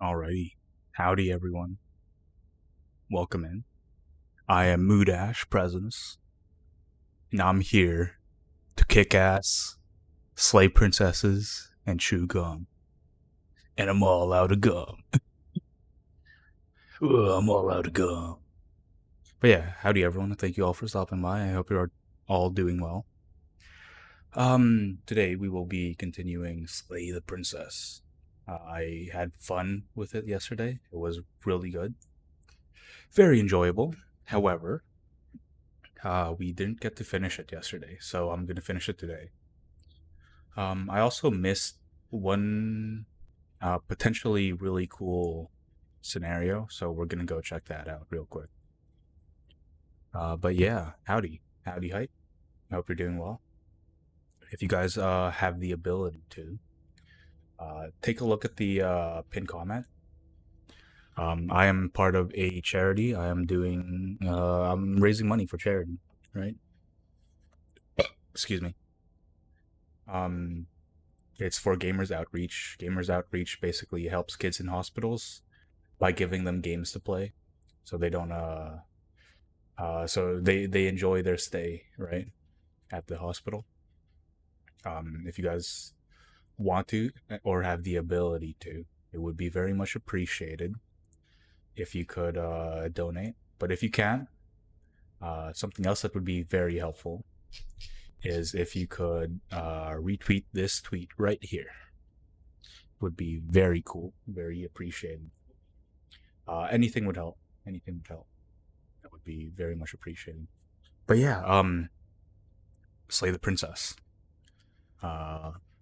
Alrighty. Howdy, everyone. Welcome in. I am Moodash Presence, and I'm here to kick ass, slay princesses, and chew gum. And I'm all out of gum. I'm all out of gum. But yeah, howdy, everyone. Thank you all for stopping by. I hope you're all doing well. Today we will be continuing Slay the Princess. I had fun with it yesterday. It was really good. Very enjoyable. However, we didn't get to finish it yesterday, so I'm gonna finish it today. I also missed one potentially really cool scenario, so we're gonna go check that out real quick. But yeah, howdy, hype. I hope you're doing well. If you guys have the ability to take a look at the pinned comment. I am part of a charity. I'm raising money for charity, right? Excuse me. It's for Gamers Outreach. Gamers Outreach basically helps kids in hospitals by giving them games to play, so they don't so they enjoy their stay right at the hospital. If you guys want to or have the ability to, it would be very much appreciated if you could donate. But if you can't, something else that would be very helpful is if you could retweet this tweet right here. Would be very cool, very appreciated. Anything would help. Anything would help. That would be very much appreciated. But yeah, Slay the Princess.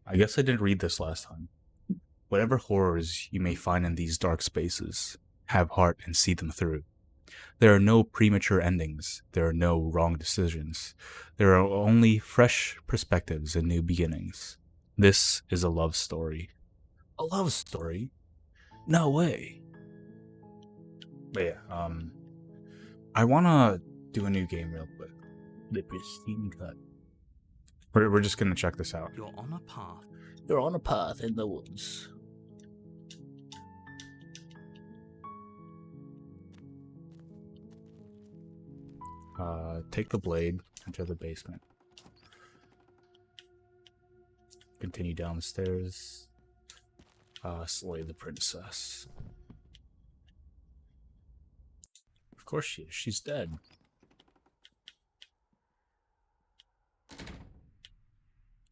I guess I didn't read this last time. Whatever horrors you may find in these dark spaces, have heart and see them through. There are no premature endings. There are no wrong decisions. There are only fresh perspectives and new beginnings. This is a love story. A love story? No way. But yeah, I wanna do a new game real quick. The Pristine Cut. We're just gonna check this out. You're on a path. You're on a path in the woods. Take the blade, enter the basement. Continue down the stairs. Slay the princess. Of course she is. She's dead.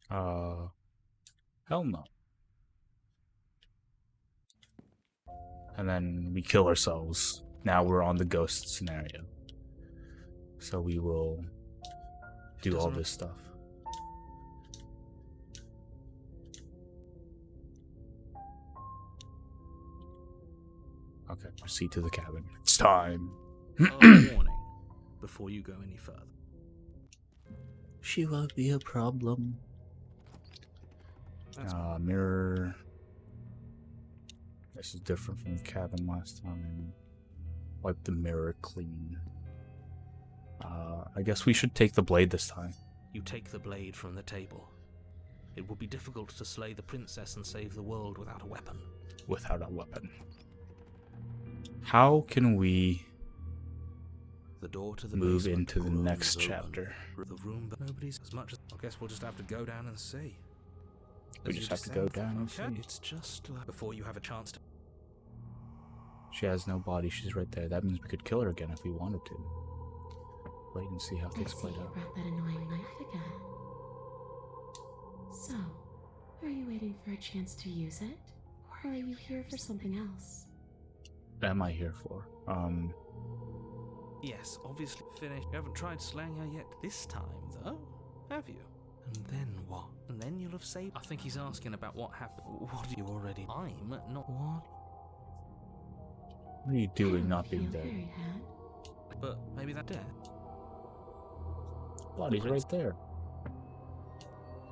Hell no. And then we kill ourselves. Now we're on the ghost scenario. So we will do all this stuff. Okay, proceed to the cabin. It's time. Warning before you go any further. She won't be a problem. Mirror. This is different from the cabin last time. Wipe the mirror clean. I guess we should take the blade this time. You take the blade from the table. It will be difficult to slay the princess and save the world without a weapon. Without a weapon. How can we the door to the move into the next chapter? The room, but nobody's as much as. I guess we'll just have to go down and see. We just have to go down and see. It's just like before you have a chance to. She has no body. She's right there. That means we could kill her again if we wanted to. Wait and see how things play out. Brought that annoying knife again. So, are you waiting for a chance to use it, or are you here for something else? What am I here for? Yes, obviously finished. You haven't tried slaying her yet this time, though, have you? And then what? And then you'll have saved. I think he's asking about what happened. What do you already? I'm not what. What are you doing, not being dead? But maybe that dead. Body's right there.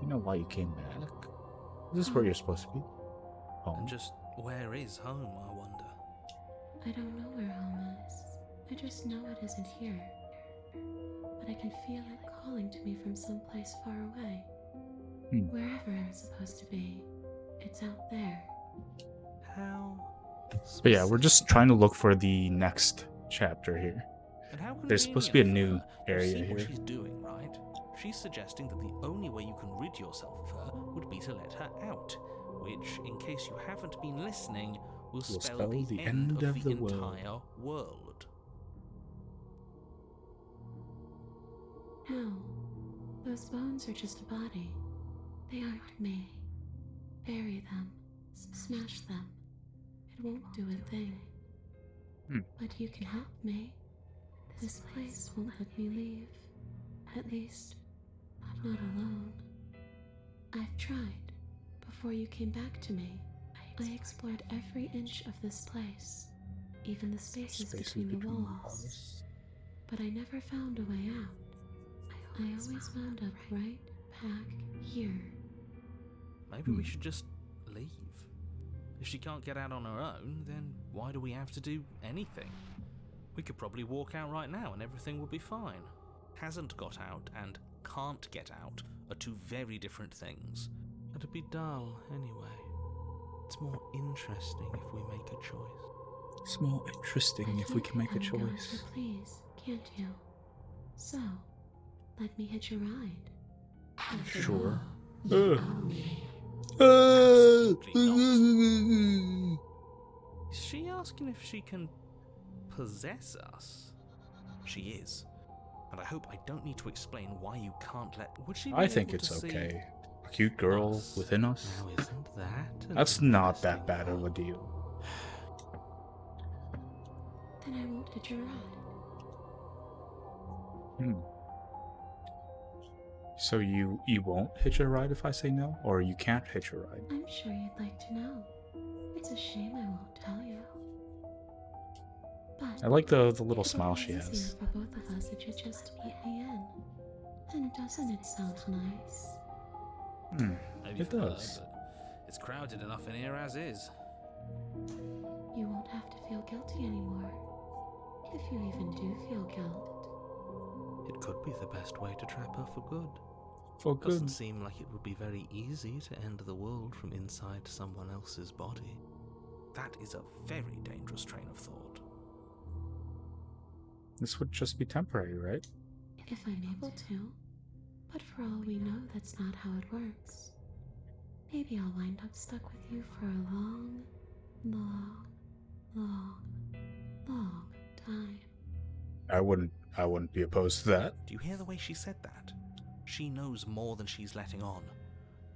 You know why you came back. This is where you're supposed to be. Home. And just where is home, I wonder? I don't know where home is. I just know it isn't here. But I can feel it calling to me from someplace far away. Wherever I'm supposed to be, it's out there. How But yeah, we're just trying to look for the next chapter here. And how There's supposed to be a new convenient for her. area You see what here. she's doing, right? She's suggesting that the only way you can rid yourself of her would be to let her out, which, in case you haven't been listening, will spell the end of the entire world. No, those bones are just a body. They aren't me. Bury them, smash them. It won't do a thing. But you can help me. This place won't let me leave. At least, not alone. I've tried. Before you came back to me, I explored every inch of this place, even the spaces between the walls. But I never found a way out. I always wound up right back here. Maybe we should just leave. If she can't get out on her own, then why do we have to do anything? We could probably walk out right now and everything will be fine. Hasn't got out and can't get out are two very different things. It'd be dull anyway. It's more interesting if we make a choice. It's more interesting if we can make a choice. Please, can't you? So, let me hitch a ride. After Sure. all, you owe me. Is she asking if she can possess us? She is. And I hope I don't need to explain why you can't let... Would she be I think able it's to see okay. A cute girl us? within us. Now isn't that an That's not that interesting bad of a thought? deal. Then I won't hitch a ride. So you won't hitch a ride if I say no? Or you can't hitch a ride? I'm sure you'd like to know. It's a shame I won't tell you. But I like the little it would smile be she has. easier for both of us if you just let me in. And doesn't it sound nice? Maybe It for her, does. but it's crowded enough in here as is. You won't have to feel guilty anymore. If you even do feel guilt. It could be the best way to trap her for good. For Doesn't good. seem like it would be very easy to end the world from inside someone else's body. That is a very dangerous train of thought. This would just be temporary, right? If I'm able to. But for all we know, that's not how it works. Maybe I'll wind up stuck with you for a long, long, long, long time. I wouldn't be opposed to that. Do you hear the way she said that? She knows more than she's letting on.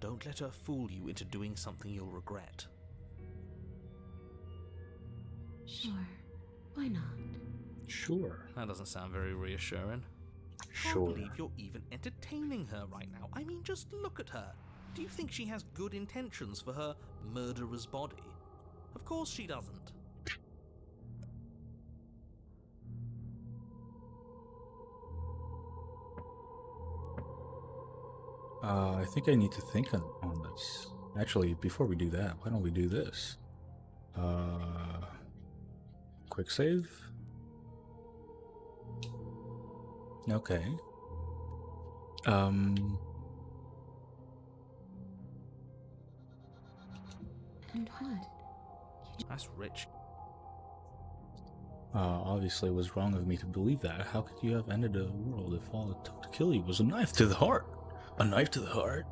Don't let her fool you into doing something you'll regret. Sure, why not? Sure. That doesn't sound very reassuring. I can't Sure. believe you're even entertaining her right now. I mean, just look at her. Do you think she has good intentions for her murderer's body? Of course she doesn't. I think I need to think on this. Actually, before we do that, why don't we do this? Quick save? Okay. And what? That's rich. Obviously it was wrong of me to believe that. How could you have ended the world if all it took to kill you was a knife to the heart? A knife to the heart?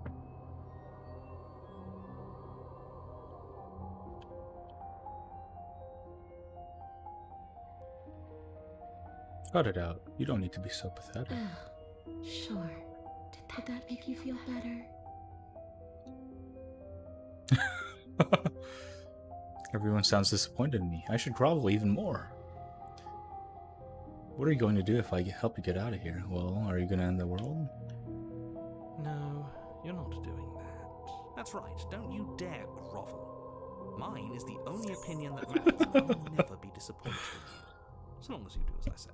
Cut it out. You don't need to be so pathetic. Sure. Did that make you feel better? Everyone sounds disappointed in me. I should grovel even more. What are you going to do if I help you get out of here? Well, are you going to end the world? No, you're not doing that. That's right, don't you dare grovel. Mine is the only opinion that matters, and I'll never be disappointed in you. So long as you do as I say.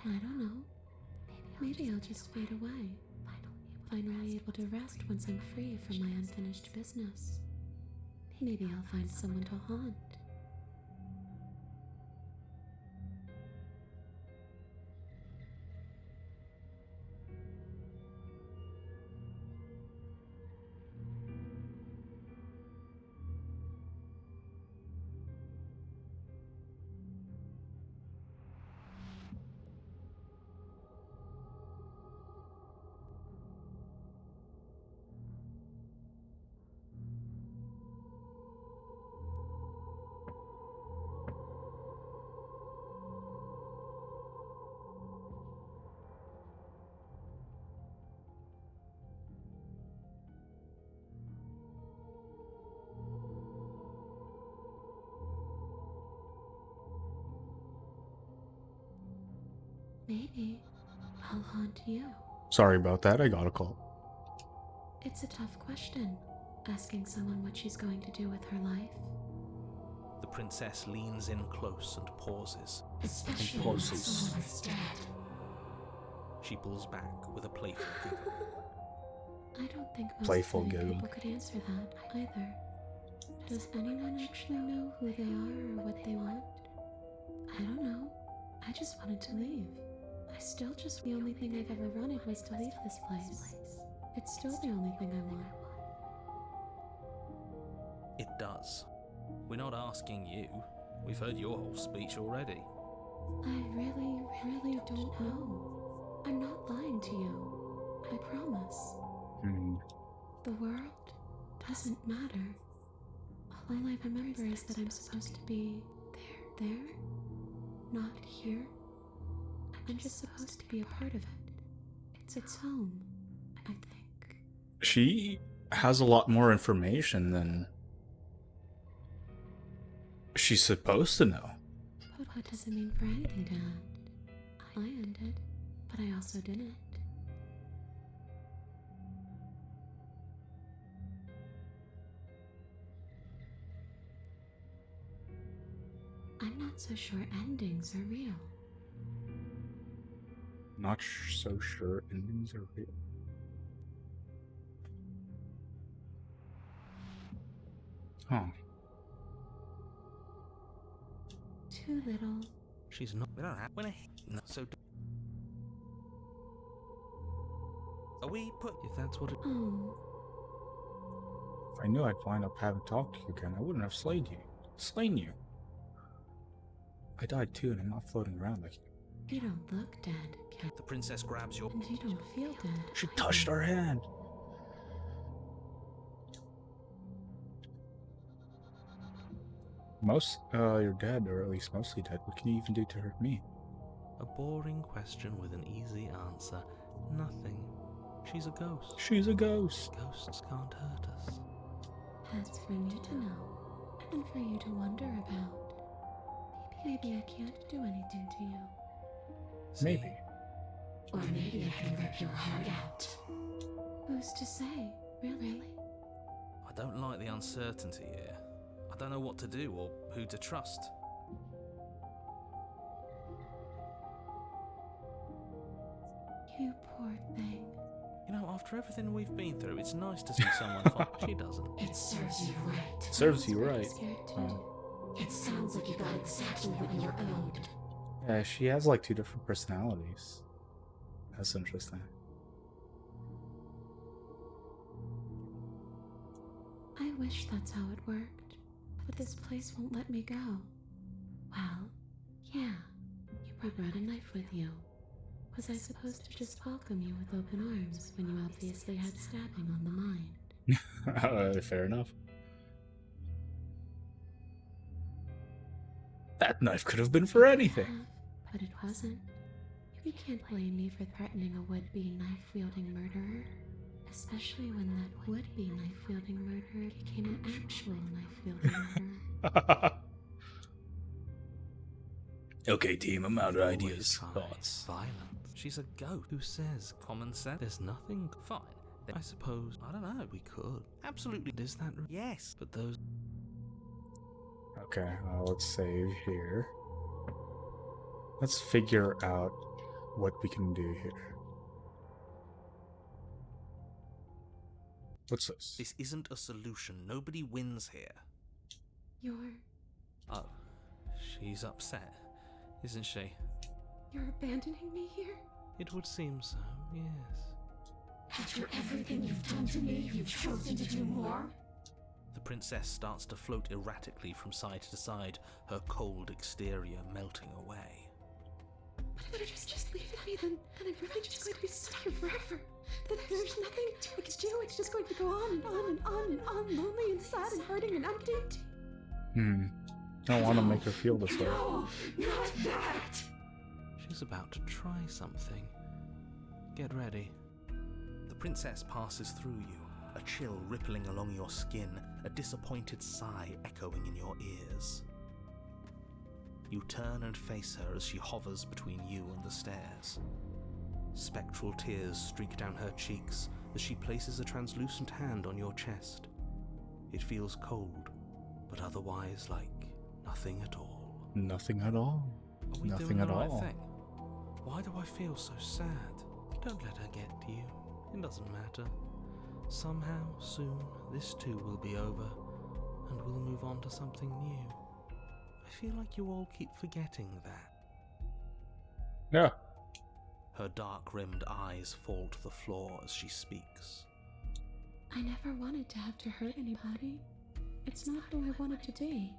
I don't know. Maybe I'll just fade away. Finally able to rest once I'm free from my unfinished business. Maybe I'll find someone to haunt. Maybe I'll haunt you. Sorry about that, I got a call. It's a tough question, asking someone what she's going to do with her life. The princess leans in close and pauses. Especially when someone's dead. She pulls back with a playful giggle. I don't think most Playful dead giggle. people could answer that either. Does anyone actually know who they are or what they want? I don't know. I just wanted to leave. The only thing I've ever wanted was to leave this place. It's still the only thing I want. It does. We're not asking you. We've heard your whole speech already. I really don't know. I'm not lying to you. I promise. The world doesn't matter. All I remember is that I'm supposed to be there, not here. I'm just supposed to be a part of it. It's home, I think. She has a lot more information than she's supposed to know. But what does it mean for anything to end? I ended, but I also didn't. I'm not so sure endings are real. Not so sure endings are real. Huh. Too little. She's not. We don't have. No, so. Are we put? If that's what it. Oh, If I knew I'd wind up having talked to you again, I wouldn't have slain you. I died too, and I'm not floating around like you. you don't look dead, Cat. The princess grabs your. And you don't feel dead. She touched our hand. You're dead, or at least mostly dead. What can you even do to hurt me? A boring question with an easy answer. Nothing. She's a ghost. She's a ghost. Ghosts can't hurt us. That's for me to know, and for you to wonder about. Maybe I can't do anything to you. See? Maybe. Or maybe I can rip your heart out. Who's to say? Really? I don't like the uncertainty here. I don't know what to do or who to trust. You poor thing. You know, after everything we've been through, it's nice to see someone fight. She doesn't. It serves you right. Serves you I'm right. scared too. Oh. It sounds like you got exactly what you're owed. Yeah, she has like 2 different personalities. That's interesting. I wish that's how it worked, but this place won't let me go. Well, yeah, you brought a knife with you. Was I supposed to just welcome you with open arms when you obviously had stabbing on the mind? Fair enough. That knife could have been for anything. But it wasn't. You can't blame me for threatening a would-be knife-wielding murderer. Especially when that would-be knife-wielding murderer became an actual knife-wielding murderer. Okay, team, I'm out of Always ideas. try Thoughts. Violence. She's a goat. Who says common sense? There's nothing. Fine. I suppose. I don't know. We could. Absolutely. Is that? Yes. But those. Okay, let's save here. Let's figure out what we can do here. What's this? This isn't a solution. Nobody wins here. You're Oh, she's upset, isn't she? abandoning me here? It would seem so. Yes. After everything you've done to me, you've chosen to do more? The princess starts to float erratically from side to side, her cold exterior melting away. But if you just leave me, then I'm really just going to be stuck here forever. Then there's nothing I can do. It's just going to go on and on and on and on, lonely and sad and hurting and empty. I don't want to make her feel this way. No, not that! She's about to try something. Get ready. The princess passes through you, a chill rippling along your skin, a disappointed sigh echoing in your ears. You turn and face her as she hovers between you and the stairs. Spectral tears streak down her cheeks as she places a translucent hand on your chest. It feels cold, but otherwise like nothing at all. Nothing at all. Are we Nothing doing at the right all. thing? Why do I feel so sad? Don't let her get to you. It doesn't matter. Somehow, soon, this too will be over, and we'll move on to something new. I feel like you all keep forgetting that. Yeah. Her dark-rimmed eyes fall to the floor as she speaks. I never wanted to have to hurt anybody. It's not who I wanted to be.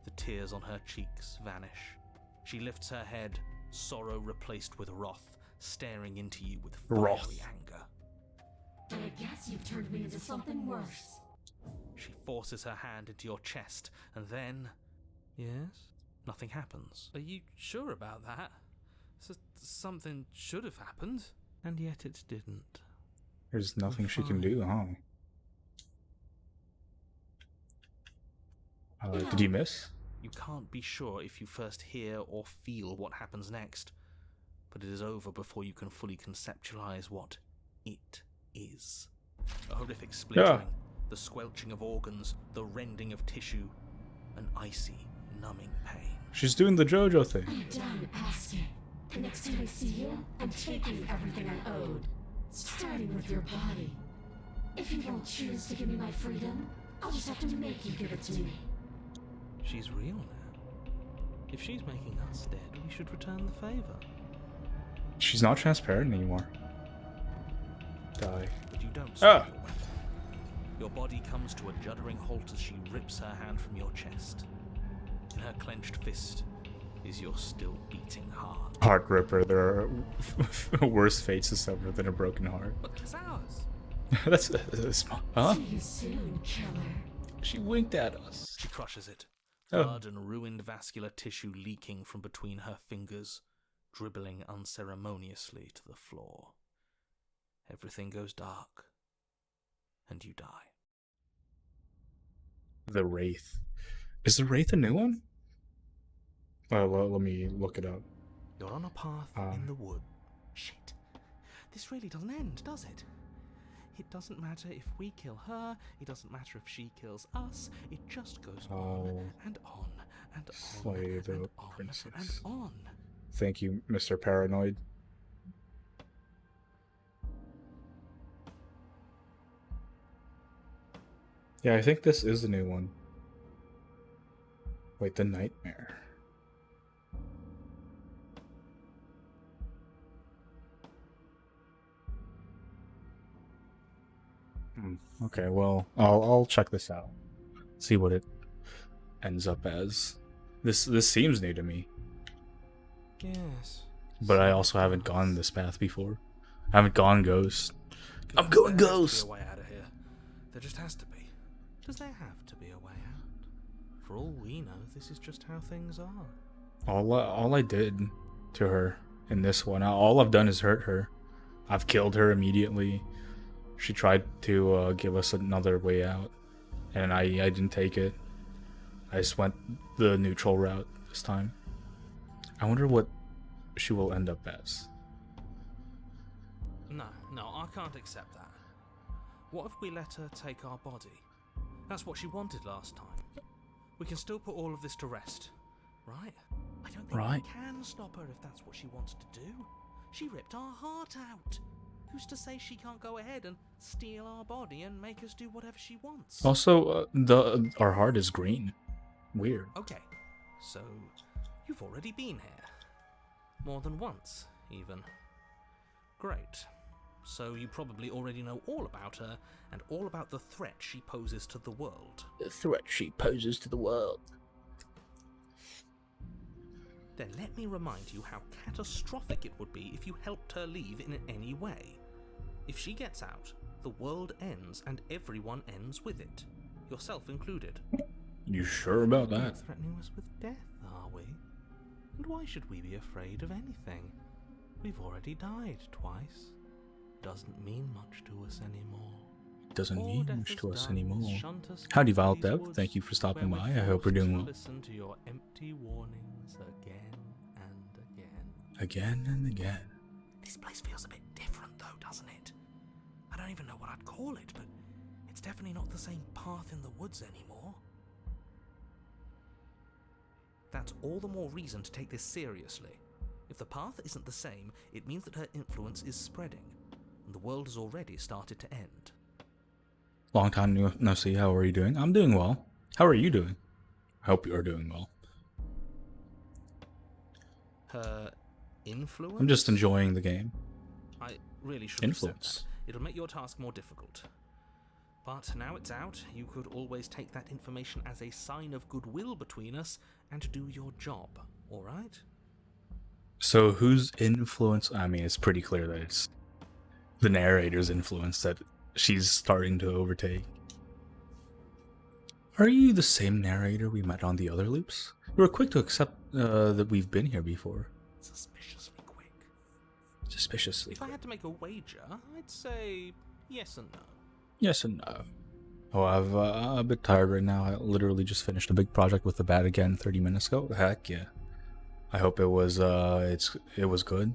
The tears on her cheeks vanish. She lifts her head, sorrow replaced with wrath, staring into you with fiery Wrath. anger. But I guess you've turned me into something worse. She forces her hand into your chest, and then... Yes? Nothing happens. Are you sure about that? Something should have happened. And yet it didn't. There's nothing she fine. can do, huh? Did you miss? You can't be sure if you first hear or feel what happens next, but it is over before you can fully conceptualize what it is. A horrific splintering, the squelching of organs, the rending of tissue, an icy, numbing pain. She's doing the JoJo thing. I'm done asking. The next time I see you, I'm taking everything I owed. Starting with your body. If you won't choose to give me my freedom, I'll just have to make you give it to me. She's real now. If she's making us dead, we should return the favor. She's not transparent anymore. Die. But you don't Ah. stop your weapon. Your body comes to a juddering halt as she rips her hand from your chest. In her clenched fist is your still beating heart. Heart ripper. There are worse fates to suffer than a broken heart. But that's ours. That's huh? See you soon, killer. She winked at us. She crushes it. Oh. Blood and ruined vascular tissue leaking from between her fingers, dribbling unceremoniously to the floor. Everything goes dark, and you die. The Wraith. Is the Wraith a new one? Well, let me look it up. You're on a path in the wood. Shit. This really doesn't end, does it? It doesn't matter if we kill her, it doesn't matter if she kills us, it just goes on and on and on Slay the and on princess. and on. Thank you, Mr. Paranoid. Yeah, I think this is the new one. Wait, the Nightmare. Okay, well, I'll check this out. See what it ends up as. This seems new to me, Yes. but I also haven't gone this path before. I haven't gone Ghost. I'm going There has to be Ghost. a way out of here. There just has to be. Does there have to be a way out? For all we know, this is just how things are. All I did to her in this one, all I've done is hurt her. I've killed her immediately. She tried to give us another way out, and I didn't take it. I just went the neutral route this time. I wonder what she will end up as. No, I can't accept that. What if we let her take our body? That's what she wanted last time. We can still put all of this to rest, right? I don't think Right. we can stop her if that's what she wants to do. She ripped our heart out. Who's to say she can't go ahead and steal our body and make us do whatever she wants? Also, our heart is green. Weird. Okay, so you've already been here. More than once, even. Great. So you probably already know all about her and all about the threat she poses to the world. The threat she poses to the world. Then let me remind you how catastrophic it would be if you helped her leave in any way. If she gets out, the world ends and everyone ends with it, yourself included. You sure about You're that? not threatening us with death, are we? And why should we be afraid of anything? We've already died twice. Doesn't mean much to us anymore. doesn't All mean death much has to us done is anymore. shunt us Howdy, back to Vile these Dev. woods, Thank you for stopping where by. we're I hope we're forced doing to well. Listen to your empty warnings again and again. Again and again. This place feels a bit different, though, doesn't it? I don't even know what I'd call it, but it's definitely not the same path in the woods anymore. That's all the more reason to take this seriously. If the path isn't the same, it means that her influence is spreading, and the world has already started to end. Long time no see. How are you doing? I'm doing well. How are you doing? I hope you are doing well. Her influence? I'm just enjoying the game. I really should have said Influence. that. It'll make your task more difficult. But now it's out, you could always take that information as a sign of goodwill between us and do your job, alright? So whose influence? I mean, it's pretty clear that it's the narrator's influence that she's starting to overtake. Are you the same narrator we met on the other loops? You were quick to accept that we've been here before. Suspiciously quick. Suspiciously. If I had to make a wager, I'd say yes and no. Yes and no. Oh, I'm a bit tired right now. I literally just finished a big project with the bat again 30 minutes ago. Heck yeah. I hope it was it was good.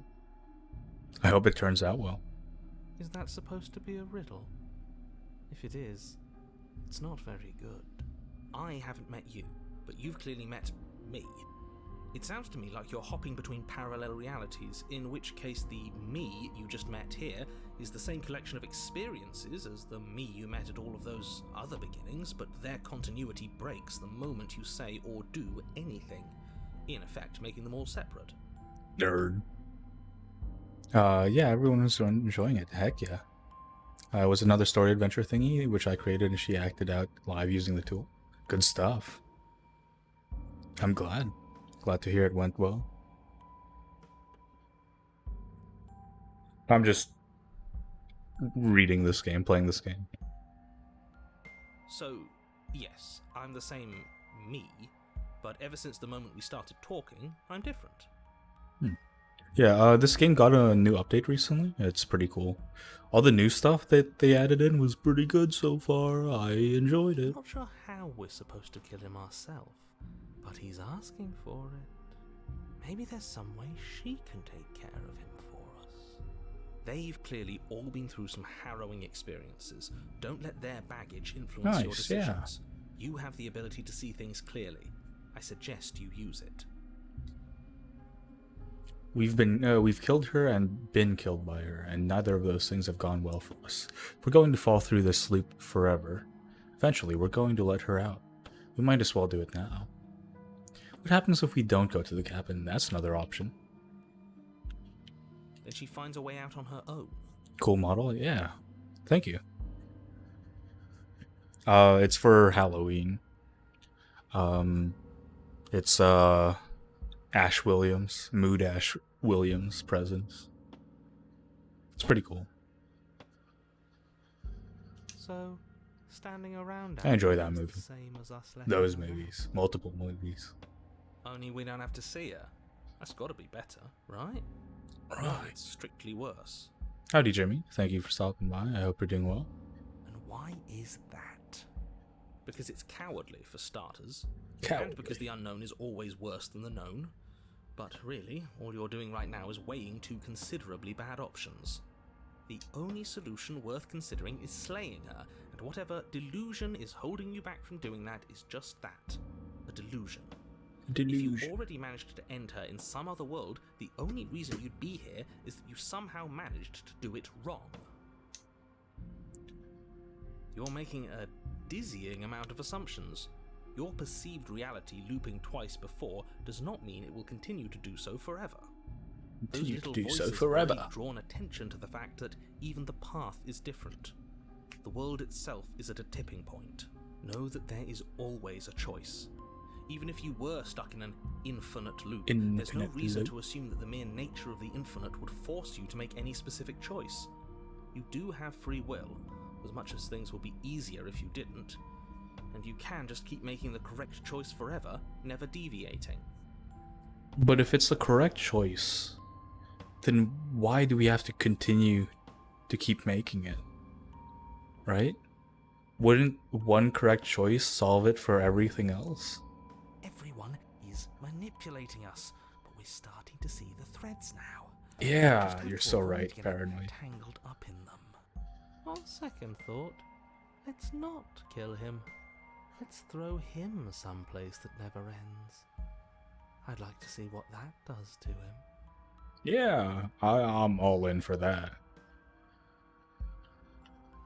I hope it turns out well. Is that supposed to be a riddle? If it is, it's not very good. I haven't met you, but you've clearly met me. It sounds to me like you're hopping between parallel realities, in which case the me you just met here is the same collection of experiences as the me you met at all of those other beginnings, but their continuity breaks the moment you say or do anything, in effect making them all separate. Nerd. Yeah, everyone was enjoying it. Heck yeah. It was another story adventure thingy, which I created and she acted out live using the tool. Good stuff. I'm glad. Glad to hear it went well. I'm just reading this game, playing this game. So, yes, I'm the same me, but ever since the moment we started talking, I'm different. Yeah, this game got a new update recently. It's pretty cool. All the new stuff that they added in was pretty good so far. I enjoyed it. Not sure how we're supposed to kill him ourselves, but he's asking for it. Maybe there's some way she can take care of him for us. They've clearly all been through some harrowing experiences. Don't let their baggage influence your Nice, yeah. decisions. You have the ability to see things clearly. I suggest you use it. We've killed her and been killed by her, and neither of those things have gone well for us. If we're going to fall through this loop forever, eventually we're going to let her out. We might as well do it now. What happens if we don't go to the cabin? That's another option. Then she finds a way out on her own. Cool model, yeah. Thank you. It's for Halloween. It's Ash Williams, Mood Ash Williams presents. It's pretty cool. So, standing around I enjoy out that is movie. the same as us letting Those her out. movies, multiple movies. Only we don't have to see her. That's got to be better, right? No, it's strictly worse. Howdy, Jimmy. Thank you for stopping by. I hope you're doing well. And why is that? Because it's cowardly, for starters. Cowardly. And because the unknown is always worse than the known. But really, all you're doing right now is weighing two considerably bad options. The only solution worth considering is slaying her, and whatever delusion is holding you back from doing that is just that, a delusion. If you already managed to end her in some other world, the only reason you'd be here is that you somehow managed to do it wrong. You're making a dizzying amount of assumptions. Your perceived reality looping twice before does not mean it will continue to do so forever. Those Continue little to do so voices forever. have drawn attention to the fact that even the path is different. The world itself is at a tipping point. Know that there is always a choice. Even if you were stuck in an infinite loop, there's no Infinite reason loop. to assume that the mere nature of the infinite would force you to make any specific choice. You do have free will, as much as things will be easier if you didn't. And you can just keep making the correct choice forever, never deviating. But if it's the correct choice, then why do we have to continue to keep making it? Right? wouldn't one correct choice solve it for everything else? Everyone is manipulating us, but we're starting to see the threads now. Yeah, Just have you're to so avoid right, getting paranoid. tangled up in them. On second thought, let's not kill him. Let's throw him someplace that never ends. I'd like to see what that does to him. Yeah, I'm all in for that.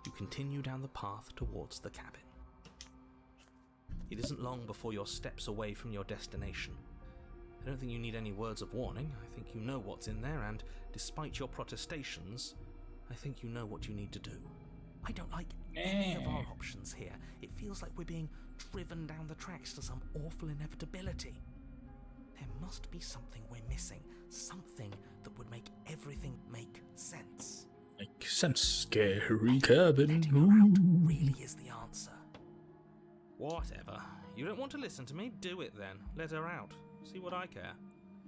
You continue down the path towards the cabin. It isn't long before you're steps away from your destination. I don't think you need any words of warning. I think you know what's in there, and despite your protestations, I think you know what you need to do. I don't like any of our options here. It feels like we're being driven down the tracks to some awful inevitability. There must be something we're missing, something that would make everything make sense. Like some scary cabin. Letting her out Ooh. really is the answer. Whatever. You don't want to listen to me? Do it then. Let her out. See what I care.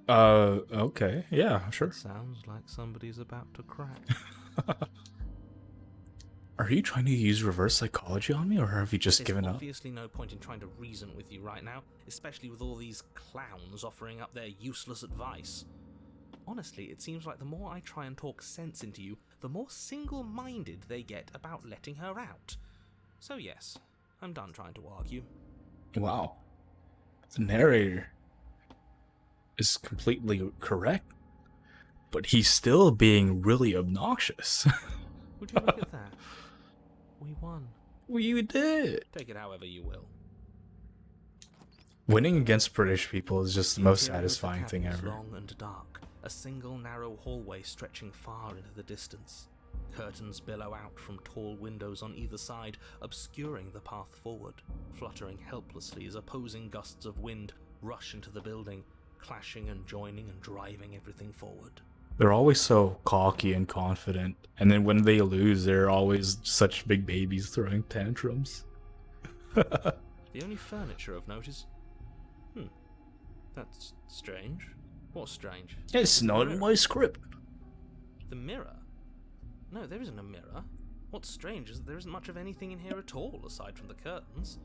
Okay. Yeah, sure. Sounds like somebody's about to crack. Are you trying to use reverse psychology on me, or have you just There's given up? obviously no point in trying to reason with you right now, especially with all these clowns offering up their useless advice. Honestly, it seems like the more I try and talk sense into you, the more single-minded they get about letting her out. So yes, I'm done trying to argue. Wow. The narrator is completely correct, but he's still being really obnoxious. Would you look at that? We won. We did. Take it however you will. Winning against British people is just the most interior of the satisfying thing cabin is ever. long and dark, a single narrow hallway stretching far into the distance. Curtains billow out from tall windows on either side, obscuring the path forward, fluttering helplessly as opposing gusts of wind rush into the building, clashing and joining and driving everything forward. They're always so cocky and confident, and then when they lose, they're always such big babies throwing tantrums. The only furniture of note is... That's strange. What's strange? It's not in my script. The mirror? No, there isn't a mirror. What's strange is that there isn't much of anything in here at all, aside from the curtains.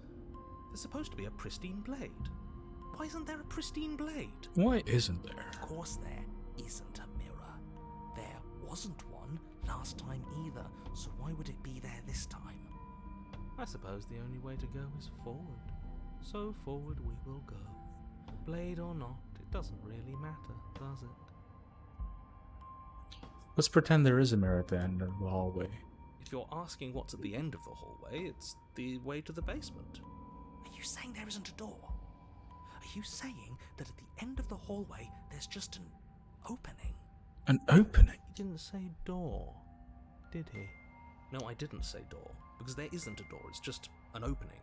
There's supposed to be a pristine blade. Why isn't there a pristine blade? Why isn't there? Of course there isn't a mirror. There wasn't one last time either, so why would it be there this time? I suppose the only way to go is forward. So forward we will go. Blade or not, it doesn't really matter, does it? Let's pretend there is a mirror at the end of the hallway. If you're asking what's at the end of the hallway, it's the way to the basement. Are you saying there isn't a door? Are you saying that at the end of the hallway there's just an opening? An opening? He didn't say door, did he? No, I didn't say door, because there isn't a door, it's just an opening.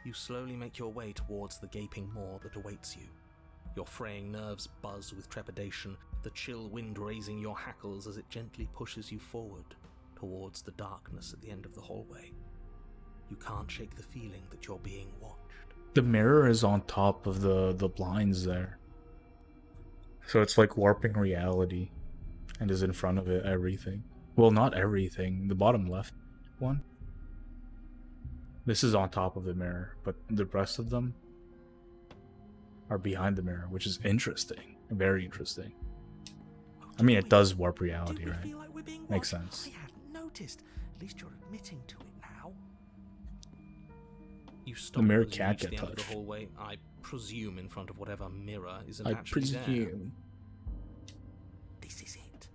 You slowly make your way towards the gaping maw that awaits you. Your fraying nerves buzz with trepidation, the chill wind raising your hackles as it gently pushes you forward, towards the darkness at the end of the hallway. You can't shake the feeling that you're being watched. The mirror is on top of the blinds there. So it's like warping reality, and is in front of it everything. Well, not everything. The bottom left one. This is on top of the mirror, but the rest of them are behind the mirror, which is interesting. Very interesting. I mean, it does warp reality, Do we right? feel like we're being Makes watched? sense. I hadn't noticed. At least you're admitting to it now. You stop mirror as you can't reach get the end of touched. the hallway. I presume in front of whatever mirror isn't I actually there. presume. This is it.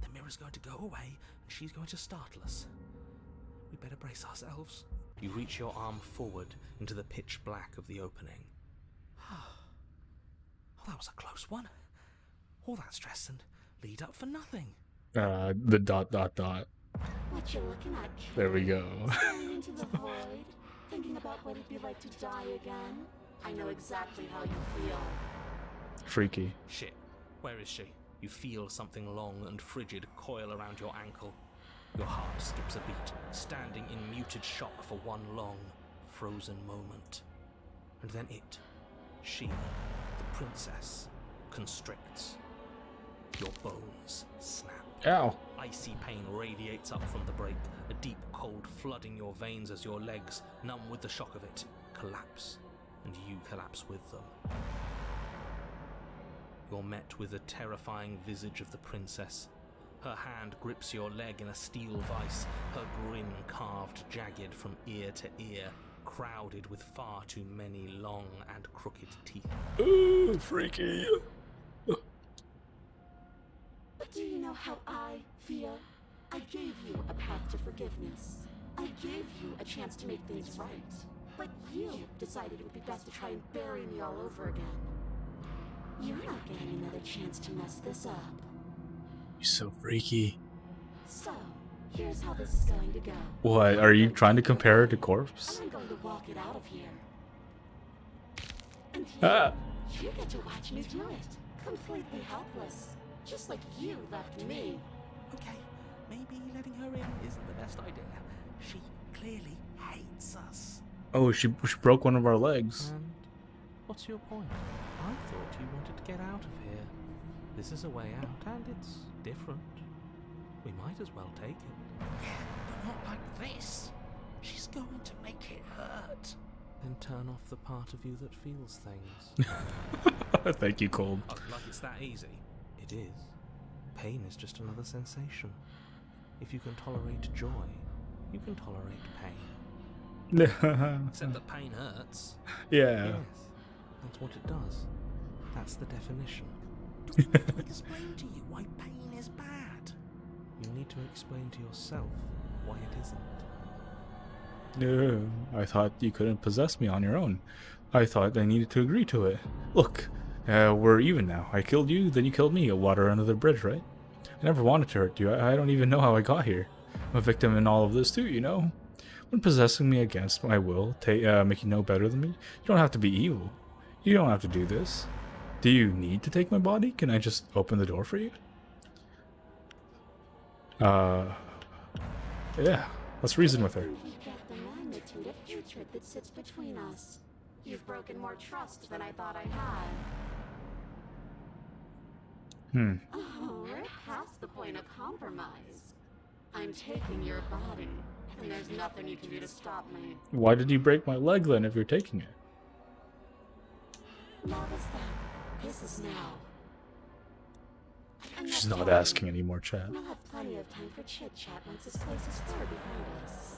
The mirror's going to go away, and she's going to startle us. We better brace ourselves. You reach your arm forward into the pitch black of the opening. Oh, that was a close one. All that stress and lead up for nothing. The dot dot dot. What you looking at, kid? There we go. Staring into the void, thinking about what it'd be like to die again. I know exactly how you feel. Freaky. Shit. Where is she? You feel something long and frigid coil around your ankle. Your heart skips a beat, standing in muted shock for one long, frozen moment. And then it, she, the princess, constricts. Your bones snap. Ow. Icy pain radiates up from the break, a deep cold flooding your veins as your legs, numb with the shock of it, collapse, and you collapse with them. You're met with the terrifying visage of the princess. Her hand grips your leg in a steel vice, her grin carved jagged from ear to ear, crowded with far too many long and crooked teeth. Ooh, freaky. But do you know how I feel? I gave you a path to forgiveness. I gave you a chance to make things right. But you decided it would be best to try and bury me all over again. You're not getting another chance to mess this up. You're so freaky. So, here's how this is going to go. What, are you trying to compare her to Corpse? I'm going to walk it out of here. And Ah. you get to watch me do it. Completely helpless. Just like you left me. Okay, maybe letting her in isn't the best idea. She clearly hates us. Oh, she broke one of our legs. And what's your point? I thought you wanted to get out of here. This is a way out, and it's different. We might as well take it. Yeah, but not like this. She's going to make it hurt. Then turn off the part of you that feels things. Thank you, Cold. Oh, like it's that easy. It is. Pain is just another sensation. If you can tolerate joy, you can tolerate pain. Except that pain hurts. Yeah. Yes, that's what it does. That's the definition. To explain to you why pain is bad. You need to explain to yourself why it isn't. No, I thought you couldn't possess me on your own. I thought I needed to agree to it. Look, we're even now. I killed you, then you killed me. Water under the bridge, right? I never wanted to hurt you. I don't even know how I got here. I'm a victim in all of this too, you know? When possessing me against my will, make you no better than me, you don't have to be evil. You don't have to do this. Do you need to take my body? Can I just open the door for you? Yeah, let's reason with her. We get the magnitude of hatred that sits between us. You've broken more trust than I thought I had. Oh, we're past the point of compromise. I'm taking your body, and there's nothing you can do to stop me. Why did you break my leg then if you're taking it? Notice that this is now. I'm She's not not telling asking you. anymore, chat. We'll have plenty of time for chit-chat once this place is far behind us.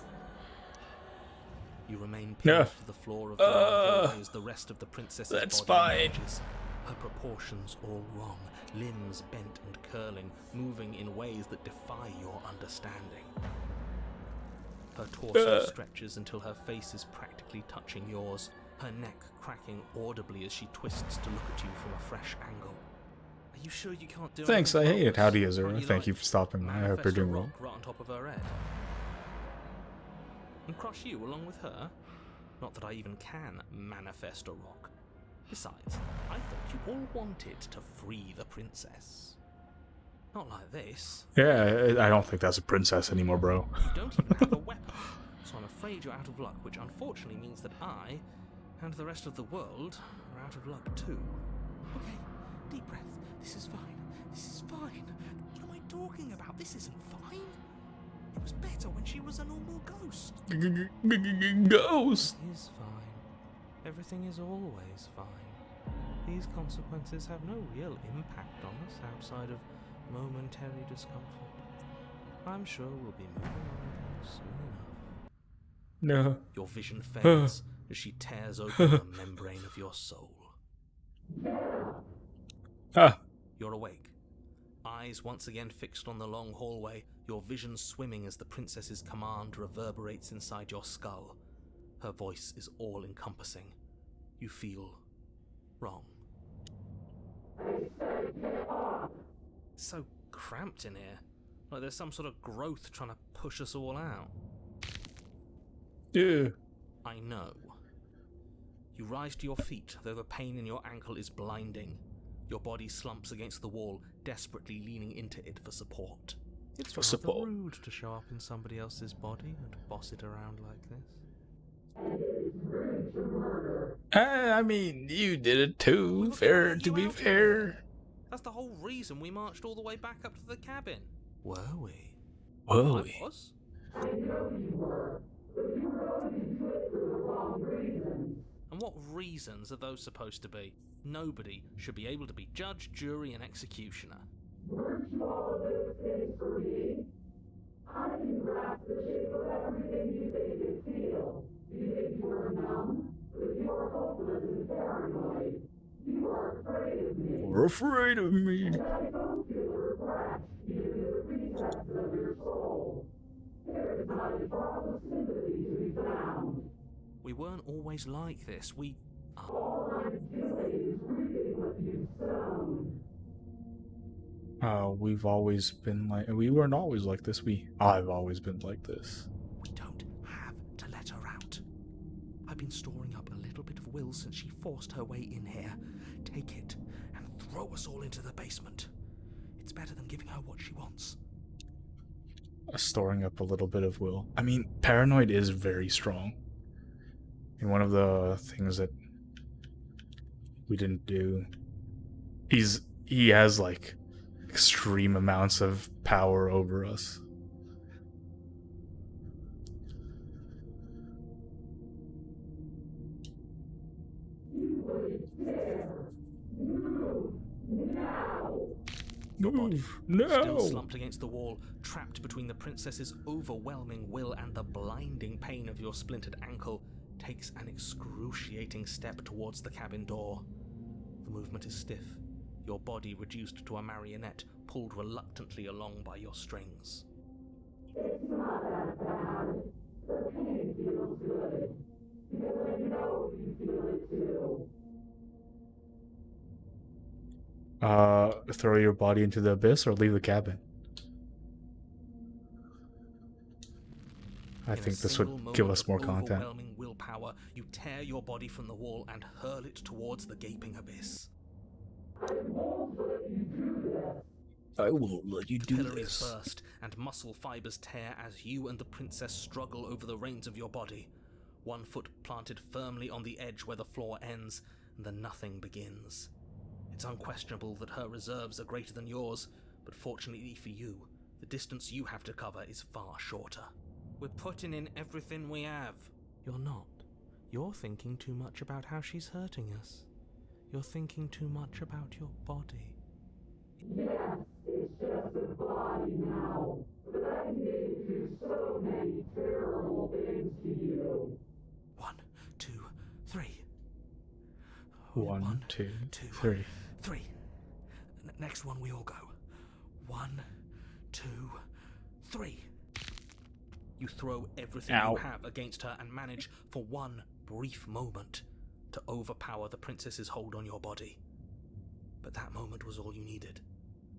You remain pinned Yeah. to the floor of the library as the rest of the princess's that's body fine. emerges. Her proportions all wrong, limbs bent and curling, moving in ways that defy your understanding. Her torso stretches until her face is practically touching yours, her neck cracking audibly as she twists to look at you from a fresh angle. Are you sure you can't do Thanks, I anything hate it. wrong? Howdy, Azura. Can't Thank you for stopping by. I hope you're manifest a doing well. rock right on top of her head? And crush you along with her? Not that I even can manifest a rock. Besides, I thought you all wanted to free the princess. Not like this. Yeah, I don't think that's a princess anymore, bro. You don't even have a weapon, so I'm afraid you're out of luck, which unfortunately means that I, and the rest of the world, are out of luck too. Okay, deep breath. This is fine. This is fine. What am I talking about? This isn't fine. It was better when she was a normal ghost. Ghost. It is fine. Everything is always fine. These consequences have no real impact on us outside of momentary discomfort. I'm sure we'll be moving on with it soon enough. No. Your vision fades as she tears open the membrane of your soul. Ah. You're awake. Eyes once again fixed on the long hallway, your vision swimming as the princess's command reverberates inside your skull. Her voice is all-encompassing. You feel wrong. It's so cramped in here. Like there's some sort of growth trying to push us all out. Yeah. I know. You rise to your feet, though the pain in your ankle is blinding. Your body slumps against the wall, desperately leaning into it for support. It's For rather support. rude to show up in somebody else's body and boss it around like this. I mean, you did it too. Look, Fair you to be out fair. That's the whole reason we marched all the way back up to the cabin. Were we? Whoa. I was? And what reasons are those supposed to be? Nobody should be able to be judge, jury, and executioner. We're afraid of me. We weren't always like this. We We've always been like. We weren't always like this. I've always been like this. We don't have to let her out. I've been storing up a little bit of will since she forced her way in here. Take it and throw us all into the basement. It's better than giving her what she wants. Storing up a little bit of will. I mean, paranoid is very strong. And one of the things that we didn't do, he has like extreme amounts of power over us. Move! still No! slumped against the wall, trapped between the princess's overwhelming will and the blinding pain of your splintered ankle, takes an excruciating step towards the cabin door. The movement is stiff, your body reduced to a marionette, pulled reluctantly along by your strings. Throw your body into the abyss or leave the cabin. I In a think this single would moment give us of more content. Overwhelming willpower, you tear your body from the wall and hurl it towards the gaping abyss. I won't let you do Capillaries this. burst and muscle fibers tear as you and the princess struggle over the reins of your body. One foot planted firmly on the edge where the floor ends, and the nothing begins. It's unquestionable that her reserves are greater than yours, but fortunately for you, the distance you have to cover is far shorter. We're putting in everything we have. You're not. You're thinking too much about how she's hurting us. You're thinking too much about your body. One, two, three. One, two, three. Three. Next one, we all go. 1, 2, 3. You throw everything Ow. you have against her and manage, for one brief moment, to overpower the princess's hold on your body. But that moment was all you needed.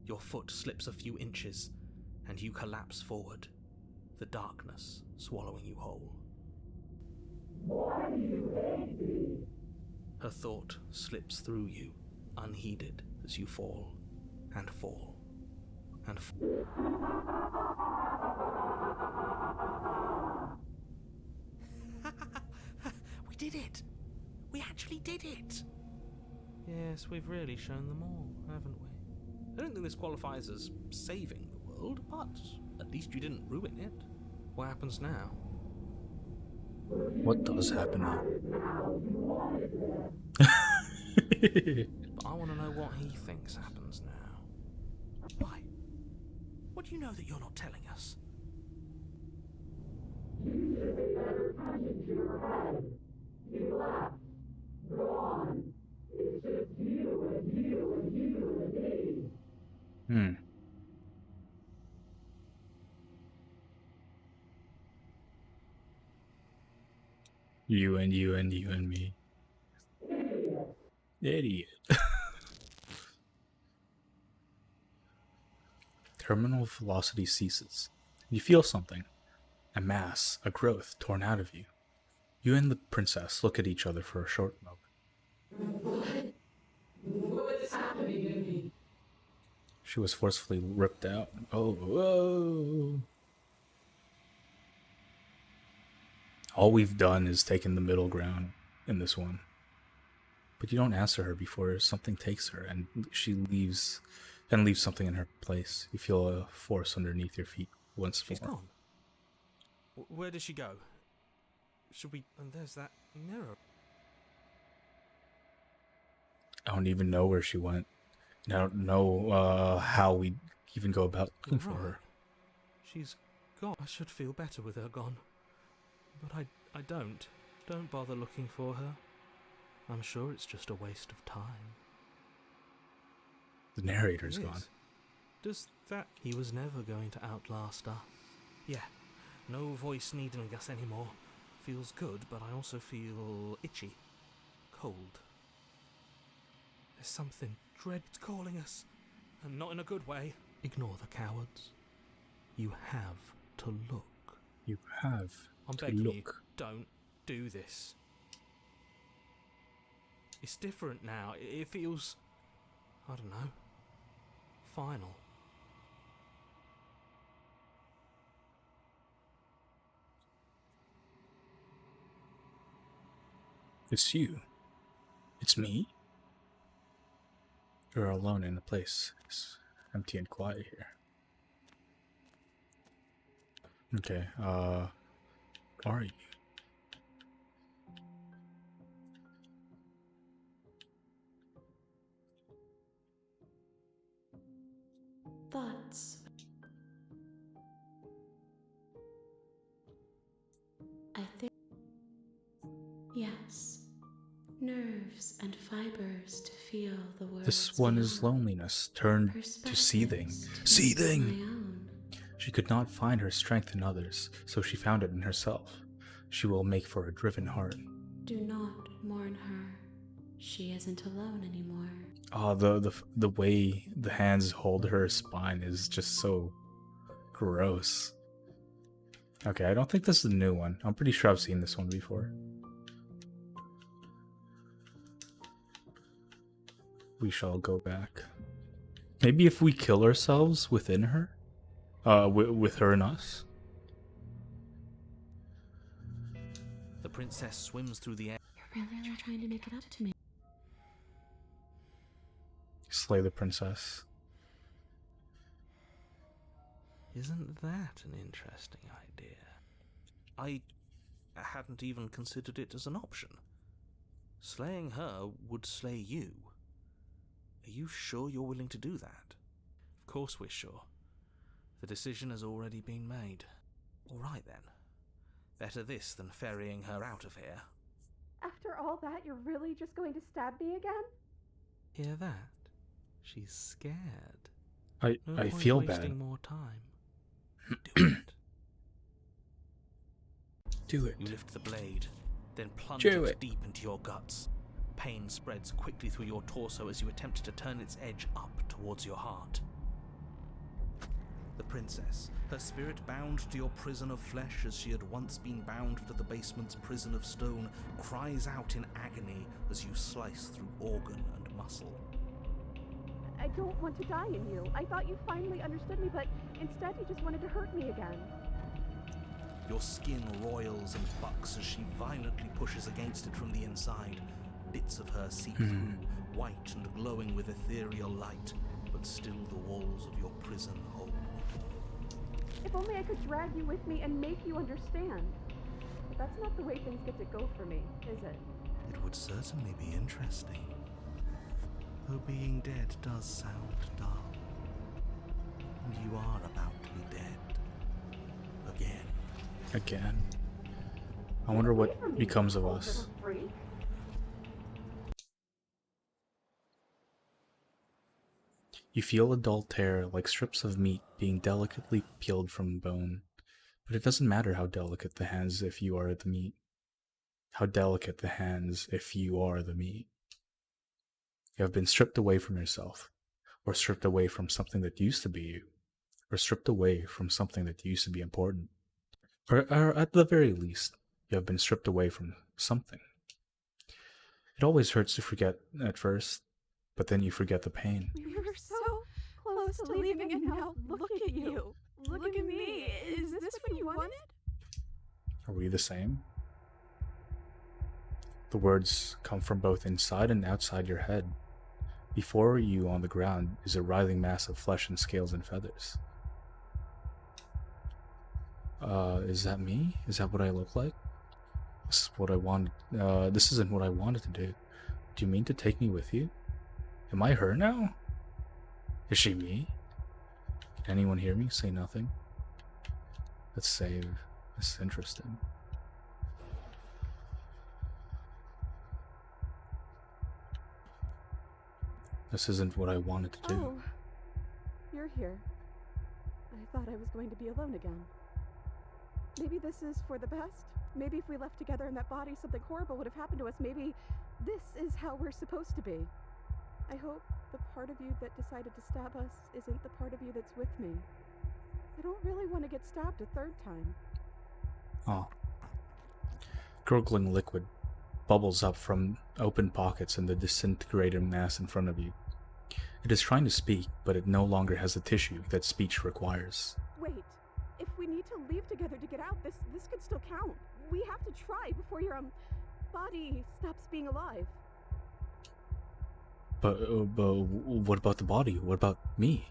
Your foot slips a few inches, and you collapse forward, the darkness swallowing you whole. Her thought slips through you, unheeded, as you fall, and fall, and fall. We did it! We actually did it! Yes, we've really shown them all, haven't we? I don't think this qualifies as saving the world, but at least you didn't ruin it. What happens now? What does happen now? But I want to know what he thinks happens now. Why? What do you know that you're not telling us? Hmm. You and you and you and me. Idiot. Terminal velocity ceases. You feel something. A mass, a growth torn out of you. You and the princess look at each other for a short moment. What's happening to me? She was forcefully ripped out. Oh, whoa. All we've done is taken the middle ground in this one. But you don't answer her before something takes her, and she leaves and leave something in her place. You feel a force underneath your feet once She's more. gone. Where did she go? Should we... And there's that mirror. I don't even know where she went. And I don't know how we even go about looking for her. She's gone. I should feel better with her gone. But I don't. Don't bother looking for her. I'm sure it's just a waste of time. The narrator's It gone. is. Does that... He was never going to outlast us. Yeah. No voice needing us anymore. Feels good, but I also feel itchy. Cold. There's something dread calling us. And not in a good way. Ignore the cowards. You have to look. You have I'm to begging you, look. don't do this. It's different now. It feels... I don't know. Final. It's you. It's me. You're alone in a place. It's empty and quiet here. Okay, are you? Thoughts. I think. Yes. Nerves and fibers to feel the words. This one is beyond. loneliness turned to seething. Perspectives to Seething! my own. She could not find her strength in others, so she found it in herself. She will make for a driven heart. Do not mourn her. She isn't alone anymore. Oh, the way the hands hold her spine is just so gross. Okay, I don't think this is a new one. I'm pretty sure I've seen this one before. We shall go back. Maybe if we kill ourselves within her? With her and us? The princess swims through the air. You're really trying to make it up to me. Slay the princess. Isn't that an interesting idea? I hadn't even considered it as an option. Slaying her would slay you. Are you sure you're willing to do that? Of course we're sure. The decision has already been made. All right then. Better this than ferrying her out of here. After all that, you're really just going to stab me again? Hear that? She's scared. I point feel wasting bad. more time. Do it. Do it. You lift the blade, then plunge Do it it. deep into your guts. Pain spreads quickly through your torso as you attempt to turn its edge up towards your heart. The princess, her spirit bound to your prison of flesh as she had once been bound to the basement's prison of stone, cries out in agony as you slice through organ and muscle. I don't want to die in you. I thought you finally understood me, but instead you just wanted to hurt me again. Your skin roils and bucks as she violently pushes against it from the inside. Bits of her seep through, white and glowing with ethereal light, but still the walls of your prison hold. If only I could drag you with me and make you understand. But that's not the way things get to go for me, is it? It would certainly be interesting. Though being dead does sound dull. And you are about to be dead. Again. Again. I wonder Get away from what me, becomes of old us. little freak. You feel a dull tear like strips of meat being delicately peeled from bone. But it doesn't matter how delicate the hands if you are the meat. How delicate the hands if you are the meat. You have been stripped away from yourself, or stripped away from something that used to be you, or stripped away from something that used to be important. Or at the very least, you have been stripped away from something. It always hurts to forget at first, but then you forget the pain. We were so close to leaving, and now look at you. Look at me. Is this what you wanted? Are we the same? The words come from both inside and outside your head. Before you on the ground is a writhing mass of flesh and scales and feathers. Is that me? Is that what I look like? This is what I wanted. This isn't what I wanted to do. Do you mean to take me with you? Am I her now? Is she me? Can anyone hear me? Say nothing. Let's save. This is interesting. This isn't what I wanted to do. Oh, you're here. I thought I was going to be alone again. Maybe this is for the best. Maybe if we left together in that body, something horrible would have happened to us. Maybe this is how we're supposed to be. I hope the part of you that decided to stab us isn't the part of you that's with me. I don't really want to get stabbed a third time. Oh. Gurgling liquid bubbles up from open pockets in the disintegrated mass in front of you. It is trying to speak, but it no longer has the tissue that speech requires. Wait, if we need to leave together to get out, this could still count. We have to try before your body stops being alive. But what about the body? What about me?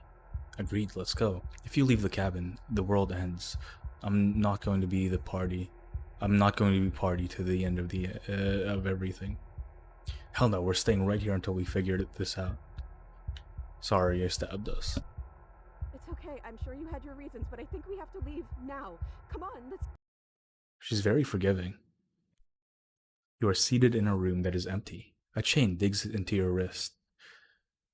Agreed, let's go. If you leave the cabin, the world ends. I'm not going to be the party. I'm not going to be party to the end of of everything. Hell no, we're staying right here until we figured this out. Sorry, I stabbed us. It's okay, I'm sure you had your reasons, but I think we have to leave now. Come on, let's... She's very forgiving. You are seated in a room that is empty. A chain digs into your wrist,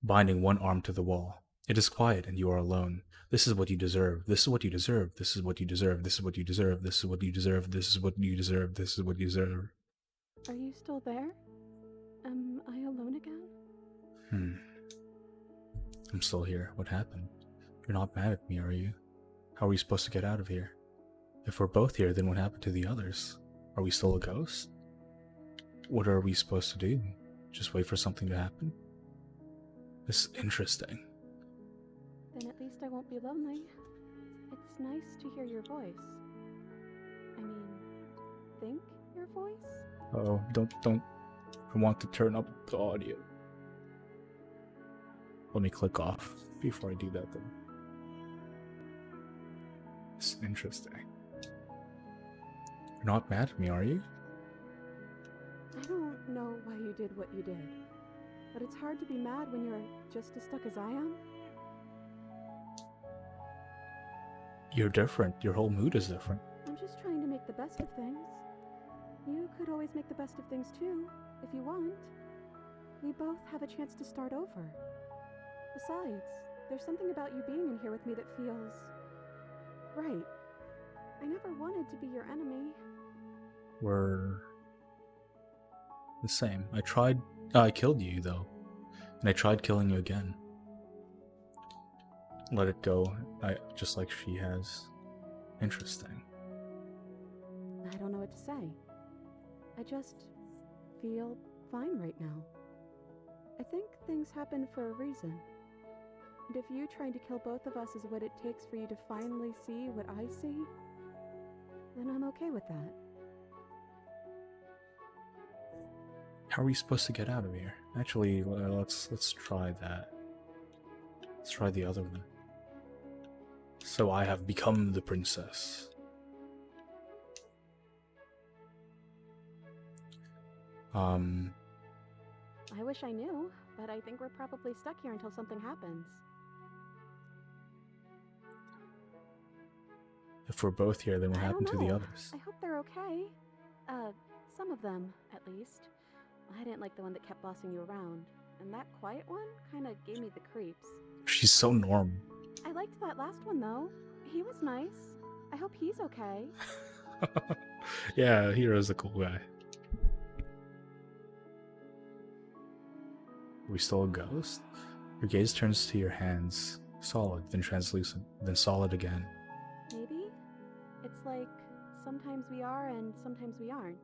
binding one arm to the wall. It is quiet and you are alone. This is what you deserve. This is what you deserve. This is what you deserve. This is what you deserve. This is what you deserve. This is what you deserve. This is what you deserve. Are you still there? Am I alone again? I'm still here. What happened? You're not mad at me, are you? How are we supposed to get out of here? If we're both here, then what happened to the others? Are we still a ghost? What are we supposed to do? Just wait for something to happen? This is interesting. Then at least I won't be lonely. It's nice to hear your voice. I mean, think your voice? Oh, don't. I want to turn up the audio. Let me click off before I do that then. It's interesting. You're not mad at me, are you? I don't know why you did what you did, but it's hard to be mad when you're just as stuck as I am. You're different. Your whole mood is different. I'm just trying to make the best of things. You could always make the best of things too, if you want. We both have a chance to start over. Besides, there's something about you being in here with me that feels... right. I never wanted to be your enemy. We're the same. I killed you though. And I tried killing you again. Let it go, just like she has. Interesting. I don't know what to say. I just feel fine right now. I think things happen for a reason. And if you trying to kill both of us is what it takes for you to finally see what I see, then I'm okay with that. How are we supposed to get out of here? Actually, let's try that. Let's try the other one. So I have become the princess. I wish I knew, but I think we're probably stuck here until something happens. If we're both here, then what I happened don't to the know. others? I hope they're okay. Some of them, at least. I didn't like the one that kept bossing you around. And that quiet one kinda gave me the creeps. She's so normal. I liked that last one, though. He was nice. I hope he's okay. Yeah, Hero's a cool guy. Are we still a ghost? Your gaze turns to your hands. Solid, then translucent, then solid again. Maybe? It's like sometimes we are and sometimes we aren't.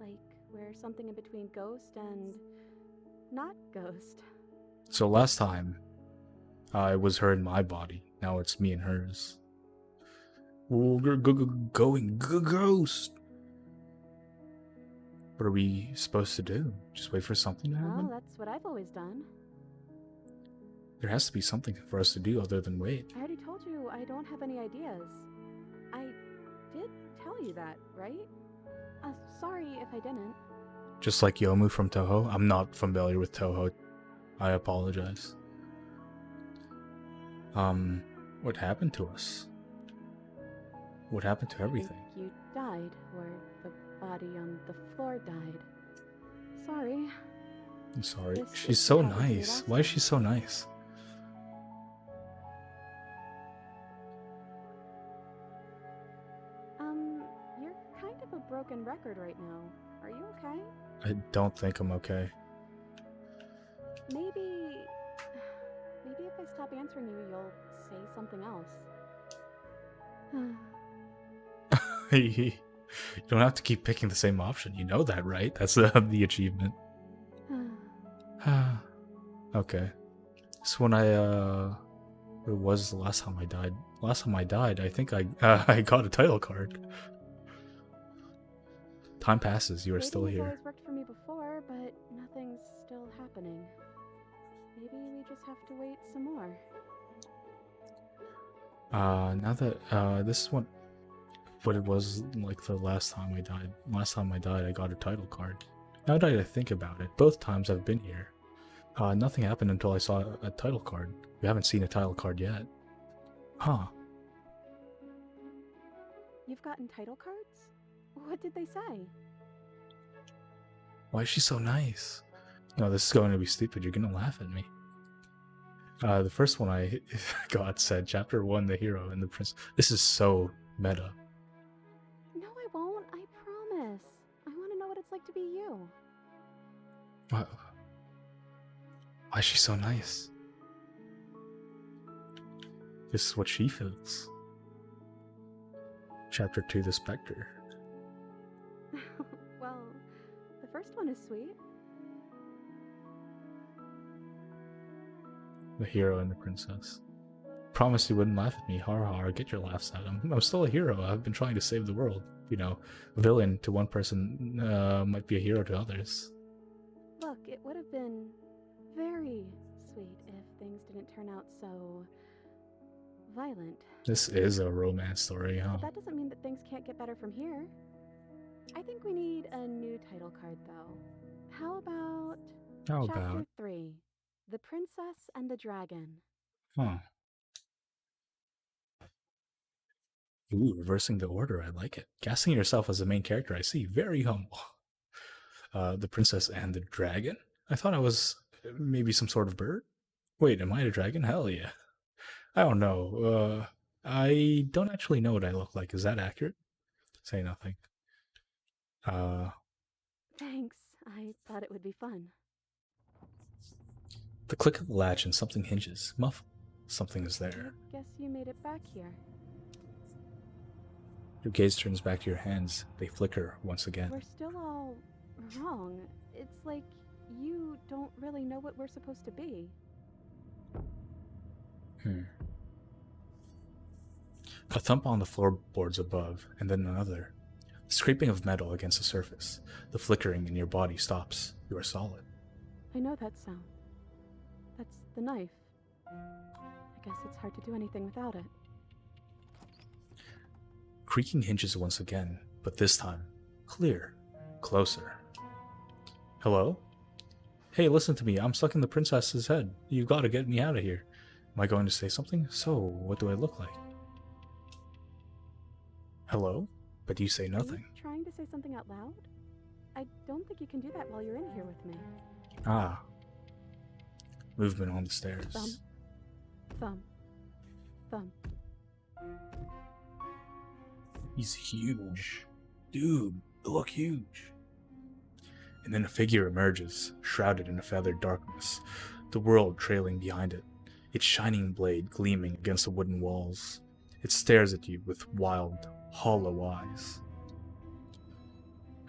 Like we're something in between ghost and not ghost. So last time, it was her in my body. Now it's me and hers. Going ghost. What are we supposed to do? Just wait for something to Well, happen? that's what I've always done. There has to be something for us to do other than wait. I already told you I don't have any ideas. I did tell you that, right? Sorry if I didn't. Just like Yomu from Toho, I'm not familiar with Toho. I apologize. What happened to us? What happened to I everything? think you died, or the body on the floor died. Sorry. I'm sorry. This She's is so probably the nice. last Why is time. she so nice? You're kind of a broken record right now. Are you okay? I don't think I'm okay. Maybe if I stop answering you, you'll say something else. You don't have to keep picking the same option. You know that, right? That's the achievement. Okay. So when it was the last time I died. Last time I died, I think I got a title card. Time passes. You are still Dating has here. always worked for me before, but nothing's still happening. Maybe we just have to wait some more. Now that this is what it was like the last time I died. Last time I died, I got a title card. Now that I think about it, both times I've been here, nothing happened until I saw a title card. We haven't seen a title card yet. Huh. You've gotten title cards? What did they say? Why is she so nice? No, this is going to be stupid. You're gonna laugh at me. The first one I got said, Chapter 1, the hero and the prince. This is so meta. No, I won't. I promise. I want to know what it's like to be you. Why is she so nice? This is what she feels. Chapter 2, the Spectre. Well, the first one is sweet. The hero and the princess. Promised you wouldn't laugh at me. Har har, get your laughs at him. I'm still a hero. I've been trying to save the world. You know, a villain to one person might be a hero to others. Look, it would have been very sweet if things didn't turn out so violent. This is a romance story, huh? But that doesn't mean that things can't get better from here. I think we need a new title card, though. How about How Chapter about? 3, The Princess and the Dragon? Huh. Ooh, reversing the order. I like it. Casting yourself as the main character, I see. Very humble. The Princess and the Dragon? I thought I was maybe some sort of bird. Wait, am I a dragon? Hell yeah. I don't know. I don't actually know what I look like. Is that accurate? Say nothing. Thanks. I thought it would be fun. The click of the latch and something hinges. Muffled. Something is there. Guess you made it back here. Your gaze turns back to your hands. They flicker once again. We're still all wrong. It's like you don't really know what we're supposed to be. A thump on the floorboards above, and then another. The scraping of metal against the surface. The flickering in your body stops. You are solid. I know that sound. That's the knife. I guess it's hard to do anything without it. Creaking hinges once again, but this time, clear. Closer. Hello? Hey, listen to me. I'm stuck in the princess's head. You gotta get me out of here. Am I going to say something? So, what do I look like? Hello? But you say Are nothing. you trying to say something out loud? I don't think you can do that while you're in here with me. Ah. Movement on the stairs. Thump. Thump. Thump. He's huge. Dude, you look huge. And then a figure emerges, shrouded in a feathered darkness, the world trailing behind it, its shining blade gleaming against the wooden walls. It stares at you with wild, hollow eyes.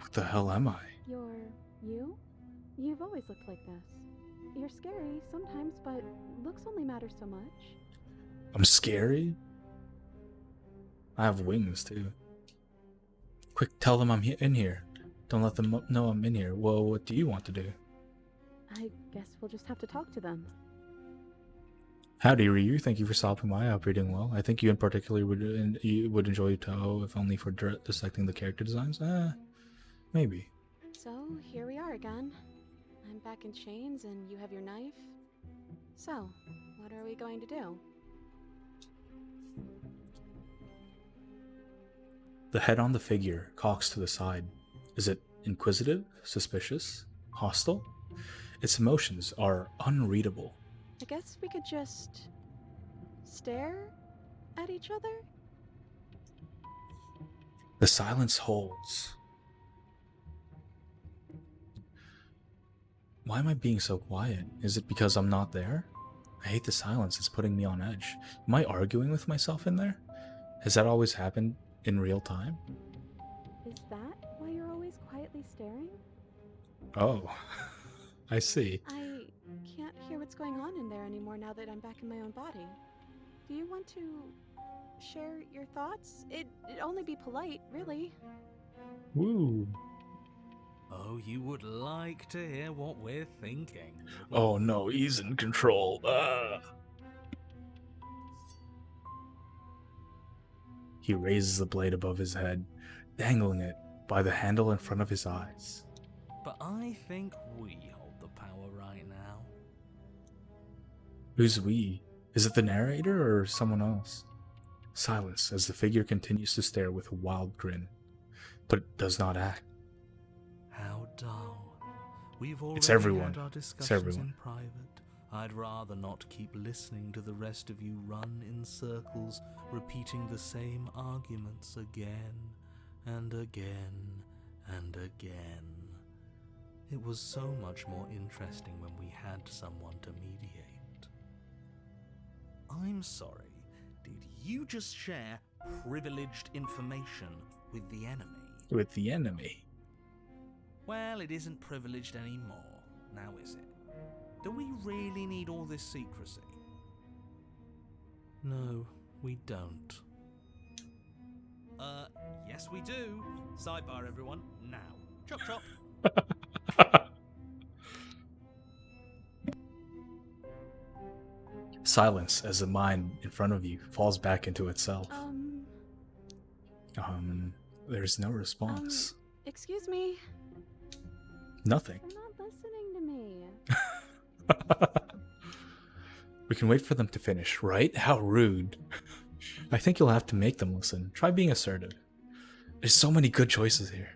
What the hell am I? You're you? You've always looked like this. You're scary sometimes, but looks only matter so much. I'm scary? I have wings, too. Quick, tell them I'm in here. Don't let them know I'm in here. Well, what do you want to do? I guess we'll just have to talk to them. Howdy, Ryu. Thank you for stopping by. I hope you're doing well. I think you in particular you would enjoy Toho if only for dissecting the character designs. Maybe. So, here we are again. I'm back in chains and you have your knife. So, what are we going to do? The head on the figure cocks to the side. Is it inquisitive, suspicious, hostile? Its emotions are unreadable. I guess we could just stare at each other? The silence holds. Why am I being so quiet? Is it because I'm not there? I hate the silence, it's putting me on edge. Am I arguing with myself in there? Has that always happened in real time? Is that why you're always quietly staring? Oh, I see. I can't hear what's going on in there anymore now that I'm back in my own body. Do you want to share your thoughts? It'd only be polite, really. Woo. Oh, you would like to hear what we're thinking. Oh no, he's in control. He raises the blade above his head, dangling it by the handle in front of his eyes. But I think we hold the power right now. Who's we? Is it the narrator or someone else? Silence as the figure continues to stare with a wild grin, but does not act. How dull. We've already It's everyone. had our It's discussions everyone. in private. I'd rather not keep listening to the rest of you run in circles, repeating the same arguments again and again and again. It was so much more interesting when we had someone to mediate. I'm sorry, did you just share privileged information with the enemy? With the enemy. Well, it isn't privileged anymore, now is it? Do we really need all this secrecy? No, we don't. Yes we do. Sidebar, everyone, now. Chop chop. Silence as the mind in front of you falls back into itself. There's no response. Excuse me. Nothing. They're not listening to me. We can wait for them to finish, right? How rude. I think you'll have to make them listen. Try being assertive. There's so many good choices here.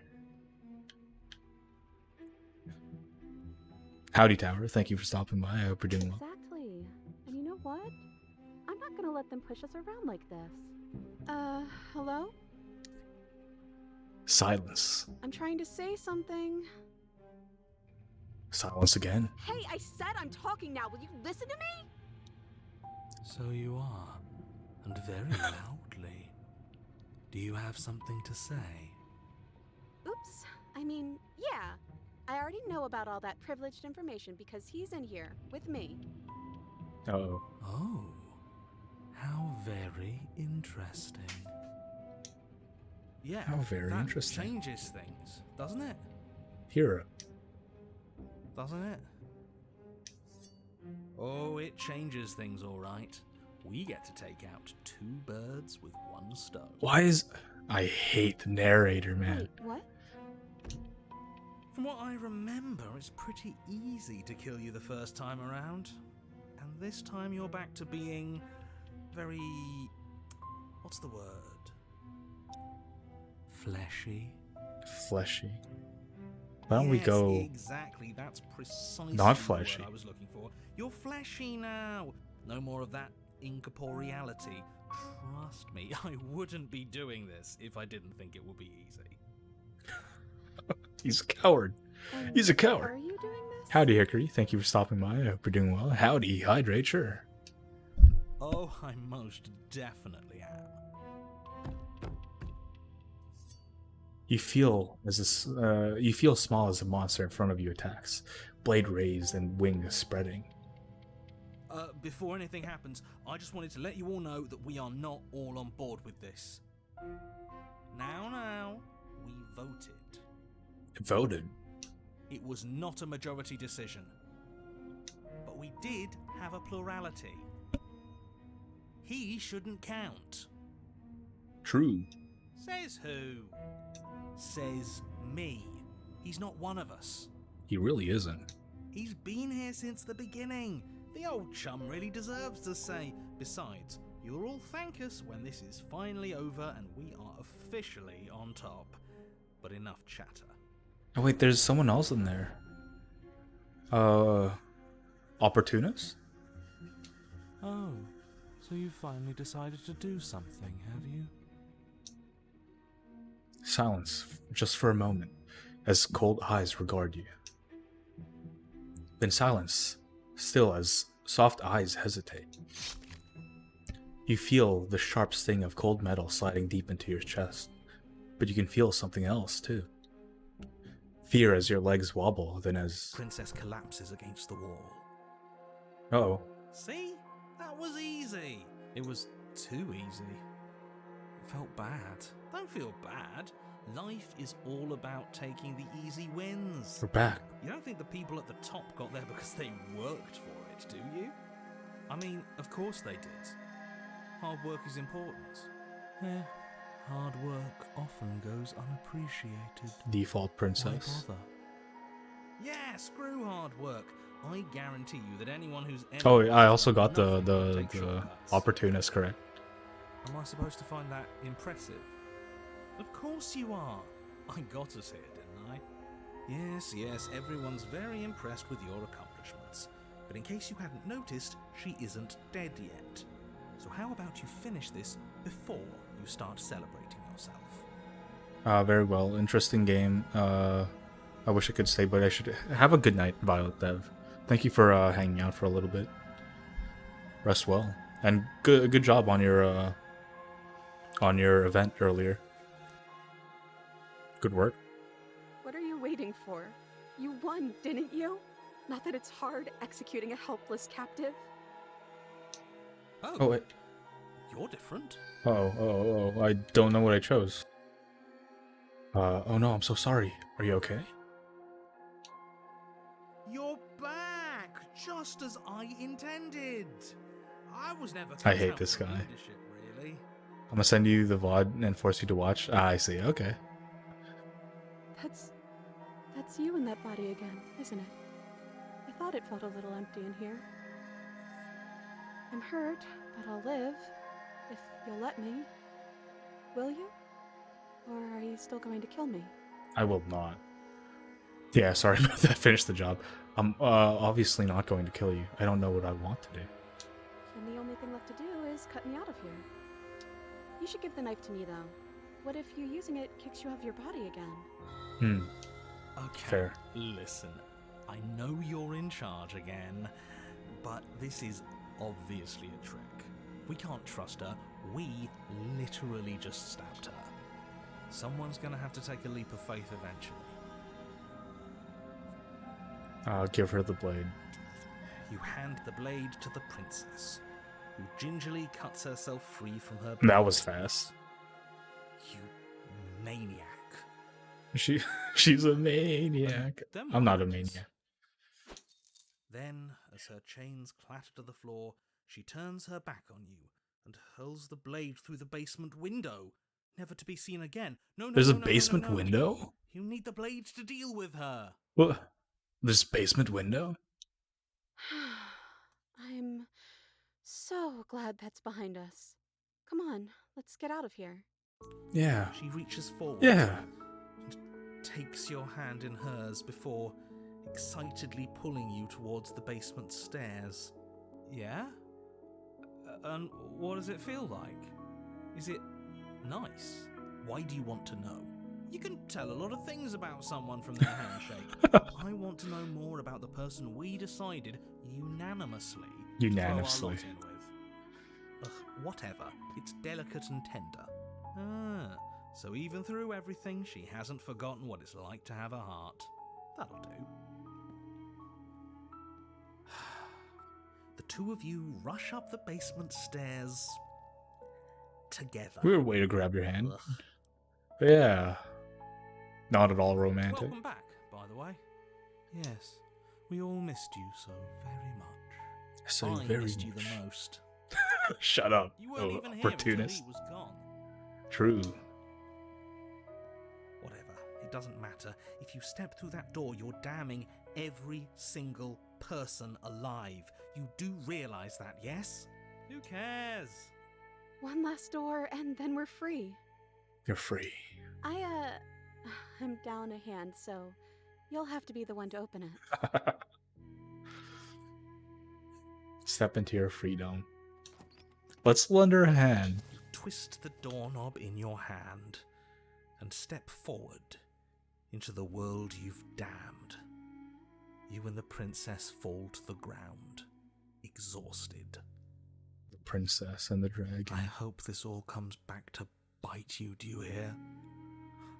Howdy, Tower. Thank you for stopping by. I hope you're doing well. Exactly. And you know what? I'm not gonna let them push us around like this. Hello? Silence. I'm trying to say something. Silence again. Hey, I said I'm talking now. Will you listen to me? So you are, and very loudly. Do you have something to say? Oops. I mean, yeah. I already know about all that privileged information because he's in here with me. Uh-oh. Oh, how very interesting. Yeah, How very that interesting. changes things, doesn't it? Hero. Doesn't it? Oh, it changes things, all right. We get to take out 2 birds with 1 stone. Why is... I hate the narrator, man. Wait, what? From what I remember, it's pretty easy to kill you the first time around. And this time you're back to being very... what's the word? Fleshy? Fleshy. Why don't we Yes, go... Exactly, that's precisely Not the fleshy. word I was looking for. You're fleshy now. No more of that incorporeality. Trust me, I wouldn't be doing this if I didn't think it would be easy. He's a coward. He's a Are coward. you doing this? Howdy, Hickory. Thank you for stopping by. I hope you're doing well. Howdy, Hydrate, sure. Oh, I most definitely am. You feel you feel small as the monster in front of you attacks, blade raised and wings spreading. Before anything happens, I just wanted to let you all know that we are not all on board with this. Now, we voted. It voted. It was not a majority decision. But we did have a plurality. He shouldn't count. True. Says who? Says me. He's not one of us. He really isn't. He's been here since the beginning. The old chum really deserves to say. Besides, you'll all thank us when this is finally over and we are officially on top. But enough chatter. Oh wait, there's someone else in there. Opportunist? Oh, so you finally decided to do something, have you? Silence, just for a moment, as cold eyes regard you. Then silence, still as soft eyes hesitate. You feel the sharp sting of cold metal sliding deep into your chest, but you can feel something else too. Fear as your legs wobble, then as... Princess collapses against the wall. Oh, See? That was easy. It was too easy. It felt bad. Don't feel bad. Life is all about taking the easy wins. we're back. You don't think the people at the top got there because they worked for it, do you? I mean, of course they did. Hard work is important. Yeah, hard work often goes unappreciated. Default Why princess. bother? Yeah, screw hard work. I guarantee you that anyone who's Oh, I also got the Take shortcuts. opportunist correct. Am I supposed to find that impressive? Of course you are. I got us here, didn't I? Yes, everyone's very impressed with your accomplishments. But in case you hadn't noticed, she isn't dead yet. So how about you finish this before you start celebrating yourself? Very well. Interesting game. I wish I could stay, but I should have a good night, Violet Dev. Thank you for hanging out for a little bit. Rest well, and good job on your event earlier. Good work. What are you waiting for? You won, didn't you? Not that it's hard executing a helpless captive. Oh wait. You're different. Oh, I don't know what I chose. Oh no, I'm so sorry. Are you okay? You're back, just as I intended. I was never. I hate this guy. Leadership, really. I'm gonna send you the VOD and force you to watch. Ah, I see. Okay. That's you in that body again, isn't it? I thought it felt a little empty in here. I'm hurt, but I'll live. If you'll let me. Will you? Or are you still going to kill me? I will not. Yeah, sorry about that. Finish the job. I'm obviously not going to kill you. I don't know what I want to do. Then the only thing left to do is cut me out of here. You should give the knife to me, though. What if you using it kicks you out of your body again? Okay. Fair. Listen, I know you're in charge again, but this is obviously a trick. We can't trust her. We literally just stabbed her. Someone's gonna have to take a leap of faith eventually. Give her the blade. You hand the blade to the princess, who gingerly cuts herself free from her. That was fast. You maniac. She's a maniac. Then I'm not a what? maniac. Then, as her chains clatter to the floor, she turns her back on you and hurls the blade through the basement window, never to be seen again. No, There's a no, no, basement no, no. window? You need the blade to deal with her. What? This basement window? I'm so glad that's behind us. Come on, let's get out of here. Yeah. She reaches forward Yeah. and takes your hand in hers before excitedly pulling you towards the basement stairs. Yeah? And what does it feel like? Is it nice? Why do you want to know? You can tell a lot of things about someone from their handshake. I want to know more about the person we decided unanimously to throw our lot in with. Ugh, whatever. It's delicate and tender. Ah, so even through everything, she hasn't forgotten what it's like to have a heart. That'll do. The two of you rush up the basement stairs together. Weird way to grab your hand. Ugh. Yeah. Not at all romantic. Welcome back, by the way. Yes, we all missed you so very much. So I very missed you much. the most. Shut up, You weren't oh, even here until opportunist. he was gone. True. Whatever, it doesn't matter. If you step through that door, you're damning every single person alive. You do realize that, yes? Who cares? One last door, and then we're free. You're free. I'm down a hand, so you'll have to be the one to open it. Step into your freedom. Let's lend her a hand. Twist the doorknob in your hand and step forward into the world you've damned. You and the princess fall to the ground, exhausted. The princess and the dragon. I hope this all comes back to bite you, do you hear?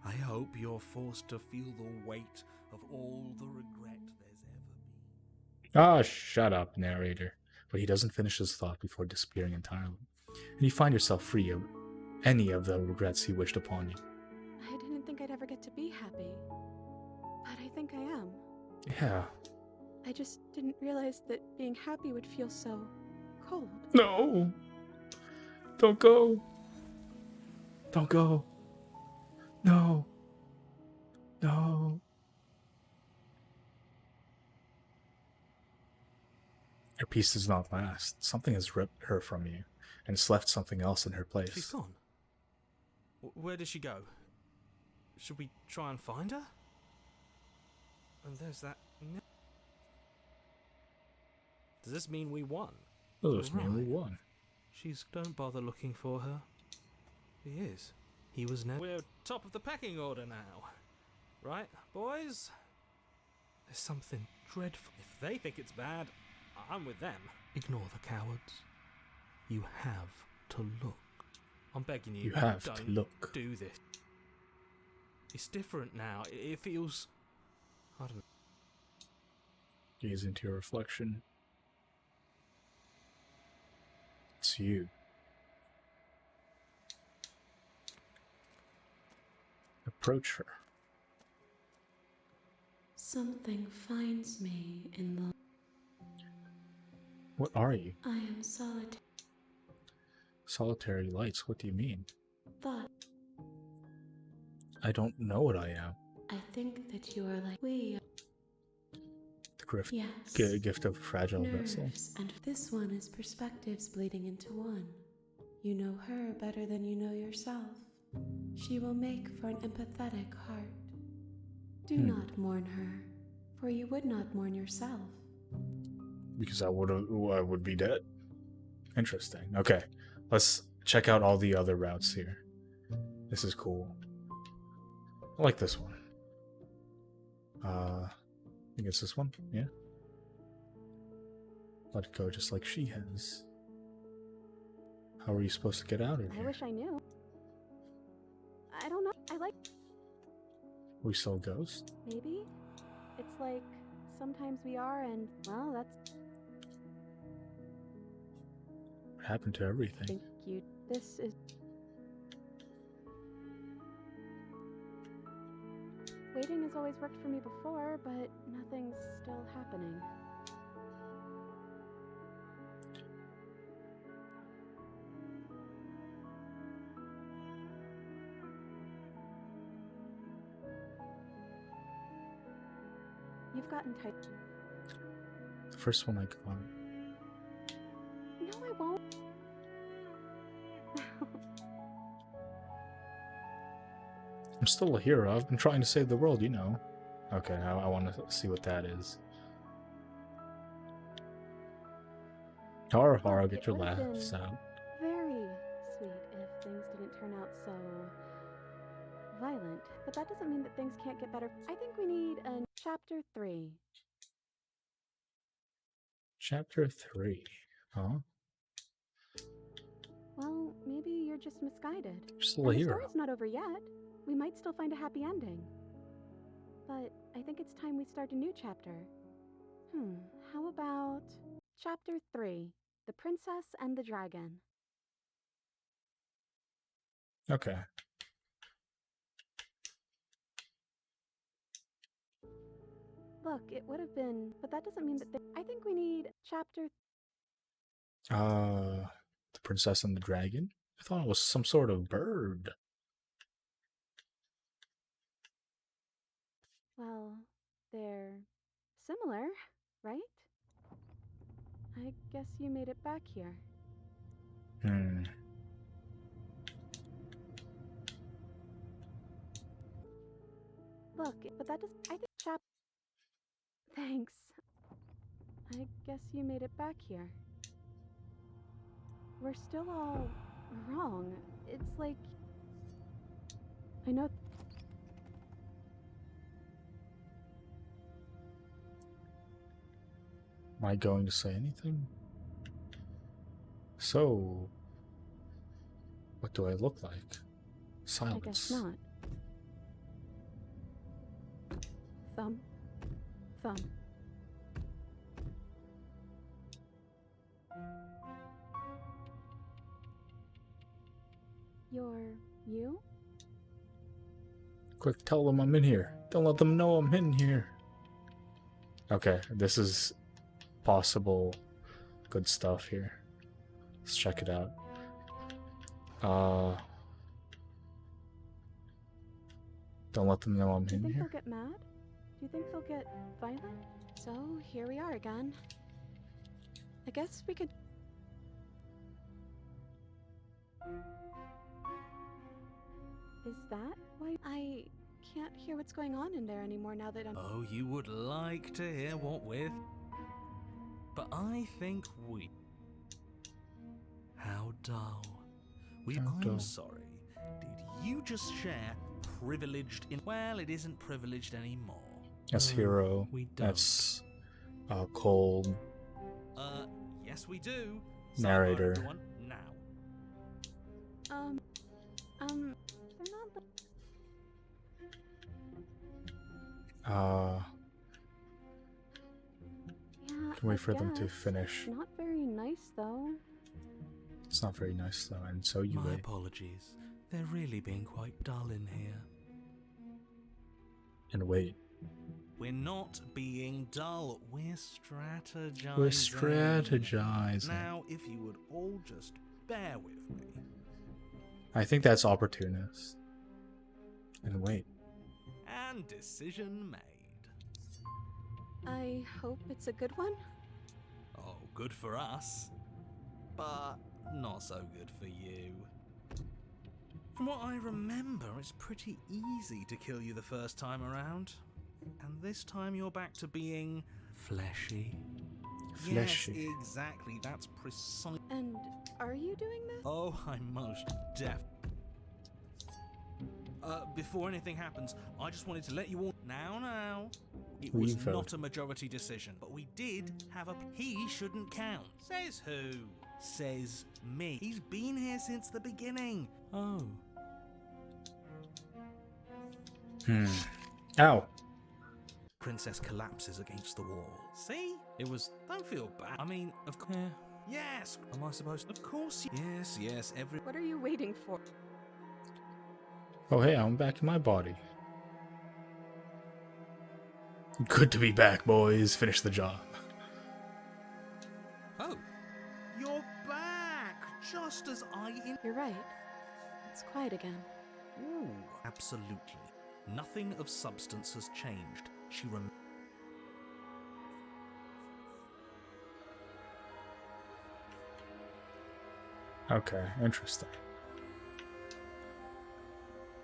I hope you're forced to feel the weight of all the regret there's ever been. Ah, shut up, narrator. But he doesn't finish his thought before disappearing entirely. And you find yourself free of any of the regrets he wished upon you. I didn't think I'd ever get to be happy, but I think I am. Yeah. I just didn't realize that being happy would feel so cold. No! Don't go! Don't go! No! No! Your peace does not last. Something has ripped her from you, and has left something else in her place. She's gone. Where did she go? Should we try and find her? And there's that. Does this mean we won? Oh, there's mainly Right. one. Don't bother looking for her. He is. He was never. We're top of the pecking order now. Right, boys? There's something dreadful. If they think it's bad, I'm with them. Ignore the cowards. You have to look. I'm begging you. You have don't to look. do this. It's different now. It feels. I don't know. Gaze into your reflection. It's you. Approach her. Something finds me in the. What are you? I am solitary. Solitary lights, what do you mean? Thought. I don't know what I am. I think that you are like we. The gift, Yes. gift of a fragile vessel. Nerves, and this one is perspectives bleeding into one. You know her better than you know yourself. She will make for an empathetic heart. Do not mourn her, for you would not mourn yourself. Because I would be dead. Interesting. Okay, let's check out all the other routes here. This is cool. I like this one. I think it's this one. Yeah. Let it go just like she has. How are you supposed to get out of I here? wish I knew. I don't know. I like. We saw a ghost? Maybe? It's like sometimes we are, and well, that's. What happened to everything? Thank you. This is. Waiting has always worked for me before, but nothing's still happening. You've gotten tight. The first one I got. No, I won't. I'm still a hero. I've been trying to save the world, you know. Okay, I want to see what that is. Har har, get It your would've laughs been out. very sweet if things didn't turn out so violent. But that doesn't mean that things can't get better. I think we need a chapter 3. Chapter 3. Huh? Well, maybe you're just misguided. You're still a And the hero. story's not over yet. We might still find a happy ending. But I think it's time we start a new chapter. How about chapter 3, The Princess and the Dragon? Okay. Look, it would have been, but that doesn't mean that I think we need chapter The Princess and the Dragon? I thought it was some sort of bird. Well, they're similar, right? I guess you made it back here. Hmm. Look, but that does. I think chap. Thanks. I guess you made it back here. We're still all wrong. It's like. I know. Am I going to say anything? So, what do I look like? I Silence. guess not. Thumb. Thumb. You're you? Quick, tell them I'm in here. Don't let them know I'm in here. Okay, this is possible good stuff here. Let's check it out. Don't let them know I'm Do you in think here. they'll get mad? Do you think they'll get violent? So here we are again. I guess we could. Is that why? I can't hear what's going on in there anymore now that I'm. Oh, you would like to hear what we're. But I think we. How dull. How I'm dull. sorry. Did you just share privileged in. Well, it isn't privileged anymore. That's Hero. We don't. That's Cold. Yes, we do. Narrator. Sidebar, everyone, now. They're not. Yeah. Can wait I for them to guess. finish. Not very nice though. It's not very nice though, and so you My wait. apologies. They're really being quite dull in here. And wait. We're not being dull. We're strategizing. We're strategizing. Now, if you would all just bear with me. I think that's opportunist. And wait. And decision made. I hope it's a good one. Oh, good for us. But not so good for you. From what I remember, it's pretty easy to kill you the first time around. And this time you're back to being fleshy. Fleshy. Yes, exactly. That's precise. And are you doing this? Oh, I'm most deaf. Before anything happens, I just wanted to let you all. Now. It was We've, not a majority decision, but we did have a. He shouldn't count. Says who? Says me. He's been here since the beginning. Oh. Ow. Princess collapses against the wall. See? It was. Don't feel bad. I mean, of course. Yes. Am I supposed to? Of course. Yes. Every. What are you waiting for? Oh hey, I'm back in my body. Good to be back, boys. Finish the job. Oh. You're back. Just as I in. You're right. It's quiet again. Ooh, absolutely. Nothing of substance has changed. She Okay, interesting.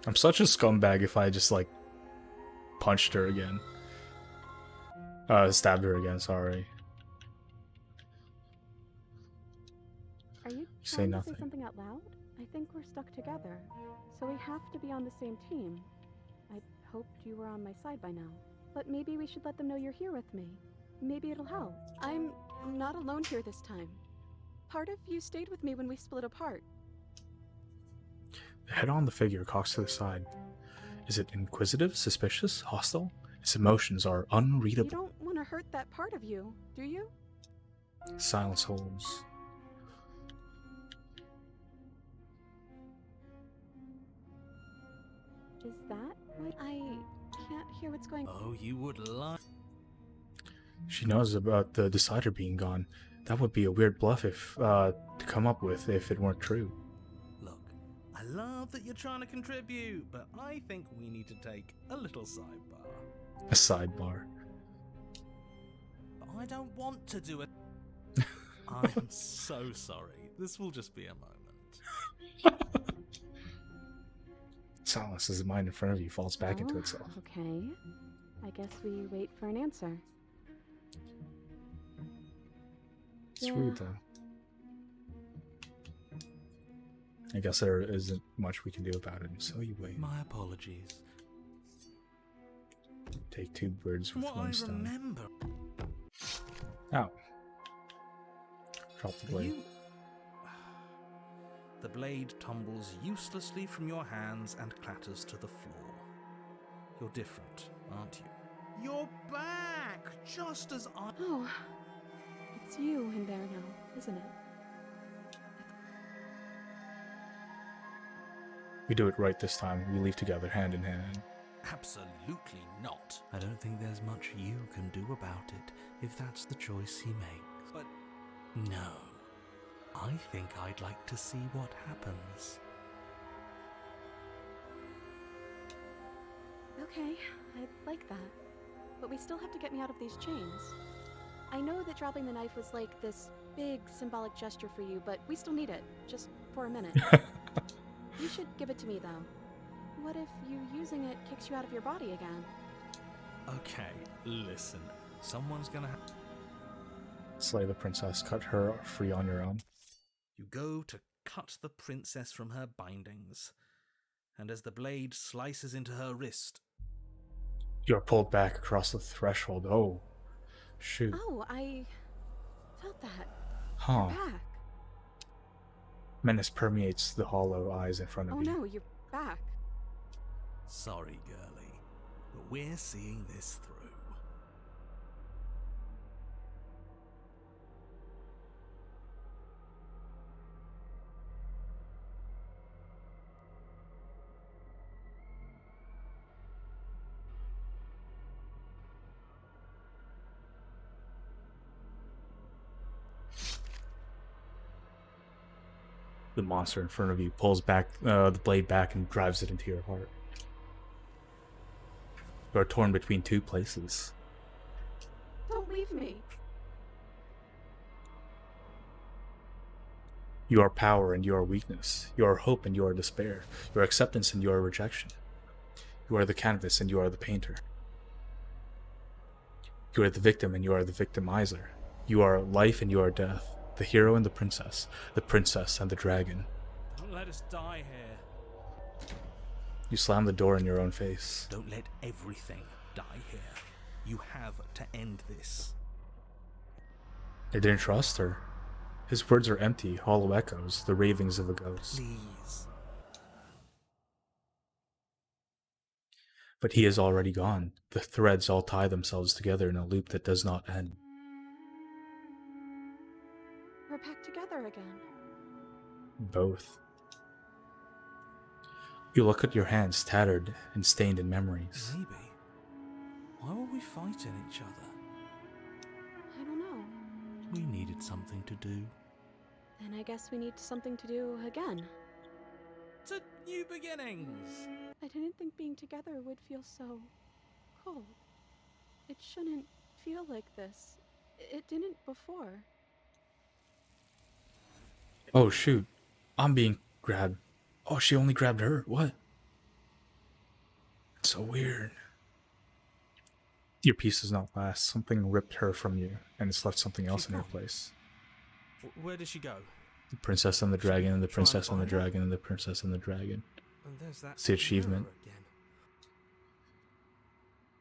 I'm such a scumbag if I just like punched her again. Stabbed her again, sorry. Are you Say trying to nothing. say something out loud? I think we're stuck together, so we have to be on the same team. I hoped you were on my side by now, but maybe we should let them know you're here with me. Maybe it'll help. I'm not alone here this time. Part of you stayed with me when we split apart. Head on the figure, cocks to the side. Is it inquisitive, suspicious, hostile? Its emotions are You unreadable. don't want to hurt that part of you, do you? Silence holds. Is that what? I can't hear what's going on. Oh, you would like. She knows about the decider being gone. That would be a weird bluff if to come up with if it weren't true. Look, I love that you're trying to contribute, but I think we need to take a little sidebar. A sidebar. But I don't want to do it. I'm so sorry. This will just be a moment. Silence as the mind in front of you falls back into itself. Okay. I guess we wait for an answer. It's weird though. I guess there isn't much we can do about it, so you wait. My apologies. Take two birds From with what one I stone. remember, Ow. Drop the are blade. you... The blade tumbles uselessly from your hands and clatters to the floor. You're different, aren't you? You're back! Just as I... Oh, it's you in there now, isn't it? We do it right this time. We leave together, hand in hand. Absolutely not. I don't think there's much you can do about it if that's the choice he makes. But no. I think I'd like to see what happens. Okay, I'd like that. But we still have to get me out of these chains. I know that dropping the knife was like this big symbolic gesture for you, but we still need it, just for a minute. You should give it to me, though. What if you using it kicks you out of your body again? Okay, listen. Someone's gonna Slay the princess. Cut her free on your own. You go to cut the princess from her bindings, and as the blade slices into her wrist, You are pulled back across the threshold. Oh, shoot. Oh, I felt that. Huh. Back. Menace permeates the hollow eyes in front of Oh you. no, you're back. sorry, girlie, but we're seeing this through. The monster in front of you pulls back the blade back and drives it into your heart. You are torn between two places. Don't leave me. You are power and you are weakness. You are hope and you are despair. You are acceptance and you are rejection. You are the canvas and you are the painter. You are the victim and you are the victimizer. You are life and you are death. The hero and the princess and the dragon. Don't let us die here. You slam the door in your own face. Don't let everything die here. You have to end this. I didn't trust her. His words are empty, hollow echoes, the ravings of a ghost. Please. But he is already gone. The threads all tie themselves together in a loop that does not end. We're back together again. Both. You look at your hands, tattered and stained in memories. Maybe. Why were we fighting each other? I don't know. We needed something to do. Then I guess we need something to do again. To new beginnings. I didn't think being together would feel so cold. It shouldn't feel like this. It didn't before. Oh shoot, I'm being grabbed. Oh, she only grabbed her. What? It's so weird. Your piece does not last. Something ripped her from you, and it's left something else in her place. Where did she go? The princess and the dragon, and the princess and the dragon, and the princess and the dragon. And there's that. It's the achievement. mirror again.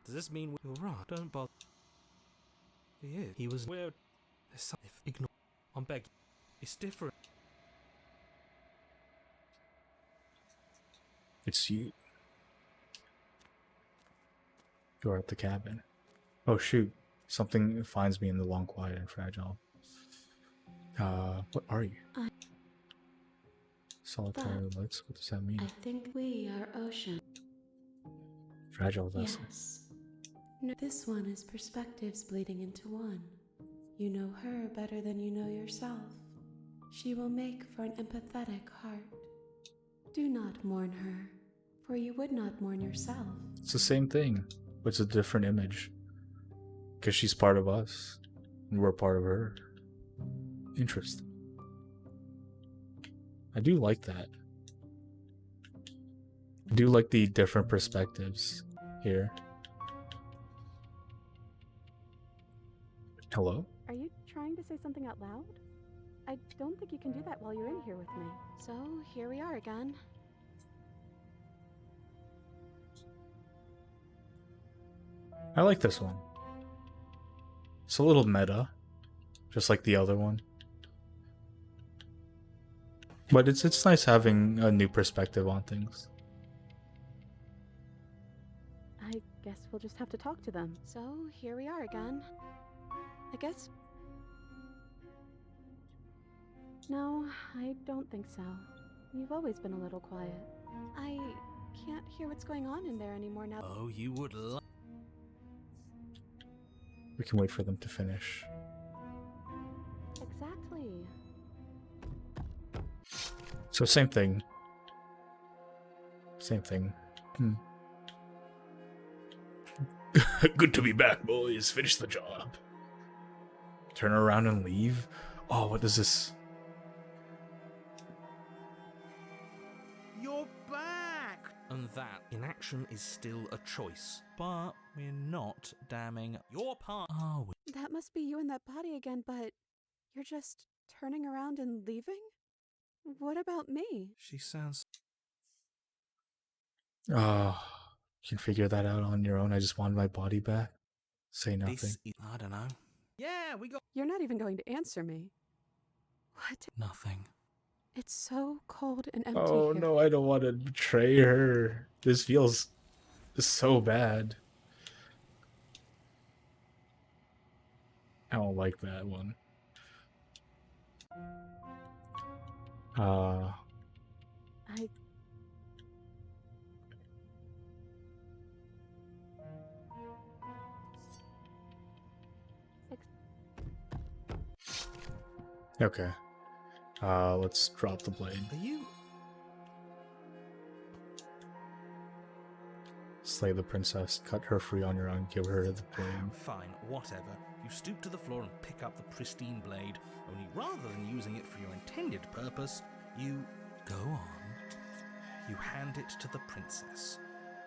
Does this mean you're right? Don't bother. He is. He was weird. There's something. Ignore. I'm begging. It's different. It's you. You're at the cabin. Oh shoot. Something finds me in the long, quiet, and fragile. What are you? Solitary lights? What does that mean? I think we are ocean. Fragile vessel. Yes. No, this one is perspectives bleeding into one. You know her better than you know yourself. She will make for an empathetic heart. Do not mourn her, for you would not mourn yourself. It's the same thing, but it's a different image. Because she's part of us, and we're part of her. Interesting. I do like that. I do like the different perspectives here. Hello? Are you trying to say something out loud? I don't think you can do that while you're in here with me. So, here we are again. I like this one. It's a little meta, just like the other one. But it's nice having a new perspective on things. I guess we'll just have to talk to them. So, here we are again. I guess. No, I don't think so. You've always been a little quiet. I can't hear what's going on in there anymore now. Oh, you would love. We can wait for them to finish. Exactly. So same thing. Same thing. Good to be back, boys. Finish the job. Turn around and leave? Oh, what is this? You're back! And that inaction is still a choice. But we're not damning your part, are we? That must be you in that body again, but you're just turning around and leaving? What about me? She sounds. Oh, you can figure that out on your own. I just wanted my body back. Say nothing. This is, I don't know. Yeah, we got You're not even going to answer me. What? nothing. It's so cold and empty Oh here. no, I don't want to betray her. This feels so bad. I don't like that one. I... Okay. Let's drop the blade. Are you? Slay the princess. Cut her free on your own. Give her the blade. Fine, whatever. You stoop to the floor and pick up the pristine blade, only rather than using it for your intended purpose, you go on. You hand it to the princess,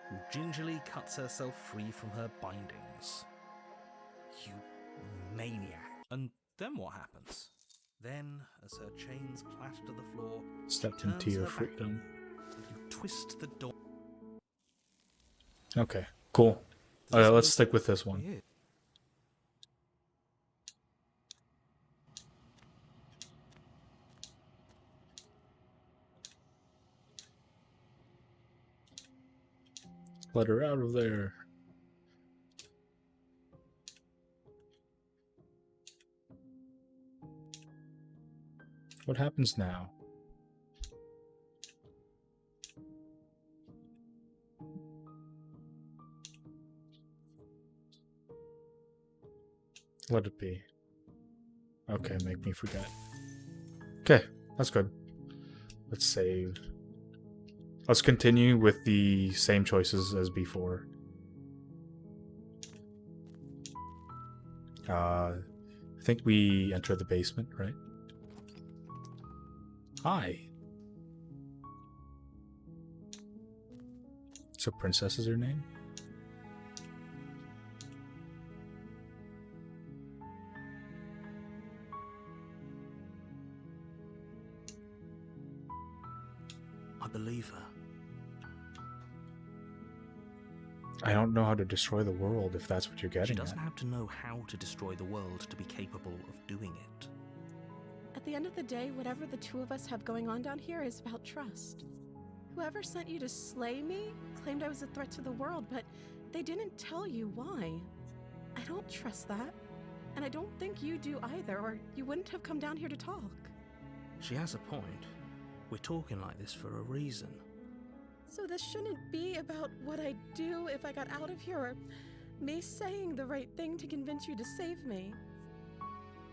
who gingerly cuts herself free from her bindings. You maniac. And then what happens? Then, as her chains clatter to the floor, Step she into turns your her back freedom. and you twist the door. Okay, cool. Alright, let's stick with this one. Weird. Let her out of there. What happens now? Let it be. Okay, make me forget. Okay, that's good. Let's save. Let's continue with the same choices as before. I think we enter the basement, right? Hi. So Princess is her name? I believe her. I don't know how to destroy the world if that's what you're She getting doesn't at. have to know how to destroy the world to be capable of doing it. At the end of the day, whatever the two of us have going on down here is about trust. Whoever sent you to slay me claimed I was a threat to the world, but they didn't tell you why. I don't trust that. And I don't think you do either, or you wouldn't have come down here to talk. She has a point. We're talking like this for a reason. So this shouldn't be about what I'd do if I got out of here, or me saying the right thing to convince you to save me.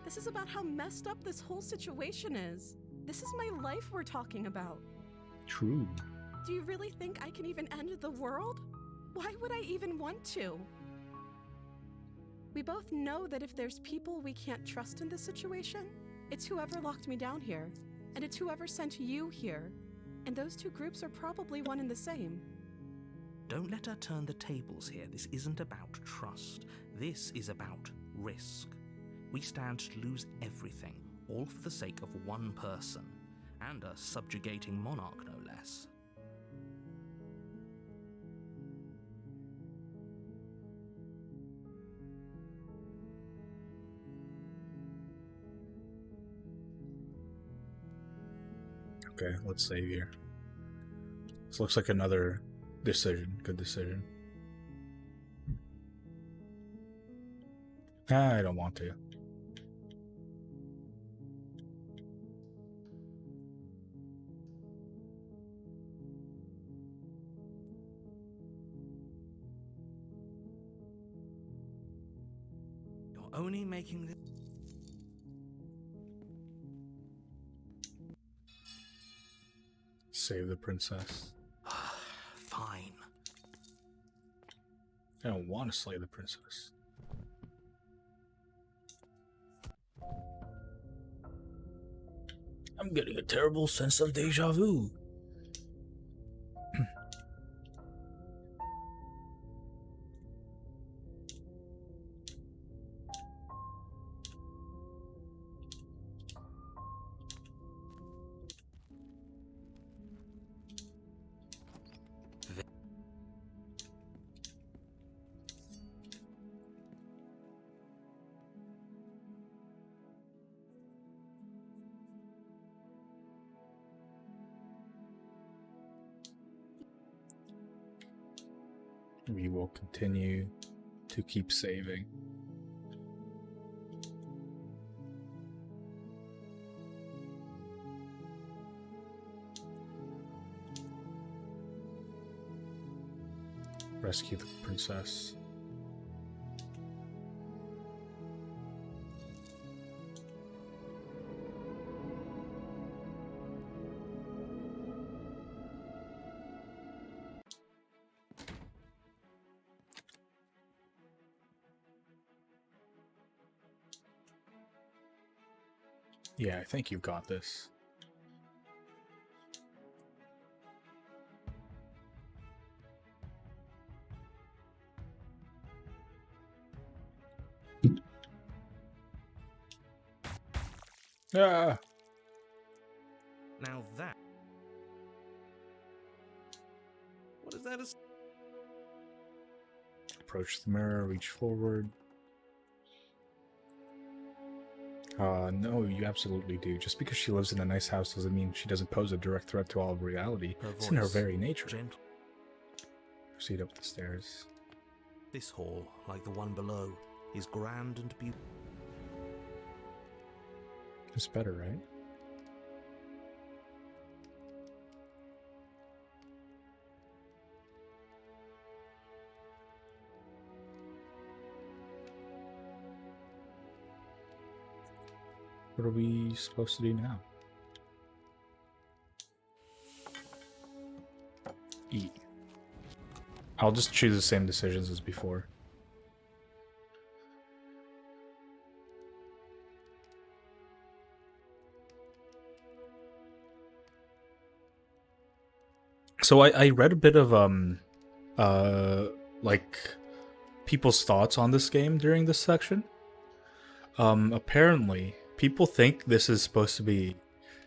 This is about how messed up this whole situation is. This is my life we're talking about. True. Do you really think I can even end the world? Why would I even want to? We both know that if there's people we can't trust in this situation, it's whoever locked me down here, and it's whoever sent you here. And those two groups are probably one and the same. Don't let her turn the tables here. This isn't about trust. This is about risk. We stand to lose everything, all for the sake of one person, and a subjugating monarch, no less. Okay, let's save here. This looks like another decision. Good decision. I don't want to. You're only making this... Save the princess. Fine. I don't want to slay the princess. I'm getting a terrible sense of deja vu. We will continue to keep saving. Rescue the princess. Yeah, I think you've got this. Ah! Now that... What is that? Approach the mirror, reach forward. No, you absolutely do. Just because she lives in a nice house doesn't mean she doesn't pose a direct threat to all of reality. It's in her very nature. Gentle. Proceed up the stairs. This hall, like the one below, is grand and beautiful. It's better, right? What are we supposed to do now? Eat. I'll just choose the same decisions as before. So I read a bit of like people's thoughts on this game during this section. Apparently people think this is supposed to be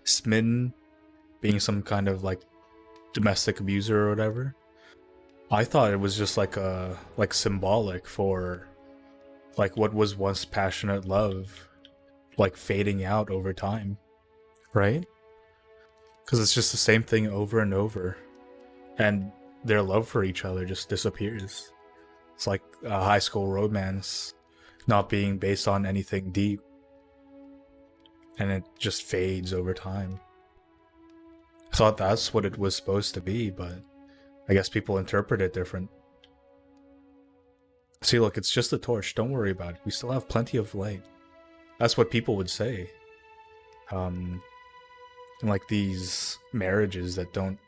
Smitten being some kind of like domestic abuser or whatever. I thought it was just like symbolic for like what was once passionate love like fading out over time, right? Because it's just the same thing over and over, and their love for each other just disappears. It's like a high school romance not being based on anything deep, and it just fades over time. I thought that's what it was supposed to be, but I guess people interpret it different. See, look, it's just a torch. Don't worry about it. We still have plenty of light. That's what people would say. And like these marriages that don't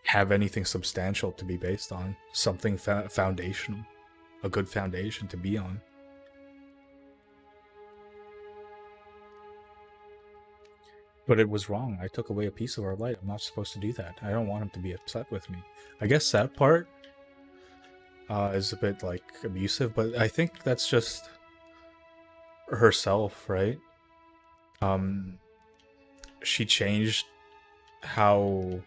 have anything substantial to be based on, something foundational, a good foundation to be on. But it was wrong. I took away a piece of her light. I'm not supposed to do that. I don't want him to be upset with me. I guess that part is a bit like abusive, but I think that's just herself, right? She changed how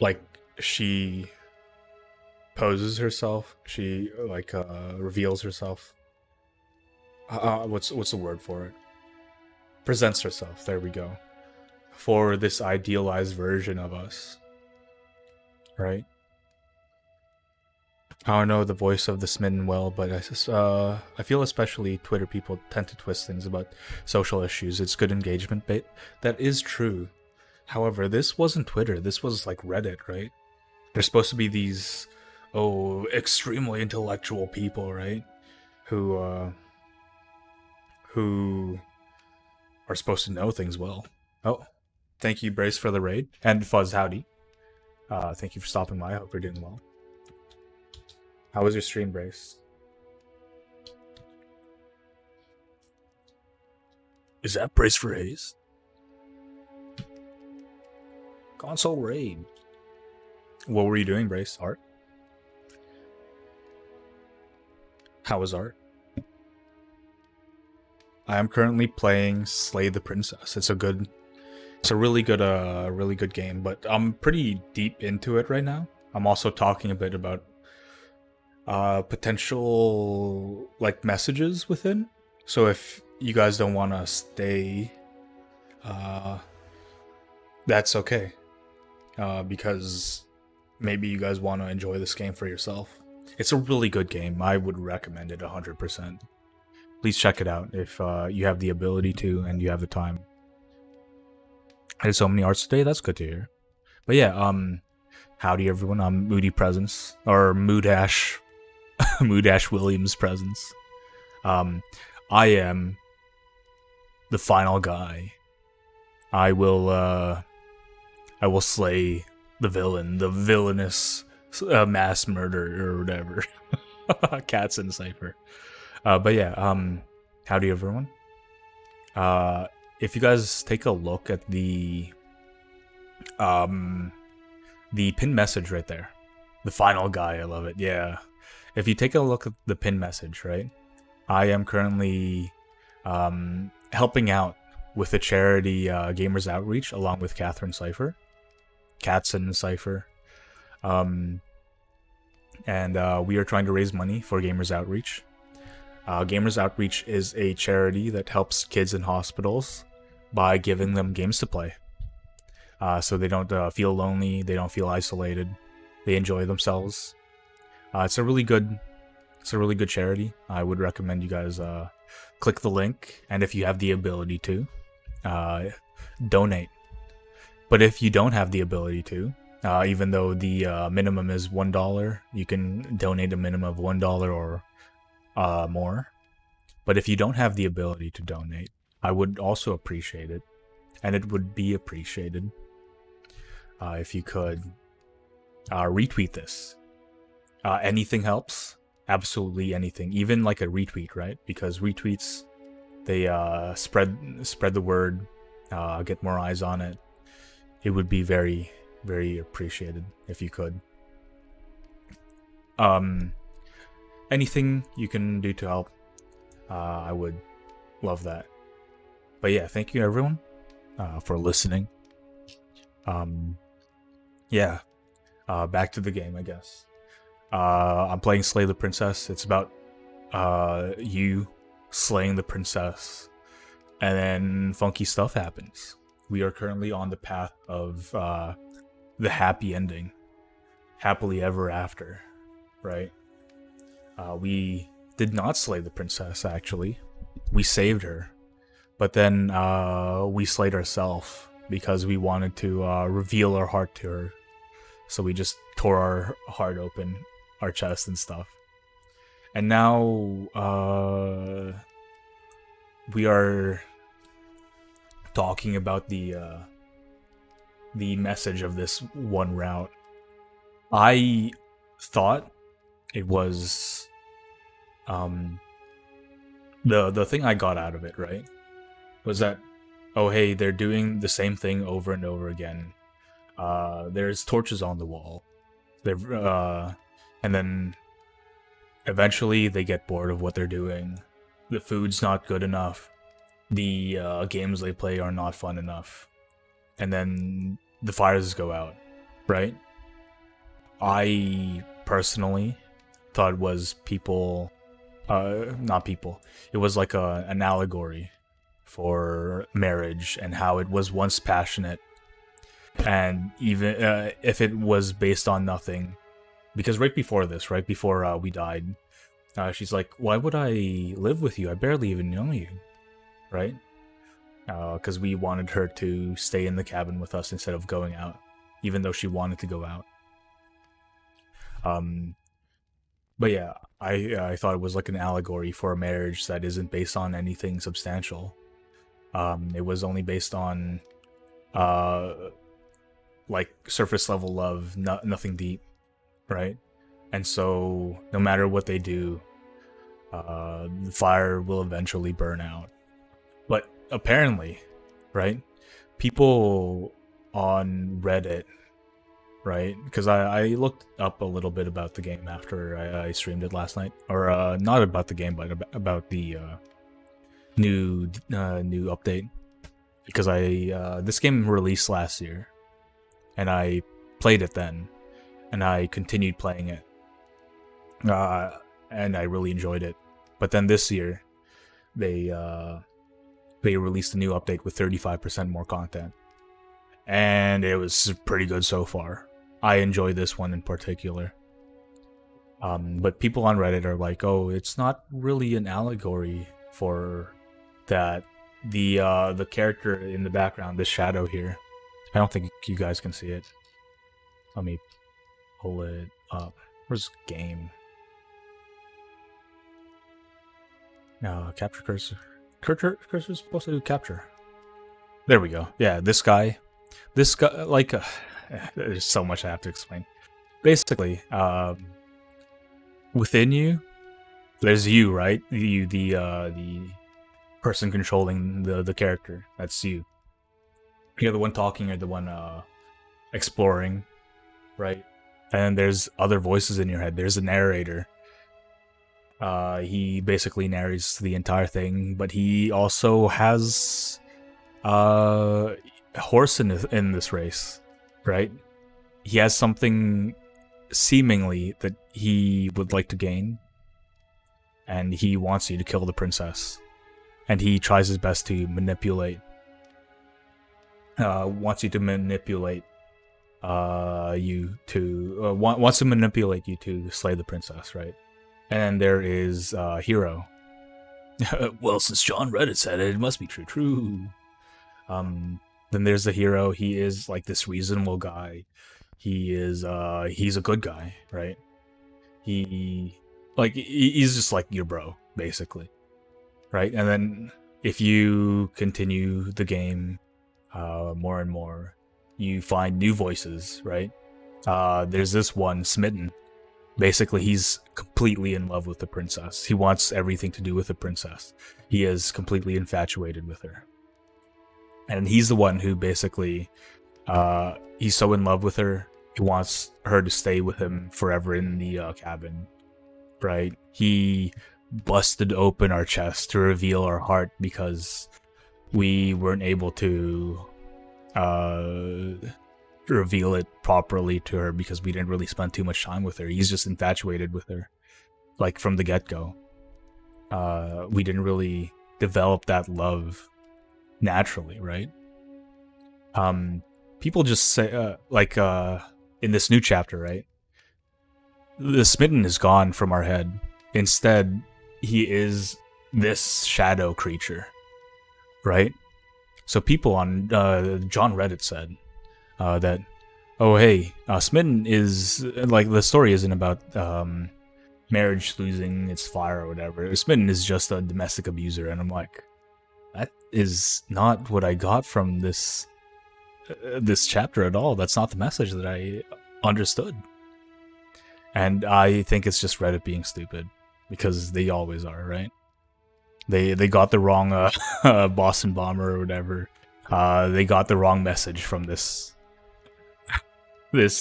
like she poses herself. She like reveals herself. What's the word for it? Presents herself. There we go. For this idealized version of us, right? I don't know the voice of the smitten well, but I feel especially Twitter people tend to twist things about social issues. It's good engagement bait. That is true. However, this wasn't Twitter. This was like Reddit, right? There's supposed to be these, extremely intellectual people, right? Who are supposed to know things well. Oh, thank you, Brace, for the raid. And Fuzz, howdy. Thank you for stopping by. I hope you're doing well. How was your stream, Brace? Is that Brace for Haze? Console raid. What were you doing, Brace? Art? How was Art? I am currently playing Slay the Princess. It's a really good game, but I'm pretty deep into it right now. I'm also talking a bit about potential like messages within. So if you guys don't want to stay, that's okay. Because maybe you guys want to enjoy this game for yourself. It's a really good game. I would recommend it 100%. Please check it out if you have the ability to and you have the time. I did so many arts today. That's good to hear. But yeah, howdy everyone. I'm Moody Presence, or Moodash, Moodash Williams Presence. I am the final guy. I will slay the villain, the villainous mass murderer or whatever. Cats in Cypher. But yeah, howdy everyone. If you guys take a look at the pinned message right there, the final guy, I love it. Yeah, if you take a look at the pinned message, right, I am currently helping out with the charity Gamers Outreach along with Catherine Cypher, Cats in Cypher, and we are trying to raise money for Gamers Outreach. Gamers Outreach is a charity that helps kids in hospitals by giving them games to play. So they don't feel lonely, they don't feel isolated, they enjoy themselves. It's a really good charity. I would recommend you guys click the link, and if you have the ability to, donate. But if you don't have the ability to, even though the minimum is $1, you can donate a minimum of $1 or more. But if you don't have the ability to donate, I would also appreciate it, and it would be appreciated if you could retweet this. Anything helps, absolutely anything, even like a retweet, right? Because retweets, they spread the word, get more eyes on it. It would be very, very appreciated if you could. Anything you can do to help, I would love that. But yeah, thank you everyone for listening. Back to the game, I guess. I'm playing Slay the Princess. It's about you slaying the princess, and then funky stuff happens. We are currently on the path of the happy ending, happily ever after, right? We did not slay the princess, actually. We saved her. But then we slayed ourselves because we wanted to reveal our heart to her. So we just tore our heart open, our chest and stuff. And now we are talking about the message of this one route, I thought it was the thing I got out of it, right, was that, oh hey, they're doing the same thing over and over again. There's torches on the wall. And then eventually they get bored of what they're doing. The food's not good enough. The games they play are not fun enough. And then the fires go out, right? I personally thought it was not people. It was like an allegory for marriage and how it was once passionate. And even if it was based on nothing, because right before we died, she's like, why would I live with you? I barely even know you, right? Because we wanted her to stay in the cabin with us instead of going out, even though she wanted to go out. But yeah, I thought it was like an allegory for a marriage that isn't based on anything substantial. It was only based on like surface level love, nothing deep, right? And so no matter what they do, the fire will eventually burn out. But apparently, right, people on Reddit, right, because I looked up a little bit about the game after I streamed it last night, or not about the game, but about the new update, because this game released last year, and I played it then, and I continued playing it, and I really enjoyed it. But then this year, they released a new update with 35% more content, and it was pretty good so far. I enjoy this one in particular. But people on Reddit are like, oh, it's not really an allegory for that. The character in the background, this shadow here, I don't think you guys can see it. Let me pull it up. Where's game? No, capture cursor. Cursor's supposed to do capture. There we go. Yeah, this guy, like, there's so much I have to explain. Basically, within you, there's you, right? You, the person controlling the character. That's you. You're the one talking. You're the one exploring, right? And there's other voices in your head. There's a narrator. He basically narrates the entire thing, but he also has a horse in this race, right? He has something seemingly that he would like to gain, and he wants you to kill the princess, and he tries his best to manipulate wants you to manipulate you to slay the princess, right? And there is Hero. Well, since John Reddit said it, it must be true. Then there's the Hero. He is like this reasonable guy. He's a good guy, right? He's just like your bro, basically, right? And then if you continue the game more and more, you find new voices, right? There's this one, Smitten. Basically, he's completely in love with the princess. He wants everything to do with the princess. He is completely infatuated with her. And he's the one who basically, he's so in love with her, he wants her to stay with him forever in the cabin, right? He busted open our chest to reveal our heart because we weren't able to reveal it properly to her because we didn't really spend too much time with her. He's just infatuated with her, like from the get-go. We didn't really develop that love naturally, right? People just say, in this new chapter, right? The Smitten is gone from our head. Instead, he is this shadow creature, right? So people on John Reddit said that, oh hey, Smitten is, like, the story isn't about marriage losing its fire or whatever. Smitten is just a domestic abuser. And I'm like, is not what I got from this this chapter at all. That's not the message that I understood. And I think it's just Reddit being stupid, because they always are, right? They got the wrong Boston Bomber or whatever. They got the wrong message from this this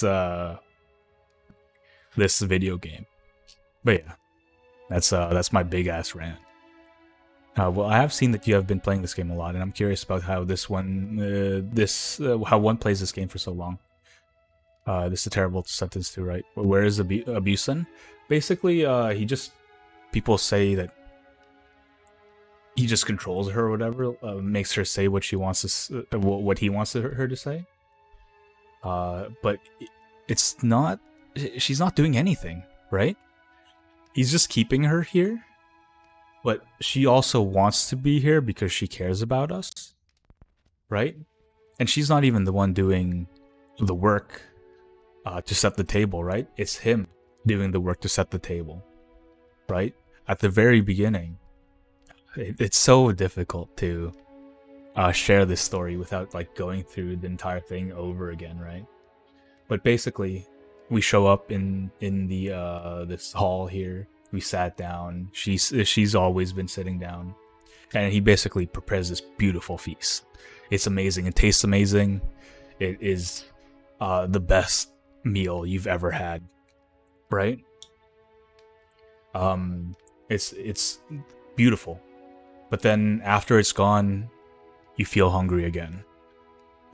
video game. But yeah, that's my big ass rant. Well, I have seen that you have been playing this game a lot, and I'm curious about how how one plays this game for so long. This is a terrible sentence to write. Where is Abusen? Basically, people say that he just controls her or whatever, makes her say what she wants to, what he wants her to say. But it's not. She's not doing anything, right? He's just keeping her here, but she also wants to be here because she cares about us, right? And she's not even the one doing the work to set the table, right? It's him doing the work to set the table, right? At the very beginning, it's so difficult to share this story without like going through the entire thing over again, right? But basically, we show up in the this hall here. We sat down. She's always been sitting down, and he basically prepares this beautiful feast. It's amazing. It tastes amazing. It is the best meal you've ever had, right? It's beautiful, but then after it's gone, you feel hungry again,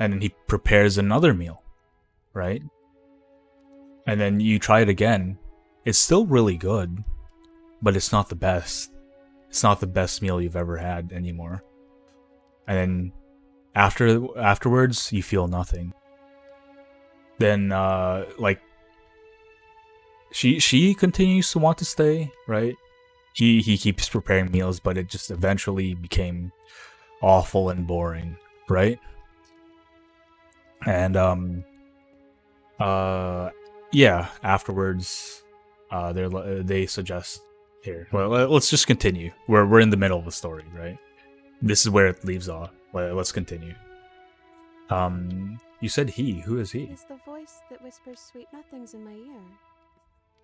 and then he prepares another meal, right? And then you try it again. It's still really good, but it's not the best. It's not the best meal you've ever had anymore. And then afterwards, you feel nothing. Then like she continues to want to stay, right? He keeps preparing meals, but it just eventually became awful and boring, right? And yeah, afterwards they suggest here. Well, let's just continue. We're in the middle of the story, right? This is where it leaves off. Let's continue. You said he. Who is he? It's the voice that whispers sweet nothings in my ear.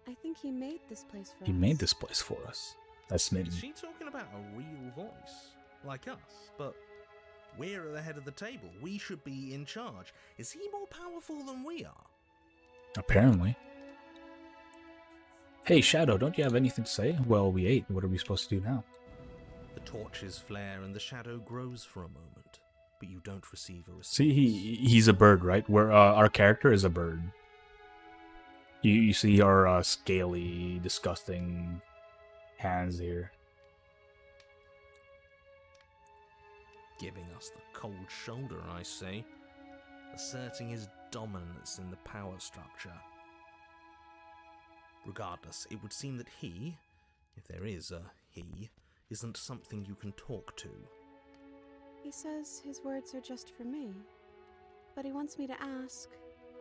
I think he made this place for us. He made this place for us. That's Smitten. Is she talking about a real voice? Like us? But we're at the head of the table. We should be in charge. Is he more powerful than we are? Apparently. Hey, Shadow, don't you have anything to say? Well, we ate. What are we supposed to do now? The torches flare and the shadow grows for a moment, but you don't receive a response. See, he's a bird, right? Our character is a bird. You see our scaly, disgusting hands here. Giving us the cold shoulder, I say. Asserting his dominance in the power structure. Regardless, it would seem that he, if there is a he, isn't something you can talk to. He says his words are just for me. But he wants me to ask,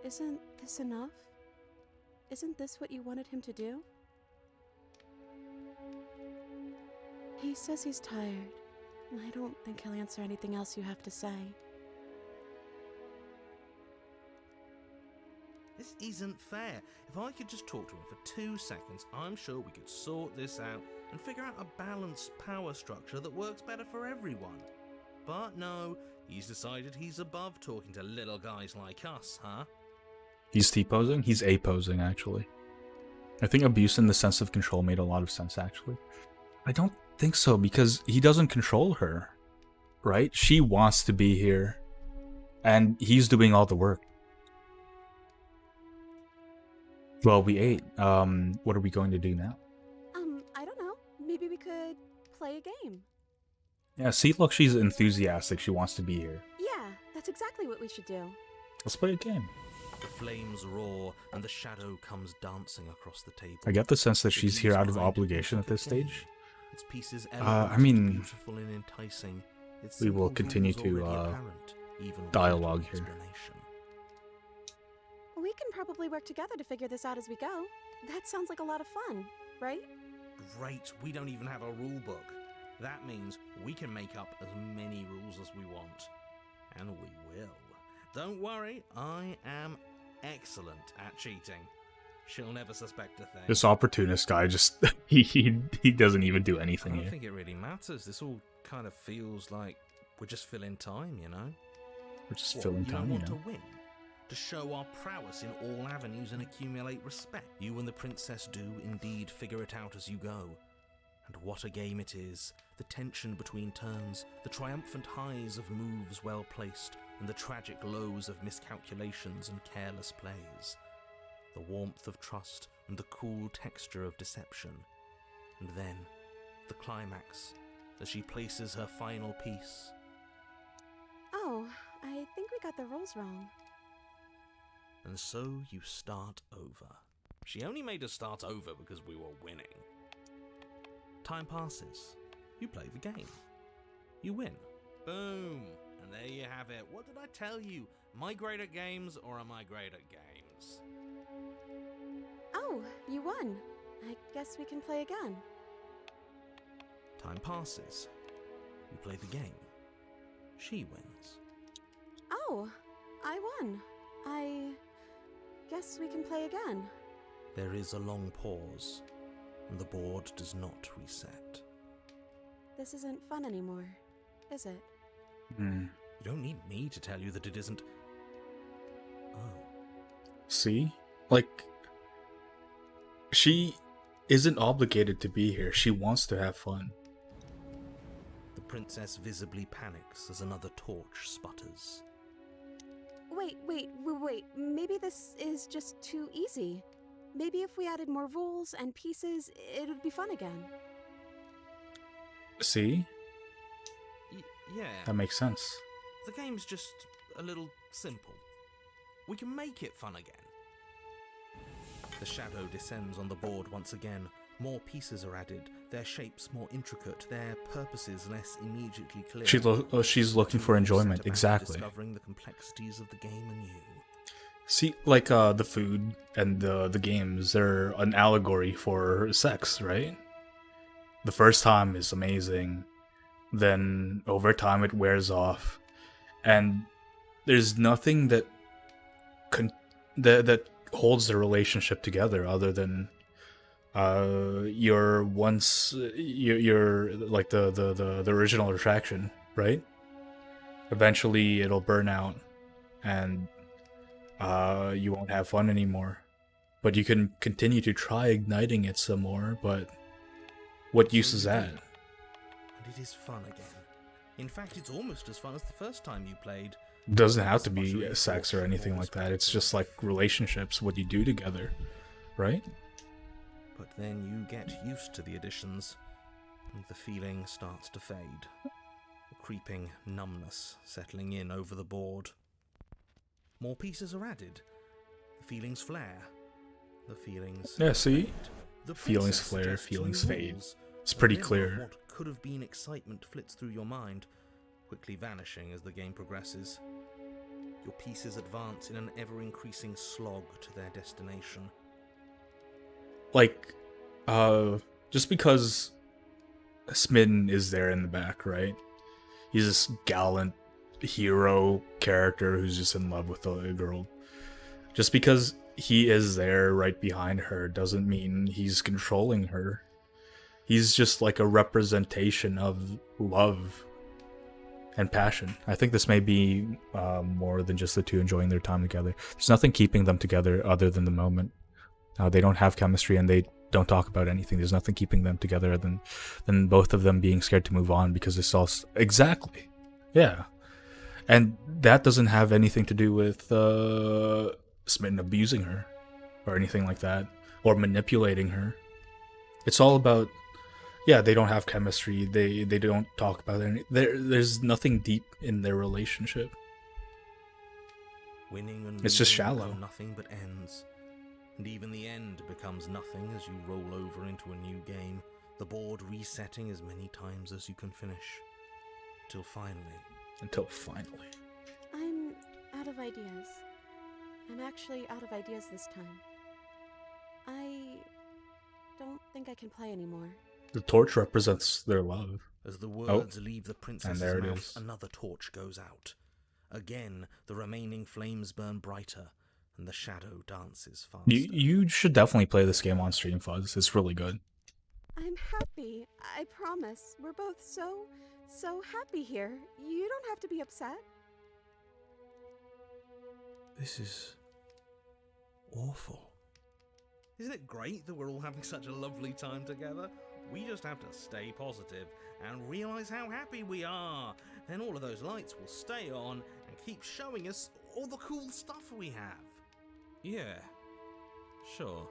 isn't this enough? Isn't this what you wanted him to do? He says he's tired. I don't think he'll answer anything else you have to say. This isn't fair. If I could just talk to him for 2 seconds, I'm sure we could sort this out and figure out a balanced power structure that works better for everyone. But no, he's decided he's above talking to little guys like us, huh? He's T-posing? He's A-posing, actually. I think abuse in the sense of control made a lot of sense, actually. I don't think so, because he doesn't control her, right? She wants to be here, and he's doing all the work. Well, we ate. What are we going to do now? I don't know. Maybe we could play a game. Yeah, see, look, she's enthusiastic. She wants to be here. Yeah, that's exactly what we should do. Let's play a game. The flames roar and the shadow comes dancing across the table. I get the sense that It she's here out of leaves behind obligation at nothing this game. stage. Its pieces I mean, beautiful and enticing. Its we will simple rules continue to, already apparent, even without dialogue an here. explanation. We can probably work together to figure this out as we go. That sounds like a lot of fun, right? Great, we don't even have a rule book. That means we can make up as many rules as we want. And we will. Don't worry, I am excellent at cheating. She'll never suspect a thing. This opportunist guy just he doesn't even do I anything don't here. think it really matters. This all kind of feels like we're just filling time, you know? We're just What, filling you don't time, you want know. to win? To show our prowess in all avenues and accumulate respect. You and the princess do indeed figure it out as you go. And what a game it is. The tension between turns, the triumphant highs of moves well placed, and the tragic lows of miscalculations and careless plays. The warmth of trust and the cool texture of deception. And then, the climax, as she places her final piece. Oh, I think we got the rules wrong. And so you start over. She only made us start over because we were winning. Time passes. You play the game. You win. Boom. And there you have it. What did I tell you? Am I great at games or am I great at games? Oh, you won. I guess we can play again. Time passes. You play the game. She wins. Oh, I won. I guess we can play again. There is a long pause, and the board does not reset. This isn't fun anymore, is it? Hmm. You don't need me to tell you that it isn't. Oh. See? Like, she isn't obligated to be here. She wants to have fun. The princess visibly panics as another torch sputters. Wait. Maybe this is just too easy. Maybe if we added more rules and pieces, it would be fun again. See? Yeah, That makes sense. the game's just a little simple. We can make it fun again. The shadow descends on the board once again. More pieces are added, their shapes more intricate, their purposes less immediately clear. She's looking for enjoyment, exactly. Discovering the complexities of the game anew. See, like the food and the games, they're an allegory for sex, right? The first time is amazing, then over time it wears off, and there's nothing that that holds the relationship together other than your like the original attraction, right? Eventually it'll burn out, and you won't have fun anymore. But you can continue to try igniting it some more, but what use is that? And it is fun again. In fact, it's almost as fun as the first time you played. It doesn't have to be sex or anything like that. It's just like relationships, what you do together, right? But then you get used to the additions, and the feeling starts to fade. A creeping numbness settling in over the board. More pieces are added. The feelings flare. The feelings Yeah, see? fade. The Feelings princess flare, suggests feelings new fade. rules. It's pretty Whenever clear. What could have been excitement flits through your mind, quickly vanishing as the game progresses. Your pieces advance in an ever-increasing slog to their destination. Like, just because Smitten is there in the back, right? He's this gallant hero character who's just in love with a girl. Just because he is there right behind her doesn't mean he's controlling her. He's just like a representation of love and passion. I think this may be more than just the two enjoying their time together. There's nothing keeping them together other than the moment. They don't have chemistry and they don't talk about anything. There's nothing keeping them together than both of them being scared to move on because it's all exactly, yeah. And that doesn't have anything to do with Smitten abusing her or anything like that, or manipulating her. It's all about, yeah, they don't have chemistry. They don't talk about any. There's nothing deep in their relationship. Winning and It's just losing shallow. become nothing but ends. And even the end becomes nothing as you roll over into a new game, the board resetting as many times as you can finish. Until finally. I'm out of ideas. I'm actually out of ideas this time. I don't think I can play anymore. The torch represents their love. As the words leave the princess's there it mouth, is. another torch goes out. Again, the remaining flames burn brighter, and the shadow dances faster. You should definitely play this game on stream, Fuzz. It's really good. I'm happy. I promise. We're both so happy here. You don't have to be upset. This is awful. Isn't it great that we're all having such a lovely time together? We just have to stay positive and realize how happy we are. Then all of those lights will stay on and keep showing us all the cool stuff we have. Yeah, sure.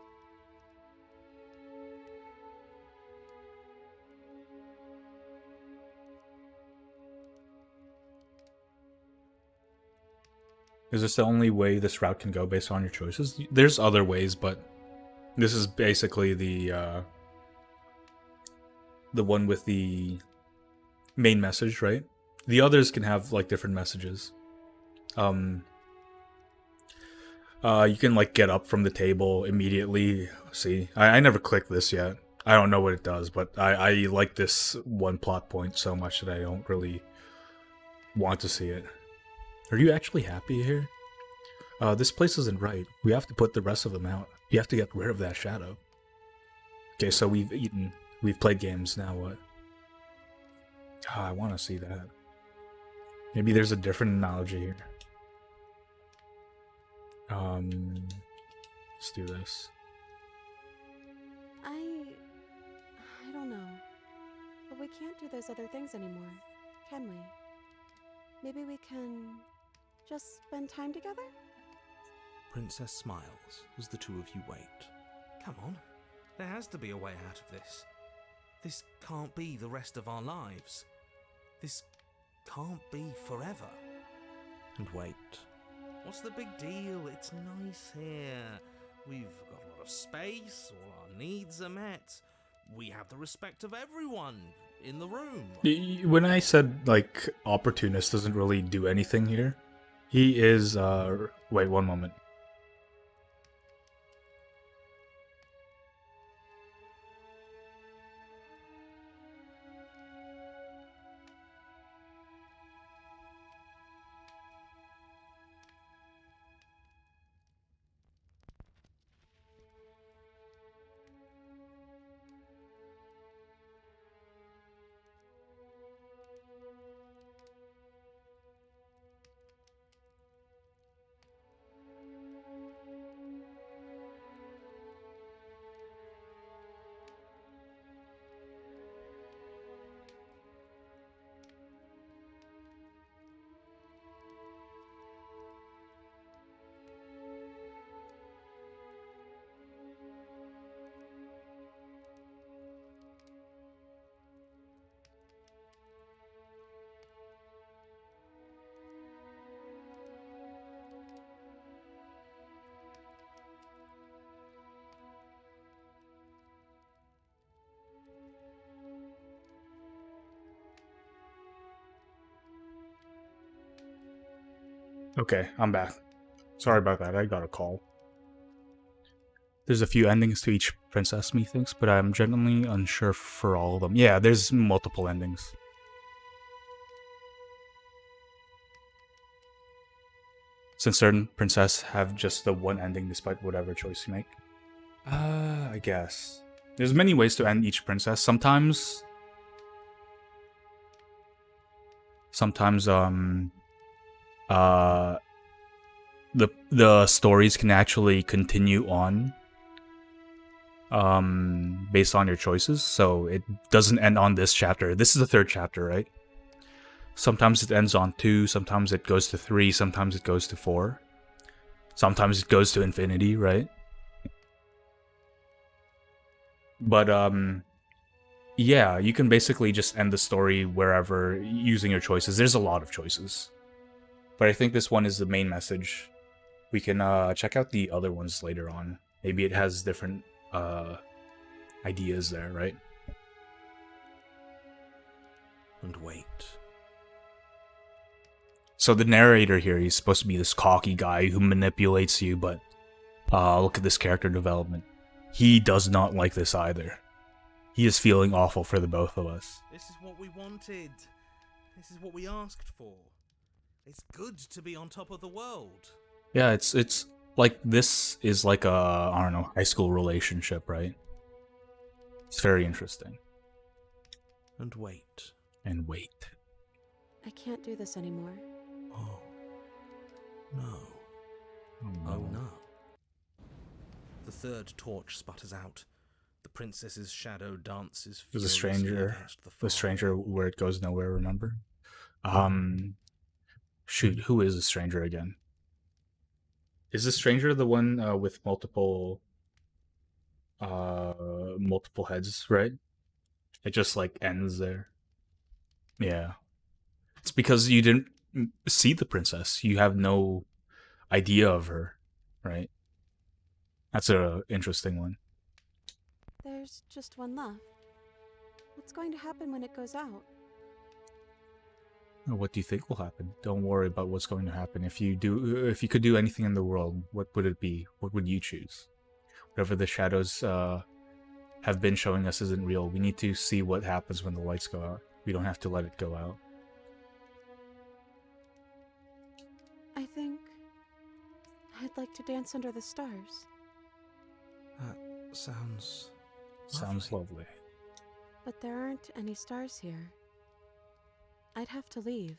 Is this the only way this route can go based on your choices? There's other ways, but this is basically the one with the main message, right? The others can have like different messages. You can like get up from the table immediately. See, I never clicked this yet. I don't know what it does, but I like this one plot point so much that I don't really want to see it. Are you actually happy here? This place isn't right. We have to put the rest of them out. You have to get rid of that shadow. Okay, so we've eaten. We've played games. Now what? I want to see that. Maybe there's a different analogy here. Let's do this. I don't know. But we can't do those other things anymore, can we? Maybe we can just spend time together? Princess smiles as the two of you wait. Come on, there has to be a way out of this. This can't be the rest of our lives. This can't be forever. And wait. What's the big deal? It's nice here. We've got a lot of space, all our needs are met. We have the respect of everyone in the room. When I said, like, opportunist doesn't really do anything here, he is, wait, one moment. Okay, I'm back. Sorry about that, I got a call. There's a few endings to each princess, methinks, but I'm genuinely unsure for all of them. Yeah, there's multiple endings. Since certain princesses have just the one ending despite whatever choice you make. I guess. There's many ways to end each princess. Sometimes, the stories can actually continue on based on your choices, so it doesn't end on this chapter. This is the third chapter, right? Sometimes it ends on 2, sometimes it goes to 3, sometimes it goes to 4, sometimes it goes to infinity, right? But yeah, you can basically just end the story wherever using your choices. There's a lot of choices, but I think this one is the main message. We can check out the other ones later on. Maybe it has different ideas there, right? And wait. So the narrator here, he's supposed to be this cocky guy who manipulates you, but look at this character development. He does not like this either. he is feeling awful for the both of us. This is what we wanted. This is what we asked for. It's good to be on top of the world. Yeah, it's like this is like a, I don't know, high school relationship, right? It's very interesting. And wait. And wait. I can't do this anymore. Oh. No. Oh, Oh no. The third torch sputters out. The princess's shadow dances There's a furiously stranger. against the The fire. stranger where it goes nowhere, remember? Shoot, who is the stranger again? Is the stranger the one with multiple heads, right? It just like ends there. Yeah. It's because you didn't see the princess. You have no idea of her, right? That's a interesting one. There's just one left. What's going to happen when it goes out? What do you think will happen? Don't worry about what's going to happen. If you could do anything in the world, what would it be? What would you choose? Whatever the shadows have been showing us isn't real. We need to see what happens when the lights go out. We don't have to let it go out. I think I'd like to dance under the stars. That sounds Sounds lovely. But there aren't any stars here. I'd have to leave.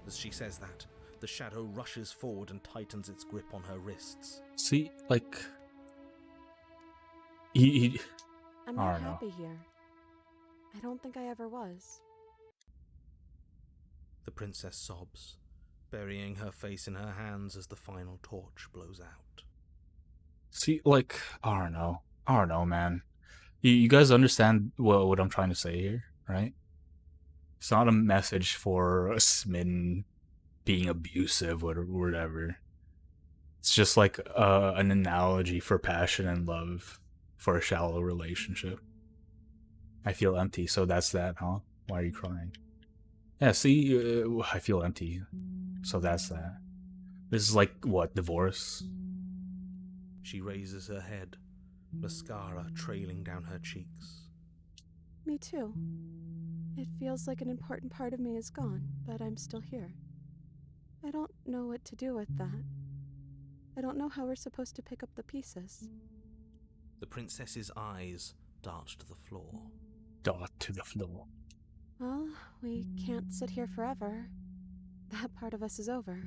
As she says that, the shadow rushes forward and tightens its grip on her wrists. See, like he I'm I not don't know. happy here. I don't think I ever was. The princess sobs, burying her face in her hands as the final torch blows out. See, like, I don't know, man. You guys understand what I'm trying to say here, right? It's not a message for a smitten being abusive or whatever. It's just like an analogy for passion and love for a shallow relationship. I feel empty, so that's that, huh? Why are you crying? Yeah, see, I feel empty, so that's that. This is like, what, divorce? She raises her head, mascara trailing down her cheeks. Me too. It feels like an important part of me is gone, but I'm still here. I don't know what to do with that. I don't know how we're supposed to pick up the pieces. The princess's eyes dart to the floor. Dot to the floor. Well, we can't sit here forever. That part of us is over.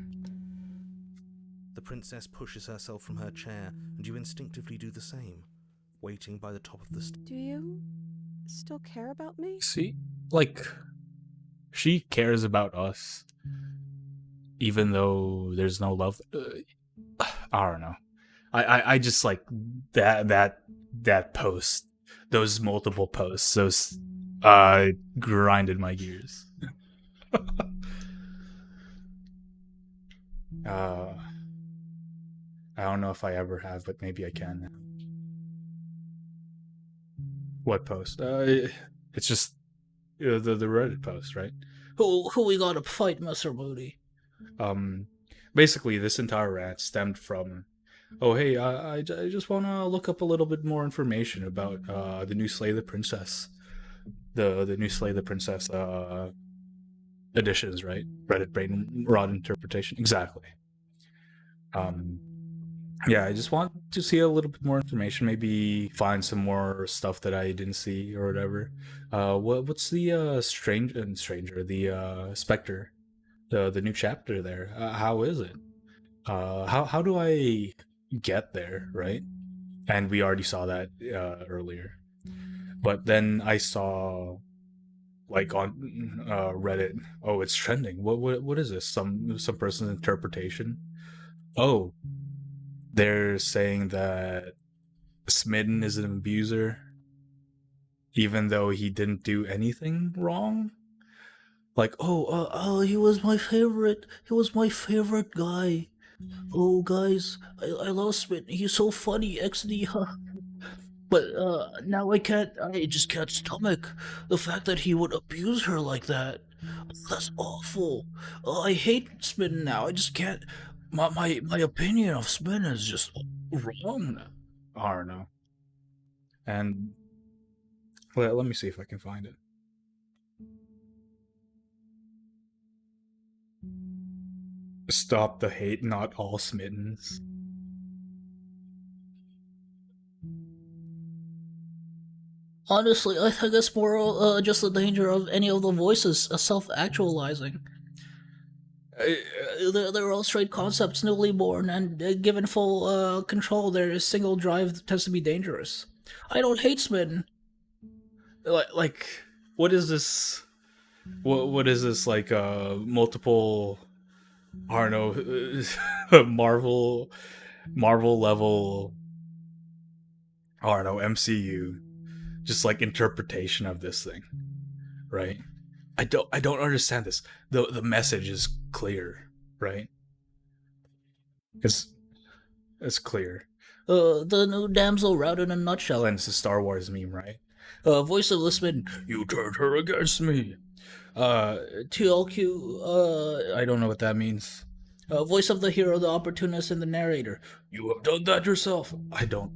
The princess pushes herself from her chair, and you instinctively do the same, waiting by the top of the Do you still care about me? See, like, she cares about us, even though there's no love. I don't know. I just like that post, those multiple posts, those grinded my gears. I don't know if I ever have, but maybe I can now. What post? It's just the Reddit post, right? Who we gotta fight, Mr. Moody? Basically, this entire rant stemmed from, oh hey, I just want to look up a little bit more information about the new Slay the Princess, the new Slay the Princess editions, right? Reddit brain rot interpretation, exactly. Yeah, I just want to see a little bit more information, maybe find some more stuff that I didn't see or whatever. What's the stranger, the Spectre, the new chapter there? How is it? How do I get there, right? And we already saw that earlier. But then I saw, like, on Reddit, oh, it's trending. What is this? Some person's interpretation? Oh, they're saying that Smitten is an abuser, even though he didn't do anything wrong. Like, oh, he was my favorite. He was my favorite guy. Oh, guys, I love Smitten. He's so funny, XD. But now I just can't stomach the fact that he would abuse her like that. That's awful. I hate Smitten now. I just can't. My opinion of Smitten is just wrong. I don't know. And Let me see if I can find it. Stop the hate, not all smittens. Honestly, I think it's more just the danger of any of the voices self-actualizing. They're all straight concepts, newly born, and given full control, their single drive tends to be dangerous. I don't hate Smitten. Like, what is this? What is this? Like, multiple, I don't know, Marvel level, I don't know, MCU, just like interpretation of this thing, right? I don't understand this. The message is clear, right? It's clear. The new damsel route in a nutshell. And it's a Star Wars meme, right? Voice of the Smitten. You turned her against me. TLQ. I don't know what that means. Voice of the hero, the opportunist, and the narrator. You have done that yourself. I don't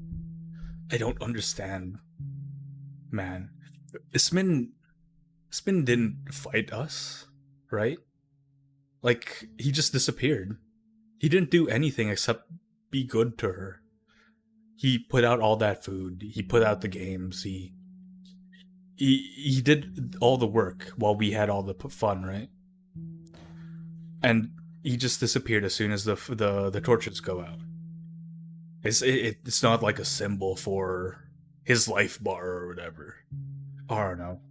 understand, man. Smitten didn't fight us, right? Like, he just disappeared. He didn't do anything except be good to her. He put out all that food. He put out the games. He did all the work while we had all the fun, right? And he just disappeared as soon as the torches go out. It's not like a symbol for his life bar or whatever. I don't know.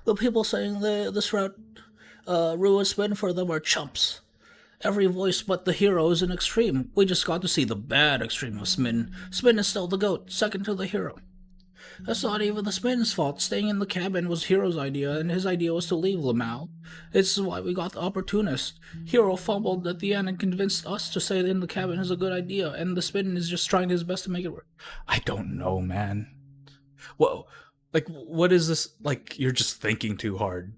The people saying this route ruins Smitten for them are chumps. Every voice but the hero is an extreme. We just got to see the bad extreme of Smitten. Smitten is still the GOAT, second to the hero. That's not even the Smitten's fault. Staying in the cabin was Hero's idea, and his idea was to leave Lamau. This is why we got the opportunist. Hero fumbled at the end and convinced us to stay in the cabin is a good idea, and the Smitten is just trying his best to make it work. I don't know, man. Well, like, what is this? Like, you're just thinking too hard.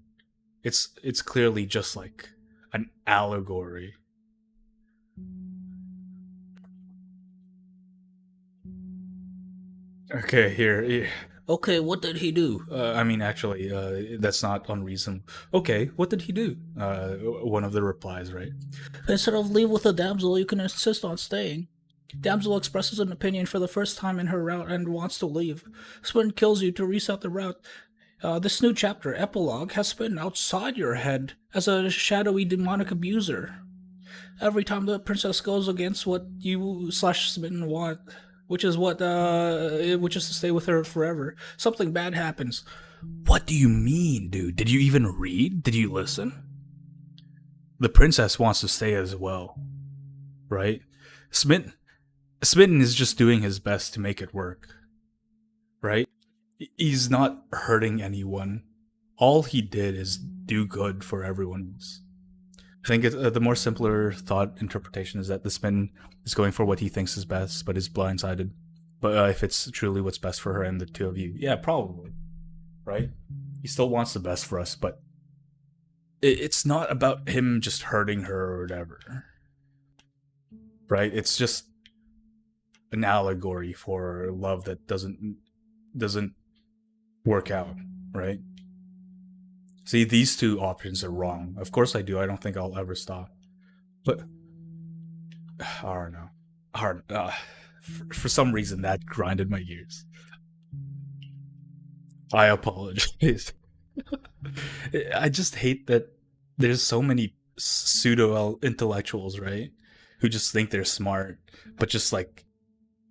It's clearly just like an allegory. Okay, here. Okay, what did he do? I mean, actually, that's not unreasonable. Okay, what did he do? One of the replies, right? Instead of leave with the damsel, you can insist on staying. Damsel expresses an opinion for the first time in her route and wants to leave. Smitten kills you to reset the route. This new chapter, Epilogue, has Smitten outside your head as a shadowy demonic abuser. Every time the princess goes against what you / Smitten want, which is to stay with her forever, something bad happens. What do you mean, dude? Did you even read? Did you listen? The princess wants to stay as well, right? Smitten is just doing his best to make it work, right? He's not hurting anyone. All he did is do good for everyone else. I think the more simpler thought interpretation is that the Smitten is going for what he thinks is best, but is blindsided. But if it's truly what's best for her and the two of you, yeah, probably, right? He still wants the best for us, but it's not about him just hurting her or whatever, right? It's just an allegory for love that doesn't work out, right? See, these two options are wrong. Of course I do. I don't think I'll ever stop. But I don't know. For some reason that grinded my gears. I apologize. I just hate that there's so many pseudo intellectuals, right? Who just think they're smart, but just like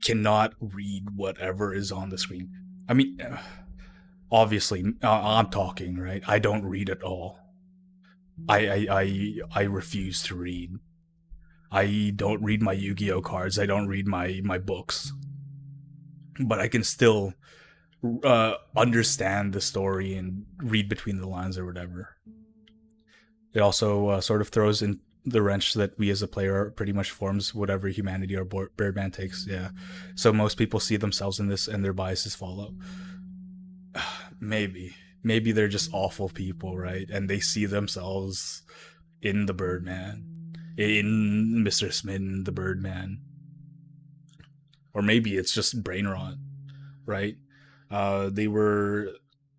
cannot read whatever is on the screen. I mean, obviously, I'm talking, right? I don't read at all. I refuse to read. I don't read my Yu-Gi-Oh cards. I don't read my books. But I can still understand the story and read between the lines or whatever. It also sort of throws in the wrench that we as a player pretty much forms whatever humanity our Birdman takes. Yeah. So most people see themselves in this and their biases follow. Maybe they're just awful people, right? And they see themselves in the Birdman, in Mr. Smitten, the Birdman. Or maybe it's just brain rot, right? They were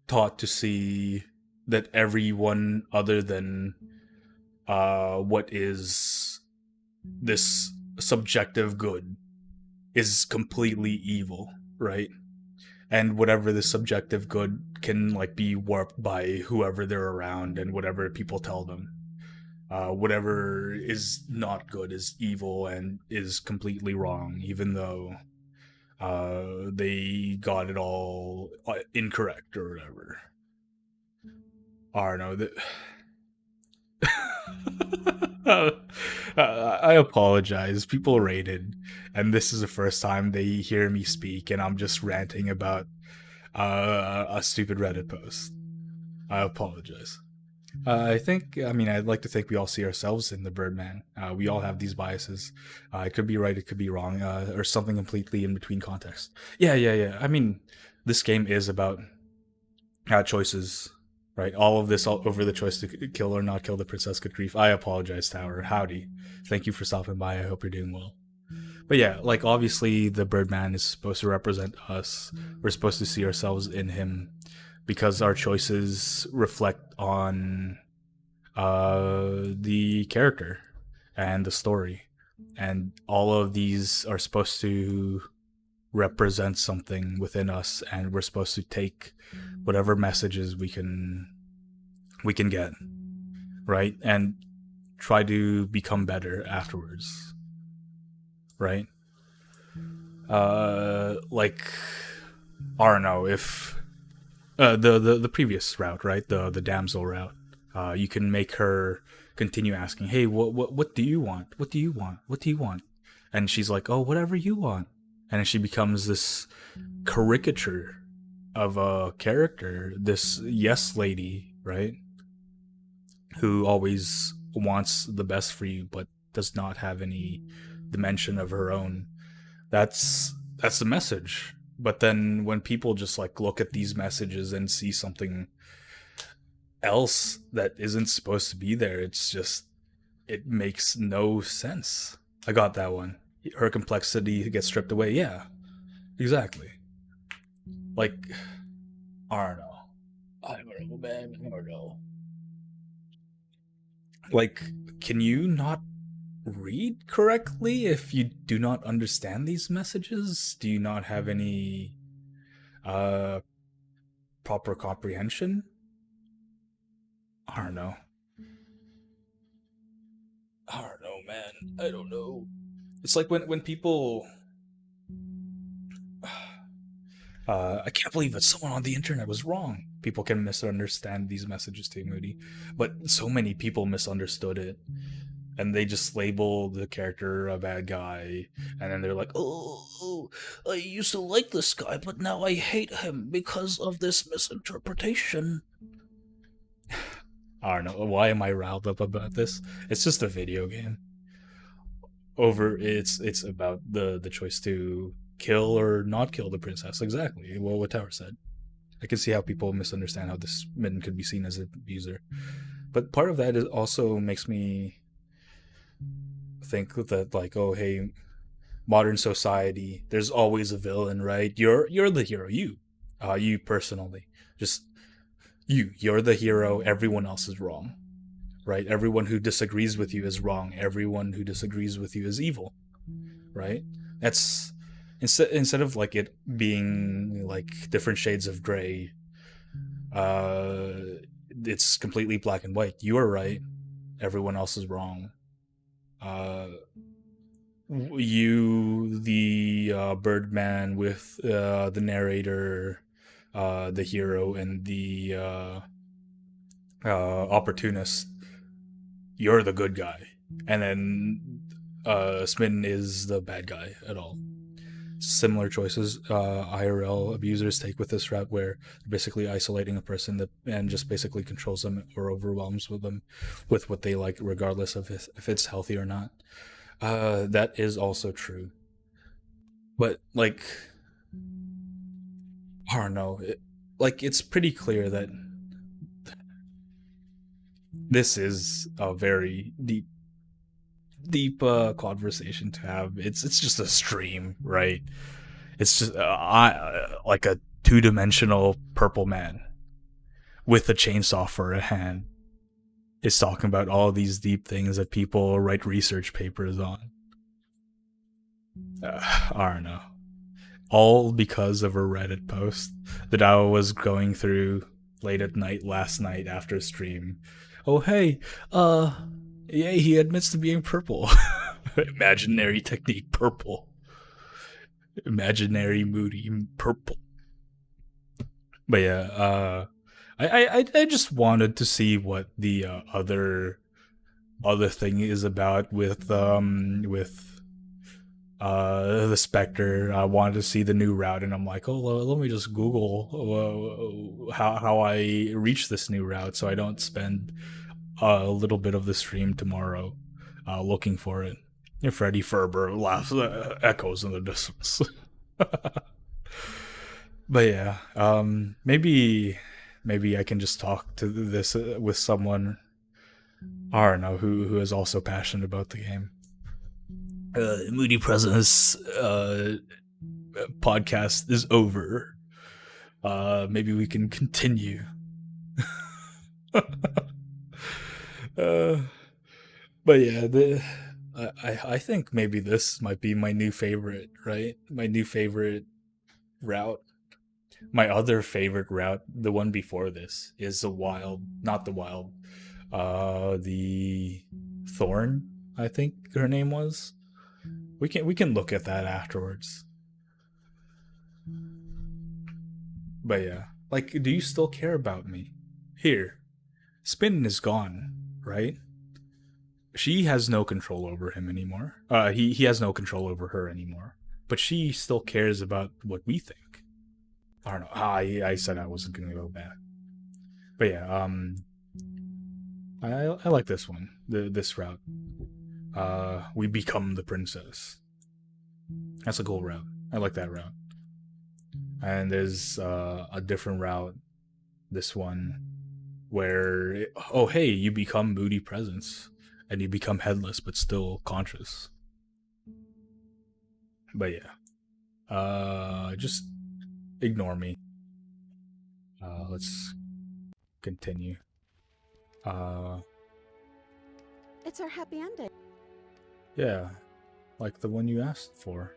taught to see that everyone other than what is this subjective good is completely evil, right? And whatever the subjective good can like be warped by whoever they're around and whatever people tell them. Whatever is not good is evil and is completely wrong, even though they got it all incorrect or whatever. I don't know. I apologize. People rated, and this is the first time they hear me speak, and I'm just ranting about a stupid Reddit post. I apologize. I'd like to think we all see ourselves in the Birdman. We all have these biases. It could be right, it could be wrong, or something completely in between context. Yeah. I mean, this game is about choices, right? All of this all over the choice to kill or not kill the Princess Catrief. I apologize, Tower. Howdy. Thank you for stopping by. I hope you're doing well. But yeah, like obviously the Birdman is supposed to represent us. We're supposed to see ourselves in him because our choices reflect on the character and the story. And all of these are supposed to represent something within us, and we're supposed to take whatever messages we can get, right? And try to become better afterwards, right? Like, I don't know, if the previous route, right? The damsel route. You can make her continue asking, "Hey, what do you want? What do you want? What do you want?" And she's like, "Oh, whatever you want." And then she becomes this caricature of a character, this yes lady, right? Who always wants the best for you, but does not have any dimension of her own. That's the message. But then when people just like look at these messages and see something else that isn't supposed to be there, it makes no sense. I got that one. Her complexity gets stripped away. Yeah, exactly. Like, I don't know. I don't know, man. I don't know. Like, can you not read correctly if you do not understand these messages? Do you not have any proper comprehension? I don't know. I don't know, man. I don't know. It's like when people I can't believe that someone on the internet was wrong. People can misunderstand these messages too, Moody. But so many people misunderstood it. And they just label the character a bad guy. And then they're like, oh, I used to like this guy, but now I hate him because of this misinterpretation. I don't know. Why am I riled up about this? It's just a video game. It's about the choice to kill or not kill the princess. Exactly. Well, what Tower said. I can see how people misunderstand how this midden could be seen as an abuser. But part of that also makes me think that, like, oh, hey, modern society, there's always a villain, right? You're the hero. You personally. Just you're the hero. Everyone else is wrong, right? Everyone who disagrees with you is wrong. Everyone who disagrees with you is evil, right? That's instead of like it being like different shades of gray. It's completely black and white. You are right. Everyone else is wrong. You, the Birdman with the narrator, the hero, and the opportunist, you're the good guy. And then Smitten is the bad guy at all. Similar choices IRL abusers take with this route, where they're basically isolating a person and just basically controls them or overwhelms them with what they like, regardless of if it's healthy or not. That is also true. But, like, I don't know. It's pretty clear that this is a very deep conversation to have. It's just a stream, right? It's just like a two-dimensional purple man, with a chainsaw for a hand is talking about all these deep things that people write research papers on. I don't know. All because of a Reddit post that I was going through late at night last night after stream. Oh, hey, yeah, he admits to being purple. Imaginary technique, purple. Imaginary moody, purple. But yeah, I just wanted to see what the other thing is about with the Spectre. I wanted to see the new route, and I'm like, oh, let me just Google how I reach this new route, so I don't spend a little bit of the stream tomorrow looking for it. And Freddy Ferber laughs, echoes in the distance. But yeah, maybe I can just talk to this with someone, I don't know, who is also passionate about the game. Moody Presence podcast is over. Maybe we can continue. But yeah, I think maybe this might be my new favorite, right? My new favorite route. My other favorite route, the one before this, is the Thorn, I think her name was. We can look at that afterwards. But yeah, like, do you still care about me? Here, Spin is gone, right? She has no control over him anymore. He has no control over her anymore. But she still cares about what we think. I don't know. I said I wasn't gonna go back. But yeah, I like this one. This route. We become the princess. That's a cool route. I like that route. And there's a different route. This one where hey, you become Moody Presence and you become headless but still conscious. But yeah, just ignore me. Let's continue. It's our happy ending. Yeah, like the one you asked for.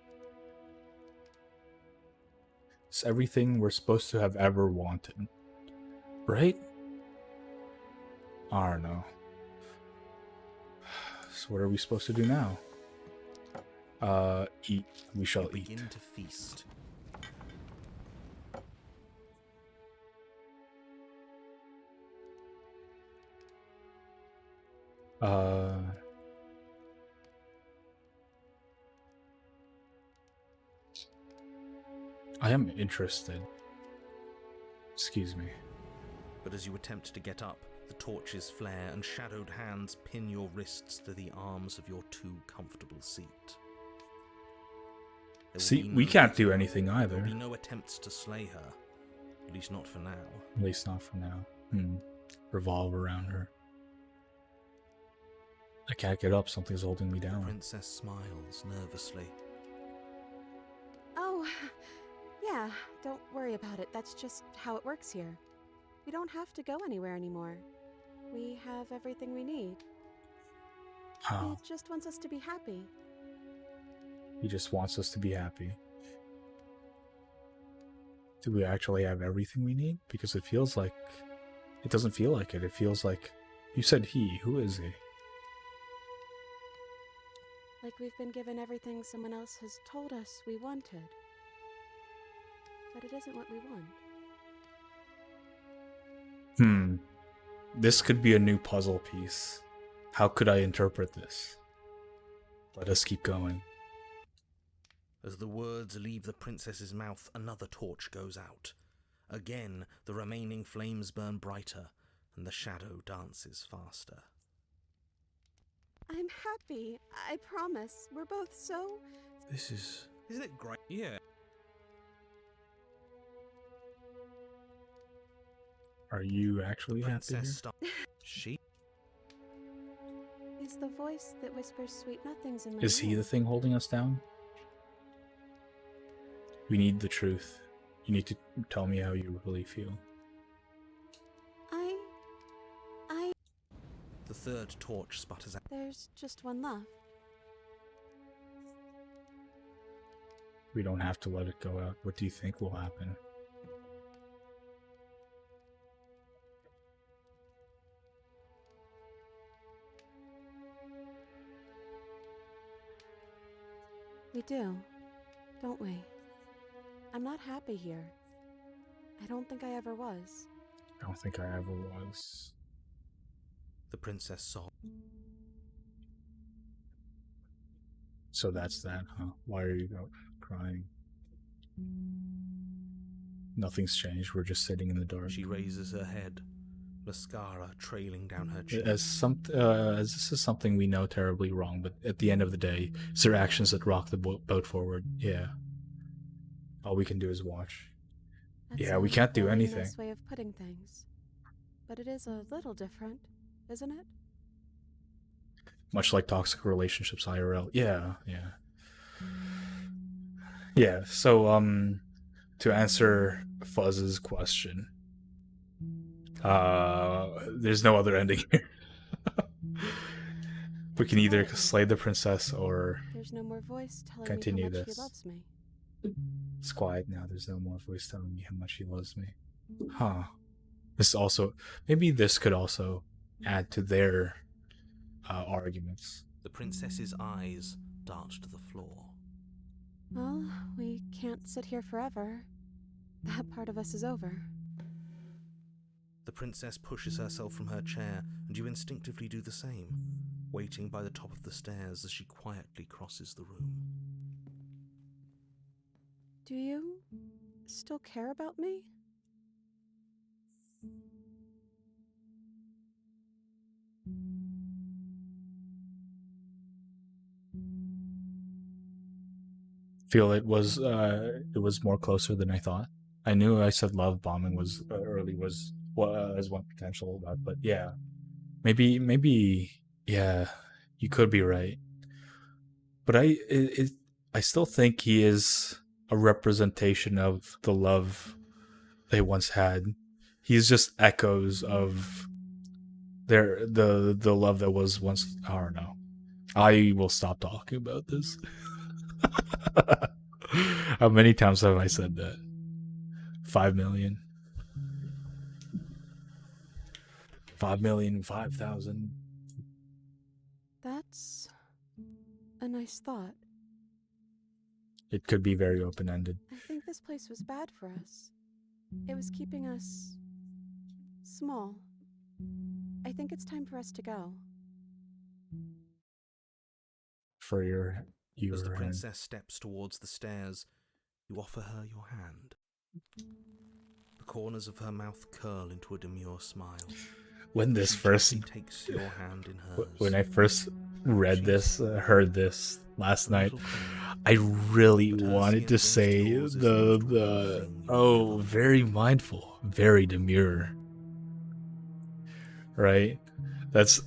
It's everything we're supposed to have ever wanted. Right? I don't know. So what are we supposed to do now? Eat. We shall eat. Begin to feast. I am interested. Excuse me. But as you attempt to get up, the torches flare and shadowed hands pin your wrists to the arms of your too comfortable seat. There will See, be we no can't do battle. anything There either. will be no attempts to slay her. At least not for now. At least not for now. Revolve around her. I can't get up. Something's holding me The down. princess smiles nervously. Oh, yeah, don't worry about it. That's just how it works here. We don't have to go anywhere anymore. We have everything we need. Oh, He just wants us to be happy. he just wants us to be happy. Do we actually have everything we need? Because it feels like... It doesn't feel like it. It feels like... You said he. Who is he? Like we've been given everything someone else has told us we wanted. But it isn't what we want. This could be a new puzzle piece. How could I interpret this? Let us keep going. As the words leave the princess's mouth, another torch goes out. Again, the remaining flames burn brighter, and the shadow dances faster. I'm happy. I promise. We're both so... This is... Isn't it great? Yeah. Are you actually happy here? Princess She? Is the voice that whispers sweet nothings in my Is he ear. the thing holding us down? We need the truth. You need to tell me how you really feel. third torch sputters out. There's just one left. We don't have to let it go out. What do you think will happen? We do, don't we? I'm not happy here. I don't think I ever was. I don't think I ever was. The princess sobbed. So that's that, huh? Why are you out crying? Nothing's changed. We're just sitting in the dark. She raises her head, mascara trailing down her cheek. As this is something we know terribly wrong, but at the end of the day, it's their actions that rock the boat forward. Yeah. All we can do is watch. That's Yeah, we a can't do very anything. Nice way of putting things, but it is a little different, isn't it? Much like toxic relationships IRL. Yeah. Yeah, so to answer Fuzz's question, there's no other ending here. We can either slay the princess or There's no more voice telling Continue me how much this. he loves me. it's quiet now. There's no more voice telling me how much he loves me. Huh. This also, maybe this could also add to their arguments. The princess's eyes dart to the floor. Well, we can't sit here forever. That part of us is over. The princess pushes herself from her chair, and you instinctively do the same, waiting by the top of the stairs as she quietly crosses the room. Do you still care about me? Feel it was more closer than I thought. I knew I said love bombing was as one potential, but yeah, maybe yeah, you could be right. But I still think he is a representation of the love they once had. He's just echoes of the love that was once. I don't know. I will stop talking about this. How many times have I said that? 5 million. 5 million, 5,000. That's a nice thought. It could be very open-ended. I think this place was bad for us. It was keeping us small. I think it's time for us to go. For your As the hand. princess steps towards the stairs, you offer her your hand. The corners of her mouth curl into a demure smile. When this She first, gently takes your hand in hers. when I first read this, heard this last A night, little clearer. I really But her wanted to skin say against yours is the most real thing you've oh, ever very mindful, very demure. Right? That's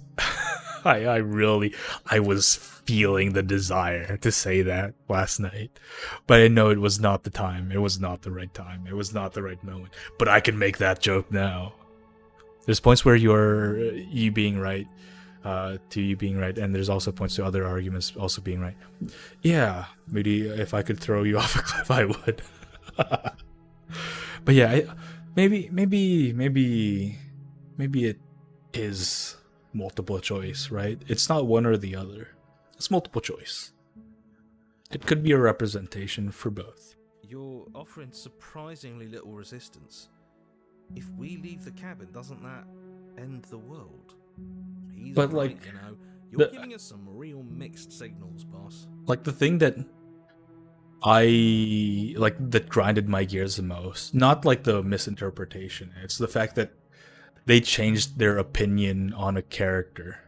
I was feeling the desire to say that last night. But I know it was not the time. It was not the right time. It was not the right moment. But I can make that joke now. There's points where you being right, and there's also points to other arguments also being right. Yeah, maybe if I could throw you off a cliff, I would. But yeah, maybe it is multiple choice, right? It's not one or the other. It's multiple choice. It could be a representation for both. You're offering surprisingly little resistance. If we leave the cabin, doesn't that end the world? He's But, right, like, you know. You're the- giving us some real mixed signals, boss. Like the thing that that grinded my gears the most, not like the misinterpretation. It's the fact that they changed their opinion on a character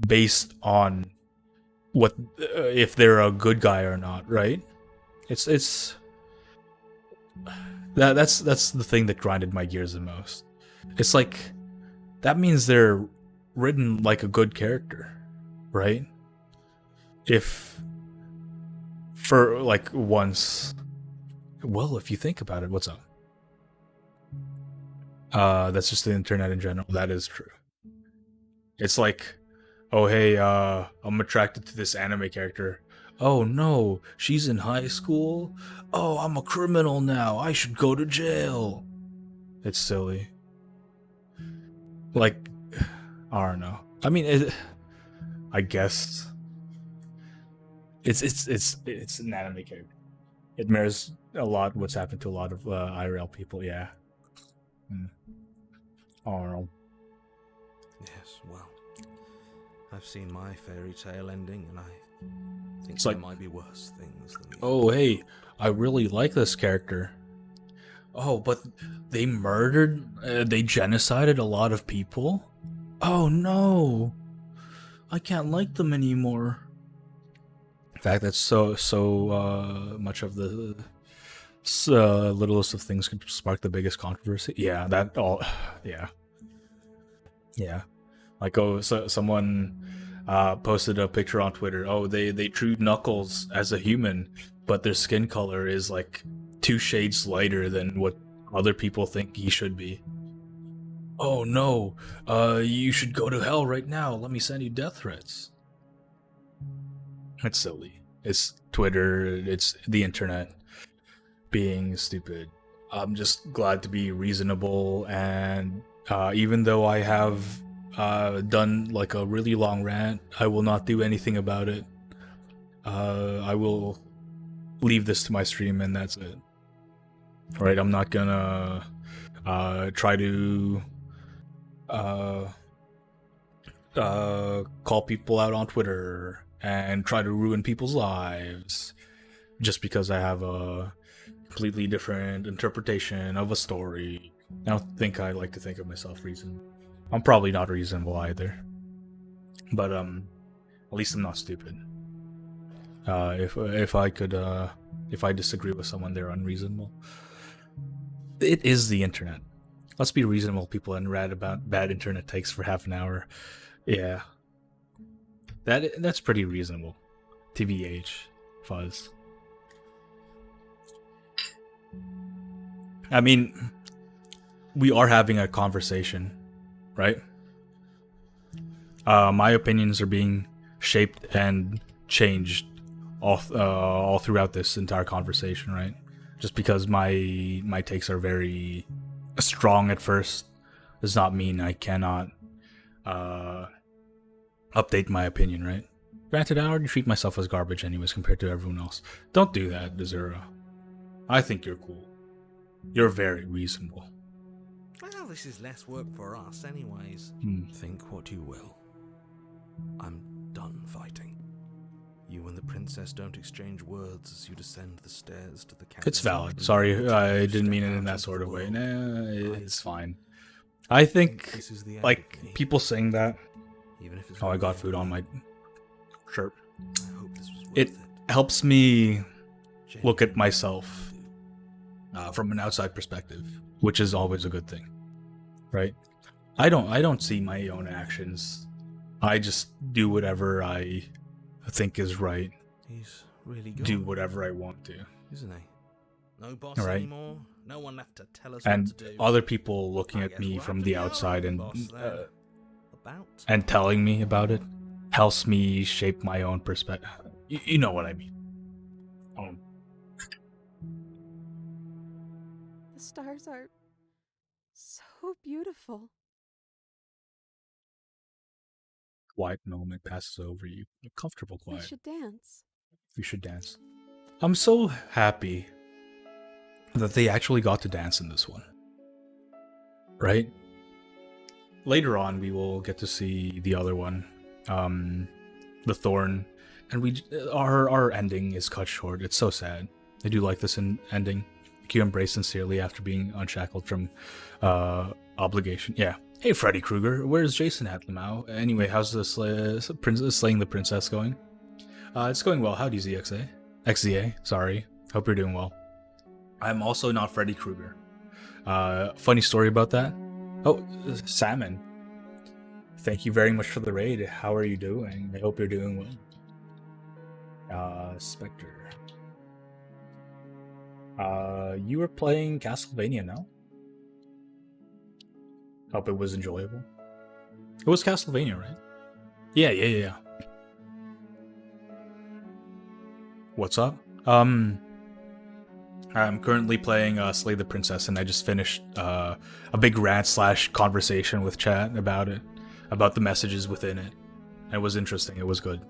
based on what if they're a good guy or not, right? It's that's the thing that grinded my gears the most. It's like that means they're written like a good character, right? If for like once, well, if you think about it, what's up? That's just the internet in general. That is true. It's like, oh hey, I'm attracted to this anime character. Oh no, she's in high school. Oh, I'm a criminal now. I should go to jail. It's silly. Like, I don't know. I mean, I guess it's an anime character. It mirrors a lot what's happened to a lot of IRL people. Yeah. I don't know. Yes, well, I've seen my fairy tale ending, and I think It's there like- might be worse things than you. Oh hey, I really like this character. Oh, but they murdered, they genocided a lot of people. Oh no, I can't like them anymore. In fact, that's so much of the littlest of things could spark the biggest controversy. Yeah, that all. Yeah. Like, oh, so someone posted a picture on Twitter. Oh, they drew Knuckles as a human, but their skin color is like 2 shades lighter than what other people think he should be. Oh no, you should go to hell right now. Let me send you death threats. It's silly. It's Twitter, it's the internet being stupid. I'm just glad to be reasonable, and even though I have done like a really long rant, I will not do anything about it. I will leave this to my stream, and that's it. Alright, I'm not gonna try to call people out on Twitter and try to ruin people's lives just because I have a completely different interpretation of a story. I don't think I like to think of myself reasonable. I'm probably not reasonable either, but at least I'm not stupid. If I disagree with someone, they're unreasonable. It is the internet. Let's be reasonable, people, and rant about bad internet takes for half an hour. Yeah, that's pretty reasonable. TBH, Fuzz. I mean, we are having a conversation, right? My opinions are being shaped and changed all throughout this entire conversation, right? Just because my takes are very strong at first does not mean I cannot update my opinion, right? Granted, I already treat myself as garbage anyways compared to everyone else. Don't do that, Desura. I think you're cool. You're very reasonable. Well, this is less work for us, anyways. Think what you will. I'm done fighting. You and the princess don't exchange words as you descend the stairs to the castle. It's valid. Sorry, I didn't mean it in that sort of way. Nah, it's fine. I think, This is the end like, of me, people saying that. even if it's Oh, I got really food on ugly. my shirt. I hope this was worth It it. helps me look at Genuinely myself from an outside perspective, which is always a good thing, right? I don't see my own actions. I just do whatever I think is right. He's really good. Do whatever I want to. Isn't he? No boss Right. anymore. No one left to tell us And what to do. other people looking I at guess me we'll from have the to go outside with and the boss then. About and telling me about it helps me shape my own perspective. You know what I mean. The stars are so beautiful. Quiet moment passes over you. A comfortable We quiet. should dance. We should dance. I'm so happy that they actually got to dance in this one. Right? Later on, we will get to see the other one, the Thorn, and our ending is cut short. It's so sad. I do like this ending. You embrace sincerely after being unshackled from obligation. Yeah. Hey, Freddy Krueger, where's Jason at now? Anyway, how's the slaying the princess going? It's going well. How do you ZXA? XZA, sorry. Hope you're doing well. I'm also not Freddy Krueger. Funny story about that. Oh, Salmon. Thank you very much for the raid. How are you doing? I hope you're doing well. Spectre. You were playing Castlevania, no? Hope it was enjoyable. It was Castlevania, right? Yeah. What's up? I'm currently playing Slay the Princess, and I just finished a big rant / conversation with chat about it, about the messages within it. It was interesting. It was good.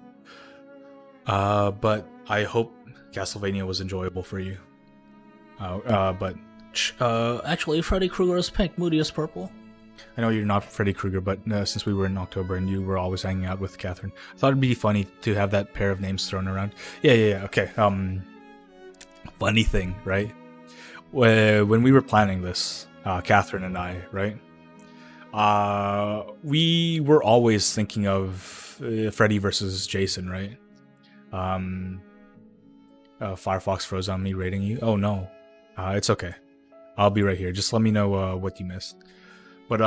But I hope Castlevania was enjoyable for you. Actually, Freddy Krueger is pink, Moody is purple. I know you're not Freddy Krueger, but since we were in October and you were always hanging out with Catherine, I thought it'd be funny to have that pair of names thrown around. Yeah. Okay. Funny thing, right? When we were planning this, Catherine and I, right? We were always thinking of Freddy versus Jason, right? Firefox froze on me rating you. Oh no, it's okay. I'll be right here. Just let me know what you missed. But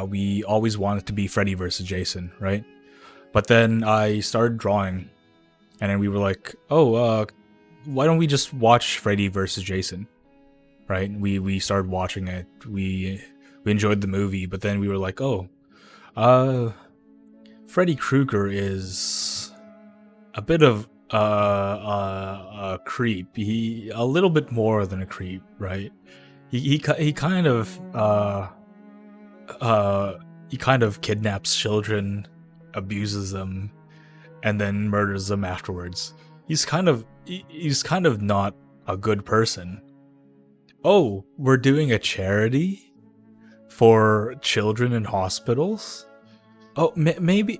we always wanted to be Freddy versus Jason, right? But then I started drawing, and then we were like, oh, why don't we just watch Freddy versus Jason, right? We started watching it. We enjoyed the movie, but then we were like, oh, Freddy Krueger is a bit of a creep. A little bit more than a creep, right? He kind of kidnaps children, abuses them, and then murders them afterwards. He's kind of not a good person. Oh, we're doing a charity for children in hospitals? Oh, maybe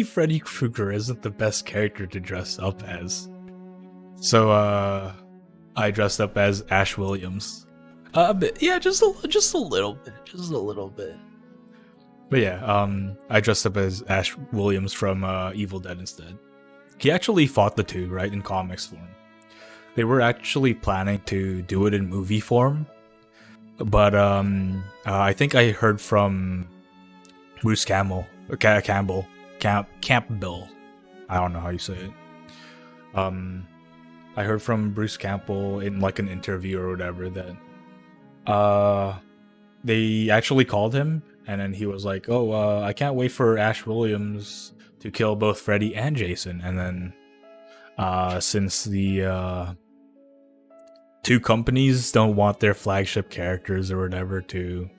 Freddy Krueger isn't the best character to dress up as. So I dressed up as Ash Williams. A bit, yeah, just a little bit. But yeah, I dressed up as Ash Williams from Evil Dead instead. He actually fought the two, right, in comics form. They were actually planning to do it in movie form, but I think I heard from Bruce Campbell. I don't know how you say it. I heard from Bruce Campbell in like an interview or whatever that they actually called him, and then he was like, oh, I can't wait for Ash Williams to kill both Freddy and Jason. And then since the two companies don't want their flagship characters or whatever to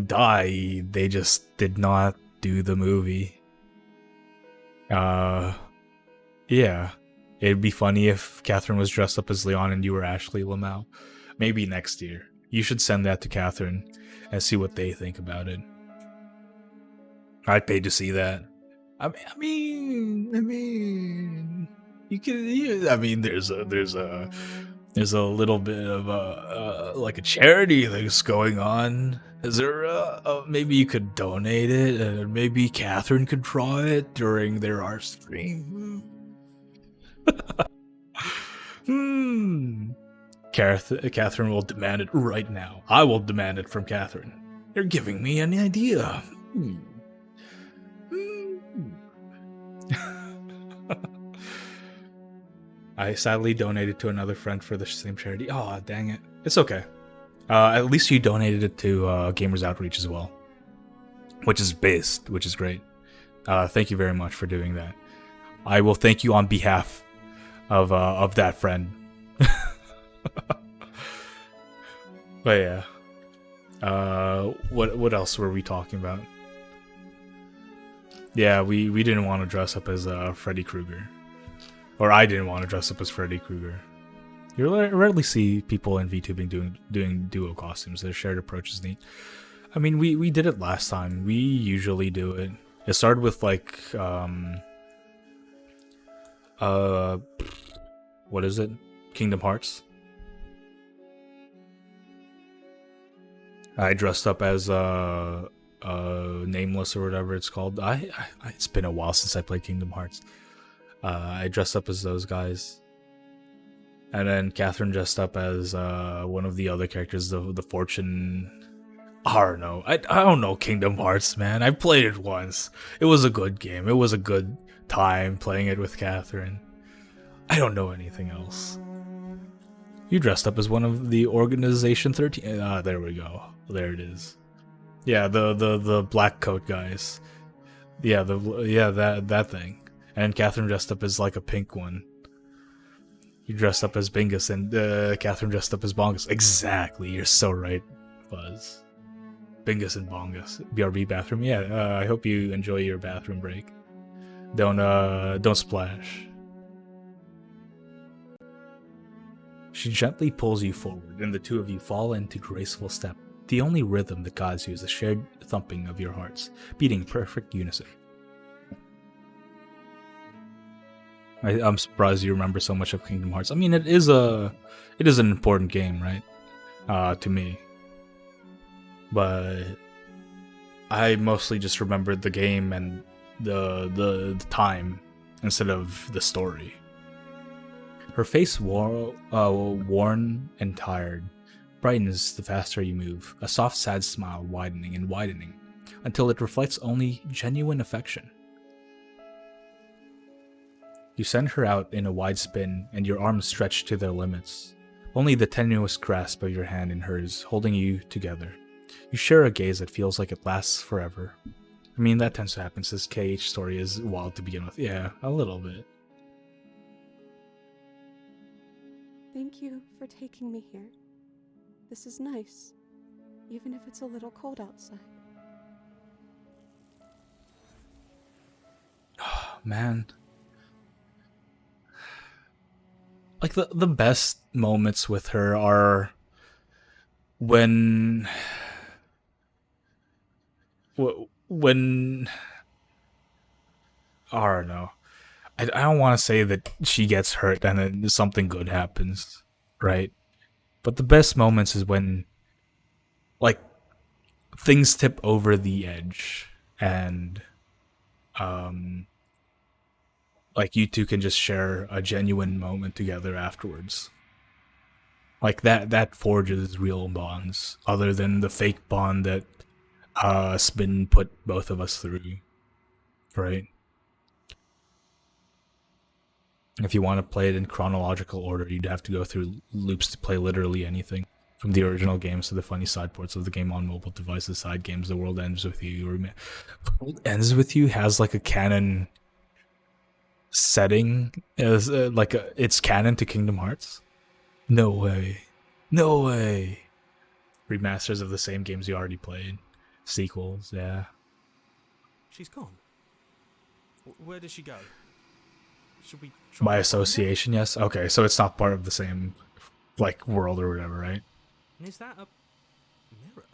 die, they just did not do the movie. Yeah, it'd be funny if Catherine was dressed up as Leon and you were Ashley Lamau. Maybe next year. You should send that to Catherine and see what they think about it. I'd pay to see that. I mean, you can. I mean, there's a little bit of like a charity that's going on. Is there maybe you could donate it, and maybe Catherine could draw it during their art stream. Catherine will demand it right now. I will demand it from Catherine. You're giving me an idea. I sadly donated to another friend for the same charity. Oh, dang it. It's okay. At least you donated it to Gamers Outreach as well, which is great. Thank you very much for doing that. I will thank you on behalf of that friend. But yeah. What else were we talking about? Yeah, we didn't want to dress up as Freddy Krueger. Or I didn't want to dress up as Freddy Krueger. You rarely see people in VTubing doing duo costumes. Their shared approach is neat. I mean, we did it last time. We usually do it. It started with like what is it? Kingdom Hearts. I dressed up as Nameless or whatever it's called. It's been a while since I played Kingdom Hearts. I dressed up as those guys. And then Catherine dressed up as one of the other characters, the Fortune. I don't know. I don't know Kingdom Hearts, man. I played it once. It was a good game. It was a good time playing it with Catherine. I don't know anything else. You dressed up as one of the Organization 13. Ah, there we go. There it is. Yeah, the black coat guys. Yeah, that thing. And Catherine dressed up as like a pink one. You dressed up as Bingus, and Catherine dressed up as Bongus. Exactly, you're so right, Buzz. Bingus and Bongus. BRB bathroom. Yeah, I hope you enjoy your bathroom break. Don't splash. She gently pulls you forward, and the two of you fall into graceful step. The only rhythm that guides you is the shared thumping of your hearts, beating in perfect unison. I'm surprised you remember so much of Kingdom Hearts. I mean, it is an important game, right? To me. But I mostly just remembered the game and the time instead of the story. Her face worn and tired brightens the faster you move, a soft sad smile widening and widening until it reflects only genuine affection. You send her out in a wide spin and your arms stretch to their limits, only the tenuous grasp of your hand in hers holding you together. You share a gaze that feels like it lasts forever. I mean, that tends to happen since KH story is wild to begin with. Yeah, a little bit. Thank you for taking me here. This is nice, even if it's a little cold outside. Oh, man. Like, the best moments with her are when I don't know. I don't want to say that she gets hurt and then something good happens, right? But the best moments is when, like, things tip over the edge and, like, you two can just share a genuine moment together afterwards. Like, that forges real bonds, other than the fake bond that Spin put both of us through, right? If you want to play it in chronological order, you'd have to go through loops to play literally anything. From the original games to the funny side ports of the game on mobile devices, side games, The World Ends With You. The World Ends With You has like a canon setting, as it's canon to Kingdom Hearts. No way. No way. Remasters of the same games you already played. Sequels, yeah. She's gone. Where did she go? Should we try By and find her? association, yes. Okay, so it's not part of the same, like, world or whatever, right? And is that a mirror?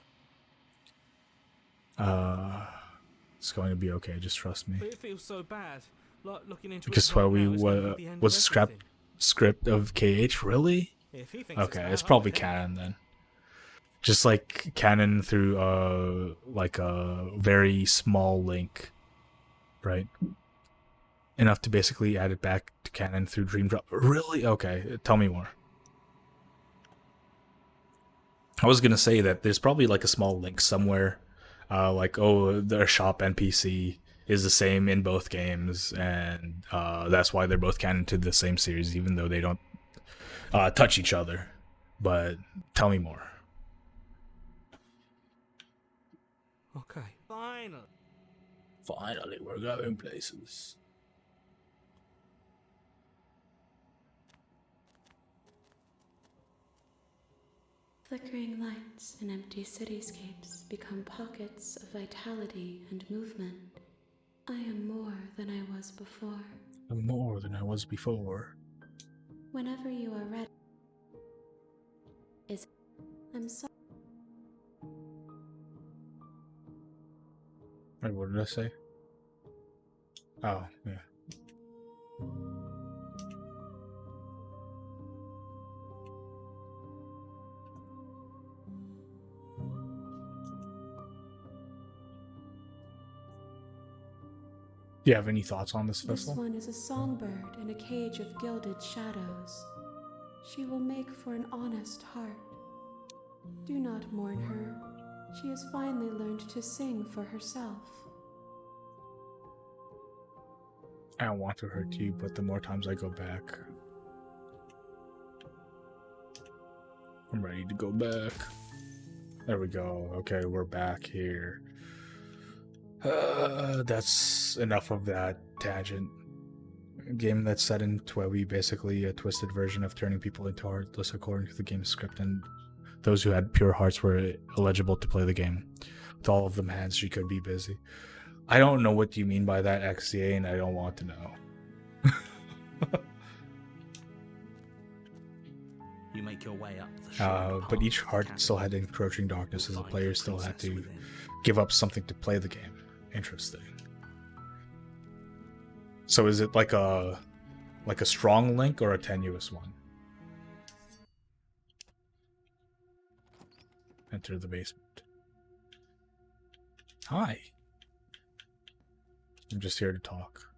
It's going to be okay. Just trust me. But it feels so bad. Like looking into Because it right while we now is gonna be the end was of a scrap everything. script of KH, really? If he thinks Okay, bad, it's I probably think- canon then. Just like canon through like a very small link, right? Enough to basically add it back to canon through Dream Drop. Really? Okay, tell me more. I was gonna say that there's probably like a small link somewhere, like, oh, their shop NPC is the same in both games, and that's why they're both canon to the same series, even though they don't touch each other. But tell me more. Okay. Finally. Finally, we're going places. Flickering lights and empty cityscapes become pockets of vitality and movement. I am more than I was before. More than I was before. Whenever you are ready. I'm sorry. Wait, what did I say? Oh, yeah. Do you have any thoughts on this This festival? one is a songbird in a cage of gilded shadows. She will make for an honest heart. Do not mourn her. She has finally learned to sing for herself. I don't want to hurt you, but the more times I go back, I'm ready to go back. There we go. Okay, we're back here. That's enough of that tangent. A game that's set in Tweeby, basically a twisted version of turning people into heartless according to the game's script, and those who had pure hearts were eligible to play the game. With all of them hands, she could be busy. I don't know what you mean by that, XCA, and I don't want to know. You make your way up the short But path each to the heart castle. still had encroaching darkness, as You'll the find player the still had princess to within. give up something to play the game. Interesting. So is it like a strong link or a tenuous one? Enter the basement. Hi. I'm just here to talk.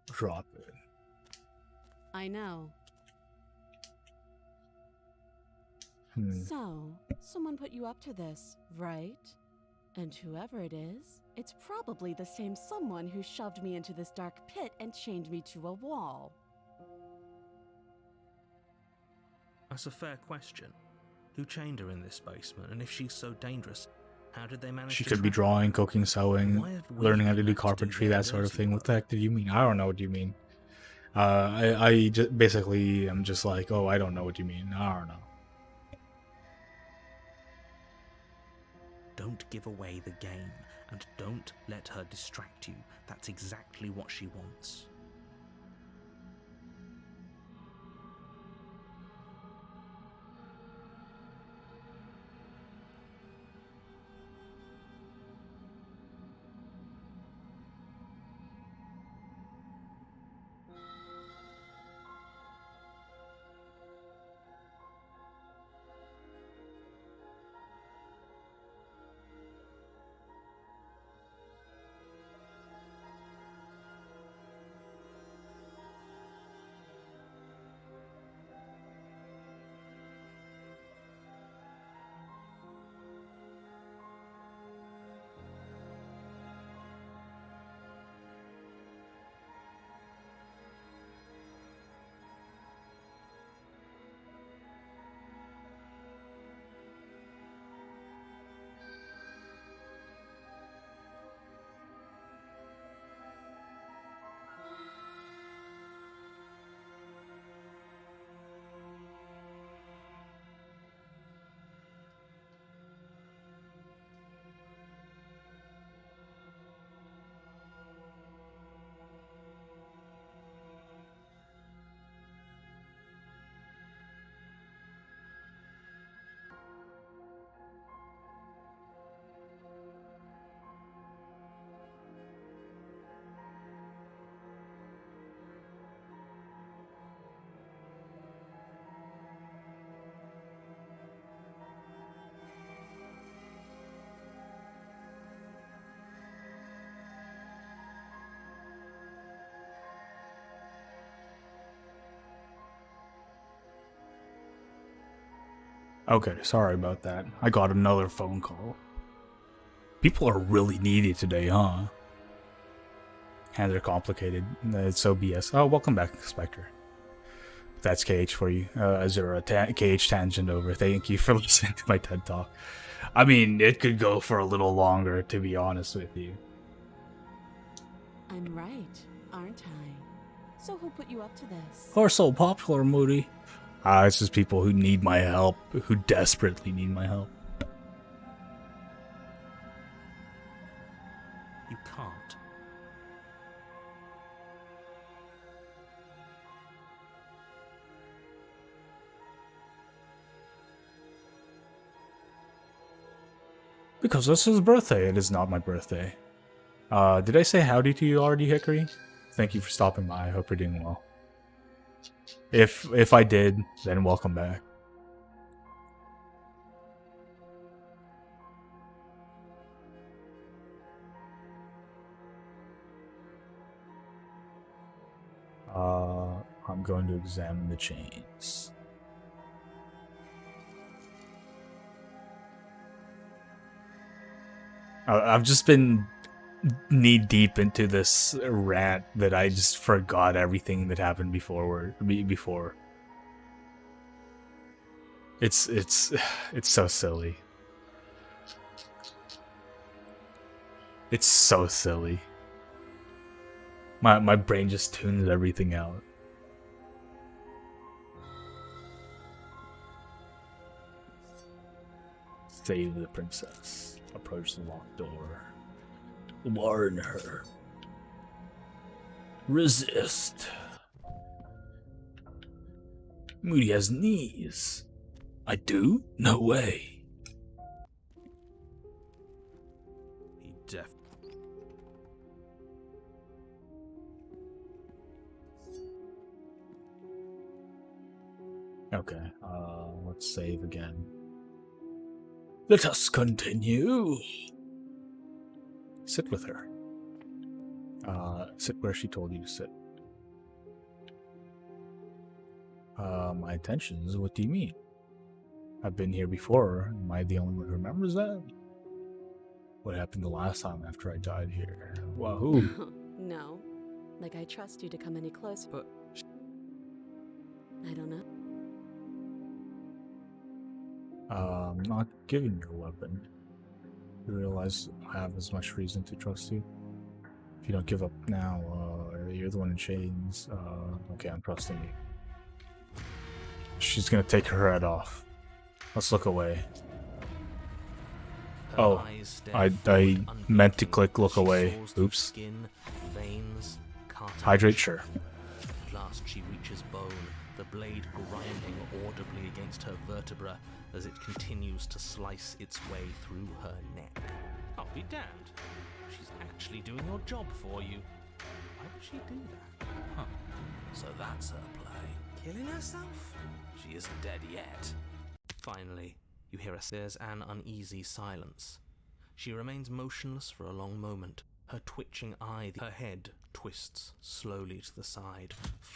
Drop it. I know. So, someone put you up to this, right? And whoever it is, it's probably the same someone who shoved me into this dark pit and chained me to a wall. That's a fair question. Who chained her in this basement? And if she's so dangerous, how did they manage She to could be trap her? drawing, cooking, sewing, Why have we learning how to been do left to do carpentry, their that sort of dirty thing. What the work? heck did you mean? I don't know what you mean. I just basically am just like, oh, I don't know what you mean. I don't know. Don't give away the game, and don't let her distract you. That's exactly what she wants. Okay, sorry about that. I got another phone call. People are really needy today, huh? Hands are complicated. It's so BS. Oh, welcome back, Spectre. That's KH for you. Azura, KH Tangent over. Thank you for listening to my TED Talk. I mean, it could go for a little longer, to be honest with you. I'm right, aren't I? So who put you up to this? Or so popular, Moody. It's just people who need my help, who desperately need my help. You can't. Because it's his birthday. It is not my birthday. Did I say howdy to you already, Hickory? Thank you for stopping by. I hope you're doing well. If I did, then welcome back. I'm going to examine the chains. I've just been knee deep into this rant that I just forgot everything that happened before. It's so silly. It's so silly. My brain just tunes everything out. Save the princess. Approach the locked door. Warn her. Resist. Moody has knees. I do? No way. He def. Okay, let's save again. Let us continue. Sit with her. Sit where she told you to sit. My intentions? What do you mean? I've been here before. Am I the only one who remembers that? What happened the last time after I died here? Wahoo! No. Like I trust you to come any closer. But I don't know. I'm not giving you a weapon. You realize I have as much reason to trust you? If you don't give up now, you're the one in chains. Okay, I'm trusting you. She's gonna take her head off. Let's look away. her Oh, eyes stare I forward meant to unblinking. click look She away. soars through Oops. Skin, veins, cartilage. Hydrate, sure. At last she reaches bone, the blade grinding audibly against her vertebra as it continues to slice its way through her neck. I'll be damned. She's actually doing your job for you. Why would she do that? Huh. So that's her play. Killing herself? She isn't dead yet. Finally, you hear there's an uneasy silence. She remains motionless for a long moment. Her twitching eye, her head twists slowly to the side.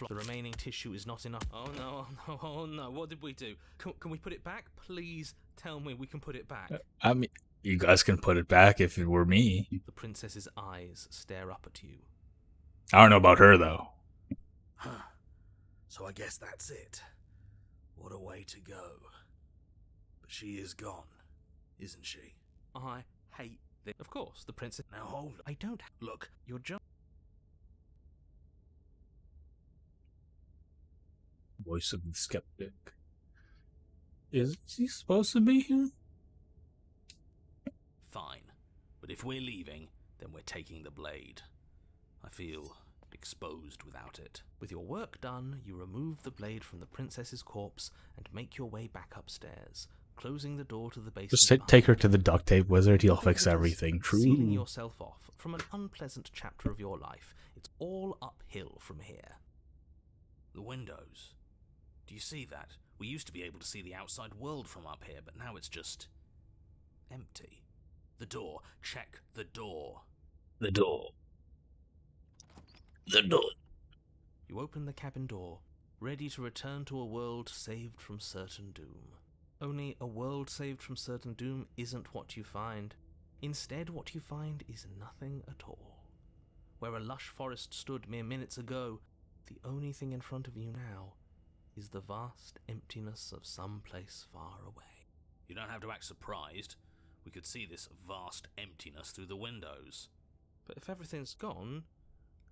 The remaining tissue is not enough. Oh no, oh no, oh no, what did we do? Can we put it back? Please tell me we can put it back. I mean, you guys can put it back if it were me. The princess's eyes stare up at you. I don't know about her, though. Huh. So I guess that's it. What a way to go. But she is gone, isn't she? I hate this. Of course, the princess. Now hold on. I don't. Look, You're just. Voice of the skeptic. Is he supposed to be here? Fine. But if we're leaving, then we're taking the blade. I feel exposed without it. With your work done, you remove the blade from the princess's corpse and make your way back upstairs, closing the door to the basement. Just take behind her you. to the duct tape wizard. He'll Think fix of it as everything. Sealing True. yourself off from an unpleasant chapter of your life. It's all uphill from here. the windows. Do you see that? We used to be able to see the outside world from up here, but now it's just empty. The door. Check the door. The door. The door. You open the cabin door, ready to return to a world saved from certain doom. Only a world saved from certain doom isn't what you find. Instead, what you find is nothing at all. Where a lush forest stood mere minutes ago, the only thing in front of you now is the vast emptiness of some place far away. You don't have to act surprised. We could see this vast emptiness through the windows. But if everything's gone,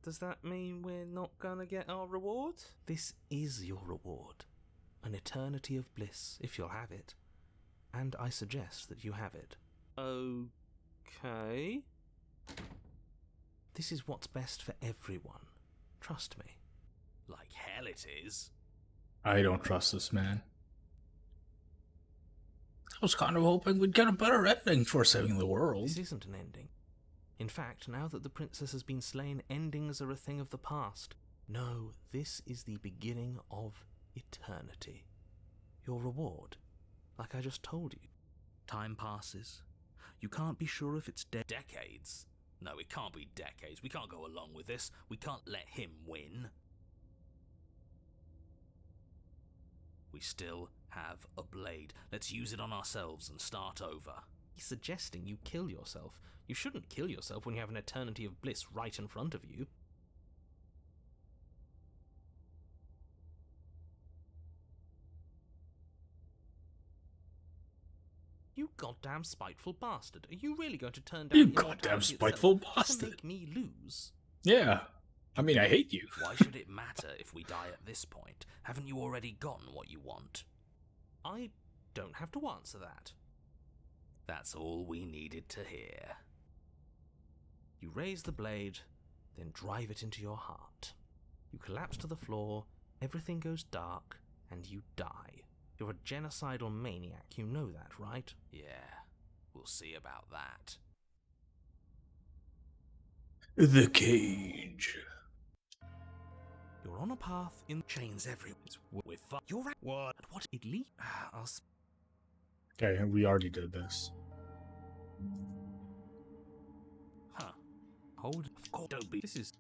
does that mean we're not gonna get our reward? This is your reward. An eternity of bliss, if you'll have it. And I suggest that you have it. Okay. This is what's best for everyone. Trust me. Like hell it is. I don't trust this man. I was kind of hoping we'd get a better ending for saving the world. This isn't an ending. In fact, now that the princess has been slain, endings are a thing of the past. No, this is the beginning of eternity. Your reward, like I just told you. Time passes. You can't be sure if it's dead. Decades? No, it can't be decades. We can't go along with this. We can't let him win. We still have a blade. Let's use it on ourselves and start over. He's suggesting you kill yourself. You shouldn't kill yourself when you have an eternity of bliss right in front of you. You goddamn spiteful bastard. Are you really going to turn down You immortality goddamn itself spiteful to bastard. make me lose? Yeah. I mean, I hate you. Why should it matter if we die at this point? Haven't you already gotten what you want? I don't have to answer that. That's all we needed to hear. You raise the blade, then drive it into your heart. You collapse to the floor, everything goes dark, and you die. You're a genocidal maniac, you know that, right? Yeah, we'll see about that. The cage. You're on a path in chains everywhere. With you're at what? What? Elite? Okay, we already did this. Huh. Hold. Of course. Don't be. This is.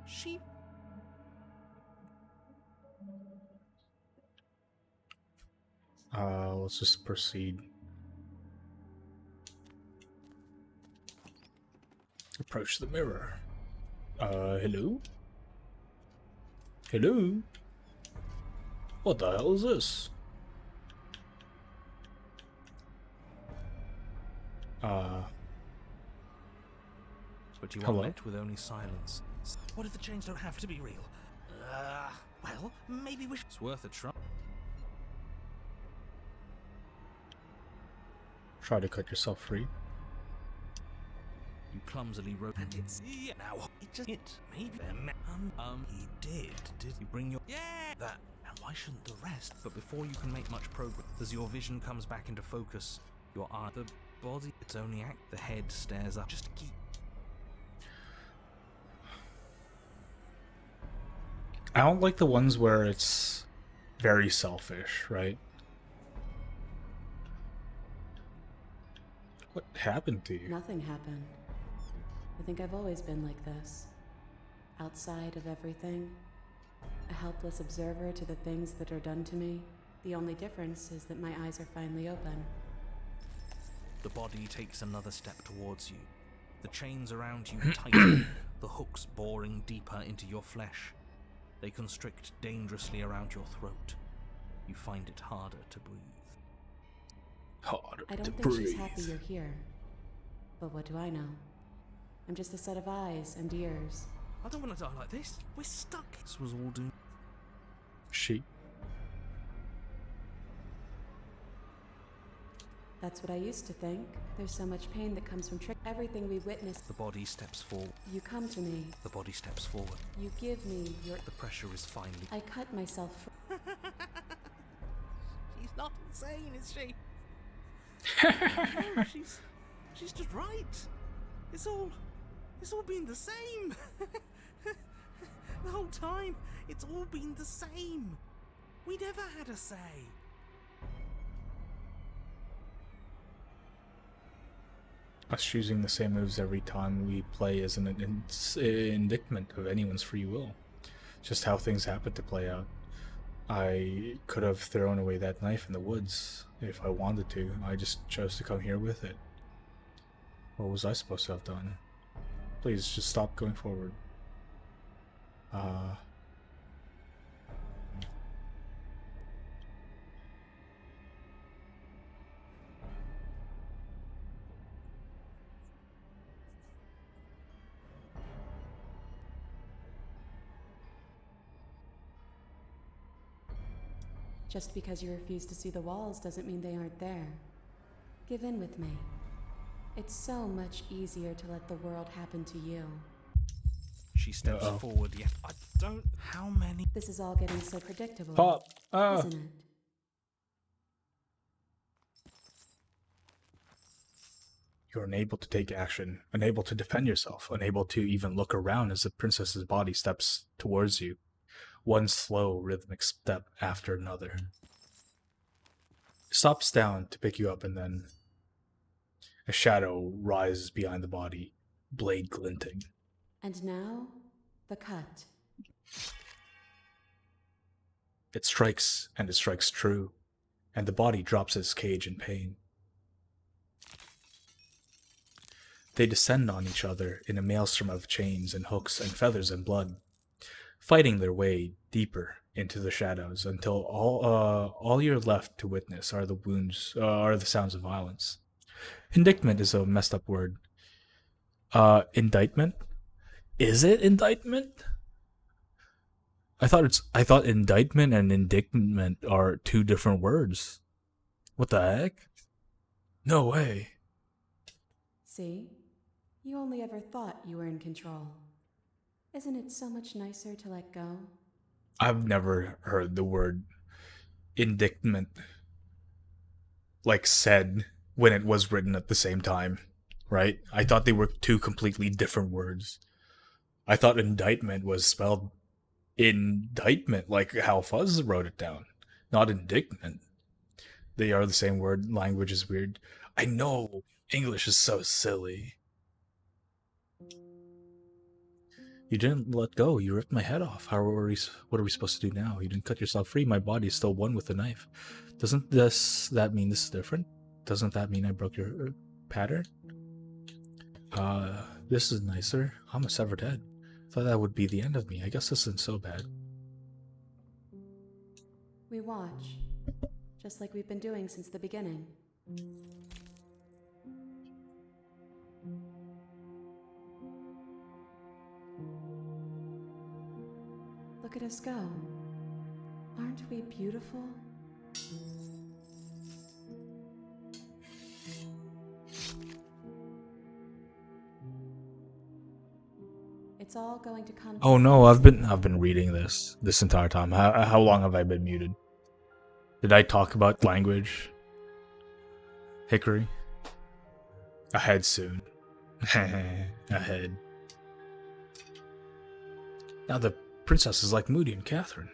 She. Let's just proceed. Approach the mirror. Hello? Hello? What the hell is this? But you are Hello? met with only silence. What if the chains don't have to be real? Well, maybe we should. It's worth a try. Try to cut yourself free. You clumsily wrote, and it's now. It just maybe he did you bring your that? And why shouldn't the rest? But before you can make much progress, as your vision comes back into focus, your eye, the body, its only act. The head stares up. Just keep. I don't like the ones where it's very selfish, right? What happened to you? Nothing happened. I think I've always been like this. Outside of everything. A helpless observer to the things that are done to me. The only difference is that my eyes are finally open. The body takes another step towards you. The chains around you tighten, the hooks boring deeper into your flesh. They constrict dangerously around your throat. You find it harder to breathe. Harder I to don't think breathe. she's happy you're here. But what do I know? I'm just a set of eyes and ears. I don't want to die like this. We're stuck. This was all doomed. She. That's what I used to think. There's so much pain that comes from everything we witnessed. The body steps forward. You come to me. The body steps forward. You give me your... The pressure is finally... I cut myself free. She's not insane, is she? No, she's just right. It's all been the same. The whole time, it's all been the same. We never had a say. Us choosing the same moves every time we play is an indictment of anyone's free will. Just how things happen to play out. I could have thrown away that knife in the woods if I wanted to. I just chose to come here with it. What was I supposed to have done? Please, just stop going forward. Just because you refuse to see the walls doesn't mean they aren't there. Give in with me. It's so much easier to let the world happen to you. She steps forward, yet I don't... How many... This is all getting so predictable, Pop! isn't it? You're unable to take action, unable to defend yourself, unable to even look around as the princess's body steps towards you. One slow, rhythmic step after another. Stops down to pick you up, and then a shadow rises behind the body, blade glinting. And now, the cut. It strikes, and it strikes true, and the body drops its cage in pain. They descend on each other in a maelstrom of chains and hooks and feathers and blood, fighting their way deeper into the shadows until all you're left to witness are the wounds, are the sounds of violence. Indictment is a messed up word. Indictment? Is it indictment? I thought indictment and indictment are two different words. What the heck? No way. See? You only ever thought you were in control. Isn't it so much nicer to let go? I've never heard the word indictment like said when it was written at the same time, right? I thought they were two completely different words. I thought indictment was spelled indictment, like how Fuzz wrote it down, not indictment. They are the same word. Language is weird. I know English is so silly. You didn't let go. You ripped my head off. What are we supposed to do now? You didn't cut yourself free. My body is still one with the knife. Doesn't that mean this is different? Doesn't that mean I broke your pattern? This is nicer. I'm a severed head. Thought that would be the end of me. I guess this isn't so bad. We watch, just like we've been doing since the beginning. Look at us go. Aren't we beautiful? It's all going to come. Oh no, I've been reading this entire time. How long have I been muted? Did I talk about language? Hickory? Ahead soon. Ahead. Now the princess is like Moody and Catherine.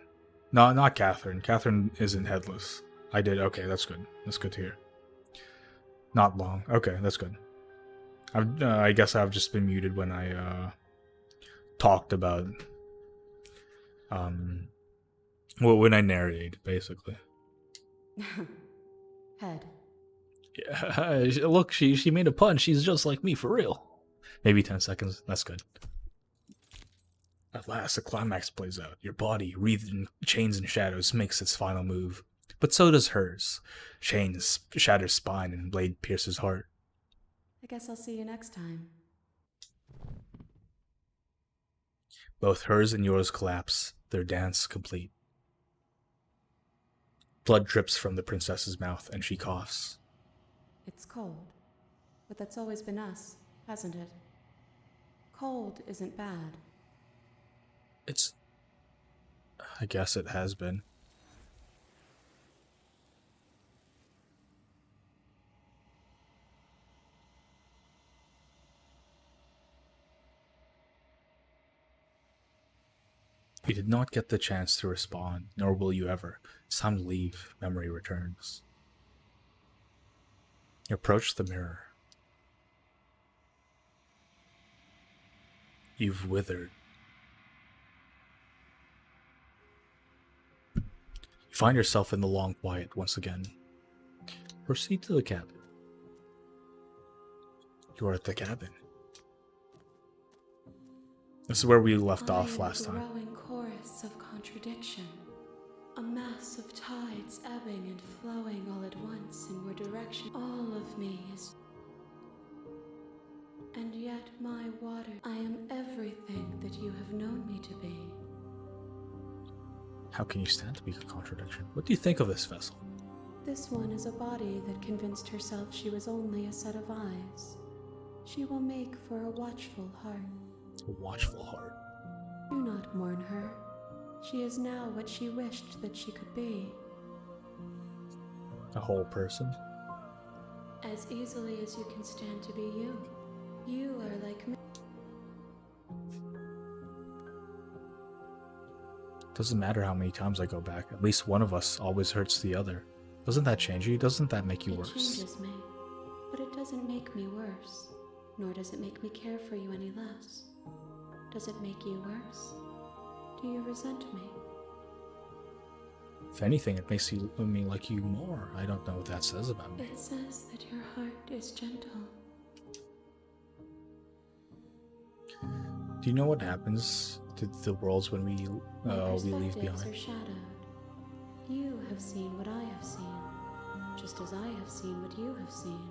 No, not Catherine. Catherine isn't headless. I did. Okay, that's good. That's good to hear. Not long. Okay, that's good. I guess I've just been muted when I talked about well, when I narrate, basically. Head. Yeah, look, she made a pun. She's just like me, for real. Maybe 10 seconds. That's good. At last, the climax plays out. Your body, wreathed in chains and shadows, makes its final move. But so does hers. Chains shatter spine and blade pierces heart. I guess I'll see you next time. Both hers and yours collapse, their dance complete. Blood drips from the princess's mouth, and she coughs. It's cold, but that's always been us, hasn't it? Cold isn't bad. I guess it has been. You did not get the chance to respond, nor will you ever. It's time to leave. Memory returns. You approach the mirror. You've withered. You find yourself in the long quiet once again. Proceed to the cabin. You are at the cabin. This is where we left off last time. A growing chorus of contradiction. A mass of tides ebbing and flowing all at once in your direction. All of me is... And yet my water... I am everything that you have known me to be. How can you stand to be a contradiction? What do you think of this vessel? This one is a body that convinced herself she was only a set of eyes. She will make for a watchful heart. A watchful heart. Do not mourn her. She is now what she wished that she could be. A whole person? As easily as you can stand to be you. You are like me. Doesn't matter how many times I go back. At least one of us always hurts the other. Doesn't that change you? Doesn't that make you It worse? changes me, but it doesn't make me worse. Nor does it make me care for you any less. Does it make you worse? Do you resent me? If anything, it makes me like you more. I don't know what that says about me. It says that your heart is gentle. Do you know what happens to the worlds when we My leave perspectives behind. are shadowed. You have seen what I have seen, just as I have seen what you have seen.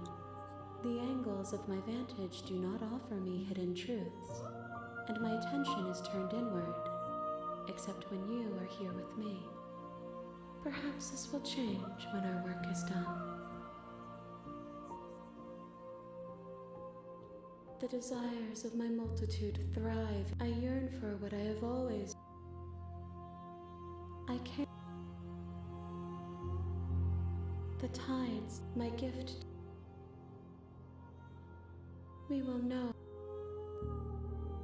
The angles of my vantage do not offer me hidden truths, and my attention is turned inward, except when you are here with me. Perhaps this will change when our work is done. The desires of my multitude thrive. I yearn for what I have always. I can't. The tides, my gift. We will know.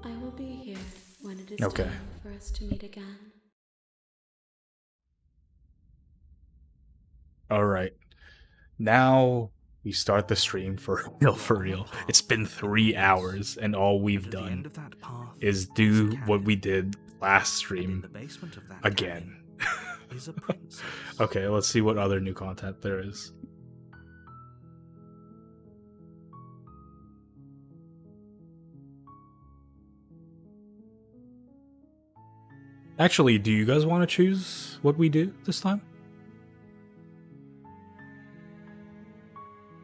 I will be here when it is Okay. time for us to meet again. All right. Now we start the stream for real, for real. It's been 3 hours, and all we've At the end done of that path is is a do what canyon, we did last and in stream the basement of that again. canyon is a princess. Okay, let's see what other new content there is. Actually, do you guys want to choose what we do this time?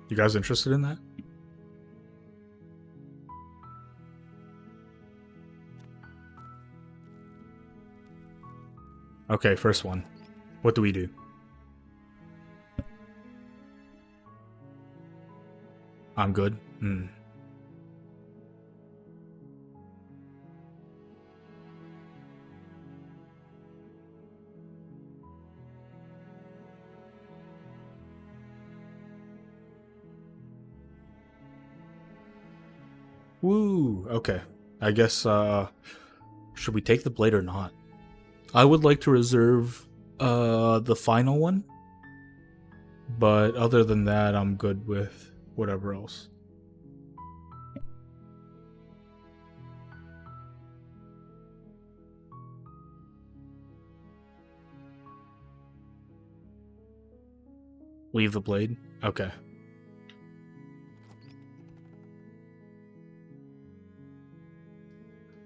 You guys interested in that? Okay, first one. What do we do? I'm good. Woo! Okay. I guess, should we take the blade or not? I would like to reserve, the final one. But other than that, I'm good with whatever else. Leave the blade? Okay.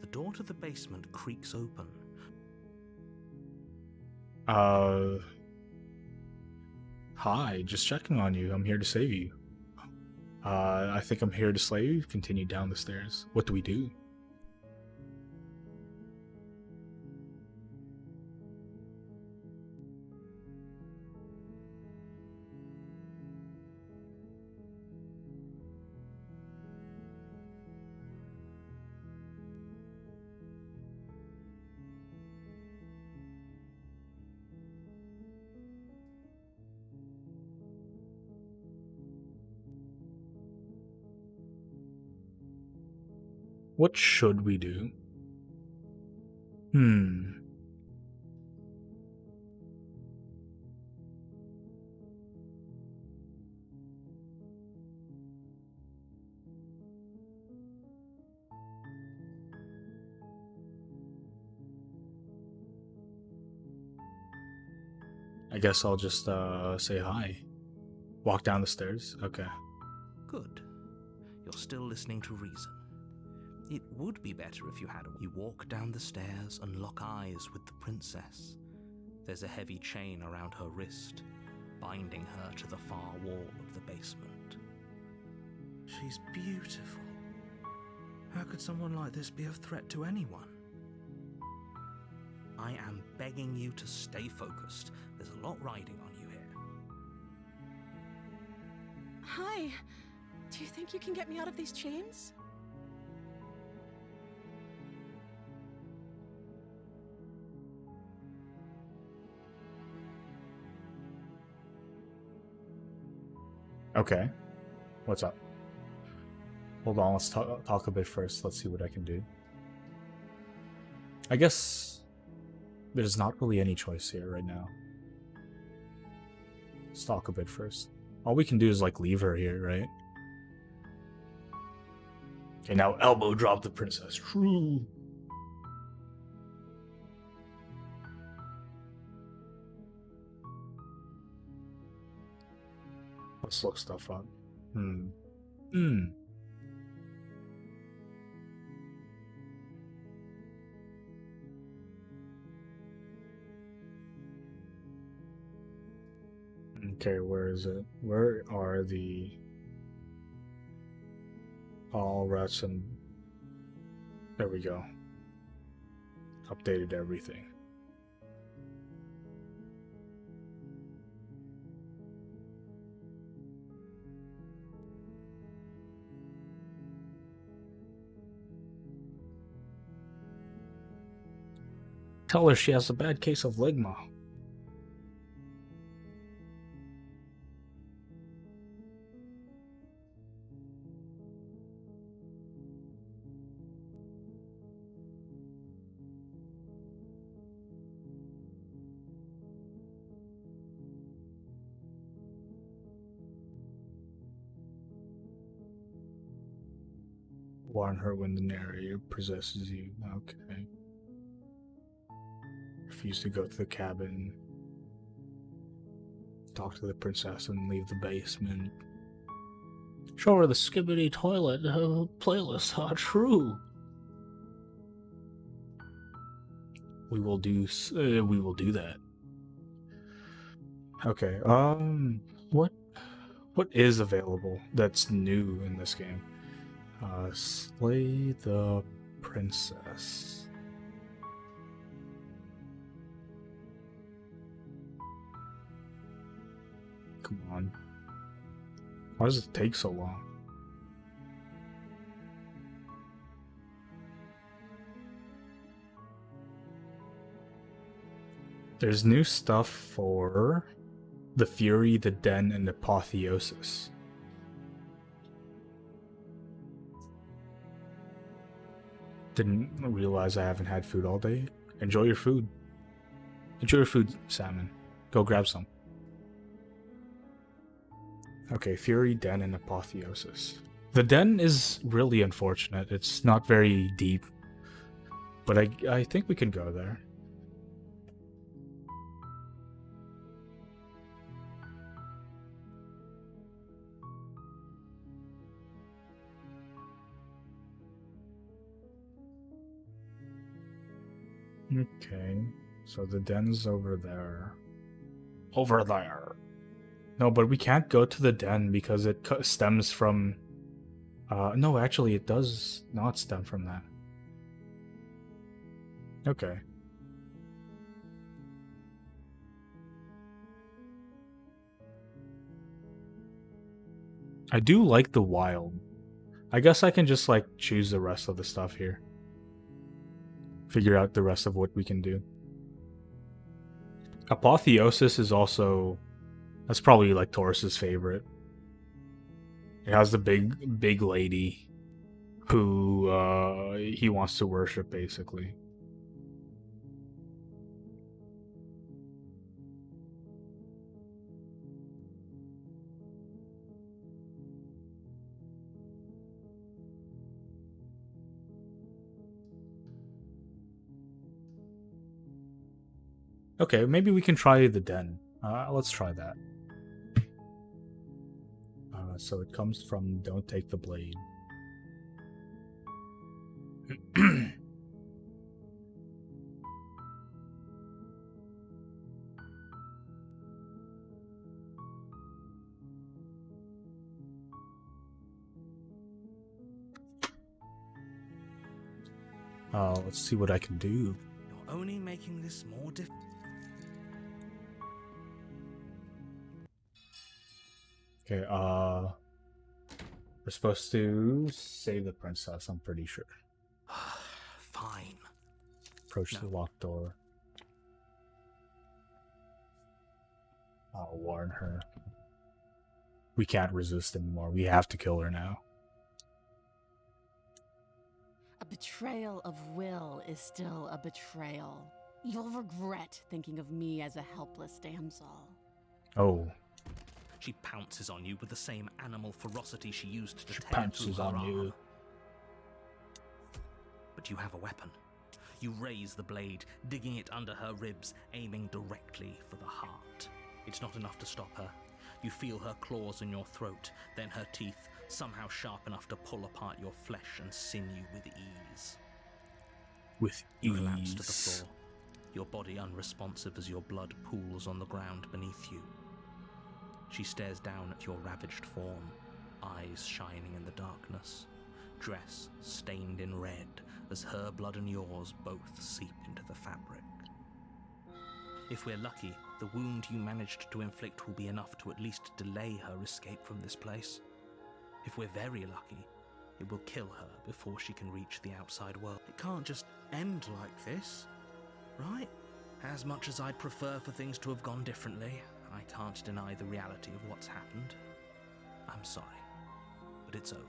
The door to the basement creaks open. Hi, just checking on you. I'm here to save you. I think I'm here to slay you. Continue down the stairs. What do we do? What should we do? I guess I'll just say hi. Walk down the stairs. Okay. Good. You're still listening to reason. It would be better if you had. You walk down the stairs and lock eyes with the princess. There's a heavy chain around her wrist, binding her to the far wall of the basement. She's beautiful. How could someone like this be a threat to anyone? I am begging you to stay focused. There's a lot riding on you here. Hi. Do you think you can get me out of these chains? Okay. What's up? Hold on, let's talk a bit first. Let's see what I can do. I guess there's not really any choice here right now. Let's talk a bit first. All we can do is like leave her here, right? Okay, now elbow drop the princess. True. Let's look stuff up. Okay, where is it? Where are the all routes and there we go. Updated everything. Tell her she has a bad case of ligma. Warn her when the narrator possesses you. Okay. Refuse to go to the cabin. Talk to the princess and leave the basement. Show her the Skibidi Toilet playlist. True. We will do that. Okay. What is available that's new in this game? Slay the princess. Come on. Why does it take so long? There's new stuff for the Fury, the Den, and Apotheosis. Didn't realize I haven't had food all day. Enjoy your food. Enjoy your food, Salmon. Go grab some. Okay, Fury, Den, and Apotheosis. The Den is really unfortunate. It's not very deep. But I think we can go there. Okay, so the den's over there. Over there. No, but we can't go to the den because it stems from... no, actually, it does not stem from that. Okay. I do like the wild. I guess I can just, like, choose the rest of the stuff here. Figure out the rest of what we can do. Apotheosis is also... That's probably like Taurus's favorite. It has the big lady who he wants to worship, basically. Okay, maybe we can try the den. Let's try that. So it comes from Don't Take the Blade. Let's see what I can do. You're only making this more difficult. Okay, we're supposed to save the princess, I'm pretty sure. Fine. Approach the locked door. I'll warn her. We can't resist anymore. We have to kill her now. A betrayal of Will is still a betrayal. You'll regret thinking of me as a helpless damsel. Oh. She pounces on you with the same animal ferocity she used to She tear through pounces her on armor. you. But you have a weapon. You raise the blade, digging it under her ribs, aiming directly for the heart. It's not enough to stop her. You feel her claws in your throat, then her teeth, somehow sharp enough to pull apart your flesh and sinew with ease. With You ease. collapse to the floor, your body unresponsive as your blood pools on the ground beneath you. She stares down at your ravaged form, eyes shining in the darkness, dress stained in red as her blood and yours both seep into the fabric. If we're lucky, the wound you managed to inflict will be enough to at least delay her escape from this place. If we're very lucky, it will kill her before she can reach the outside world. It can't just end like this, right? As much as I'd prefer for things to have gone differently, I can't deny the reality of what's happened. I'm sorry, but it's over.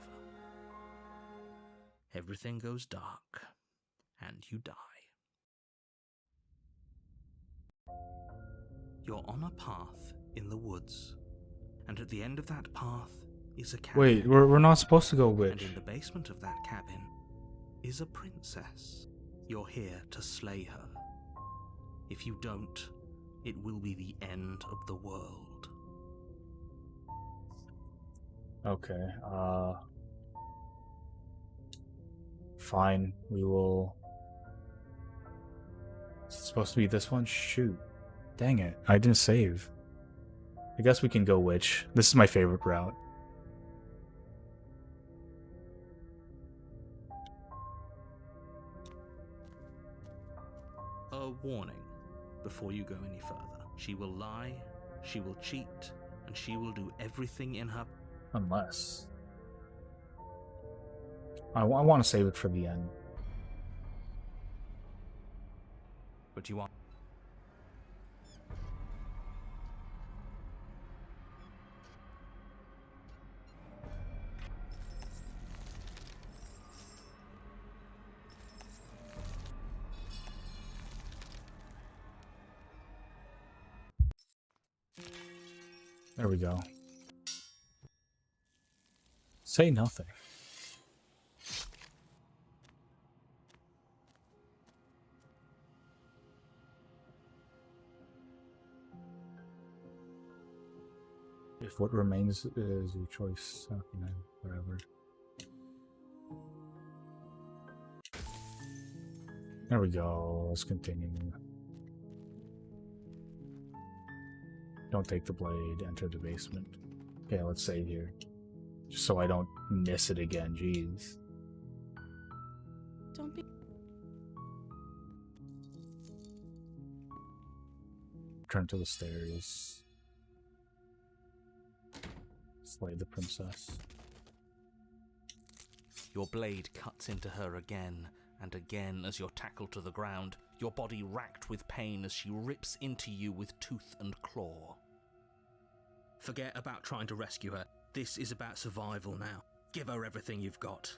Everything goes dark, and you die. You're on a path in the woods, and at the end of that path is a cabin. Wait, we're not supposed to go And witch. in the basement of that cabin is a princess. You're here to slay her. If you don't, it will be the end of the world. Okay, fine, we will... Is it supposed to be this one? Shoot. Dang it, I didn't save. I guess we can go witch. This is my favorite route. A warning before you go any further. She will lie, she will cheat, and she will do everything in her... Unless... I want to save it for the end. But you are... There we go. Say nothing. If what remains is your choice, okay, whatever. There we go. Let's continue. Don't take the blade, enter the basement. Okay, let's save here. Just so I don't miss it again, jeez. Don't be. Turn to the stairs. Slay the princess. Your blade cuts into her again and again as you're tackled to the ground, your body racked with pain as she rips into you with tooth and claw. Forget about trying to rescue her. This is about survival now. Give her everything you've got.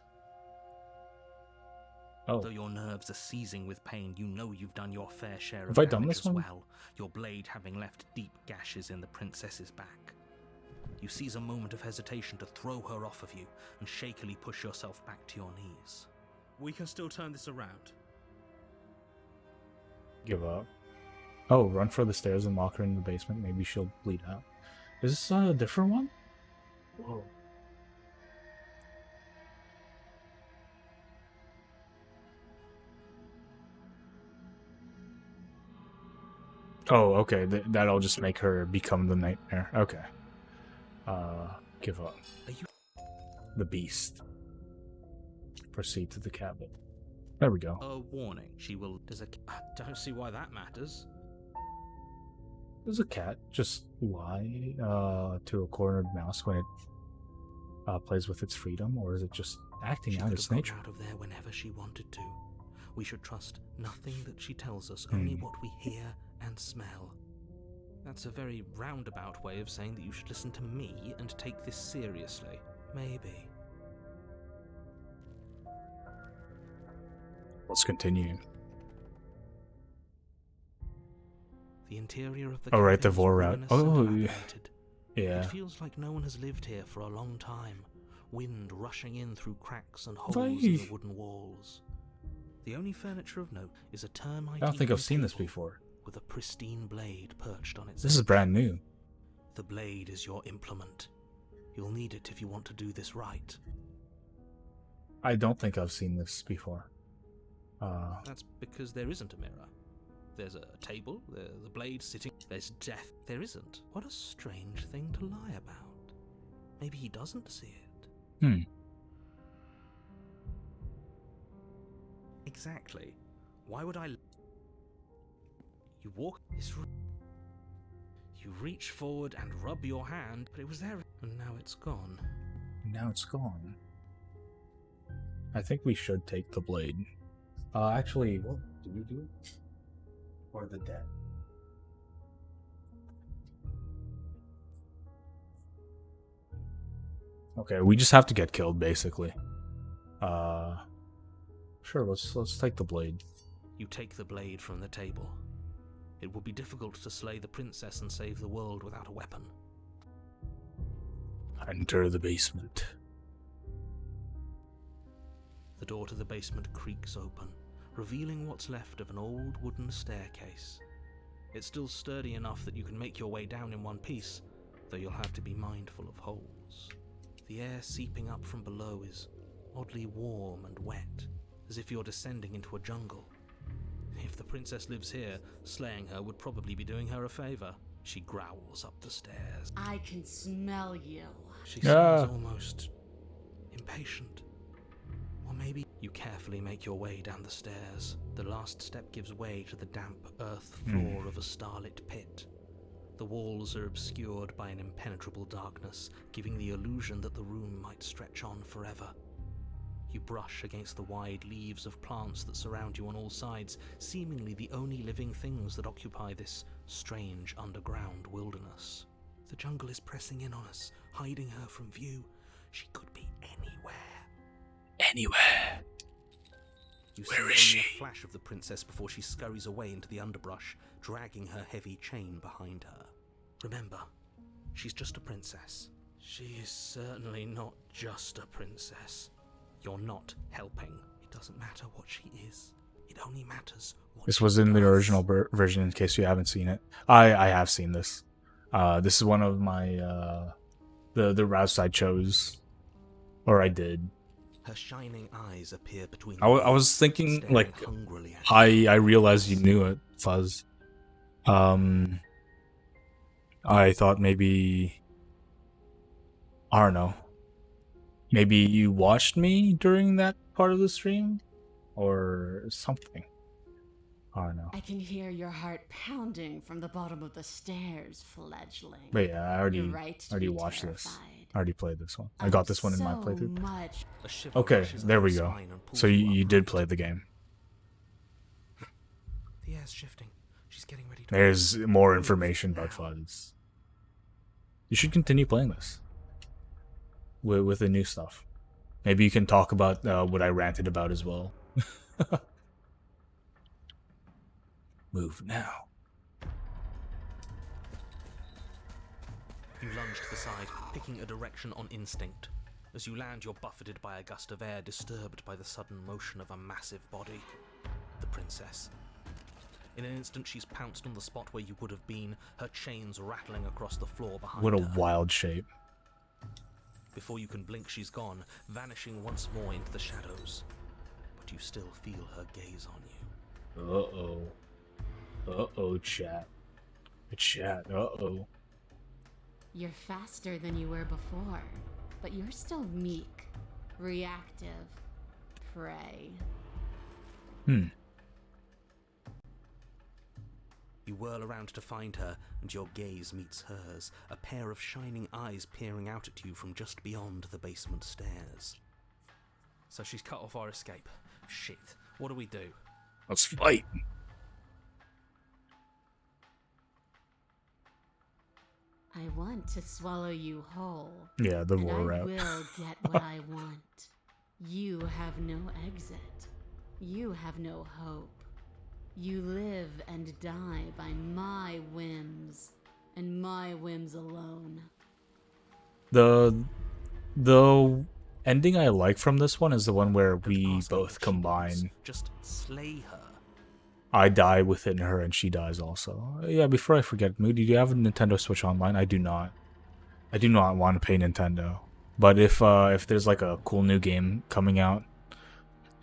Oh, Though your nerves are seizing with pain, you know you've done your fair share of Have I done damage this as one? well, your blade having left deep gashes in the princess's back. You seize a moment of hesitation to throw her off of you and shakily push yourself back to your knees. We can still turn this around. give up. Oh, run for the stairs and lock her in the basement. Maybe she'll bleed out. Is this a different one? Whoa. Oh, okay. That'll just make her become the nightmare. Okay. Give up. Are you... The beast. Proceed to the cabin. There we go. A warning. She will... I don't see why that matters. Does a cat just lie to a cornered mouse when it plays with its freedom, or is it just acting She out could its have nature? gotten out of there whenever she wanted to. We should trust nothing that she tells us, only what we hear and smell. That's a very roundabout way of saying that you should listen to me and take this seriously. Maybe. Let's continue. The interior of the Oh, right, the cabin is vor route. ruinous and Oh, dilapidated. yeah. It feels like no one has lived here for a long time. Wind rushing in through cracks and holes Why- in the wooden walls. The only furniture of note is a termite. I don't think I've seen this before. With a pristine blade perched on its This is edge. brand new. The blade is your implement. You'll need it if you want to do this right. I don't think I've seen this before. That's because there isn't a mirror. There's a table, the blade sitting. There's death. There isn't. What a strange thing to lie about. Maybe he doesn't see it. Exactly. Why would I... You walk this room. You reach forward and rub your hand, but it was there, and now it's gone. Now it's gone. I think we should take the blade. Actually, what do we do? Or the dead? Okay, we just have to get killed, basically. Sure, let's take the blade. You take the blade from the table. It will be difficult to slay the princess and save the world without a weapon. Enter the basement. The door to the basement creaks open, revealing what's left of an old wooden staircase. It's still sturdy enough that you can make your way down in one piece, though you'll have to be mindful of holes. The air seeping up from below is oddly warm and wet, as if you're descending into a jungle. If the princess lives here, slaying her would probably be doing her a favor. She growls up the stairs. I can smell you. She sounds almost impatient. Or maybe you carefully make your way down the stairs. The last step gives way to the damp earth floor of a starlit pit. The walls are obscured by an impenetrable darkness, giving the illusion that the room might stretch on forever. You brush against the wide leaves of plants that surround you on all sides, seemingly the only living things that occupy this strange underground wilderness. The jungle is pressing in on us, hiding her from view. She could be anywhere. Anywhere. You Where see is she? only a flash of the princess before she scurries away into the underbrush, dragging her heavy chain behind her. Remember, she's just a princess. She is certainly not just a princess. You're not helping. It doesn't matter what she is. It only matters what This she was in the does. original version, in case you haven't seen it. I have seen this. This is one of my the routes I chose, or I did. Her shining eyes appear between. I was thinking, staring like, hungrily at you. I realized you knew it, Fuzz. I thought maybe, I don't know, maybe you watched me during that part of the stream, or something. I don't know. I can hear your heart pounding from the bottom of the stairs, fledgling. But yeah, I already You're right to already be watched this. terrified. I already played this one. I got this one in my So playthrough. much. A shiver Okay, rushes there up we your go. spine and pulls So you up did right. play the game. The air's shifting. She's getting ready to. There's more information about Fuzz. You should continue playing this with the new stuff. Maybe you can talk about what I ranted about as well. Move now. You lunge to the side, picking a direction on instinct. As you land, you're buffeted by a gust of air, disturbed by the sudden motion of a massive body. The princess. In an instant, she's pounced on the spot where you would have been, her chains rattling across the floor behind What a her. wild shape. Before you can blink, she's gone, vanishing once more into the shadows. But you still feel her gaze on you. Uh-oh. Uh-oh, chat. Chat, uh-oh. You're faster than you were before, but you're still meek, reactive, prey. You whirl around to find her, and your gaze meets hers, a pair of shining eyes peering out at you from just beyond the basement stairs. So she's cut off our escape. Shit, what do we do? Let's fight. I want to swallow you whole. Yeah, the And I war route. will get what I want. You have no exit. You have no hope. You live and die by my whims, and my whims alone. The ending I like from this one is the one where we Ask her both what she combine. wants. Just slay her. I die within her and she dies also. Yeah, before I forget, Moody, do you have a Nintendo Switch Online? I do not. I do not want to pay Nintendo. But if there's like a cool new game coming out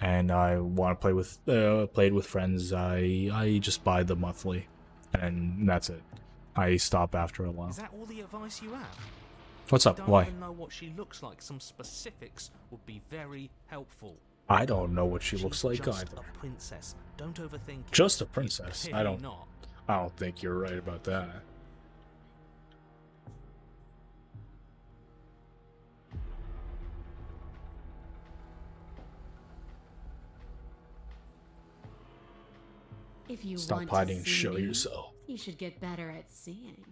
and I want to play with played with friends, I just buy the monthly, and that's it. I stop after a while. Is that all the advice you have? What's I up? don't Why? even know what she looks like. Some specifics would be very helpful. I don't know what she looks She's like just either. a princess. Don't overthink it. Just a She's princess. I clearly don't. Not. I don't think you're right about that. If you Stop want hiding to and see show me, yourself. you should get better at seeing.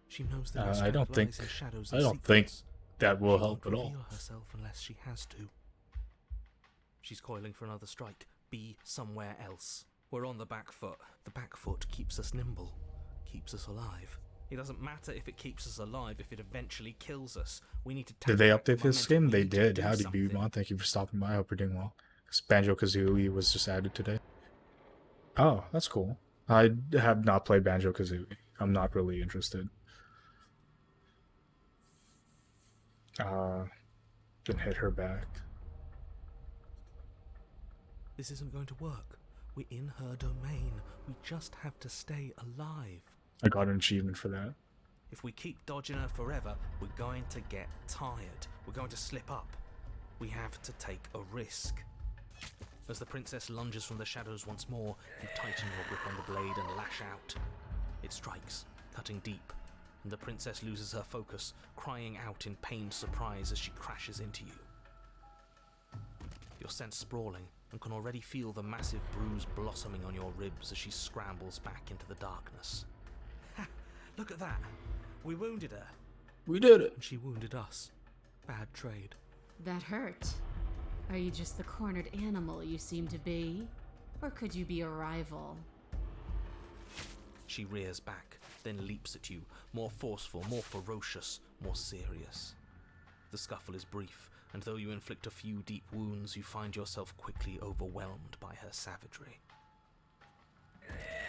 She knows the I rest don't lies think. in shadows I and don't think secrets. that will She help won't at all. reveal herself unless she has to. She's coiling for another strike. Be somewhere else. We're on the back foot. The back foot keeps us nimble, keeps us alive. It doesn't matter if it keeps us alive if it eventually kills us. We need to. Did they tap back update this momentum. game? We They need to did. do Howdy, something. Beaumont. Thank you for stopping by. I hope you're doing well. Banjo-Kazooie was just added today. Oh, that's cool. I have not played Banjo-Kazooie. I'm not really interested. Can hit her back. This isn't going to work. We're in her domain. We just have to stay alive. I got an achievement for that. If we keep dodging her forever, we're going to get tired. We're going to slip up. We have to take a risk. As the princess lunges from the shadows once more, you tighten your grip on the blade and lash out. It strikes, cutting deep, and the princess loses her focus, crying out in pained surprise as she crashes into you. You're sent sprawling and can already feel the massive bruise blossoming on your ribs as she scrambles back into the darkness. Ha! Look at that! We wounded her, We did it. and she wounded us. Bad trade. That hurt. Are you just the cornered animal you seem to be? Or could you be a rival? She rears back, then leaps at you, more forceful, more ferocious, more serious. The scuffle is brief, and though you inflict a few deep wounds, you find yourself quickly overwhelmed by her savagery.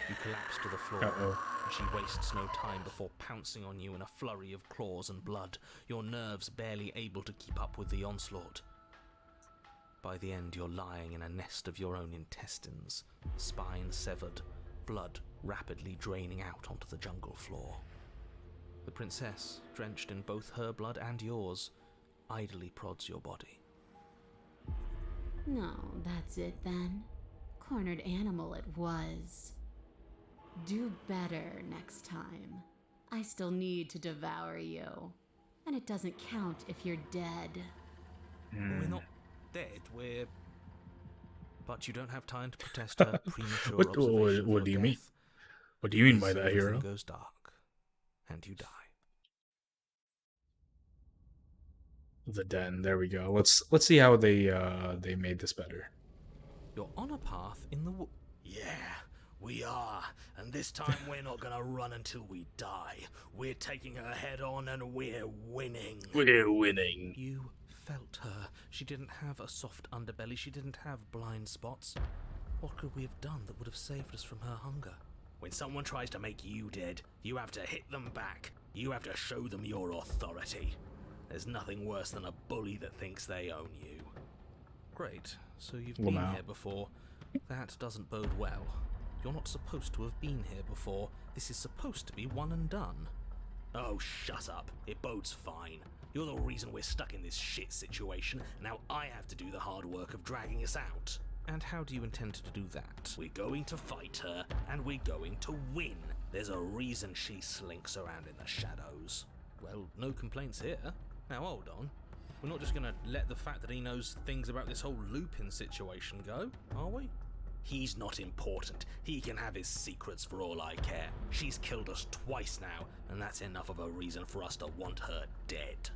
You collapse to the floor, and she wastes no time before pouncing on you in a flurry of claws and blood, your nerves barely able to keep up with the onslaught. By the end, you're lying in a nest of your own intestines, spine severed, blood rapidly draining out onto the jungle floor. The princess, drenched in both her blood and yours, idly prods your body. No, that's it then. Cornered animal it was. Do better next time. I still need to devour you. And it doesn't count if you're dead. We're not dead, we're... But you don't have time to protest her premature What observation of do your you mean? death. What do you mean by As that, everything hero? goes dark, and you die. The den. There we go. Let's see how they made this better. You're on a path in the Yeah, we are. And this time we're not gonna run until we die. We're taking her head on and we're winning. We're winning. You felt her. She didn't have a soft underbelly. She didn't have blind spots. What could we have done that would have saved us from her hunger? When someone tries to make you dead, you have to hit them back. You have to show them your authority. There's nothing worse than a bully that thinks they own you. Great. So you've Well, been now. here before. That doesn't bode well. You're not supposed to have been here before. This is supposed to be one and done. Oh, shut up. It bodes fine. You're the reason we're stuck in this shit situation. Now I have to do the hard work of dragging us out. And how do you intend to do that? We're going to fight her, and we're going to win. There's a reason she slinks around in the shadows. Well, no complaints here. Now hold on. We're not just gonna let the fact that he knows things about this whole Lupin situation go, are we? He's not important. He can have his secrets for all I care. She's killed us twice now, and that's enough of a reason for us to want her dead.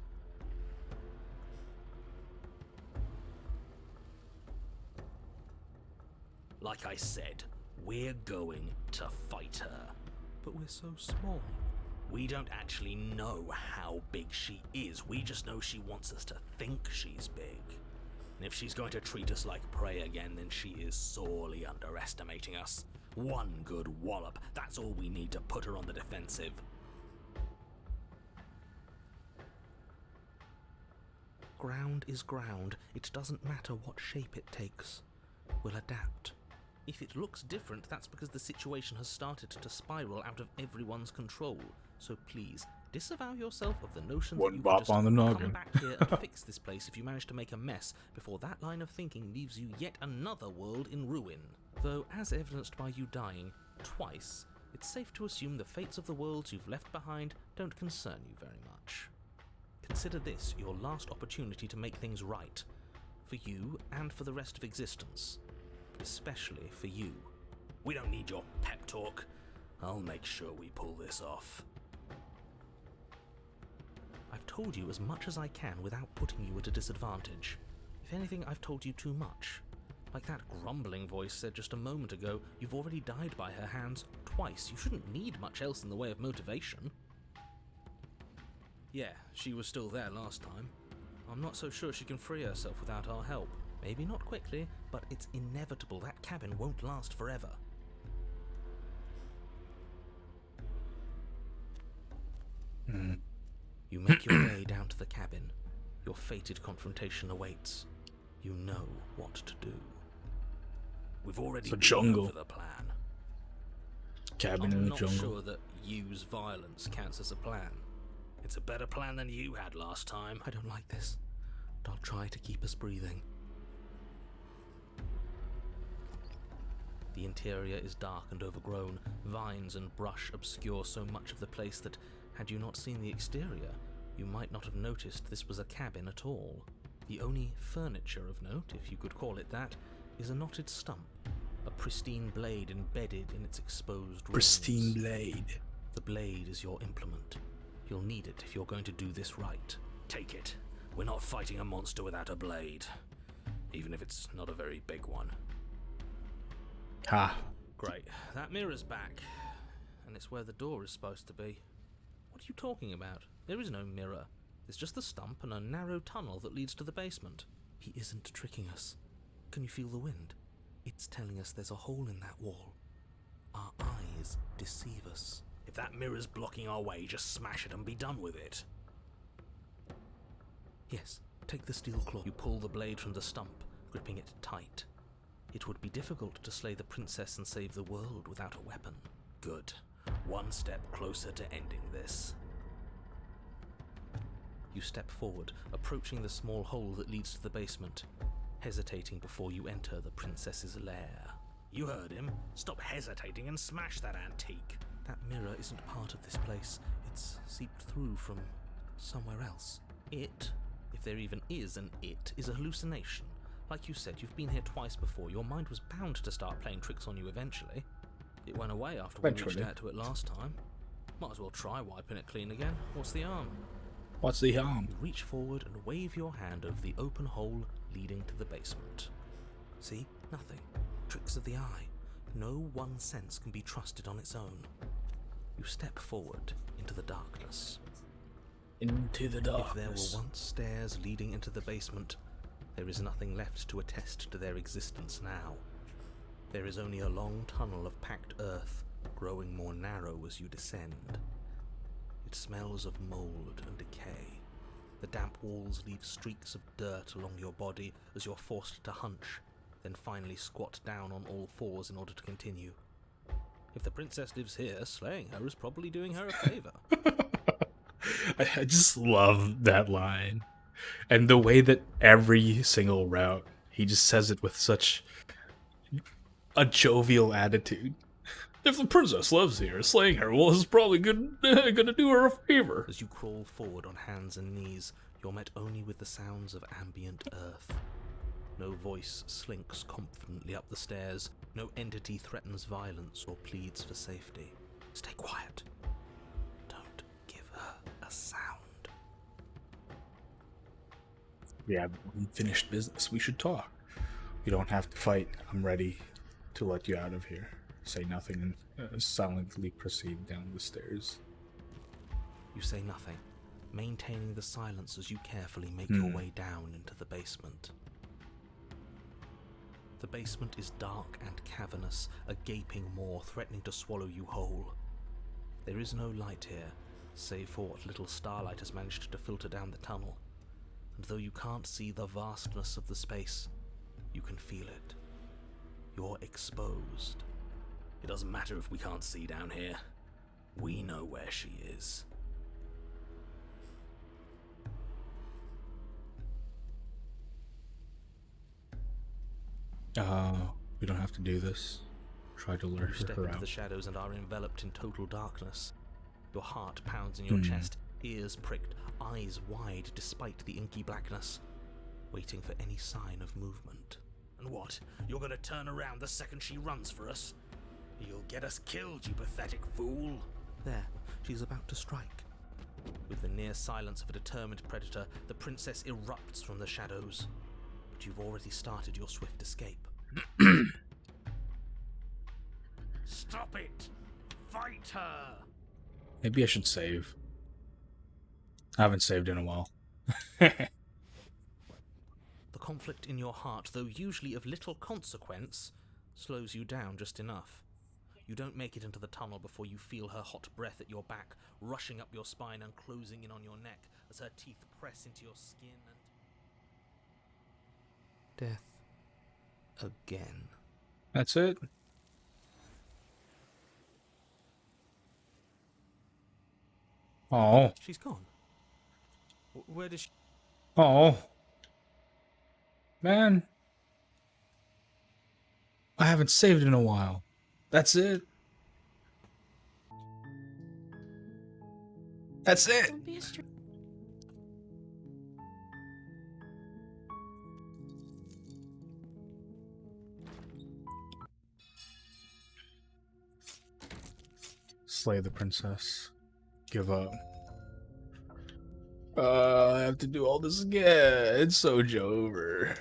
Like I said, we're going to fight her. But we're so small. We don't actually know how big she is. We just know she wants us to think she's big. And if she's going to treat us like prey again, then she is sorely underestimating us. One good wallop, that's all we need to put her on the defensive. Ground is ground. It doesn't matter what shape it takes. will adapt. If it looks different, that's because the situation has started to spiral out of everyone's control. So please, disavow yourself of the notion One that you bop can just on the come noggin. back here and fix this place if you manage to make a mess before that line of thinking leaves you yet another world in ruin. Though, as evidenced by you dying twice, it's safe to assume the fates of the worlds you've left behind don't concern you very much. Consider this your last opportunity to make things right, for you and for the rest of existence, but especially for you. We don't need your pep talk. I'll make sure we pull this off. I've told you as much as I can without putting you at a disadvantage. If anything, I've told you too much. Like that grumbling voice said just a moment ago, you've already died by her hands twice. You shouldn't need much else in the way of motivation. Yeah, she was still there last time. I'm not so sure she can free herself without our help. Maybe not quickly, but it's inevitable that cabin won't last forever. You make your way down to the cabin. Your fated confrontation awaits. You know what to do. We've already The been jungle. over the plan. Cabin I'm in the not jungle. sure that use violence counts as a plan. It's a better plan than you had last time. I don't like this, but I'll try to keep us breathing. The interior is dark and overgrown. Vines and brush obscure so much of the place that, had you not seen the exterior, you might not have noticed this was a cabin at all. The only furniture of note, if you could call it that, is a knotted stump, a pristine blade embedded in its exposed Pristine ruins. blade. The blade is your implement. You'll need it if you're going to do this right. Take it. We're not fighting a monster without a blade. Even if it's not a very big one. Ha. Great. That mirror's back. And it's where the door is supposed to be. What are you talking about? There is no mirror. There's just the stump and a narrow tunnel that leads to the basement. He isn't tricking us. Can you feel the wind? It's telling us there's a hole in that wall. Our eyes deceive us. If that mirror's blocking our way, just smash it and be done with it. Yes, take the steel claw. You pull the blade from the stump, gripping it tight. It would be difficult to slay the princess and save the world without a weapon. Good. One step closer to ending this. You step forward, approaching the small hole that leads to the basement, hesitating before you enter the princess's lair. You heard him. Stop hesitating and smash that antique. That mirror isn't part of this place. It's seeped through from somewhere else. It, if there even is an it, is a hallucination. Like you said, you've been here twice before. Your mind was bound to start playing tricks on you eventually. It went away after we reached Eventually. out to it last time. Might as well try wiping it clean again. What's the harm? What's the harm? You reach forward and wave your hand over the open hole leading to the basement. See? Nothing. Tricks of the eye. No one sense can be trusted on its own. You step forward into the darkness. Into the If there darkness. were once stairs leading into the basement, there is nothing left to attest to their existence now. There is only a long tunnel of packed earth, growing more narrow as you descend. It smells of mold and decay. The damp walls leave streaks of dirt along your body as you're forced to hunch, then finally squat down on all fours in order to continue. If the princess lives here, slaying her is probably doing her a favor. I just love that line. And the way that every single route, he just says it with such a jovial attitude. If the princess lives here, slaying her, well, is probably gonna do her a favor. As you crawl forward on hands and knees, you're met only with the sounds of ambient earth. No voice slinks confidently up the stairs. No entity threatens violence or pleads for safety. Stay quiet. Don't give her a sound. Yeah, unfinished business. We should talk. You don't have to fight. I'm ready to let you out of here. Say nothing and silently proceed down the stairs. You say nothing, maintaining the silence as you carefully make your way down into the basement. The basement is dark and cavernous, a gaping maw threatening to swallow you whole. There is no light here, save for what little starlight has managed to filter down the tunnel. And though you can't see the vastness of the space, you can feel it. you're exposed. It doesn't matter if we can't see down here. We know where she is. We don't have to do this. Try to lure You step her into out. the shadows and are enveloped in total darkness. Your heart pounds in your chest, ears pricked, eyes wide despite the inky blackness, waiting for any sign of movement. And what? You're gonna turn around the second she runs for us? You'll get us killed, you pathetic fool! There, she's about to strike. With the near silence of a determined predator, the princess erupts from the shadows. But you've already started your swift escape. Stop it! Fight her! Maybe I should save. I haven't saved in a while. The conflict in your heart, though usually of little consequence, slows you down just enough. You don't make it into the tunnel before you feel her hot breath at your back, rushing up your spine and closing in on your neck as her teeth press into your skin and... Death. Again. That's it. Oh. She's gone. Where did she... Oh. Man. I haven't saved in a while. That's it. That's it. Don't be a str- Slay the princess. Give up. I have to do all this again. It's so over.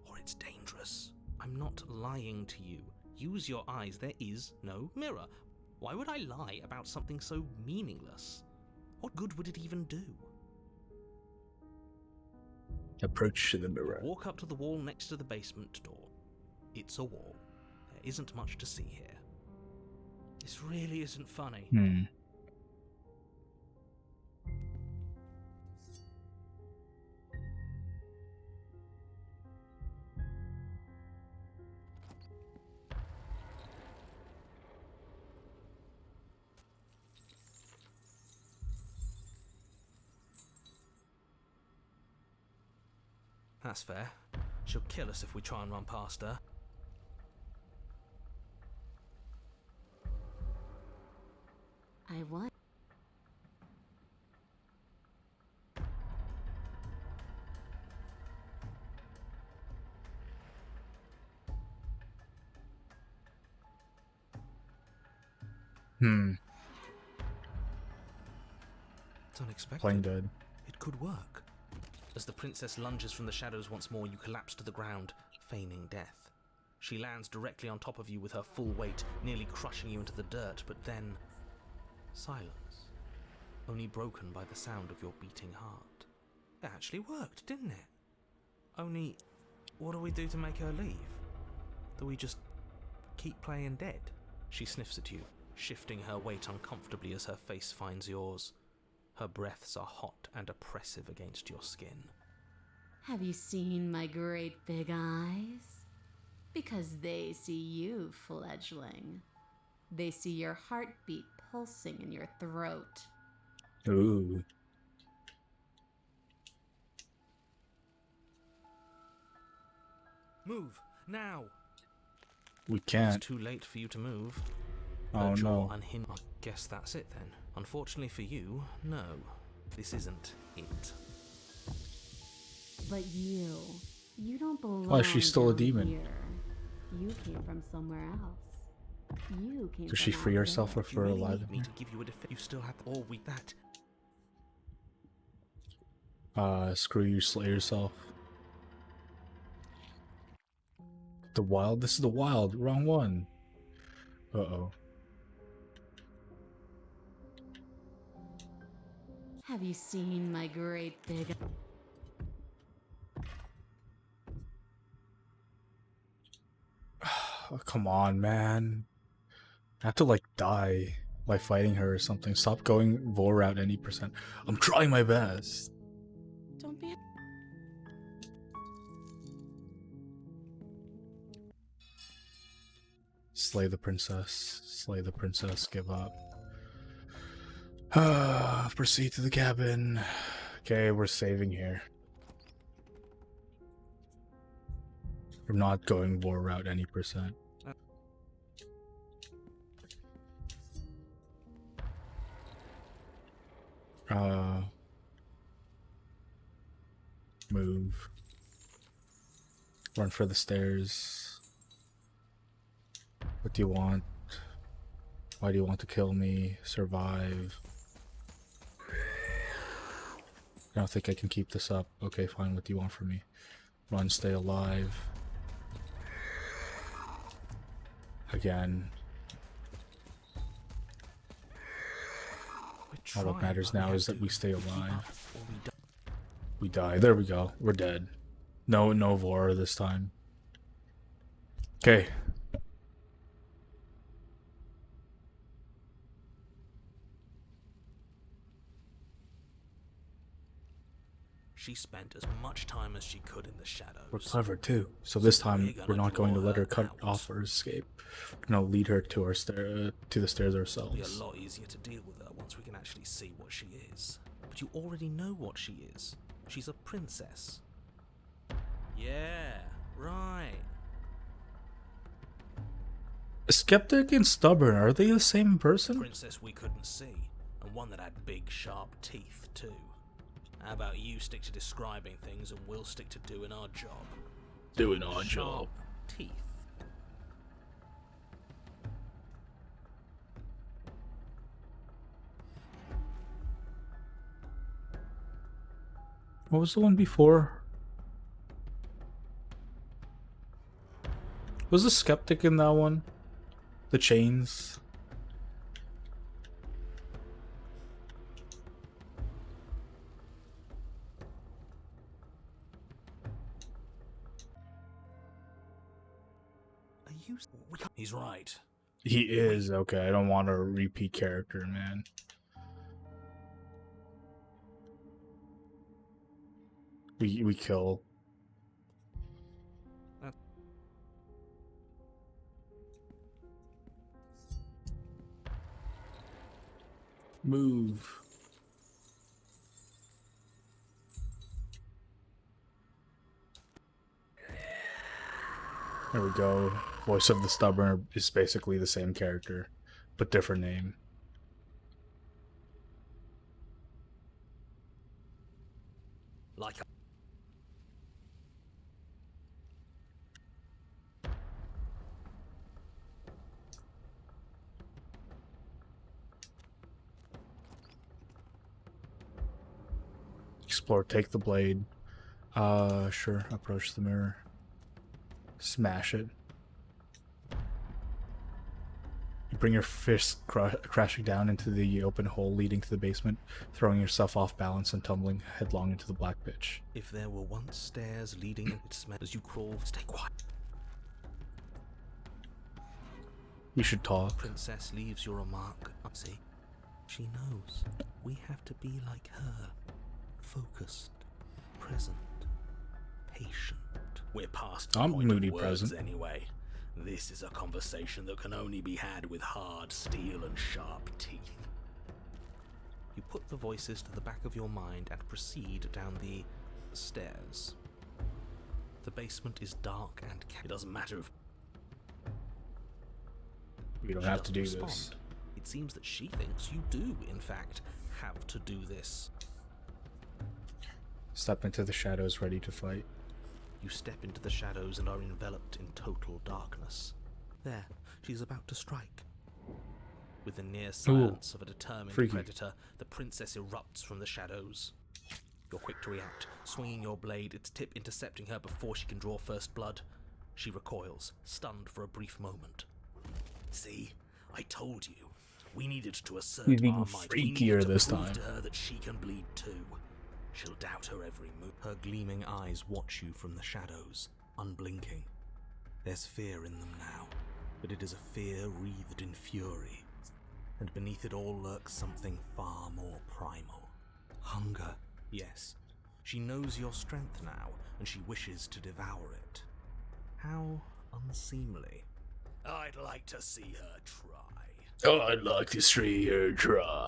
Or it's dangerous. I'm not lying to you. Use your eyes. There is no mirror. Why would I lie about something so meaningless? What good would it even do? Approach to the mirror. Walk up to the wall next to the basement door. It's a wall. There isn't much to see here. This really isn't funny. That's fair. She'll kill us if we try and run past her. I what? It's unexpected. Playing dead. It could work. As the princess lunges from the shadows once more, you collapse to the ground, feigning death. She lands directly on top of you with her full weight, nearly crushing you into the dirt, but then... silence. Only broken by the sound of your beating heart. It actually worked, didn't it? Only, what do we do to make her leave? Do we just keep playing dead? She sniffs at you, shifting her weight uncomfortably as her face finds yours. Her breaths are hot and oppressive against your skin. Have you seen my great big eyes? Because they see you, fledgling. They see your heartbeat pulsing in your throat. Ooh. Move, now! We It's can't. too late for you to move. Oh Her jaw no. unhinged. I guess that's it then. Unfortunately for you, no. This isn't it. But you don't belong. Why, she's still a down demon. Here. You came from somewhere else. You came. Does she from free out herself there. if You we're really alive need in me here? to give you a defense. You still have all we that. Screw you, slay yourself. The wild? This is the wild. Wrong one. Uh-oh. Have you seen my great big? Come on, man. I have to like die by fighting her or something. Stop going Vor route any percent. I'm trying my best. Don't be. Slay the princess. Slay the princess. Give up. Proceed to the cabin. Okay, we're saving here. I'm not going Vor route any percent. Move. Run for the stairs. What do you want? Why do you want to kill me? Survive. I don't think I can keep this up. Okay, fine. What do you want from me? Run, stay alive. Again. All that matters now is that we stay alive. We die. There we go. We're dead. No Vor this time. Okay. She spent as much time as she could in the shadows. We're clever too. So this time we're not going to let her cut off or escape. We're gonna lead her to our to the stairs It'll be ourselves. a lot easier to deal with her once we can actually see what she is. But you already know what she is. She's a princess. Yeah, right. Skeptic and stubborn, are they the same person? Princess we couldn't see, and one that had big, sharp teeth too. How about you stick to describing things and we'll stick to doing our job? Doing our Sharp job. teeth. What was the one before? Was the skeptic in that one? The chains? Are you? He's right. He is. Okay, I don't want a repeat character, man. We kill. Move. There we go. Voice of the Stubborn is basically the same character, but different name. Like a Explore, take the blade. Sure, approach the mirror. Smash it. You bring your fist crashing down into the open hole leading to the basement, throwing yourself off balance and tumbling headlong into the black pitch. if there were once stairs leading it smell as you crawl, stay quiet. We should talk. Princess leaves your mark. See? She knows. We have to be like her. Focused, present, patient. We're past the I'm point moody of words present. anyway. This is a conversation that can only be had with hard steel and sharp teeth. You put the voices to the back of your mind and proceed down the stairs. The basement is dark and it doesn't matter if We don't she have to doesn't do respond. this. It seems that she thinks you do, in fact, have to do this. Step into the shadows, ready to fight. You step into the shadows and are enveloped in total darkness. There, she's about to strike. With the near silence of a determined freaky. predator, the princess erupts from the shadows. You're quick to react, swinging your blade, its tip intercepting her before she can draw first blood. She recoils, stunned for a brief moment. See, I told you. We needed to assert He's being our might. We freakier needed to this prove time. to her that she can bleed too. She'll doubt her every move. Her gleaming eyes watch you from the shadows, unblinking. There's fear in them now. but it is a fear wreathed in fury, and beneath it all lurks something far more primal. Hunger, yes. She knows your strength now, and she wishes to devour it. How unseemly. I'd like to see her try. Oh, I'd like to see her try.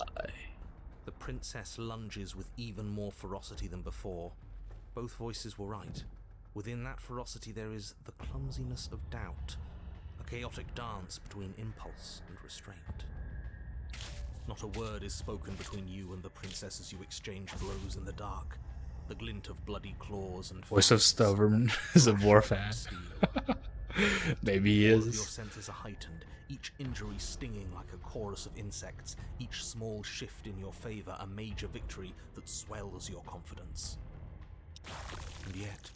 The princess lunges with even more ferocity than before. Both voices were right. Within that ferocity there is the clumsiness of doubt, a chaotic dance between impulse and restraint. Not a word is spoken between you and the princess as you exchange blows in the dark. The glint of bloody claws and Voice of Stubborn is a war fan. Maybe he All of your is. senses are heightened, each injury stinging like a chorus of insects, each small shift in your favor a major victory that swells your confidence. And yet,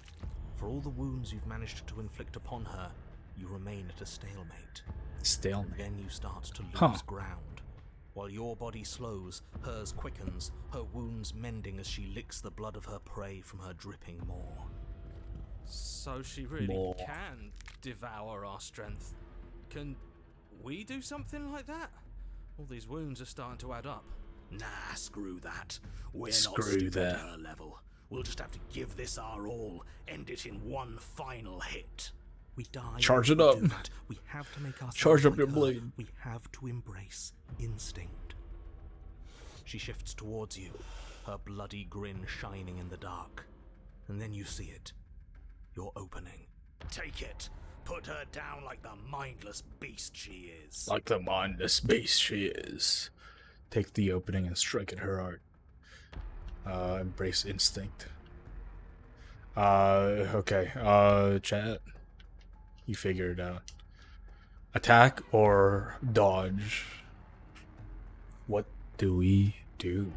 for all the wounds you've managed to inflict upon her, you remain at a stalemate. Stalemate. Then you start to lose Huh. ground. While your body slows, hers quickens, her wounds mending as she licks the blood of her prey from her dripping maw. So she really More. can devour our strength. Can we do something like that? All these wounds are starting to add up. Nah, screw that. We're not Screw stupid that. at her level. We'll just have to give this our all, end it in one final hit. We die. Charge if it we up. do that. We have to make ourselves Charge up like your her. blade. We have to embrace instinct. She shifts towards you, her bloody grin shining in the dark. And then you see it. Your opening. Take it. Put her down like the mindless beast she is. Like the mindless beast she is. Take the opening and strike at her heart. Embrace instinct. Okay. Chat. You figure it out. Attack or dodge? What do we do?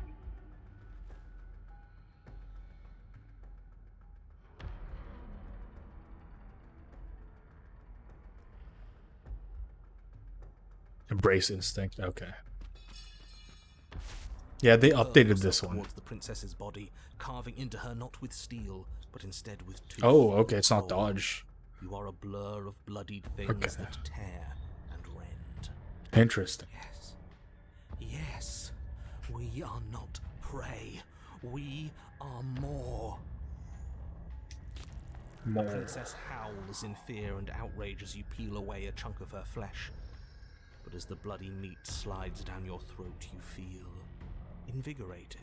Embrace instinct. Okay. Yeah, they updated Hurls this up one. Towards the princess's body, carving into her not with steel, but instead with tooth. Oh, okay, it's not and dodge. You are a blur of bloodied things Okay. that tear and rend. Interesting. Yes. Yes. We are not prey. We are more. The princess howls in fear and outrage as you peel away a chunk of her flesh. But as the bloody meat slides down your throat, you feel invigorated.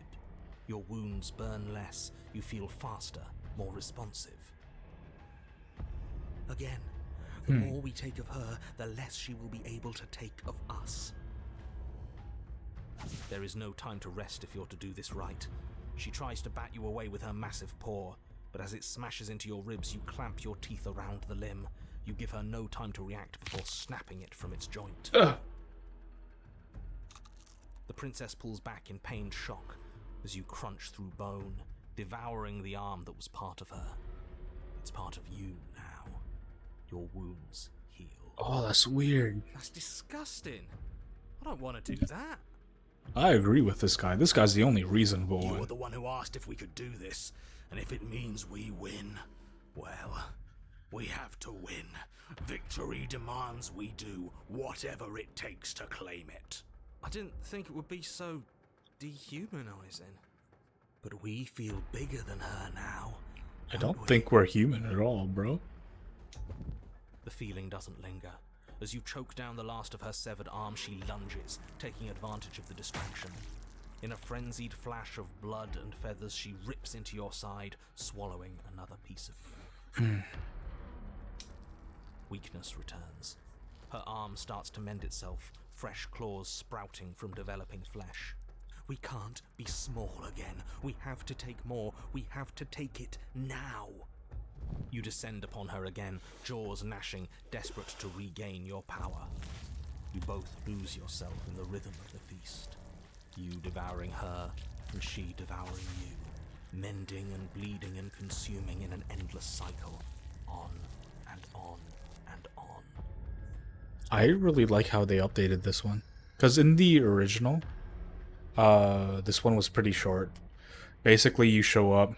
Your wounds burn less, you feel faster, more responsive. Again, the more we take of her, the less she will be able to take of us. There is no time to rest if you're to do this right. She tries to bat you away with her massive paw, but as it smashes into your ribs, you clamp your teeth around the limb. You give her no time to react before snapping it from its joint. Ugh. The princess pulls back in pained shock as you crunch through bone, devouring the arm that was part of her. It's part of you now. Your wounds heal. Oh, that's weird. That's disgusting. I don't want to do that. I agree with this guy. This guy's the only reasonable You were one. the one who asked if we could do this, and if it means we win, well, we have to win. Victory demands we do whatever it takes to claim it. I didn't think it would be so dehumanizing. But we feel bigger than her now. I don't think we're human at all, bro. The feeling doesn't linger. As you choke down the last of her severed arm, she lunges, taking advantage of the distraction. In a frenzied flash of blood and feathers, she rips into your side, swallowing another piece of you. Weakness returns. Her arm starts to mend itself, fresh claws sprouting from developing flesh. We can't be small again. We have to take more. We have to take it now. You descend upon her again, jaws gnashing, desperate to regain your power. You both lose yourself in the rhythm of the feast. You devouring her, and she devouring you, mending and bleeding and consuming in an endless cycle, on and on and on. I really like how they updated this one. Because in the original, this one was pretty short. Basically, you show up,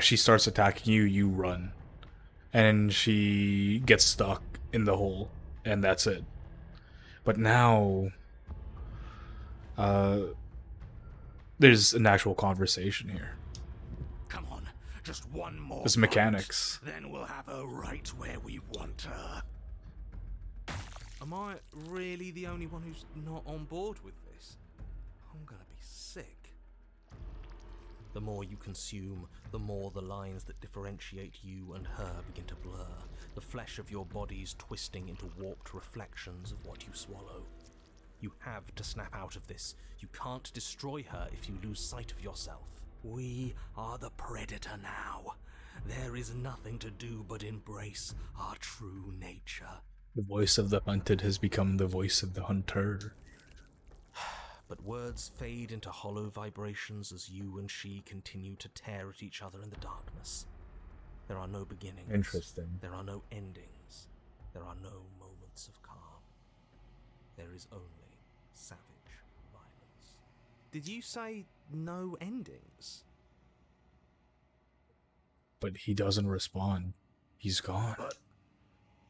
she starts attacking you, you run. And she gets stuck in the hole. and that's it. But now, there's an actual conversation here. Come on, just one more. There's fight. mechanics. Then we'll have her right where we want her. Am I really the only one who's not on board with this? I'm gonna be sick. The more you consume, the more the lines that differentiate you and her begin to blur, the flesh of your body's twisting into warped reflections of what you swallow. You have to snap out of this. You can't destroy her if you lose sight of yourself. We are the predator now. There is nothing to do but embrace our true nature. The voice of the hunted has become the voice of the hunter. But words fade into hollow vibrations as you and she continue to tear at each other in the darkness. There are no beginnings. Interesting. There are no endings. There are no moments of calm. There is only savage violence. Did you say no endings? But he doesn't respond. He's gone. But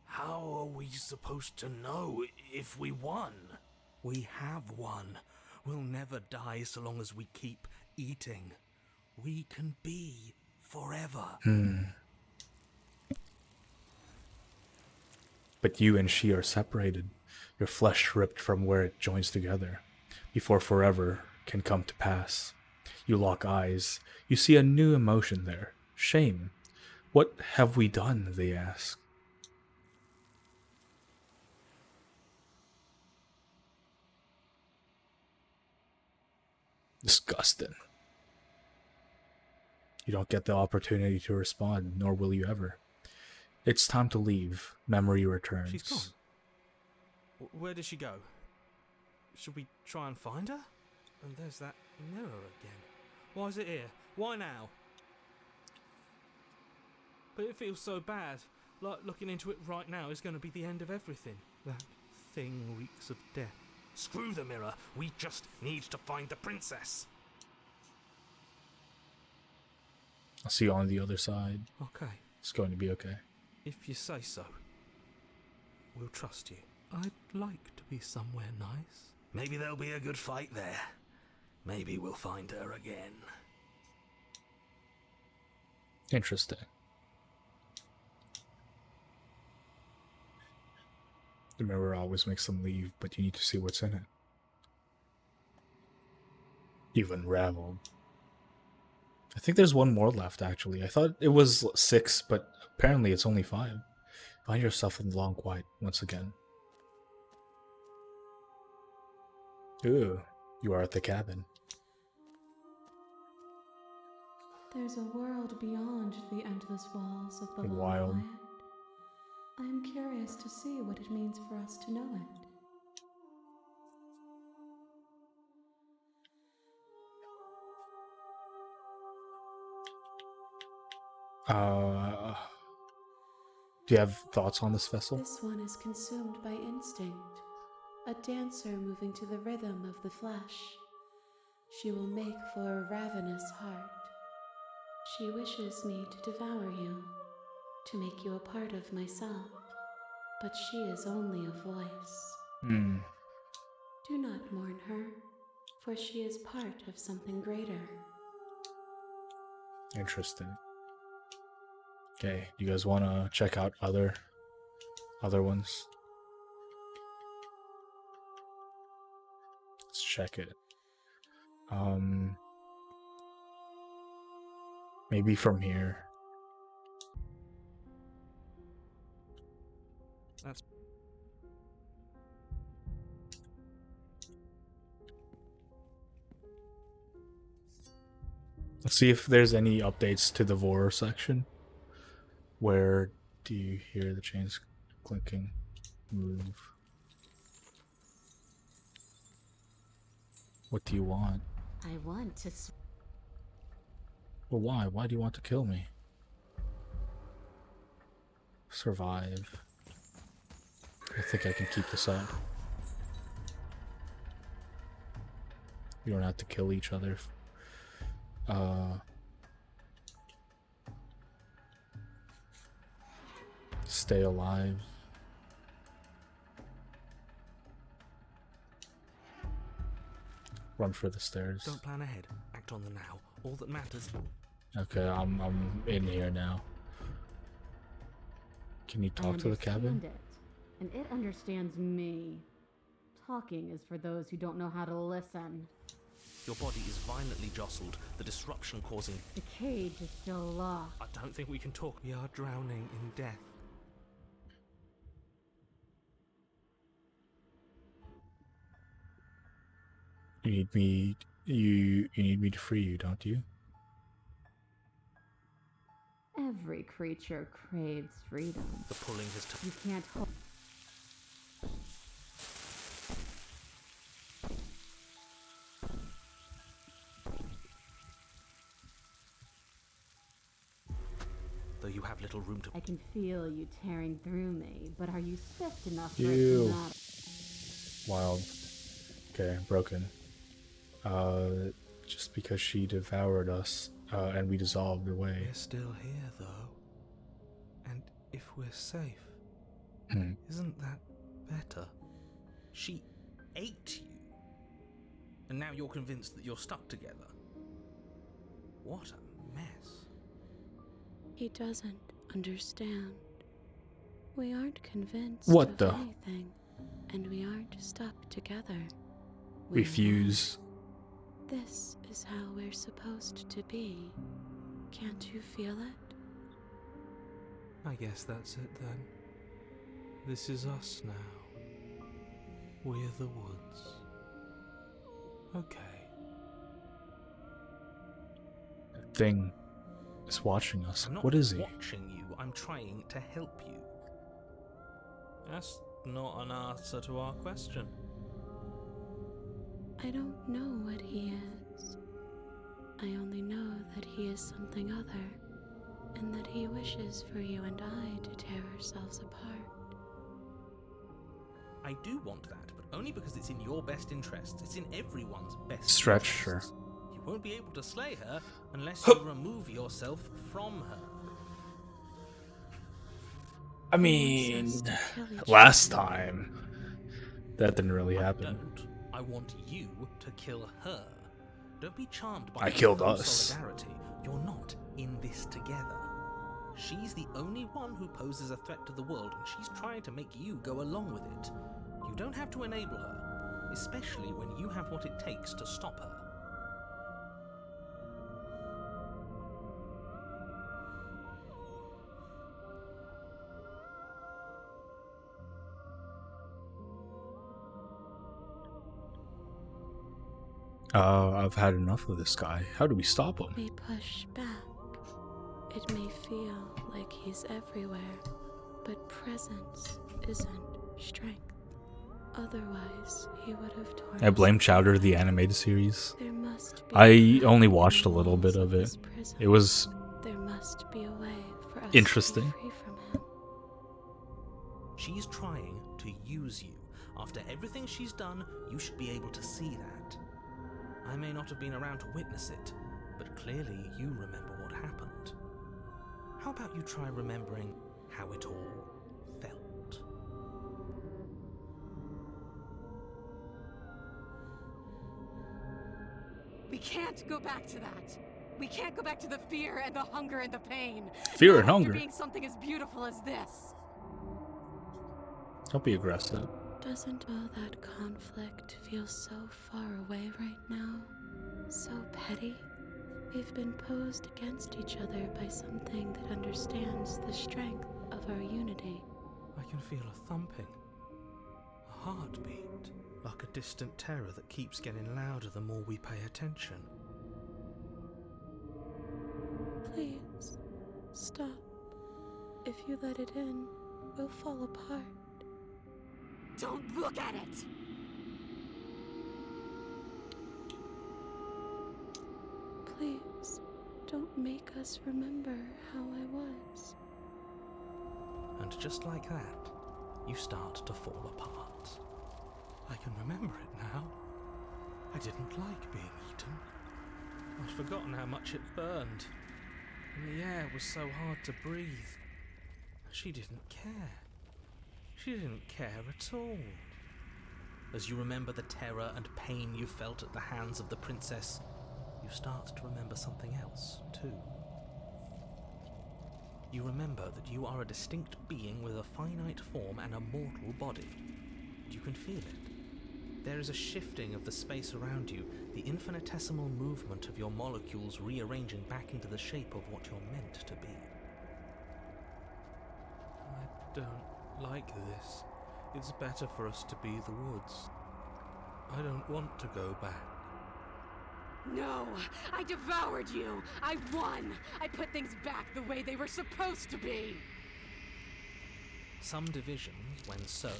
how are we supposed to know if we won? We have won. We'll never die so long as we keep eating. We can be forever. But you and she are separated, your flesh ripped from where it joins together, before forever can come to pass. You lock eyes. You see a new emotion there. Shame. What have we done, they ask. Disgusting. You don't get the opportunity to respond, nor will you ever. It's time to leave. Memory returns. She's gone. Where did she go? Should we try and find her? And there's that mirror again. Why is it here? Why now? But it feels so bad. Like looking into it right now is going to be the end of everything. That thing reeks of death. Screw the mirror. We just need to find the princess. I'll see you on the other side. Okay, It's going to be okay. if you say so. We'll trust you. I'd like to be somewhere nice. Maybe there'll be a good fight there. Maybe we'll find her again. Interesting. The mirror always makes them leave, but you need to see what's in it. You've unraveled. I think there's one more left, actually. I thought it was 6, but apparently it's only 5. Find yourself in the long quiet once again. Ooh, you are at the cabin. There's a world beyond the endless walls of the long Wild. quiet. I am curious to see what it means for us to know it. Do you have thoughts on this vessel? This one is consumed by instinct, a dancer moving to the rhythm of the flesh. She will make for a ravenous heart. She wishes me to devour you, to make you a part of myself, but she is only a voice. Do not mourn her, for she is part of something greater. Interesting. Okay, do you guys want to check out other ones? Let's check it. Maybe from here. That's Let's see if there's any updates to the Vor section. Where do you hear the chains clinking? Move. What do you want? I want to. Well, why? Why do you want to kill me? Survive. I think I can keep this up. We don't have to kill each other. Stay alive. run for the stairs. Don't plan ahead. Act on the now. All that matters. Okay, I'm in here now. Can you talk to the cabin? It, and it understands me. Talking is for those who don't know how to listen. Your body is violently jostled, the disruption causing... The cage is still locked. I don't think we can talk. We are drowning in death. You need me. You need me to free you, don't you? Every creature craves freedom. The pulling has... You can't hold... Though you have little room to... I can feel you tearing through me, but are you swift enough for it Ew. to matter? Wild. Okay, broken. Just because she devoured us, and we dissolved away. We're still here, though. And if we're safe, Hmm. isn't that better? She ate you. And now you're convinced that you're stuck together. What a mess. He doesn't understand. We aren't convinced What of the? anything, and we aren't stuck together. We We're fuse. not. This is how we're supposed to be. Can't you feel it? I guess that's it then. This is us now. We're the woods. Okay. Thing is watching us. I'm not What is he? watching you, I'm trying to help you. That's not an answer to our question. I don't know what he is. I only know that he is something other, and that he wishes for you and I to tear ourselves apart. I do want that, but only because it's in your best interests. It's in everyone's best Stretch, sure. interests. You won't be able to slay her unless you remove yourself from her. I mean, Wants us to kill each last other. time that didn't really I happen. don't. I want you to kill her. Don't be charmed by I killed her us. solidarity. You're not in this together. She's the only one who poses a threat to the world, and she's trying to make you go along with it. You don't have to enable her, especially when you have what it takes to stop her. I've had enough of this guy. How do we stop him? We push back. It may feel like he's everywhere, but presence isn't strength. Otherwise, he would have torn I blame us Chowder, apart. the animated series. There must be I a only path watched a in the little bit walls of it. this prison. It was There must be a way for us interesting. to be free from him. She's trying to use you. After everything she's done, you should be able to see that. I may not have been around to witness it, but clearly you remember what happened. How about you try remembering how it all felt? We can't go back to that. We can't go back to the fear and the hunger and the pain. Fear Not and hunger? After being something as beautiful as this. Don't be aggressive. Doesn't all that conflict feel so far away right now? So petty? We've been posed against each other by something that understands the strength of our unity. I can feel a thumping, a heartbeat, like a distant terror that keeps getting louder the more we pay attention. Please, stop. If you let it in, we'll fall apart. Don't look at it! Please, don't make us remember how I was. And just like that, you start to fall apart. I can remember it now. I didn't like being eaten. I'd forgotten how much it burned. And the air was so hard to breathe. She didn't care. She didn't care at all. As you remember the terror and pain you felt at the hands of the princess, you start to remember something else, too. You remember that you are a distinct being with a finite form and a mortal body. You can feel it. There is a shifting of the space around you, the infinitesimal movement of your molecules rearranging back into the shape of what you're meant to be. I don't like this. It's better for us to be the woods. I don't want to go back. No! I devoured you! I won! I put things back the way they were supposed to be! Some divisions, when sown,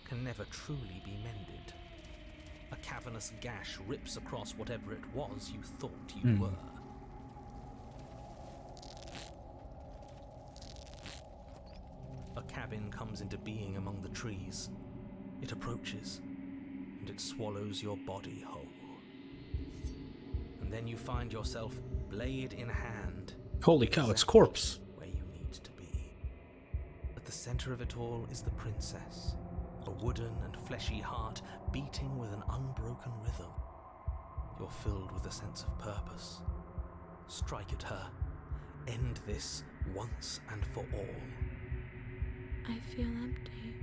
can never truly be mended. A cavernous gash rips across whatever it was you thought you were. A cabin comes into being among the trees. It approaches, and it swallows your body whole. And then you find yourself, blade in hand. Holy cow, it's Corpse. Where you need to be. At the center of it all is the princess, a wooden and fleshy heart beating with an unbroken rhythm. You're filled with a sense of purpose. Strike at her. End this once and for all. I feel empty,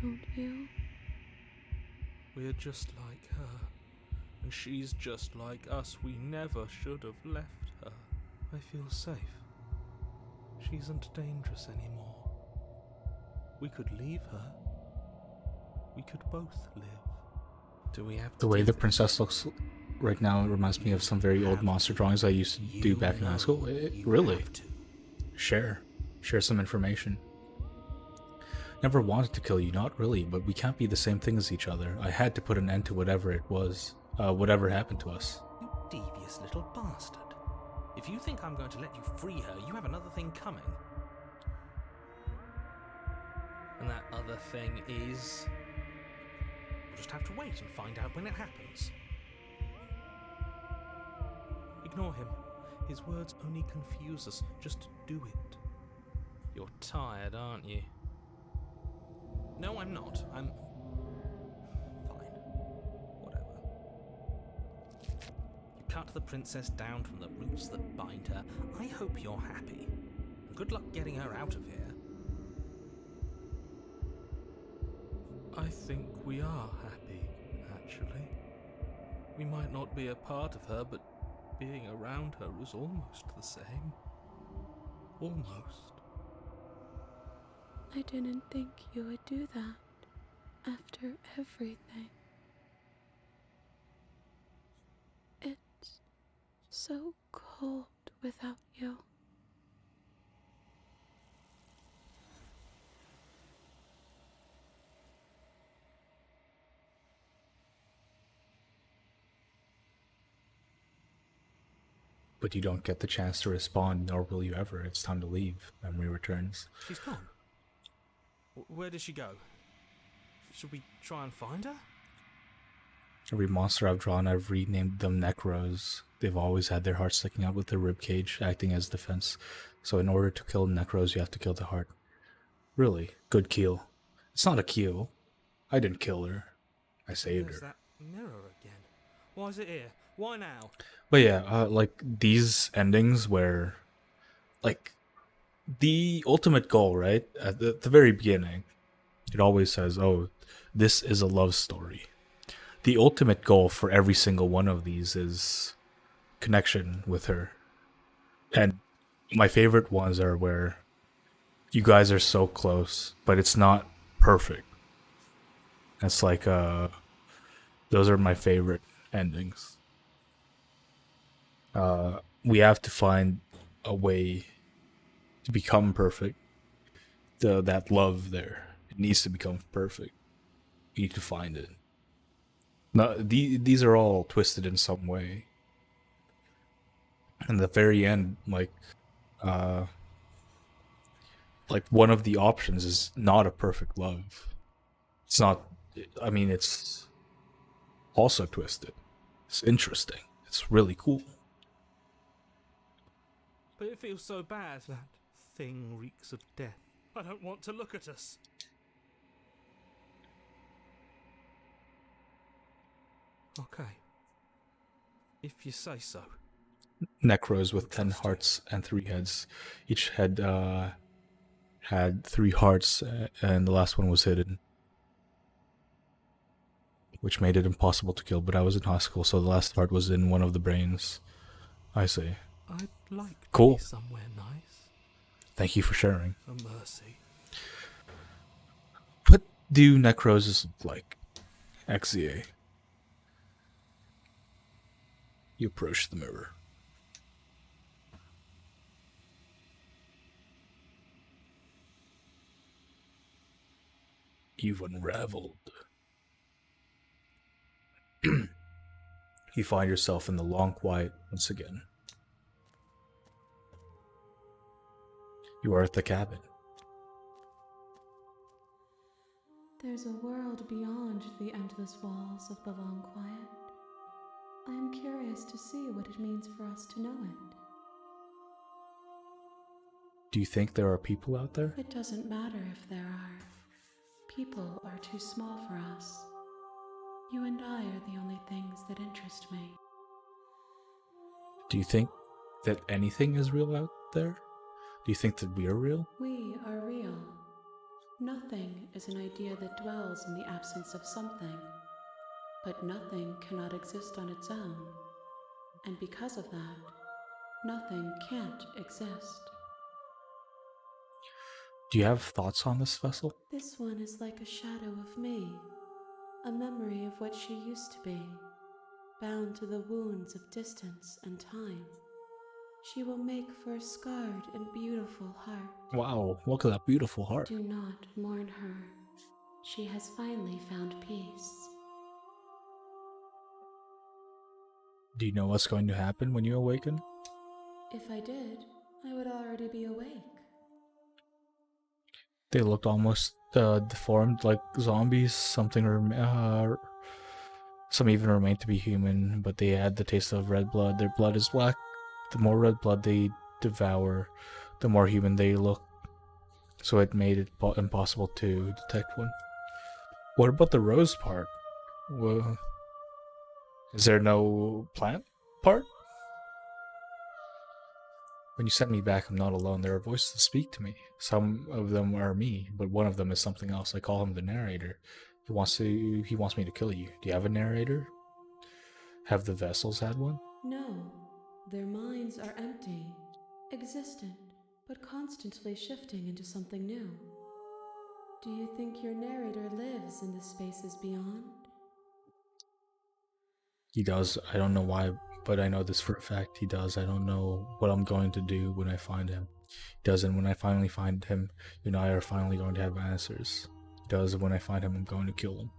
don't you? We're just like her, and she's just like us. We never should have left her. I feel safe. She isn't dangerous anymore. We could leave her. We could both live. Do we have to The way do the this? princess looks right now reminds me of some very old monster drawings I used to do back in high school. Really? Share some information. Never wanted to kill you, not really, but we can't be the same thing as each other. I had to put an end to whatever it was, whatever happened to us. You devious little bastard. If you think I'm going to let you free her, you have another thing coming. And that other thing is... We'll just have to wait and find out when it happens. Ignore him. His words only confuse us. Just do it. You're tired, aren't you? No, I'm not. I'm... fine. Whatever. You cut the princess down from the roots that bind her. I hope you're happy. Good luck getting her out of here. I think we are happy, actually. We might not be a part of her, but being around her is almost the same. Almost. I didn't think you would do that after everything. It's so cold without you. But you don't get the chance to respond, nor will you ever. It's time to leave. Memory returns. She's gone. Where did she go? Should we try and find her? Every monster I've drawn, I've renamed them Necros. They've always had their heart sticking out with their ribcage, acting as defense. So in order to kill Necros, you have to kill the heart. Really, good kill. It's not a kill. I didn't kill her. I saved There's her. that mirror again. Why is it here? Why now? But yeah, like these endings where, like, the ultimate goal, right? At the very beginning, it always says, oh, this is a love story. The ultimate goal for every single one of these is connection with her. And my favorite ones are where you guys are so close, but it's not perfect. It's like, those are my favorite endings. We have to find a way to become perfect. That love there, it needs to become perfect. You need to find it. No, these are all twisted in some way. And the very end, like one of the options is not a perfect love. It's not. I mean, it's also twisted. It's interesting. It's really cool. But it feels so bad. That thing reeks of death. I don't want to look at us. Okay. If you say so. Necros with 10 hearts and 3 heads. Each head had 3 hearts, and the last one was hidden, which made it impossible to kill. But I was in high school, so the last heart was in one of the brains. I see. I'd like Cool. to be somewhere nice. Thank you for sharing. A mercy. What do necroses look like? XZA. You approach the mirror. You've unraveled. You find yourself in the long quiet once again. You are at the cabin. There's a world beyond the endless walls of the long quiet. I am curious to see what it means for us to know it. Do you think there are people out there? It doesn't matter if there are. People are too small for us. You and I are the only things that interest me. Do you think that anything is real out there? Do you think that we are real? We are real. Nothing is an idea that dwells in the absence of something. But nothing cannot exist on its own. And because of that, nothing can't exist. Do you have thoughts on this vessel? This one is like a shadow of me, a memory of what she used to be, bound to the wounds of distance and time. She will make for a scarred and beautiful heart. Wow, look at that beautiful heart. Do not mourn her. She has finally found peace. Do you know what's going to happen when you awaken? If I did, I would already be awake. They looked almost deformed, like zombies. Some even remained to be human, but they had the taste of red blood. Their blood is black. The more red blood they devour, the more human they look. So it made it impossible to detect one. What about the rose part? Well, is there no plant part? When you send me back, I'm not alone. There are voices that speak to me. Some of them are me, but one of them is something else. I call him the narrator. He wants me to kill you. Do you have a narrator? Have the vessels had one? No, their minds are empty, existent, but constantly shifting into something new. Do you think your narrator lives in the spaces beyond? He does. I don't know why, but I know this for a fact. He does. I don't know what I'm going to do when I find him. He does, and when I finally find him, you and I are finally going to have answers. He does, and when I find him, I'm going to kill him.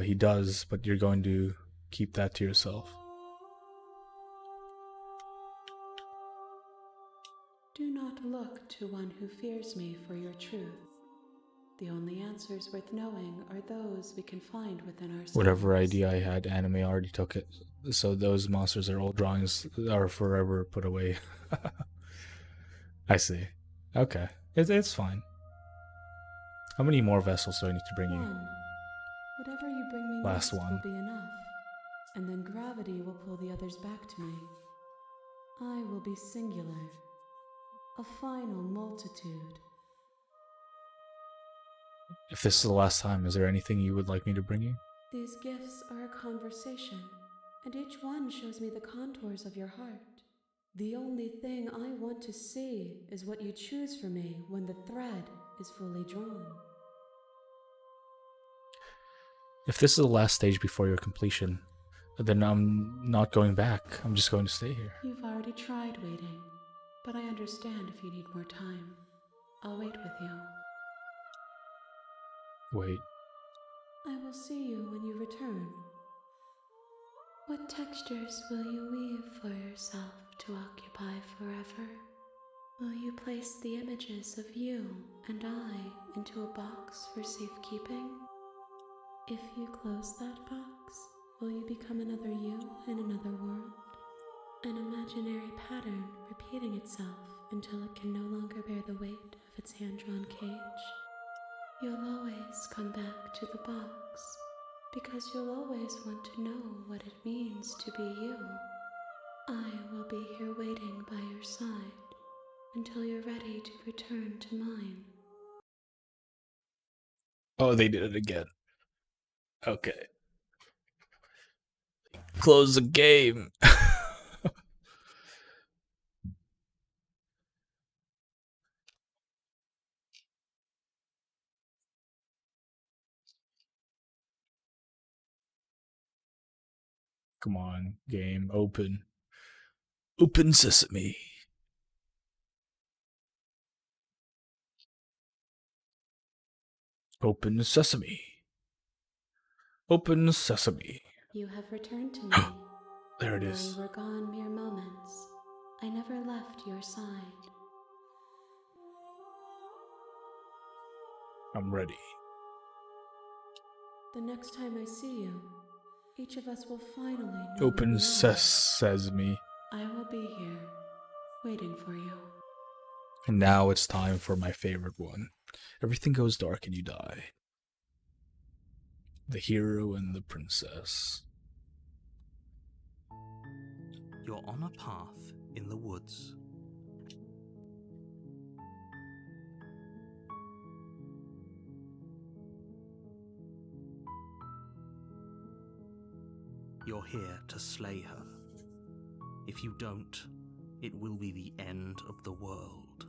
He does, but you're going to keep that to yourself. Do not look to one who fears me for your truth. The only answers worth knowing are those we can find within ourselves. Whatever idea I had, anime already took it. So those monsters are old drawings are forever put away. I see. Okay. It's fine. How many more vessels do I need to bring you? One. Whatever you bring me Last next one. will be enough. And then gravity will pull the others back to me. I will be singular. A final multitude. If this is the last time, is there anything you would like me to bring you? These gifts are a conversation, and each one shows me the contours of your heart. The only thing I want to see is what you choose for me when the thread is fully drawn. If this is the last stage before your completion, then I'm not going back. I'm just going to stay here. You've already tried waiting, but I understand if you need more time. I'll wait with you. Wait. I will see you when you return. What textures will you weave for yourself to occupy forever? Will you place the images of you and I into a box for safekeeping? If you close that box, will you become another you in another world? An imaginary pattern repeating itself until it can no longer bear the weight of its hand-drawn cage. You'll always come back to the box, Because you'll always want to know what it means to be you. I will be here waiting by your side until you're ready to return to mine. Oh, they did it again. Okay. Close the game. Come on, game, open. Open sesame. Open sesame. Open sesame. You have returned to me. There it Though is. you were gone mere moments, I never left your side. I'm ready. The next time I see you, each of us will finally know Open who we are. sesame. I will be here, waiting for you. And now it's time for my favorite one. Everything goes dark and you die. The hero and the princess. You're on a path in the woods. You're here to slay her. If you don't, it will be the end of the world.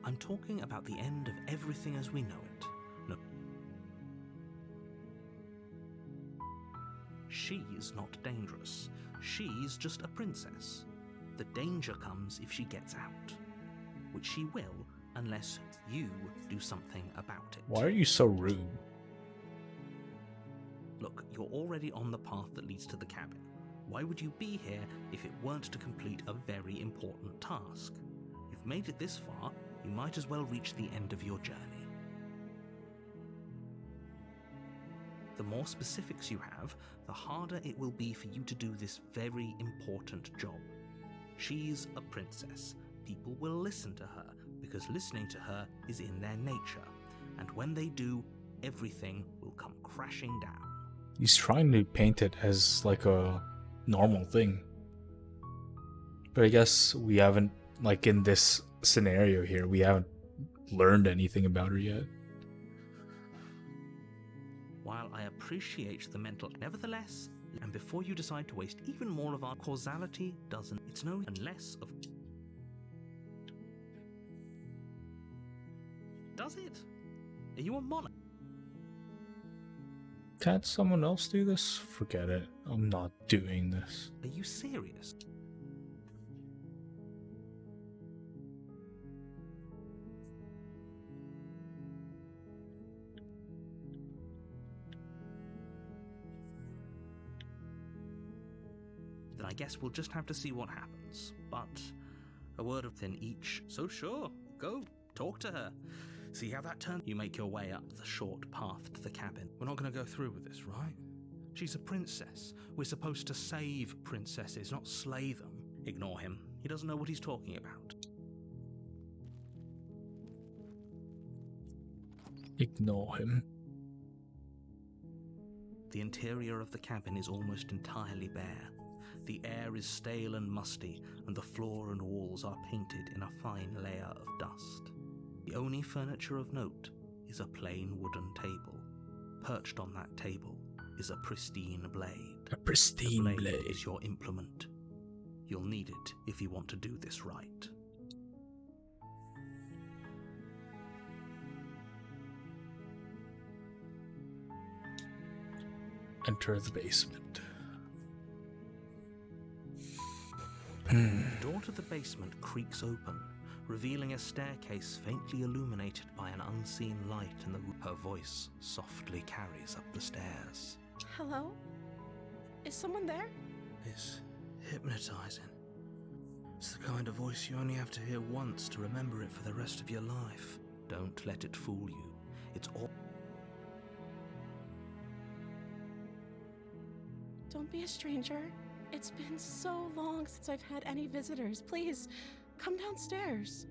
I'm talking about the end of everything as we know it. No. She's not dangerous. She's just a princess. The danger comes if she gets out, which she will unless you do something about it. Why are you so rude? Look, you're already on the path that leads to the cabin. Why would you be here if it weren't to complete a very important task? You've made it this far, you might as well reach the end of your journey. The more specifics you have, the harder it will be for you to do this very important job. She's a princess. People will listen to her, because listening to her is in their nature. And when they do, everything will come crashing down. He's trying to paint it as like a normal thing. But I guess we haven't, like in this scenario here, we haven't learned anything about her yet. While I appreciate the mental, nevertheless, and before you decide to waste even more of our causality, it's no unless of. Does it? Are you a monarch? Can't someone else do this? Forget it. I'm not doing this. Are you serious? Then I guess we'll just have to see what happens. But a word of then each. So sure, go talk to her. See how that turns. You make your way up the short path to the cabin. We're not going to go through with this, right? She's a princess. We're supposed to save princesses, not slay them. Ignore him. He doesn't know what he's talking about. Ignore him. The interior of the cabin is almost entirely bare. The air is stale and musty, and the floor and walls are painted in a fine layer of dust. The only furniture of note is a plain wooden table. Perched on that table is a pristine blade. A pristine the blade. is your implement. You'll need it if you want to do this right. Enter the basement. The door to the basement creaks open, revealing a staircase faintly illuminated by an unseen light in the room. Her voice softly carries up the stairs. Hello? Is someone there? It's hypnotizing. It's the kind of voice you only have to hear once to remember it for the rest of your life. Don't let it fool you. It's all... Don't be a stranger. It's been so long since I've had any visitors. Please, come downstairs.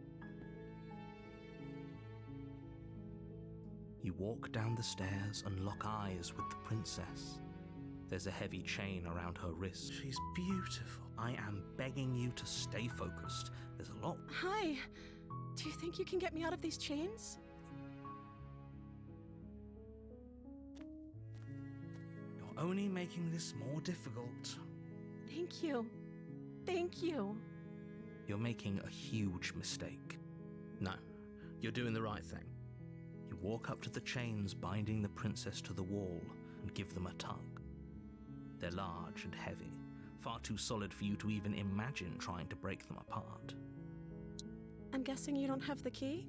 You walk down the stairs and lock eyes with the princess. There's a heavy chain around her wrist. She's beautiful. I am begging you to stay focused. There's a lot. Hi. Do you think you can get me out of these chains? You're only making this more difficult. Thank you. Thank you. You're making a huge mistake. No, you're doing the right thing. You walk up to the chains binding the princess to the wall and give them a tug. They're large and heavy, far too solid for you to even imagine trying to break them apart. I'm guessing you don't have the key?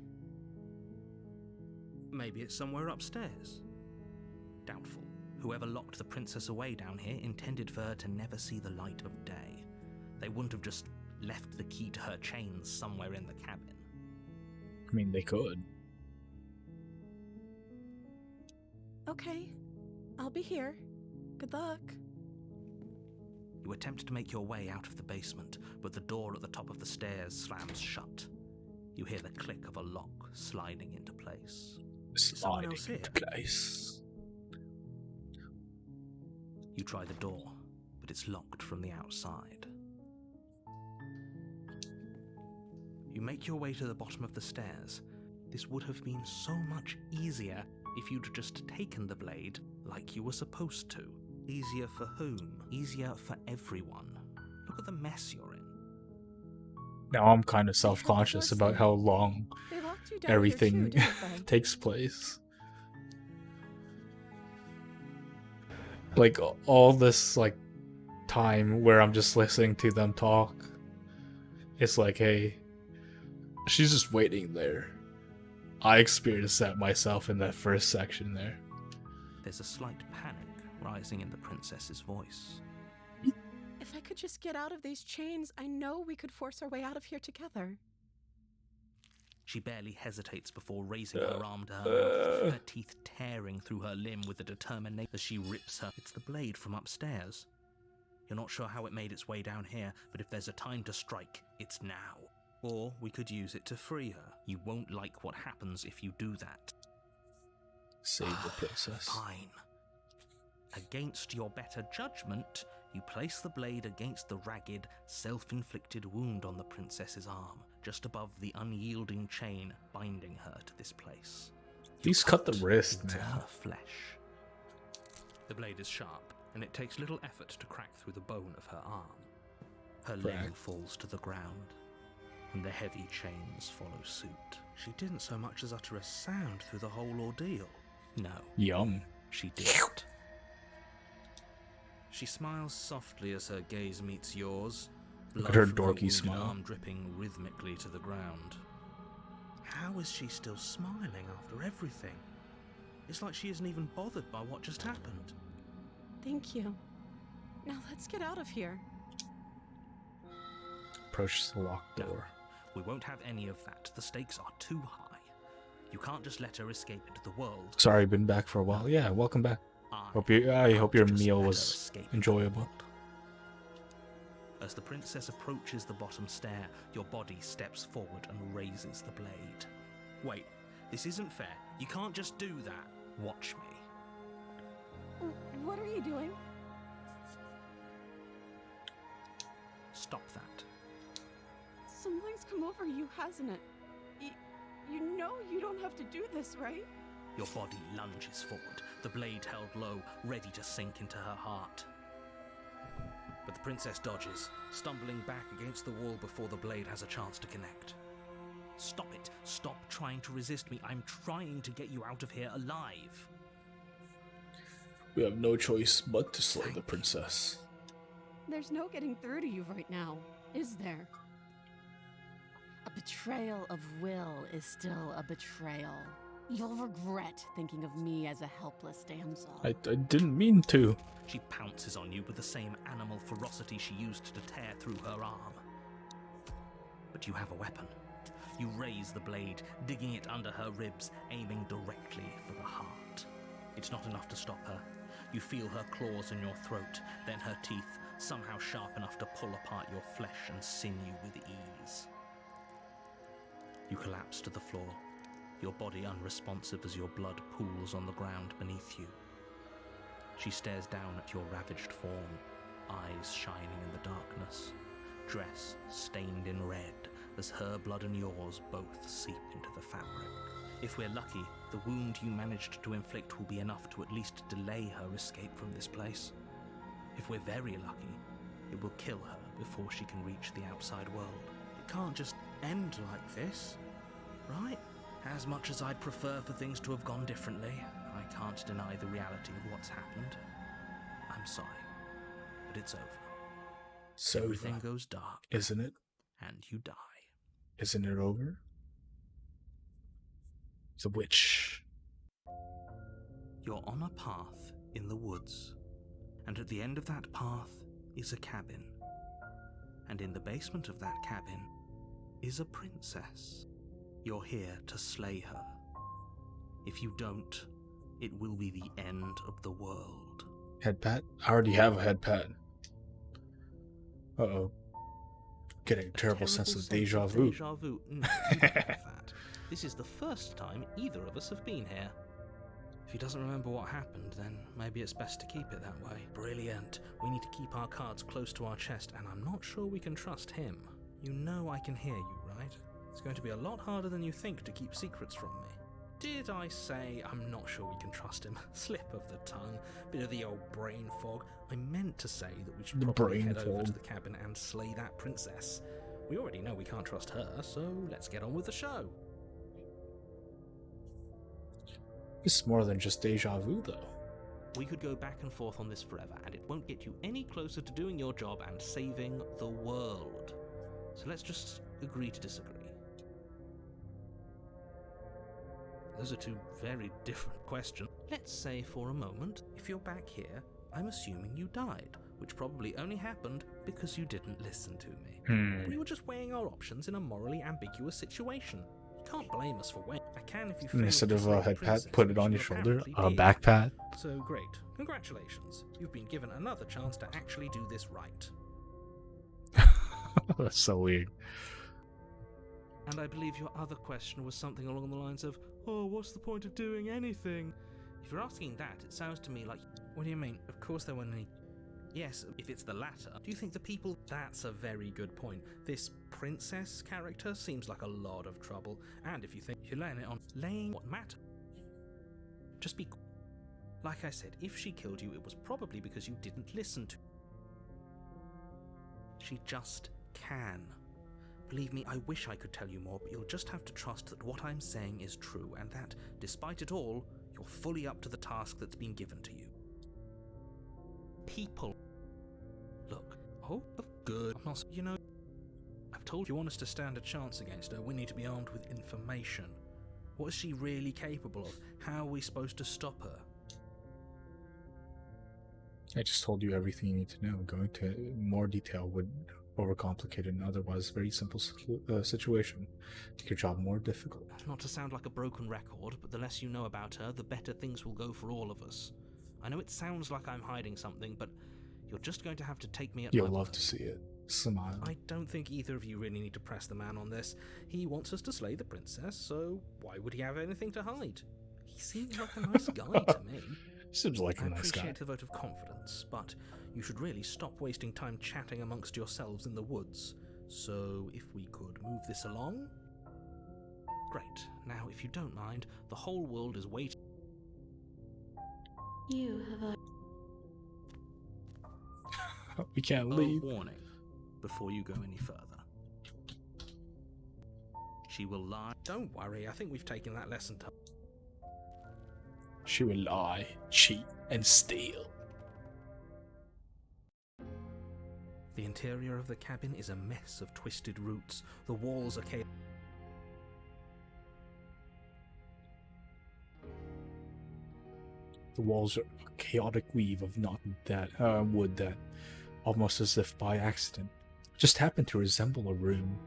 Maybe it's somewhere upstairs. Doubtful. Whoever locked the princess away down here intended for her to never see the light of day. They wouldn't have just left the key to her chains somewhere in the cabin. I mean, they could. Okay. I'll be here. Good luck. You attempt to make your way out of the basement, but the door at the top of the stairs slams shut. You hear the click of a lock sliding into place. Sliding into place. You try the door, but it's locked from the outside. You make your way to the bottom of the stairs. This would have been so much easier if you'd just taken the blade like you were supposed to. Easier for whom? Easier for everyone. Look at the mess you're in. Now I'm kind of self-conscious about how long They locked you down everything here too, didn't they? takes place. Like, all this, like, time where I'm just listening to them talk. It's like, hey, she's just waiting there. I experienced that myself in that first section there. There's a slight panic rising in the princess's voice. If I could just get out of these chains, I know we could force our way out of here together. She barely hesitates before raising her arm to her mouth, her teeth tearing through her limb with a determination as she rips her. It's the blade from upstairs. You're not sure how it made its way down here, but if there's a time to strike, it's now. Or we could use it to free her. You won't like what happens if you do that. Save the princess. Fine. Against your better judgment, you place the blade against the ragged, self-inflicted wound on the princess's arm, just above the unyielding chain binding her to this place. Please cut the wrist, into man. her flesh. The blade is sharp, and it takes little effort to crack through the bone of her arm. Her leg falls to the ground, and the heavy chains follow suit. She didn't so much as utter a sound through the whole ordeal. No, Yum. she didn't. She smiles softly as her gaze meets yours. Look at her blood from dorky wounded smile. arm dripping rhythmically to the ground. How is she still smiling after everything? It's like she isn't even bothered by what just happened. Thank you. Now let's get out of here. Approach the locked door. We won't have any of that. The stakes are too high. You can't just let her escape into the world. Sorry, been back for a while. Yeah, welcome back. I hope your meal was enjoyable. As the princess approaches the bottom stair, your body steps forward and raises the blade. Wait, this isn't fair. You can't just do that. Watch me. What are you doing? Stop that. Something's come over you, hasn't it? You know you don't have to do this, right? Your body lunges forward, the blade held low, ready to sink into her heart. But the princess dodges, stumbling back against the wall before the blade has a chance to connect. Stop it. Stop trying to resist me. I'm trying to get you out of here alive. We have no choice but to slay the princess. There's no getting through to you right now, is there? A betrayal of Will is still a betrayal. You'll regret thinking of me as a helpless damsel. I didn't mean to. She pounces on you with the same animal ferocity she used to tear through her arm. But you have a weapon. You raise the blade, digging it under her ribs, aiming directly for the heart. It's not enough to stop her. You feel her claws in your throat, then her teeth, somehow sharp enough to pull apart your flesh and sinew with ease. You collapse to the floor, your body unresponsive as your blood pools on the ground beneath you. She stares down at your ravaged form, eyes shining in the darkness, dress stained in red as her blood and yours both seep into the fabric. If we're lucky, the wound you managed to inflict will be enough to at least delay her escape from this place. If we're very lucky, it will kill her before she can reach the outside world. It can't just end like this, right? As much as I'd prefer for things to have gone differently, I can't deny the reality of what's happened. I'm sorry, but it's over. So Everything goes dark, isn't it? and you die. Isn't it over? The witch. You're on a path in the woods, and at the end of that path is a cabin. And in the basement of that cabin is a princess. You're here to slay her. If you don't, it will be the end of the world. Head pat? I already have a head pat. Uh-oh. Getting a terrible sense of deja vu. Deja vu. No, you don't have that. This is the first time either of us have been here. If he doesn't remember what happened, then maybe it's best to keep it that way. Brilliant. We need to keep our cards close to our chest, and I'm not sure we can trust him. You know I can hear you, right? It's going to be a lot harder than you think to keep secrets from me. Did I say I'm not sure we can trust him? Slip of the tongue, bit of the old brain fog. I meant to say that we should probably head over to the cabin and slay that princess. We already know we can't trust her, so let's get on with the show. It's more than just deja vu, though. We could go back and forth on this forever, and it won't get you any closer to doing your job and saving the world. So let's just agree to disagree. Those are two very different questions. Let's say for a moment, if you're back here, I'm assuming you died, which probably only happened because you didn't listen to me. We were just weighing our options in a morally ambiguous situation. You can't blame us for weighing. I can if you fail. Instead to of slay a the head pat, princess, put it which on you your shoulder. apparently A did. back pat. So great. Congratulations. You've been given another chance to actually do this right. That's so weird. And I believe your other question was something along the lines of, oh, what's the point of doing anything? If you're asking that, it sounds to me like, what do you mean? Of course there weren't any. Yes, if it's the latter. Do you think the people... That's a very good point. This princess character seems like a lot of trouble. And if you think you're laying it on... Laying what matter? Just be... Like I said, if she killed you, it was probably because you didn't listen to... She just can. Believe me, I wish I could tell you more, but you'll just have to trust that what I'm saying is true, and that, despite it all, you're fully up to the task that's been given to you. People. Look, oh, good. I'm not, you know, I've told you want us to stand a chance against her, we need to be armed with information. What is she really capable of? How are we supposed to stop her? I just told you everything you need to know. Going into more detail would overcomplicate an otherwise very simple situation. Make your job more difficult. Not to sound like a broken record, but the less you know about her, the better things will go for all of us. I know it sounds like I'm hiding something, but you're just going to have to take me at You'll my love word. to see it. Smile. I don't think either of you really need to press the man on this. He wants us to slay the princess, so why would he have anything to hide? He seems like a nice guy to me. Seems like a I nice guy. appreciate the vote of confidence, but you should really stop wasting time chatting amongst yourselves in the woods. So if we could move this along? Great. Now, if you don't mind, the whole world is waiting. You have a... We can't A leave. warning before you go any further. She will lie. Don't worry, I think we've taken that lesson to... She will lie, cheat, and steal. The interior of the cabin is a mess of twisted roots. The walls are chaotic. The walls are a chaotic weave of wood that, almost as if by accident, just happened to resemble a room.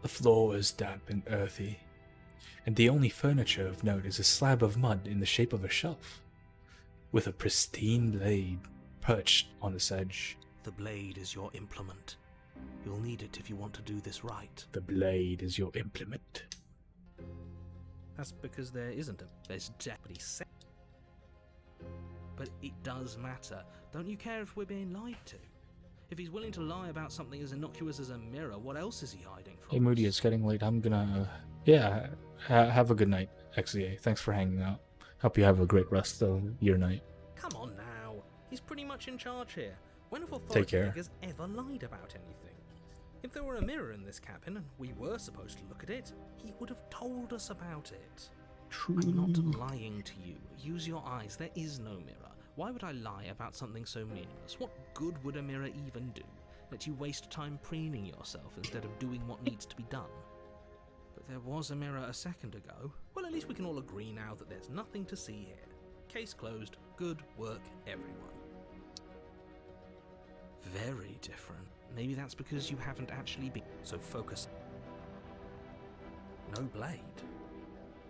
The floor is damp and earthy, and the only furniture of note is a slab of mud in the shape of a shelf, with a pristine blade perched on its edge. The blade is your implement. You'll need it if you want to do this right. The blade is your implement. That's because there isn't a. There's deputy set. But it does matter. Don't you care if we're being lied to? If he's willing to lie about something as innocuous as a mirror, what else is he hiding from? Hey Moody, it's getting late. I'm gonna... Yeah, have a good night, XEA. Thanks for hanging out. Hope you have a great rest of your night. Come on now. He's pretty much in charge here. When have Take authority care. figures ever lied about anything? If there were a mirror in this cabin and we were supposed to look at it, he would have told us about it. True. I'm not lying to you. Use your eyes. There is no mirror. Why would I lie about something so meaningless? What good would a mirror even do? Let you waste time preening yourself instead of doing what needs to be done. But there was a mirror a second ago. Well, at least we can all agree now that there's nothing to see here. Case closed. Good work, everyone. Very different. Maybe that's because you haven't actually been so focused. No blade.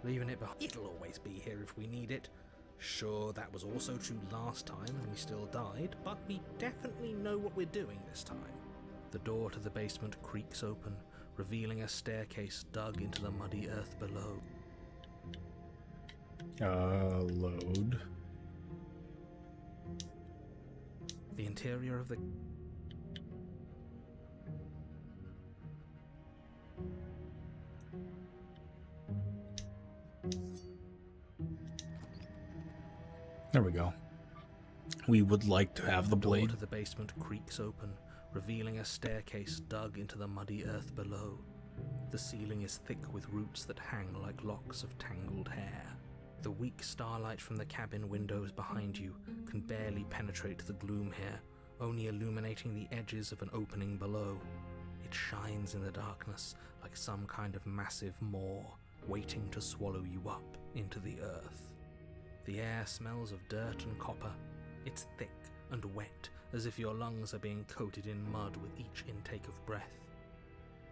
Leaving it behind. It'll always be here if we need it. Sure, that was also true last time and we still died, but we definitely know what we're doing this time. The door to the basement creaks open, revealing a staircase dug into the muddy earth below. Load. The interior of the... There we go. We would like to have the door blade. to the basement creaks open, revealing a staircase dug into the muddy earth below. The ceiling is thick with roots that hang like locks of tangled hair. The weak starlight from the cabin windows behind you can barely penetrate the gloom here, only illuminating the edges of an opening below. It shines in the darkness like some kind of massive maw, waiting to swallow you up into the earth. The air smells of dirt and copper. It's thick and wet, as if your lungs are being coated in mud with each intake of breath.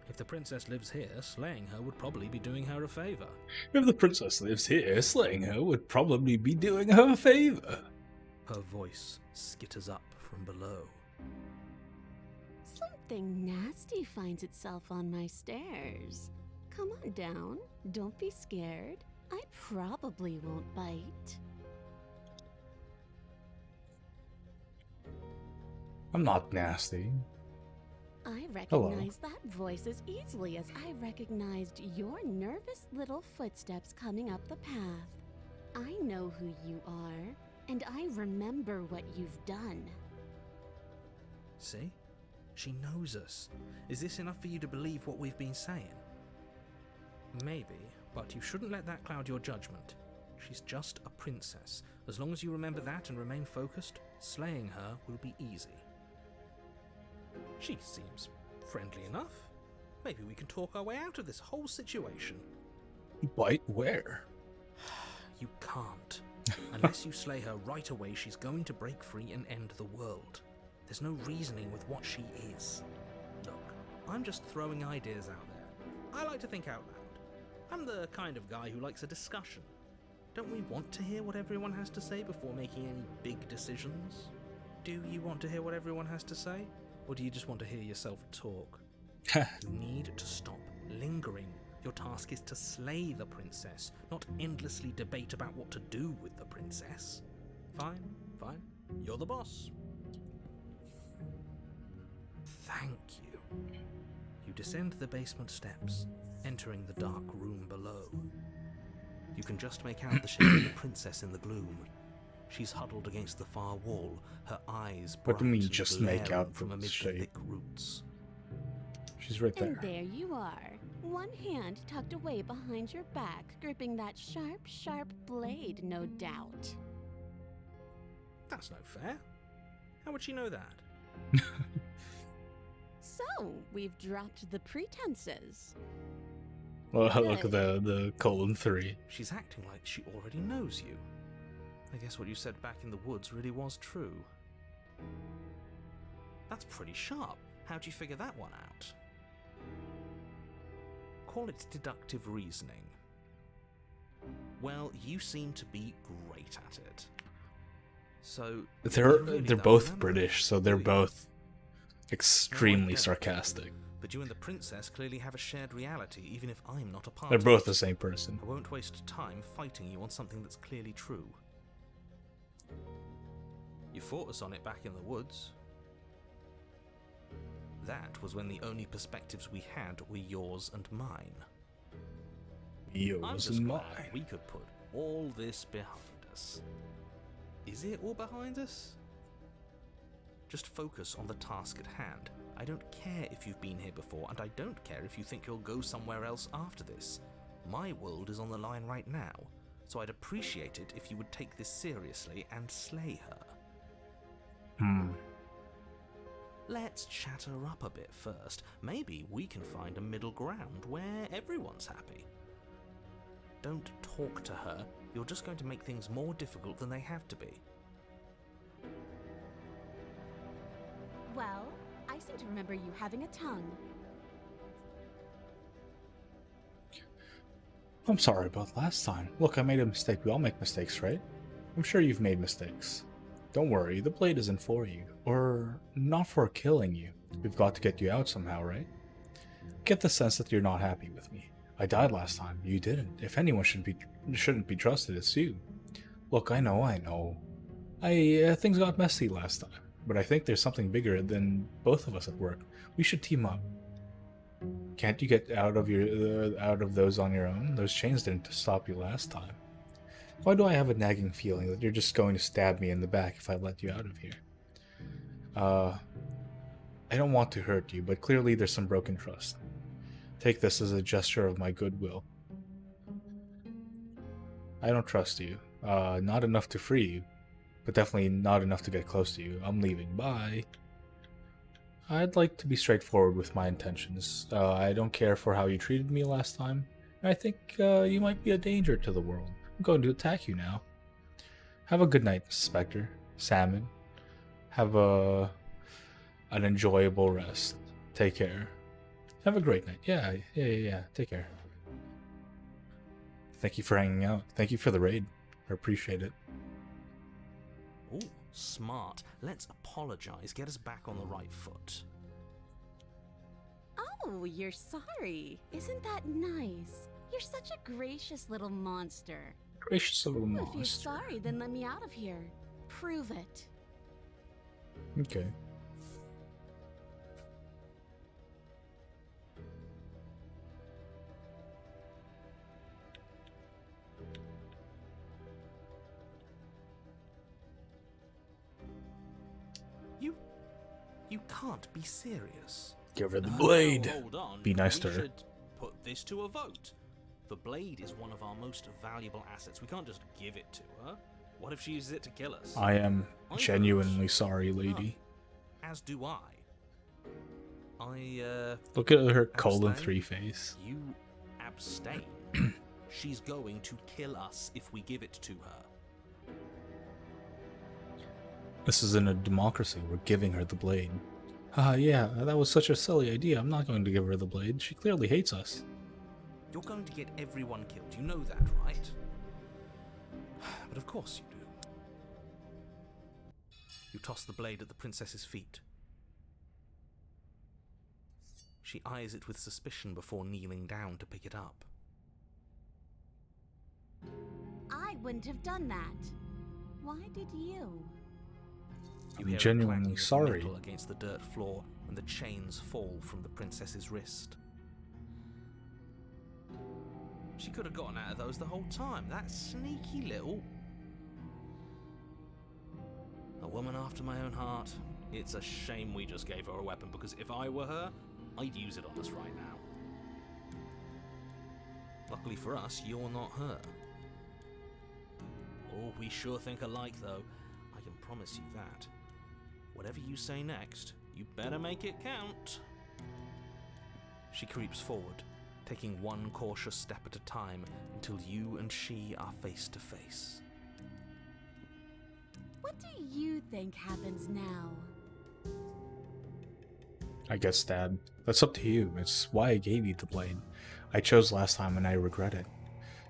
If the princess lives here, slaying her would probably be doing her a favor. If the princess lives here, slaying her would probably be doing her a favor. Her voice skitters up from below. Something nasty finds itself on my stairs. Come on down. Don't be scared. I probably won't bite. I'm not nasty. I Hello. recognize that voice as easily as I recognized your nervous little footsteps coming up the path. I know who you are, and I remember what you've done. See? She knows us. Is this enough for you to believe what we've been saying? Maybe, but you shouldn't let that cloud your judgment. She's just a princess. As long as you remember that and remain focused, slaying her will be easy. She seems friendly enough. Maybe we can talk our way out of this whole situation. Bite where? You can't. Unless you slay her right away, she's going to break free and end the world. There's no reasoning with what she is. Look, I'm just throwing ideas out there. I like to think out loud. I'm the kind of guy who likes a discussion. Don't we want to hear what everyone has to say before making any big decisions? Do you want to hear what everyone has to say? Or do you just want to hear yourself talk? You need to stop lingering. Your task is to slay the princess, not endlessly debate about what to do with the princess. Fine, fine. You're the boss. Thank you. You descend the basement steps, entering the dark room below. You can just make out the shape of the princess in the gloom. She's huddled against the far wall, her eyes What do you mean, bright and just make glaring out from the amid the shape? thick roots. She's right And there. there you are. One hand tucked away behind your back, gripping that sharp, sharp blade, no doubt. That's no fair. How would she know that? So, we've dropped the pretenses. Well, look at the :3. She's acting like she already knows you. I guess what you said back in the woods really was true. That's pretty sharp. How'd you figure that one out? Call it deductive reasoning. Well, you seem to be great at it. So They're you really they're don't both remember, British, so they're do you? both extremely No, I don't. sarcastic. But you and the princess clearly have a shared reality, even if I'm not a part They're of both it. the same person. I won't waste time fighting you on something that's clearly true. You fought us on it back in the woods. That was when the only perspectives we had were yours and mine. I'm Yours just and glad mine. we could put all this behind us. Is it all behind us? Just focus on the task at hand. I don't care if you've been here before, and I don't care if you think you'll go somewhere else after this. My world is on the line right now, so I'd appreciate it if you would take this seriously and slay her. Let's chat her up a bit first. Maybe we can find a middle ground where everyone's happy. Don't talk to her. You're just going to make things more difficult than they have to be. Well, I seem to remember you having a tongue. I'm sorry about last time. Look, I made a mistake. We all make mistakes, right? I'm sure you've made mistakes. Don't worry, the blade isn't for you. Or not for killing you. We've got to get you out somehow, right? Get the sense that you're not happy with me. I died last time. You didn't. If anyone shouldn't be trusted, it's you. Look, I know. Things got messy last time. But I think there's something bigger than both of us at work. We should team up. Can't you get out of those on your own? Those chains didn't stop you last time. Why do I have a nagging feeling that you're just going to stab me in the back if I let you out of here? I don't want to hurt you, but clearly there's some broken trust. Take this as a gesture of my goodwill. I don't trust you. Not enough to free you, but definitely not enough to get close to you. I'm leaving. Bye. I'd like to be straightforward with my intentions. I don't care for how you treated me last time. I think you might be a danger to the world. I'm going to attack you now. Have a good night, Spectre. Salmon. Have an enjoyable rest. Take care. Have a great night. Yeah. Take care. Thank you for hanging out. Thank you for the raid. I appreciate it. Ooh, smart. Let's apologize. Get us back on the right foot. Oh, you're sorry. Isn't that nice? You're such a gracious little monster. Gracious little If you're monster. sorry, then let me out of here. Prove it. Okay. You can't be serious. Give her the No, blade. hold on. Be nice to We her. should put this to a vote. The blade is one of our most valuable assets. We can't just give it to her. What if she uses it to kill us? I am I genuinely vote sorry, lady. no. As do I. Look at her colon abstain. 3 face. You abstain. She's going to kill us if we give it to her. This isn't a democracy. We're giving her the blade. Yeah, that was such a silly idea. I'm not going to give her the blade. She clearly hates us. You're going to get everyone killed. You know that, right? But of course you do. You toss the blade at the princess's feet. She eyes it with suspicion before kneeling down to pick it up. I wouldn't have done that. Why did you? You I'm hear a genuinely clanging of sorry. metal against the dirt floor, and the chains fall from the princess's wrist. She could have gotten out of those the whole time. That sneaky little... A woman after my own heart. It's a shame we just gave her a weapon, because if I were her, I'd use it on us right now. Luckily for us, you're not her. Oh, we sure think alike, though. I can promise you that. Whatever you say next, you better make it count. She creeps forward, taking one cautious step at a time until you and she are face to face. What do you think happens now? I get stabbed. That's up to you. It's why I gave you the blade. I chose last time and I regret it.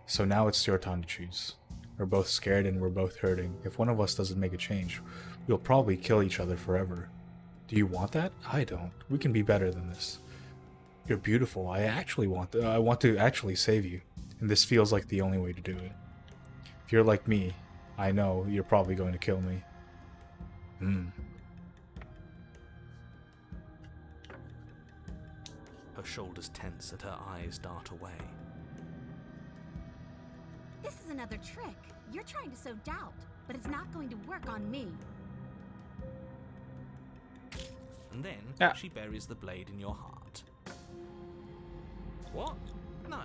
So now it's your time to choose. We're both scared and we're both hurting. If one of us doesn't make a change, we'll probably kill each other forever. Do you want that? I don't. We can be better than this. You're beautiful. I want to actually save you. And this feels like the only way to do it. If you're like me, I know you're probably going to kill me. Her shoulders tense and her eyes dart away. This is another trick. You're trying to sow doubt, but it's not going to work on me. And then she buries the blade in your heart. What? No,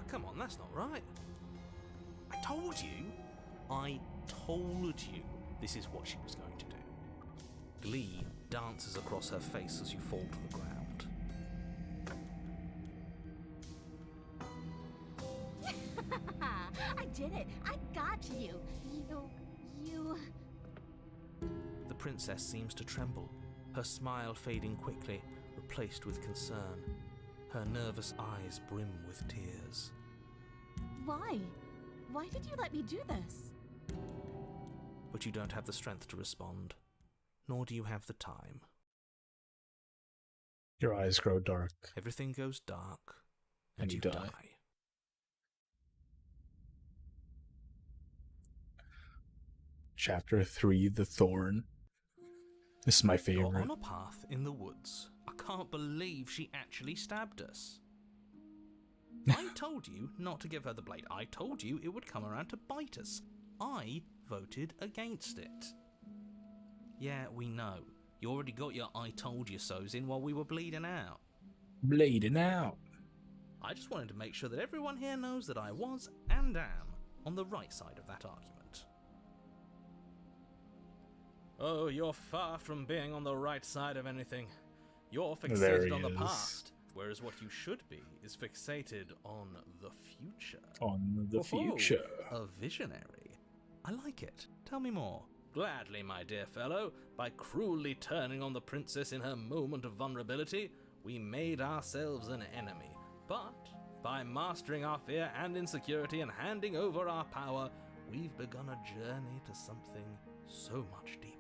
come on, that's not right. I told you this is what she was going to do. Glee dances across her face as you fall to the ground. I did it. I got you. You... The princess seems to tremble, her smile fading quickly, replaced with concern. Her nervous eyes brim with tears. Why? Why did you let me do this? But you don't have the strength to respond, nor do you have the time. Your eyes grow dark. Everything goes dark, And you die. Chapter 3, The Thorn. This is my You're favorite. on a path in the woods. I can't believe she actually stabbed us. I told you not to give her the blade. I told you it would come around to bite us. I voted against it. Yeah, we know. You already got your I told you so's in while we were bleeding out. Bleeding out. I just wanted to make sure that everyone here knows that I was and am on the right side of that argument. Oh, you're far from being on the right side of anything. You're There he fixated on the is. past, whereas what you should be is fixated on the future. On the Whoa, future. A visionary. I like it. Tell me more. Gladly, my dear fellow. By cruelly turning on the princess in her moment of vulnerability, we made ourselves an enemy. But by mastering our fear and insecurity and handing over our power, we've begun a journey to something so much deeper.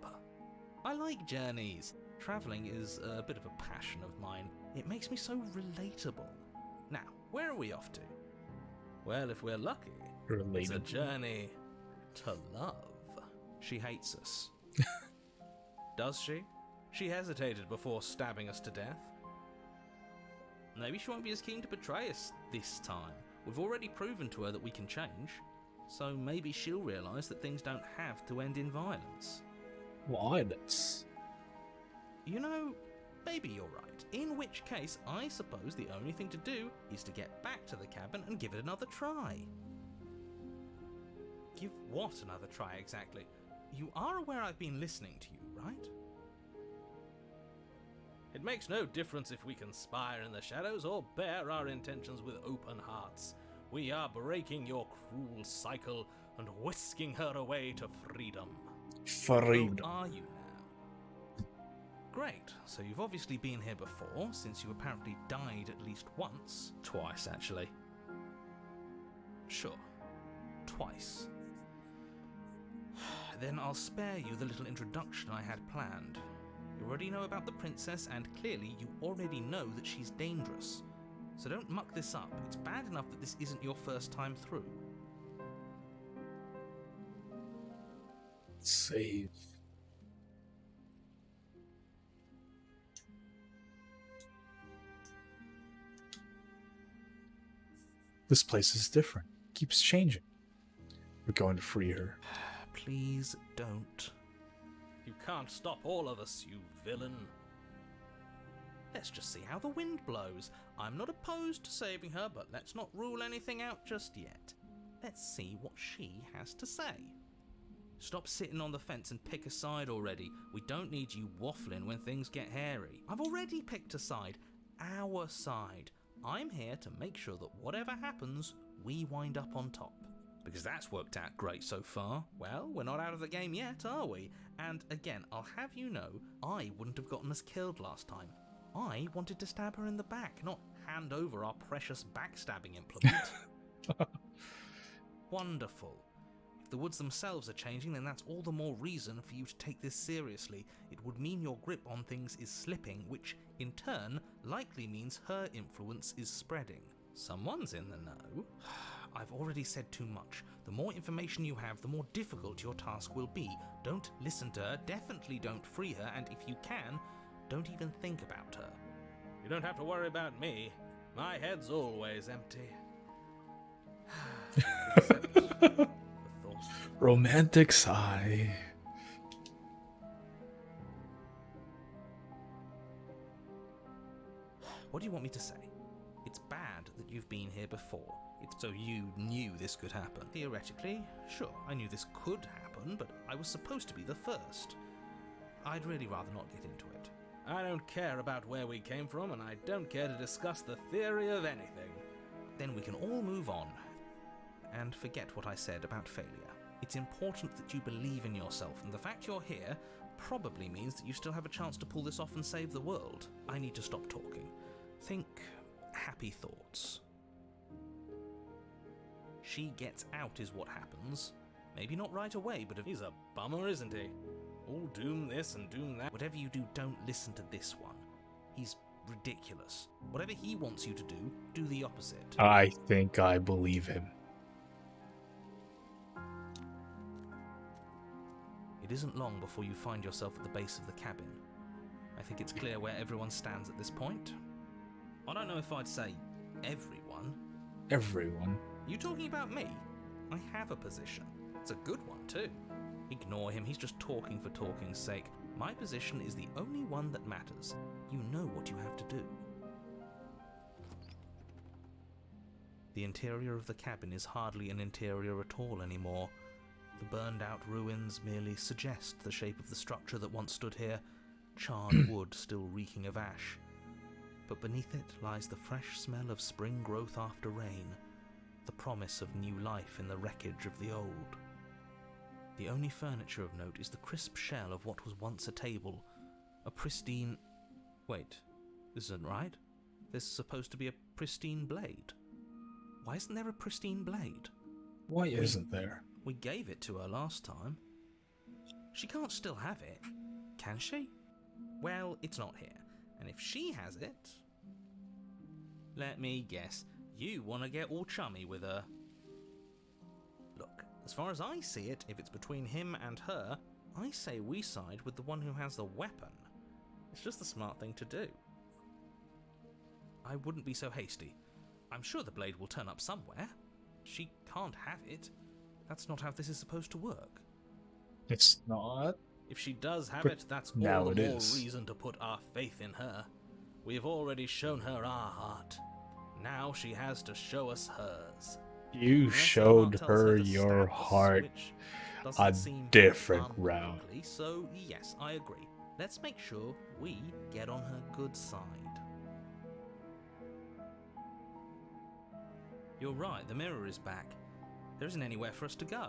I like journeys. Traveling is a bit of a passion of mine. It makes me so relatable. Now, where are we off to? Well, if we're lucky, it's a Related. journey to love. She hates us. Does she? She hesitated before stabbing us to death. Maybe she won't be as keen to betray us this time. We've already proven to her that we can change. So maybe she'll realise that things don't have to end in violence. Violence. You know, maybe you're right. In which case, I suppose the only thing to do is to get back to the cabin and give it another try. Give what another try exactly? You are aware I've been listening to you, right? It makes no difference if we conspire in the shadows or bear our intentions with open hearts. We are breaking your cruel cycle and whisking her away to freedom. Freedom. Who are you now? Great, so you've obviously been here before, since you apparently died at least once. Twice, actually. Sure. Twice. Then I'll spare you the little introduction I had planned. You already know about the princess, and clearly you already know that she's dangerous. So don't muck this up. It's bad enough that this isn't your first time through. Save. This place is different. Keeps changing. We're going to free her. Please don't. You can't stop all of us, you villain. Let's just see how the wind blows. I'm not opposed to saving her, but let's not rule anything out just yet. Let's see what she has to say. Stop sitting on the fence and pick a side already. We don't need you waffling when things get hairy. I've already picked a side. Our side. I'm here to make sure that whatever happens, we wind up on top. Because that's worked out great so far. Well, we're not out of the game yet, are we? And again, I'll have you know, I wouldn't have gotten us killed last time. I wanted to stab her in the back, not hand over our precious backstabbing implement. Wonderful. If the woods themselves are changing, then that's all the more reason for you to take this seriously. It would mean your grip on things is slipping, which, in turn, likely means her influence is spreading. Someone's in the know. I've already said too much. The more information you have, the more difficult your task will be. Don't listen to her, definitely don't free her, and if you can, don't even think about her. You don't have to worry about me. My head's always empty. Except for thoughts. Romantic sigh. What do you want me to say? It's bad that you've been here before. It's so you knew this could happen. Theoretically, sure, I knew this could happen, but I was supposed to be the first. I'd really rather not get into it. I don't care about where we came from, and I don't care to discuss the theory of anything. Then we can all move on and forget what I said about failure. It's important that you believe in yourself, and the fact you're here probably means that you still have a chance to pull this off and save the world. I need to stop talking. Think happy thoughts. She gets out is what happens. Maybe not right away, but he's a bummer, isn't he? All doom this and doom that. Whatever you do, don't listen to this one. He's ridiculous. Whatever he wants you to do, do the opposite. I think I believe him. It isn't long before you find yourself at the base of the cabin. I think it's clear where everyone stands at this point. I don't know if I'd say everyone. Everyone. You talking about me? I have a position. It's a good one, too. Ignore him, he's just talking for talking's sake. My position is the only one that matters. You know what you have to do. The interior of the cabin is hardly an interior at all anymore. The burned-out ruins merely suggest the shape of the structure that once stood here, charred wood still reeking of ash. But beneath it lies the fresh smell of spring growth after rain, the promise of new life in the wreckage of the old. The only furniture of note is the crisp shell of what was once a table, a pristine... Wait, this isn't right. There's supposed to be a pristine blade. Why isn't there a pristine blade? Why isn't there? We gave it to her last time. She can't still have it, can she? Well, it's not here, and if she has it... Let me guess, you want to get all chummy with her. Look, as far as I see it, if it's between him and her, I say we side with the one who has the weapon. It's just the smart thing to do. I wouldn't be so hasty. I'm sure the blade will turn up somewhere. She can't have it. That's not how this is supposed to work. It's not. If she does have But it, that's now all it the more is. reason to put our faith in her. We've already shown her our heart. Now she has to show us hers. You Unless showed tells her to your stab the heart switch, doesn't a seem different fun route. likely, so yes, I agree. Let's make sure we get on her good side. You're right, the mirror is back. There isn't anywhere for us to go.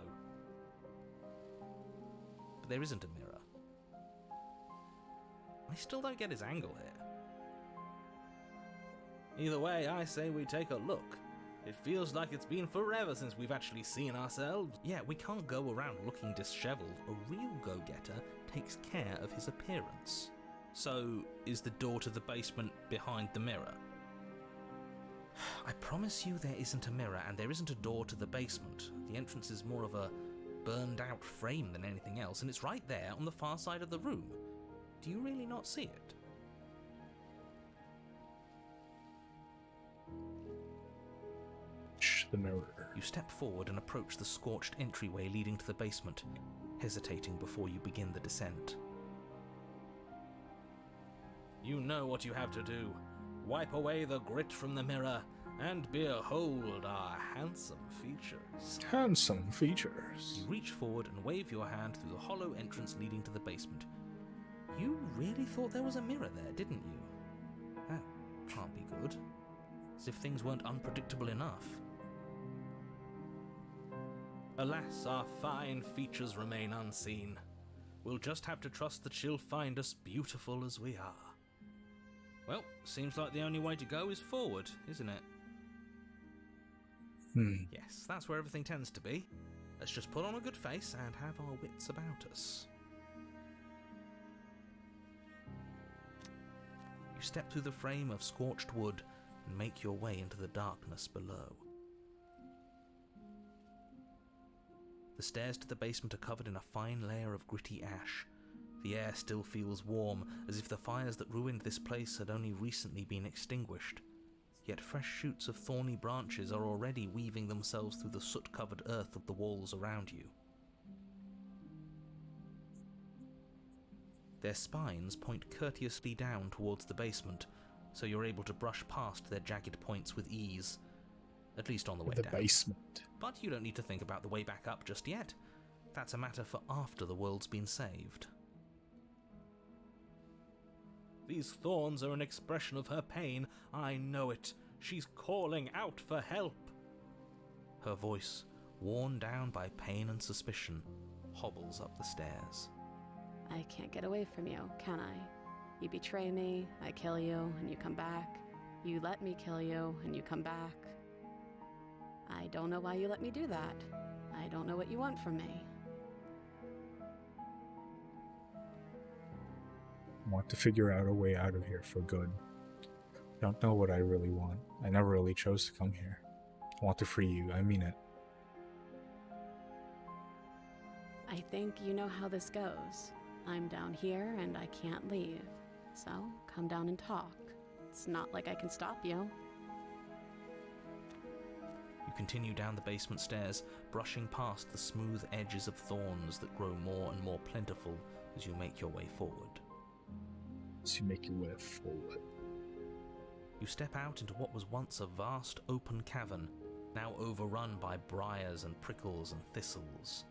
But there isn't a mirror. I still don't get his angle here. Either way, I say we take a look. It feels like it's been forever since we've actually seen ourselves. Yeah, we can't go around looking disheveled. A real go-getter takes care of his appearance. So, is the door to the basement behind the mirror? I promise you there isn't a mirror, and there isn't a door to the basement. The entrance is more of a burned-out frame than anything else, and it's right there on the far side of the room. Do you really not see it? The mirror. You step forward and approach the scorched entryway leading to the basement, hesitating before you begin the descent. You know what you have to do. Wipe away the grit from the mirror, and behold our handsome features. Handsome features. You reach forward and wave your hand through the hollow entrance leading to the basement. You really thought there was a mirror there, didn't you? That can't be good. As if things weren't unpredictable enough. Alas, our fine features remain unseen. We'll just have to trust that she'll find us beautiful as we are. Well, seems like the only way to go is forward, isn't it? Yes, that's where everything tends to be. Let's just put on a good face and have our wits about us. You step through the frame of scorched wood and make your way into the darkness below. The stairs to the basement are covered in a fine layer of gritty ash. The air still feels warm, as if the fires that ruined this place had only recently been extinguished. Yet fresh shoots of thorny branches are already weaving themselves through the soot-covered earth of the walls around you. Their spines point courteously down towards the basement, so you're able to brush past their jagged points with ease, at least on the way The down. basement. But you don't need to think about the way back up just yet. That's a matter for after the world's been saved. These thorns are an expression of her pain. I know it. She's calling out for help. Her voice, worn down by pain and suspicion, hobbles up the stairs. I can't get away from you, can I? You betray me, I kill you, and you come back. You let me kill you, and you come back. I don't know why you let me do that. I don't know what you want from me. I want to figure out a way out of here for good. I don't know what I really want. I never really chose to come here. I want to free you, I mean it. I think you know how this goes. I'm down here and I can't leave. So, come down and talk. It's not like I can stop you. You continue down the basement stairs, brushing past the smooth edges of thorns that grow more and more plentiful as you make your way forward. As you make your way forward. You step out into what was once a vast open cavern, now overrun by briars and prickles and thistles.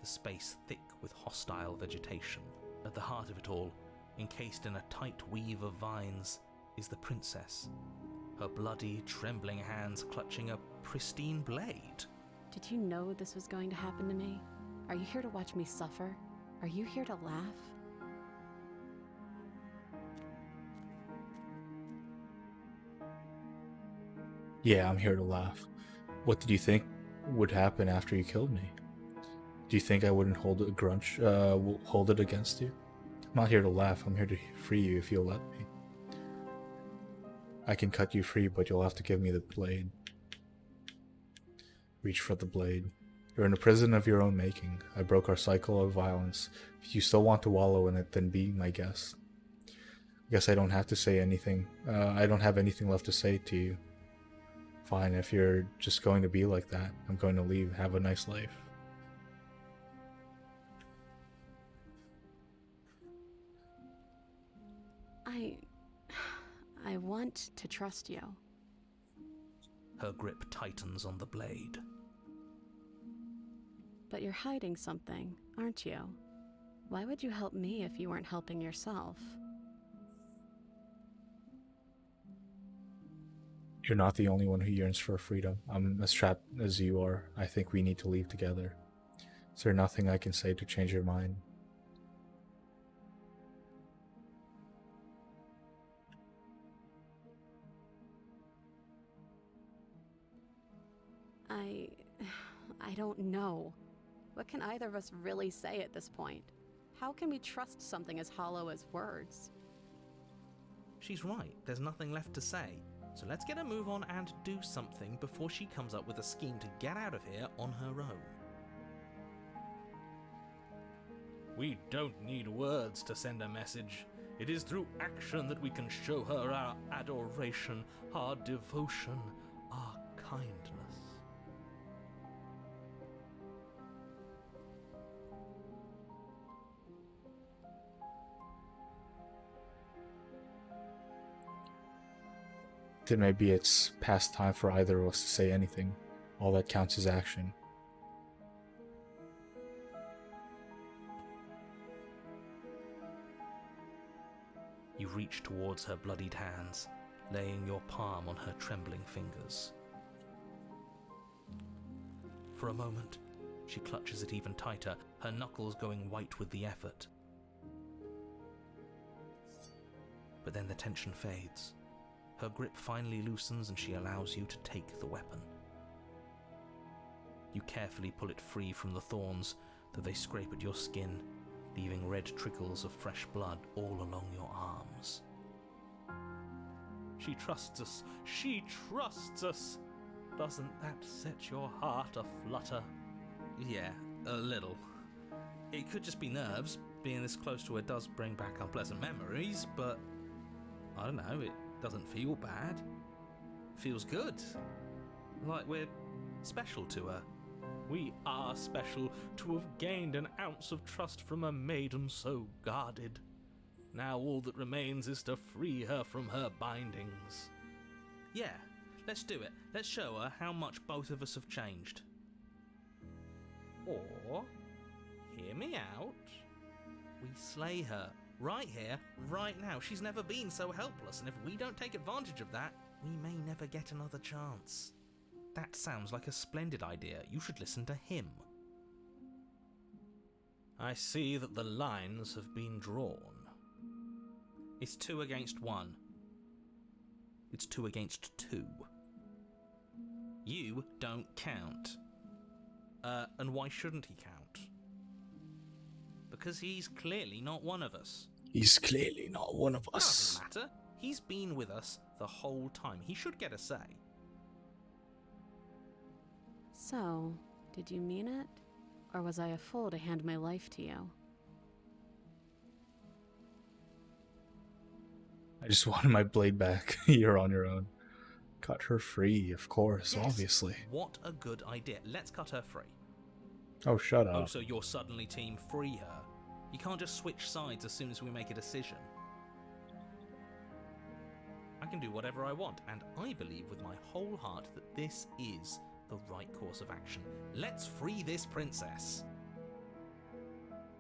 The space thick with hostile vegetation. At the heart of it all, encased in a tight weave of vines, is the princess, her bloody, trembling hands clutching a pristine blade. Did you know this was going to happen to me? Are you here to watch me suffer? Are you here to laugh? Yeah, I'm here to laugh. What did you think would happen after you killed me? Do you think I wouldn't hold a grudge, hold it against you? I'm not here to laugh, I'm here to free you if you'll let me. I can cut you free, but you'll have to give me the blade. Reach for the blade. You're in a prison of your own making. I broke our cycle of violence. If you still want to wallow in it, then be my guest. I guess I don't have to say anything. I don't have anything left to say to you. Fine, if you're just going to be like that, I'm going to leave. Have a nice life. I want to trust you. Her grip tightens on the blade. But you're hiding something, aren't you? Why would you help me if you weren't helping yourself? You're not the only one who yearns for freedom. I'm as trapped as you are. I think we need to leave together. Is there nothing I can say to change your mind? I don't know. What can either of us really say at this point? How can we trust something as hollow as words? She's right, there's nothing left to say. So let's get a move on and do something before she comes up with a scheme to get out of here on her own. We don't need words to send a message. It is through action that we can show her our adoration, our devotion, our kindness. Then maybe it's past time for either of us to say anything. All that counts is action. You reach towards her bloodied hands, laying your palm on her trembling fingers. For a moment, she clutches it even tighter, her knuckles going white with the effort. But then the tension fades. Her grip finally loosens and she allows you to take the weapon. You carefully pull it free from the thorns, though they scrape at your skin, leaving red trickles of fresh blood all along your arms. She trusts us. She trusts us. Doesn't that set your heart aflutter? Yeah, a little. It could just be nerves. Being this close to her does bring back unpleasant memories, but I don't know, it doesn't feel bad. It feels good. Like we're special to her. We are special to have gained an ounce of trust from a maiden so guarded. Now all that remains is to free her from her bindings. Yeah, let's do it. Let's show her how much both of us have changed. Or, hear me out, we slay her. Right here, right now. She's never been so helpless, and if we don't take advantage of that, we may never get another chance. That sounds like a splendid idea. You should listen to him. I see that the lines have been drawn. It's 2 against 1. It's 2 against 2. You don't count. And why shouldn't he count? Because he's clearly not one of us. He's clearly not one of us. Doesn't matter. He's been with us the whole time. He should get a say. So, did you mean it? Or was I a fool to hand my life to you? I just wanted my blade back. You're on your own. Cut her free, of course, Yes. obviously. What a good idea. Let's cut her free. Oh, shut Oh, up. so you're suddenly team free her. You can't just switch sides as soon as we make a decision. I can do whatever I want, and I believe with my whole heart that this is the right course of action. Let's free this princess.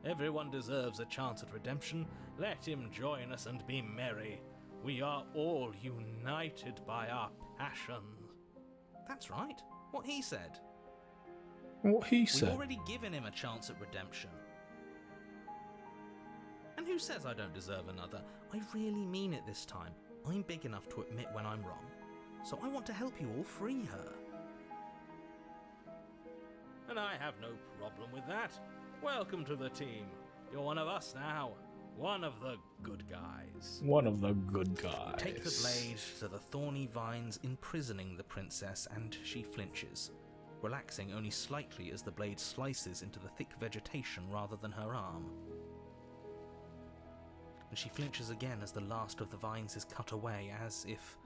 Everyone deserves a chance at redemption. Let him join us and be merry. We are all united by our passion. That's right. What he said. What he We've said. already given him a chance at redemption. And who says I don't deserve another? I really mean it this time. I'm big enough to admit when I'm wrong. So I want to help you all free her. And I have no problem with that. Welcome to the team. You're one of us now. One of the good guys. One of the good guys. Take the blade to the thorny vines imprisoning the princess, and she flinches, relaxing only slightly as the blade slices into the thick vegetation rather than her arm. And she flinches again as the last of the vines is cut away, as if,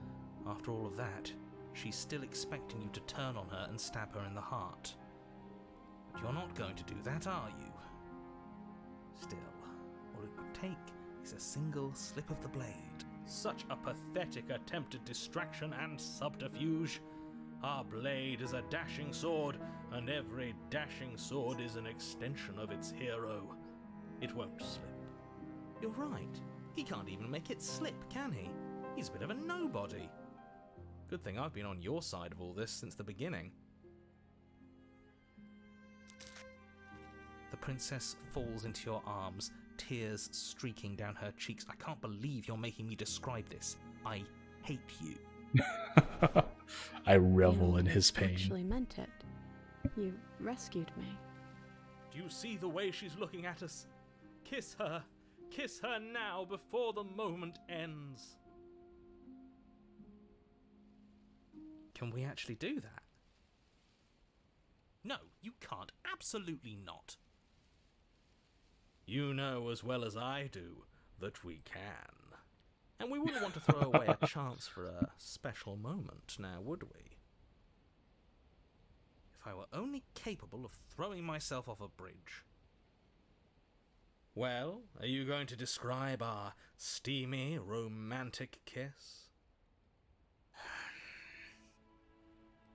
after all of that, she's still expecting you to turn on her and stab her in the heart. But you're not going to do that, are you? Still, all it would take is a single slip of the blade. Such a pathetic attempt at distraction and subterfuge. Our blade is a dashing sword, and every dashing sword is an extension of its hero. It won't slip. You're right. He can't even make it slip, can he? He's a bit of a nobody. Good thing I've been on your side of all this since the beginning. The princess falls into your arms, tears streaking down her cheeks. I can't believe you're making me describe this. I hate you. I revel You in his pain. actually meant it. You rescued me. Do you see the way she's looking at us? Kiss her. Kiss her now before the moment ends. Can we actually do that? No, you can't. Absolutely not. You know as well as I do that we can. And we wouldn't want to throw away a chance for a special moment, now would we? If I were only capable of throwing myself off a bridge. Well, are you going to describe our steamy, romantic kiss?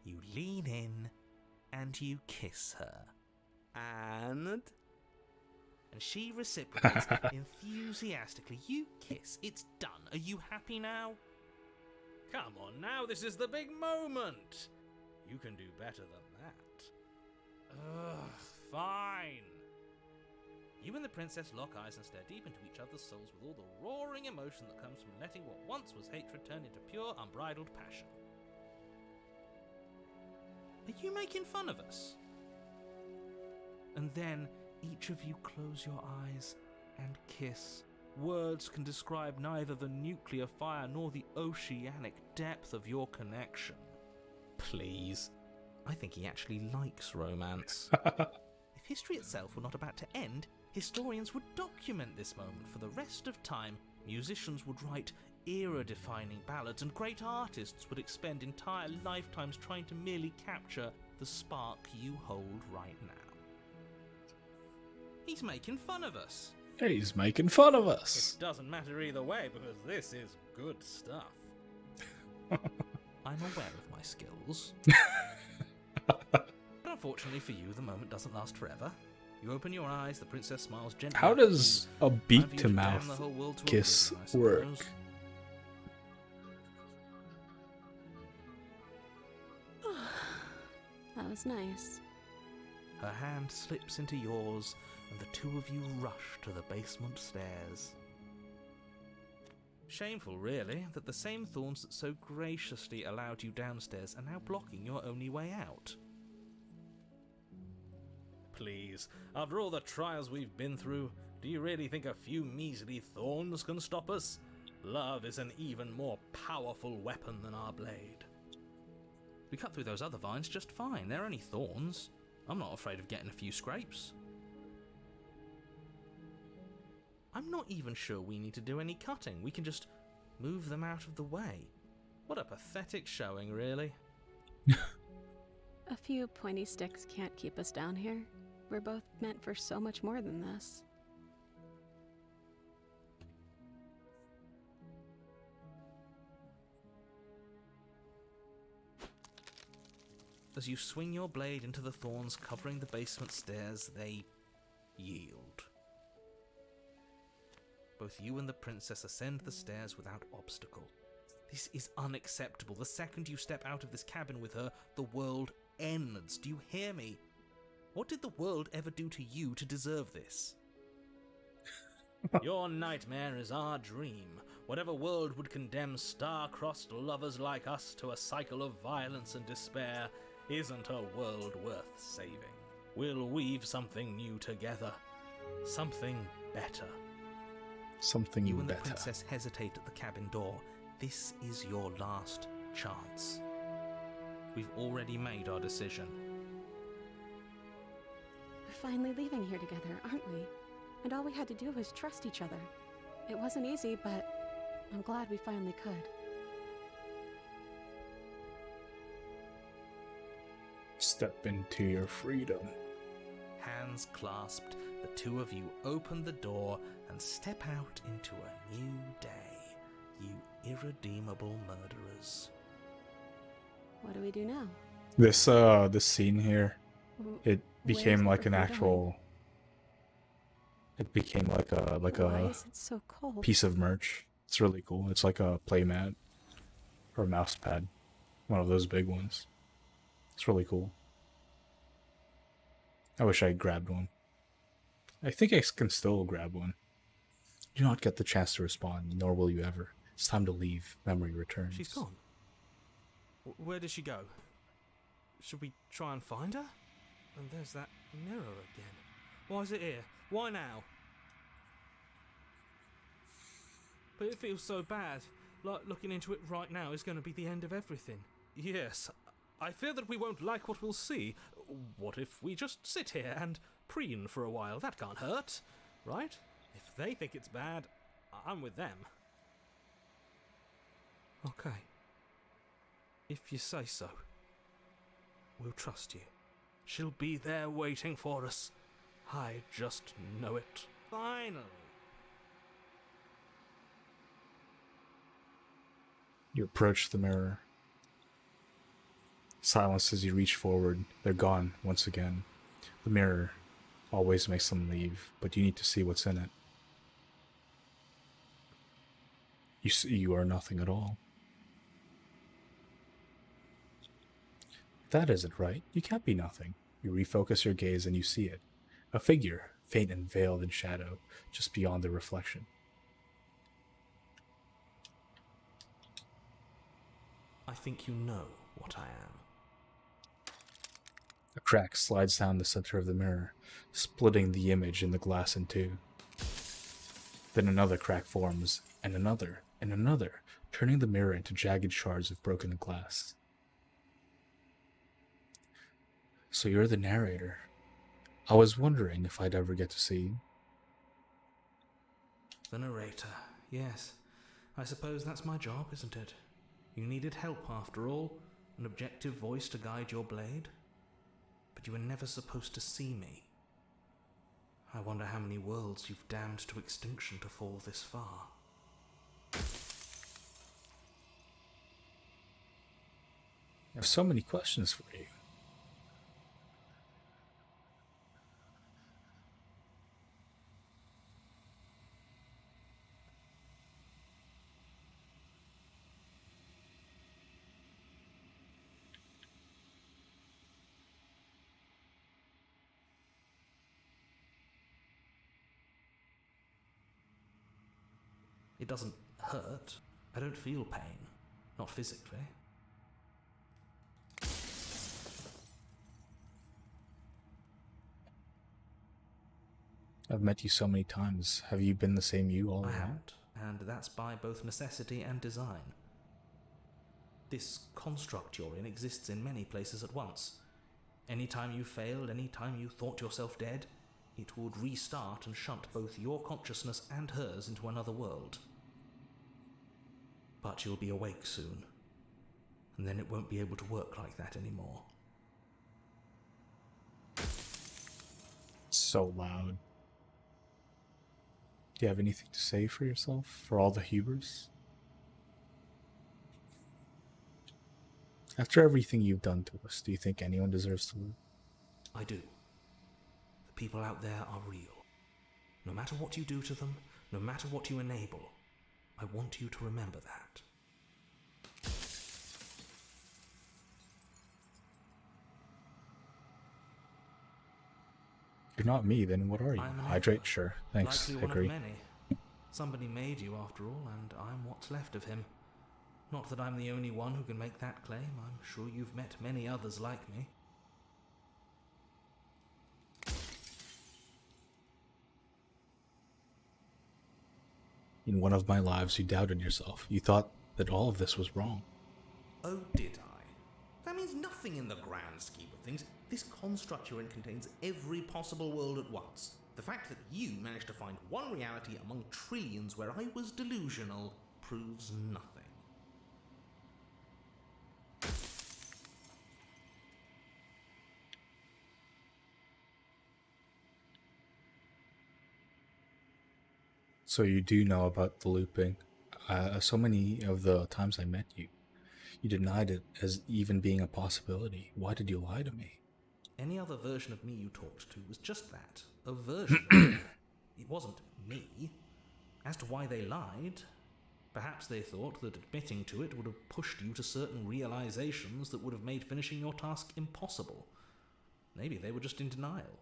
You lean in and you kiss her. And she reciprocates enthusiastically. You kiss. It's done. Are you happy now? Come on now, this is the big moment. You can do better than that. Ugh, fine. You and the princess lock eyes and stare deep into each other's souls with all the roaring emotion that comes from letting what once was hatred turn into pure, unbridled passion. Are you making fun of us? And then each of you close your eyes and kiss Words can describe neither the nuclear fire nor the oceanic depth of your connection. Please. I think he actually likes romance. If history itself were not about to end, historians would document this moment for the rest of time. Musicians would write era-defining ballads, and great artists would expend entire lifetimes trying to merely capture the spark you hold right now. He's making fun of us. He's making fun of us. It doesn't matter either way, because this is good stuff. I'm aware of my skills. But unfortunately for you, the moment doesn't last forever. You open your eyes, the princess smiles gently. How does a Have you beak-to-mouth damned the whole world to kiss oblivion, I work? suppose? That was nice. Her hand slips into yours, and the two of you rush to the basement stairs. Shameful, really, that the same thorns that so graciously allowed you downstairs are now blocking your only way out. Please, after all the trials we've been through, do you really think a few measly thorns can stop us? Love is an even more powerful weapon than our blade. We cut through those other vines just fine. They're only thorns. I'm not afraid of getting a few scrapes. I'm not even sure we need to do any cutting. We can just move them out of the way. What a pathetic showing, really. A few pointy sticks can't keep us down here. We're both meant for so much more than this. As you swing your blade into the thorns covering the basement stairs, they yield. Both you and the princess ascend the stairs without obstacle. This is unacceptable. The second you step out of this cabin with her, the world ends. Do you hear me? What did the world ever do to you to deserve this? Your nightmare is our dream. Whatever world would condemn star-crossed lovers like us to a cycle of violence and despair isn't a world worth saving. We'll weave something new together. Something better. Something You and the better. princess hesitate at the cabin door. This is your last chance. We've already made our decision. We're finally leaving here together, aren't we? And all we had to do was trust each other. It wasn't easy, but I'm glad we finally could. Step into your freedom. Hands clasped, the two of you open the door and step out into a new day, you irredeemable murderers. What do we do now? This scene here, it Where's became like an everything actual. It became like Why a is it so cold? piece of merch. It's really cool. It's like a playmat or a mouse pad, one of those big ones. It's really cool. I wish I grabbed one. I think I can still grab one. You do not get the chance to respond, nor will you ever. It's time to leave. Memory returns. She's gone. Where did she go? Should we try and find her? And there's that mirror again. Why is it here? Why now? But it feels so bad. Like looking into it right now is going to be the end of everything. Yes, I fear that we won't like what we'll see. What if we just sit here and preen for a while? That can't hurt, right? If they think it's bad, I'm with them. Okay. If you say so. We'll trust you. She'll be there waiting for us. I just know it. Finally. You approach the mirror. Silence as you reach forward. They're gone once again. The mirror always makes them leave, but you need to see what's in it. You see you are nothing at all. That isn't right. You can't be nothing. You refocus your gaze and you see it. A figure, faint and veiled in shadow, just beyond the reflection. I think you know what I am. A crack slides down the center of the mirror, splitting the image in the glass in two. Then another crack forms, and another, turning the mirror into jagged shards of broken glass. So you're the narrator. I was wondering if I'd ever get to see you. The narrator, yes. I suppose that's my job, isn't it? You needed help after all, an objective voice to guide your blade. But you were never supposed to see me. I wonder how many worlds you've damned to extinction to fall this far. I have so many questions for you. It doesn't hurt. I don't feel pain. Not physically. I've met you so many times. Have you been the same you all I along? haven't, and that's by both necessity and design. This construct you're in exists in many places at once. Anytime you failed, anytime you thought yourself dead, it would restart and shunt both your consciousness and hers into another world. But you'll be awake soon, and then it won't be able to work like that anymore. So loud. Do you have anything to say for yourself, for all the hubris? After everything you've done to us, do you think anyone deserves to live? I do. The people out there are real. No matter what you do to them, no matter what you enable, I want you to remember that. You're not me, then what are you? I'm an Hydrate? enabler. Sure. Thanks. Likely one Agree. of many. Somebody made you after all, and I'm what's left of him. Not that I'm the only one who can make that claim. I'm sure you've met many others like me. In one of my lives, you doubted yourself. You thought that all of this was wrong. Oh, did I? That means nothing in the grand scheme of things. This construct you're in contains every possible world at once. The fact that you managed to find one reality among trillions where I was delusional proves nothing. So you do know about the looping. So many of the times I met you, you denied it as even being a possibility. Why did you lie to me? Any other version of me you talked to was just that, a version of me. It wasn't me. As to why they lied, perhaps they thought that admitting to it would have pushed you to certain realizations that would have made finishing your task impossible. Maybe they were just in denial.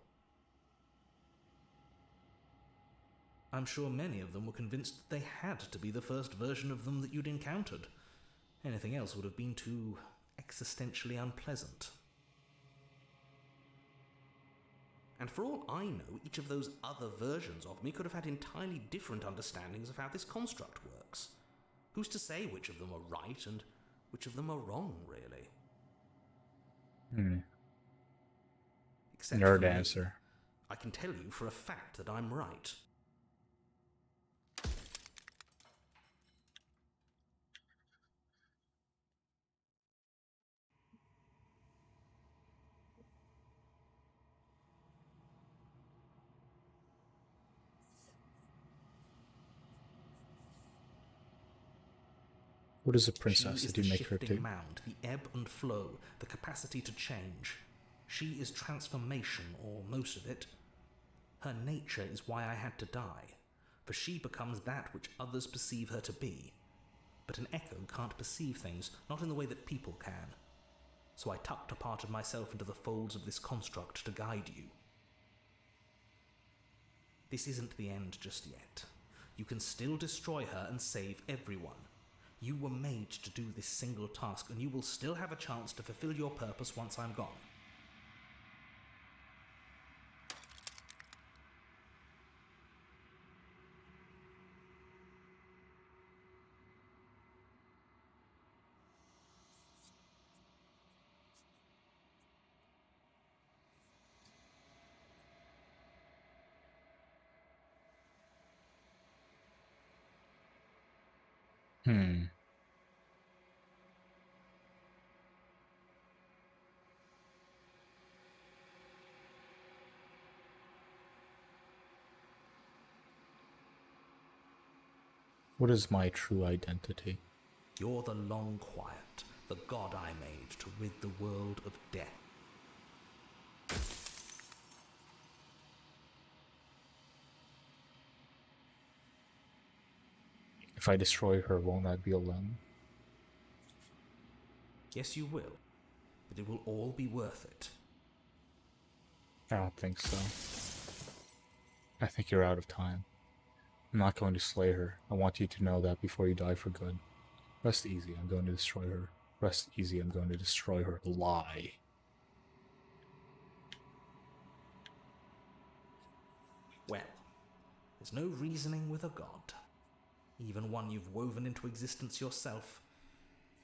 I'm sure many of them were convinced that they had to be the first version of them that you'd encountered. Anything else would have been too existentially unpleasant. And for all I know, each of those other versions of me could have had entirely different understandings of how this construct works. Who's to say which of them are right and which of them are wrong, really? Except for Nerd me, answer. I can tell you for a fact that I'm right. What is a She princess is that the you make her shifting to? mound, the ebb and flow, the capacity to change. She is transformation, or most of it. Her nature is why I had to die, for she becomes that which others perceive her to be. But an echo can't perceive things, not in the way that people can. So I tucked a part of myself into the folds of this construct to guide you. This isn't the end just yet. You can still destroy her and save everyone. You were made to do this single task, and you will still have a chance to fulfill your purpose once I'm gone. Hmm. What is my true identity? You're the Long Quiet, the god I made to rid the world of death. If I destroy her, won't I be alone? Yes, you will, but it will all be worth it. I don't think so. I think you're out of time. I'm not going to slay her. I want you to know that before you die for good. Rest easy, I'm going to destroy her. Rest easy, I'm going to destroy her. Lie. Well, there's no reasoning with a god, even one you've woven into existence yourself.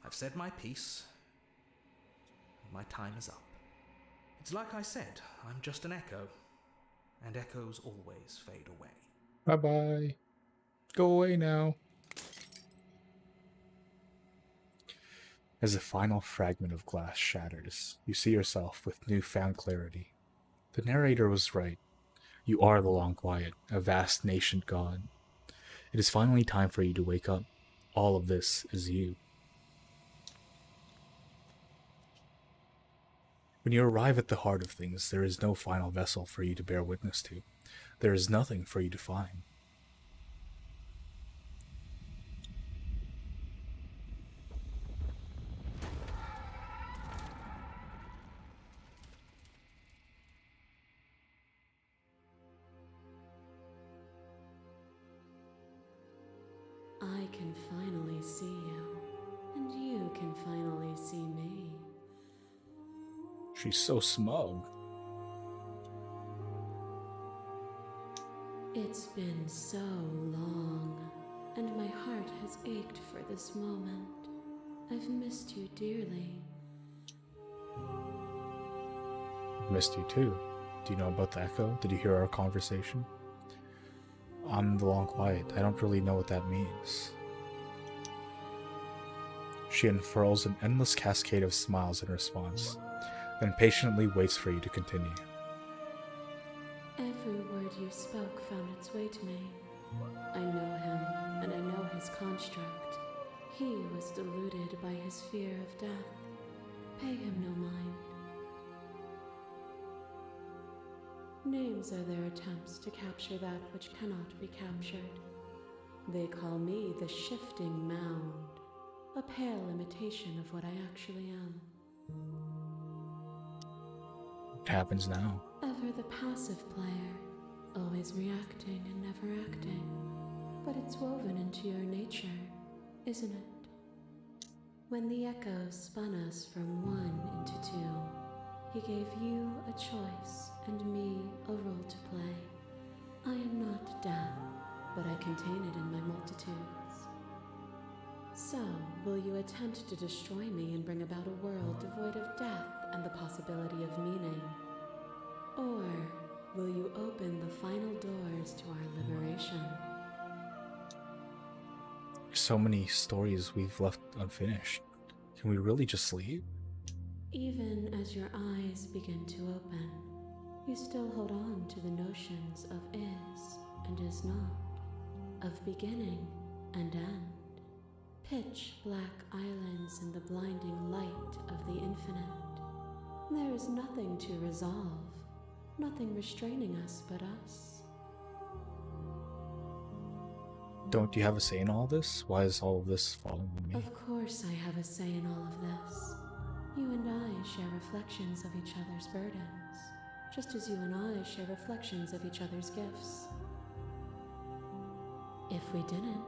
I've said my piece. My time is up. It's like I said, I'm just an echo, and echoes always fade away. Bye-bye. Go away now. As the final fragment of glass shatters, you see yourself with newfound clarity. The narrator was right. You are the Long Quiet, a vast nascent god. It is finally time for you to wake up. All of this is you. When you arrive at the heart of things, there is no final vessel for you to bear witness to. There is nothing for you to find. I can finally see you, and you can finally see me. She's so smug. It's been so long, and my heart has ached for this moment. I've missed you dearly. I've missed you too. Do you know about the echo? Did you hear our conversation? I'm the Long Quiet. I don't really know what that means. She unfurls an endless cascade of smiles in response, then patiently waits for you to continue. Every word you spoke found its way to me. I know him, and I know his construct. He was deluded by his fear of death. Pay him no mind. Names are their attempts to capture that which cannot be captured. They call me the Shifting Mound, a pale imitation of what I actually am. What happens now? Ever the passive player, always reacting and never acting. But it's woven into your nature, isn't it? When the echo spun us from one into two, he gave you a choice and me a role to play. I am not death, but I contain it in my multitudes. So, will you attempt to destroy me and bring about a world devoid of death and the possibility of meaning? Or will you open the final doors to our liberation? There's so many stories we've left unfinished. Can we really just leave? Even as your eyes begin to open, you still hold on to the notions of is and is not, of beginning and end, pitch black islands in the blinding light of the infinite. There is nothing to resolve, nothing restraining us but us. Don't you have a say in all this? Why is all of this falling on me? Of course I have a say in all of this. You and I share reflections of each other's burdens, just as you and I share reflections of each other's gifts. If we didn't,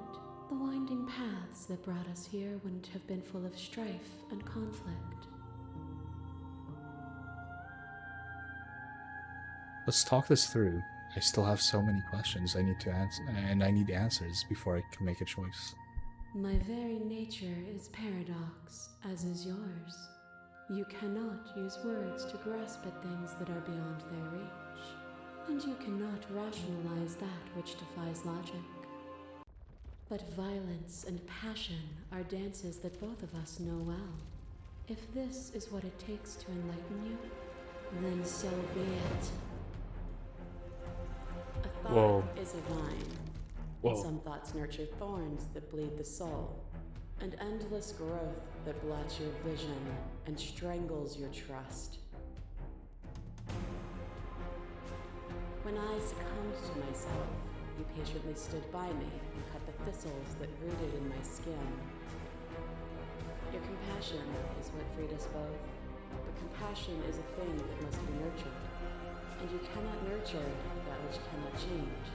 the winding paths that brought us here wouldn't have been full of strife and conflict. Let's talk this through. I still have so many questions I need to answer, and I need answers before I can make a choice. My very nature is paradox, as is yours. You cannot use words to grasp at things that are beyond their reach, and you cannot rationalize that which defies logic. But violence and passion are dances that both of us know well. If this is what it takes to enlighten you, then so be it. A thought Whoa. is a vine. Whoa. And some thoughts nurture thorns that bleed the soul, and endless growth that blots your vision and strangles your trust. When I succumbed to myself, you patiently stood by me and cut the thistles that rooted in my skin. Your compassion is what freed us both, but compassion is a thing that must be nurtured, and you cannot nurture that which cannot change.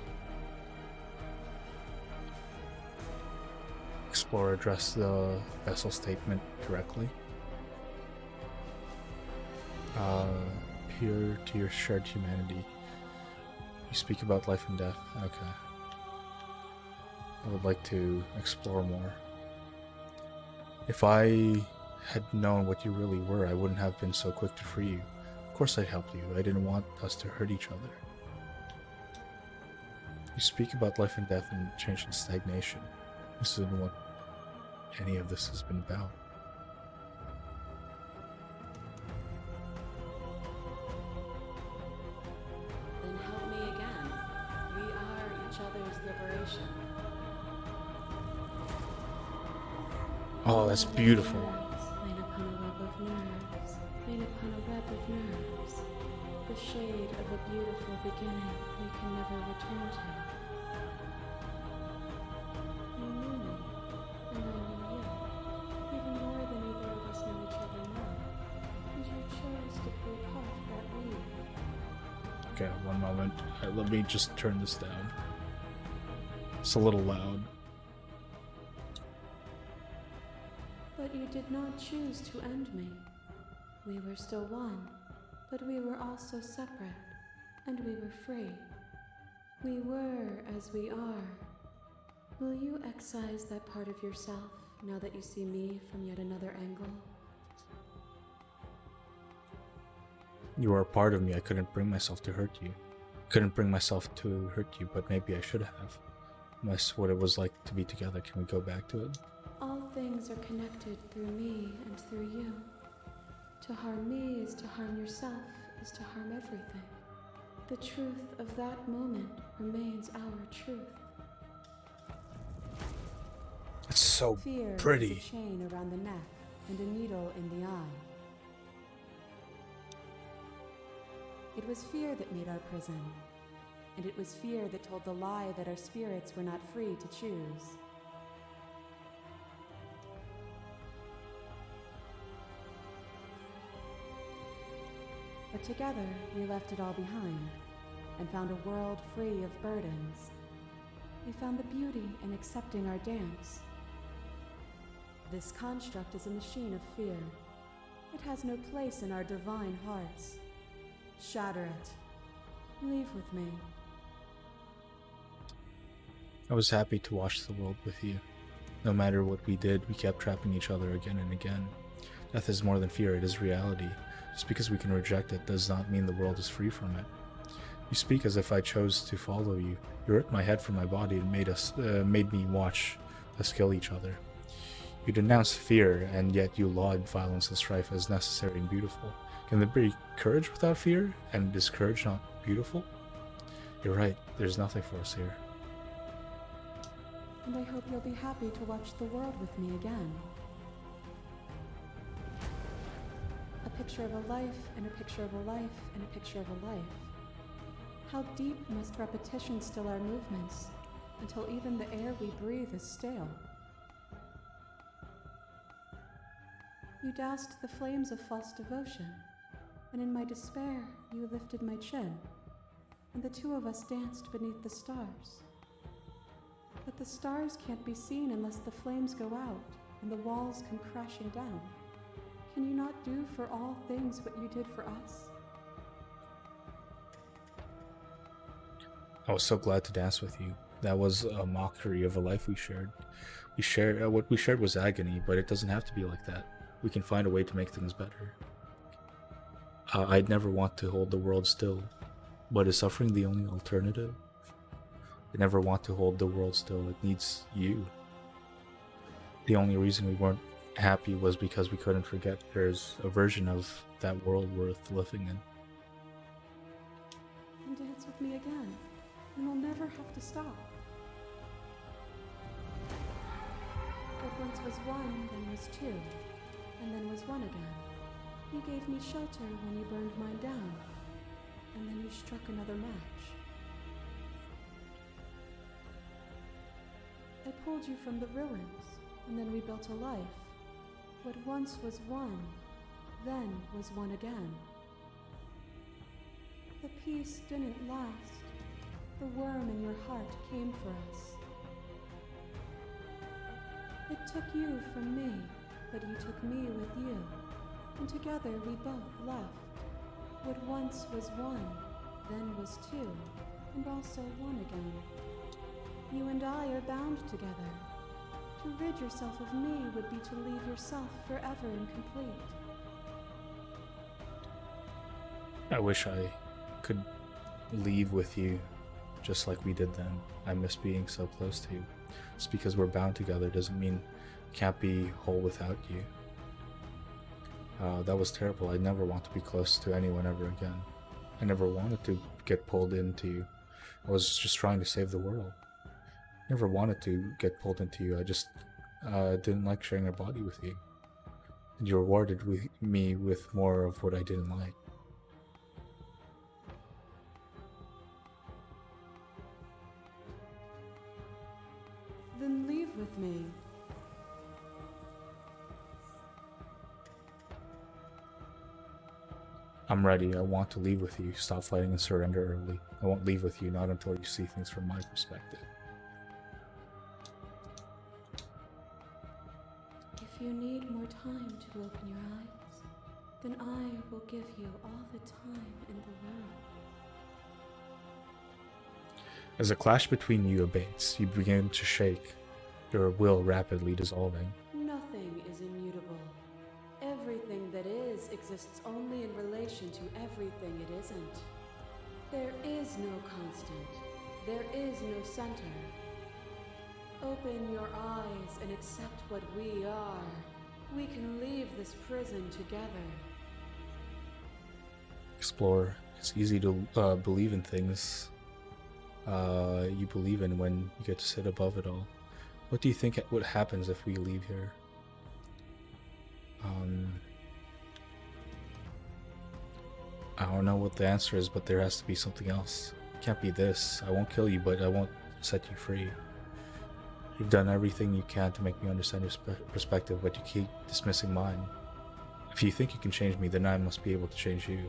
Explorer address the vessel statement directly. Peer to your shared humanity. You speak about life and death. Okay. I would like to explore more. If I had known what you really were, I wouldn't have been so quick to free you. Of course I'd help you. I didn't want us to hurt each other. You speak about life and death and change and stagnation. This isn't what any of this has been about. Then help me again. We are each other's liberation. Oh, that's beautiful. Lain upon a web of nerves, lain upon a web of nerves. The shade of a beautiful beginning we can never return to. You knew me, and I knew you, even more than either of us know each other now. And you chose to pull apart that weave. Okay, one moment. Let me just turn this down. It's a little loud. But you did not choose to end me. We were still one, but we were also separate, and we were free. We were as we are. Will you excise that part of yourself now that you see me from yet another angle? You are a part of me. I couldn't bring myself to hurt you. Couldn't bring myself to hurt you, but maybe I should have. That's what it was like to be together. Can we go back to it? All things are connected through me and through you. To harm me is to harm yourself, is to harm everything. The truth of that moment remains our truth. It's so Fear pretty. is a chain around the neck and a needle in the eye. It was fear that made our prison, and it was fear that told the lie that our spirits were not free to choose. But together, we left it all behind and found a world free of burdens. We found the beauty in accepting our dance. This construct is a machine of fear. It has no place in our divine hearts. Shatter it. Leave with me. I was happy to watch the world with you. No matter what we did, we kept trapping each other again and again. Death is more than fear, it is reality. Just because we can reject it does not mean the world is free from it. You speak as if I chose to follow you. You ripped my head from my body and made me watch us kill each other. You denounced fear, and yet you laud violence and strife as necessary and beautiful. Can there be courage without fear? And is courage not beautiful? You're right, there's nothing for us here. And I hope you'll be happy to watch the world with me again. A picture of a life, and a picture of a life, and a picture of a life. How deep must repetition still our movements, until even the air we breathe is stale? You doused the flames of false devotion, and in my despair you lifted my chin, and the two of us danced beneath the stars. But the stars can't be seen unless the flames go out and the walls come crashing down. Can you not do for all things what you did for us? I was so glad to dance with you. That was a mockery of a life we shared. What we shared was agony, but it doesn't have to be like that. We can find a way to make things better. I'd never want to hold the world still, but is suffering the only alternative? I never want to hold the world still. It needs you. The only reason we weren't happy was because we couldn't forget there's a version of that world worth living in. And dance with me again, and we'll never have to stop. What once was one, then was two, and then was one again. You gave me shelter when you burned mine down, and then you struck another match. I pulled you from the ruins, and then we built a life. What once was one, then was one again. The peace didn't last. The worm in your heart came for us. It took you from me, but you took me with you, and together we both left. What once was one, then was two, and also one again. You and I are bound together. To rid yourself of me would be to leave yourself forever incomplete. I wish I could leave with you just like we did then. I miss being so close to you. Just because we're bound together doesn't mean we can't be whole without you. That was terrible. I never want to be close to anyone ever again. I never wanted to get pulled into you. I was just trying to save the world. Never wanted to get pulled into you. I just didn't like sharing a body with you. And you rewarded me with more of what I didn't like. Then leave with me. I'm ready. I want to leave with you. Stop fighting and surrender early. I won't leave with you, not until you see things from my perspective. If you need more time to open your eyes, then I will give you all the time in the world. As a clash between you abates, you begin to shake, your will rapidly dissolving. Nothing is immutable. Everything that is exists only in relation to everything it isn't. There is no constant. There is no center. Open your eyes and accept what we are. We can leave this prison together. Explore. It's easy to believe in things you believe in when you get to sit above it all. What do you think what happens if we leave here? I don't know what the answer is, but there has to be something else. It can't be this. I won't kill you, but I won't set you free. You've done everything you can to make me understand your perspective, but you keep dismissing mine. If you think you can change me, then I must be able to change you.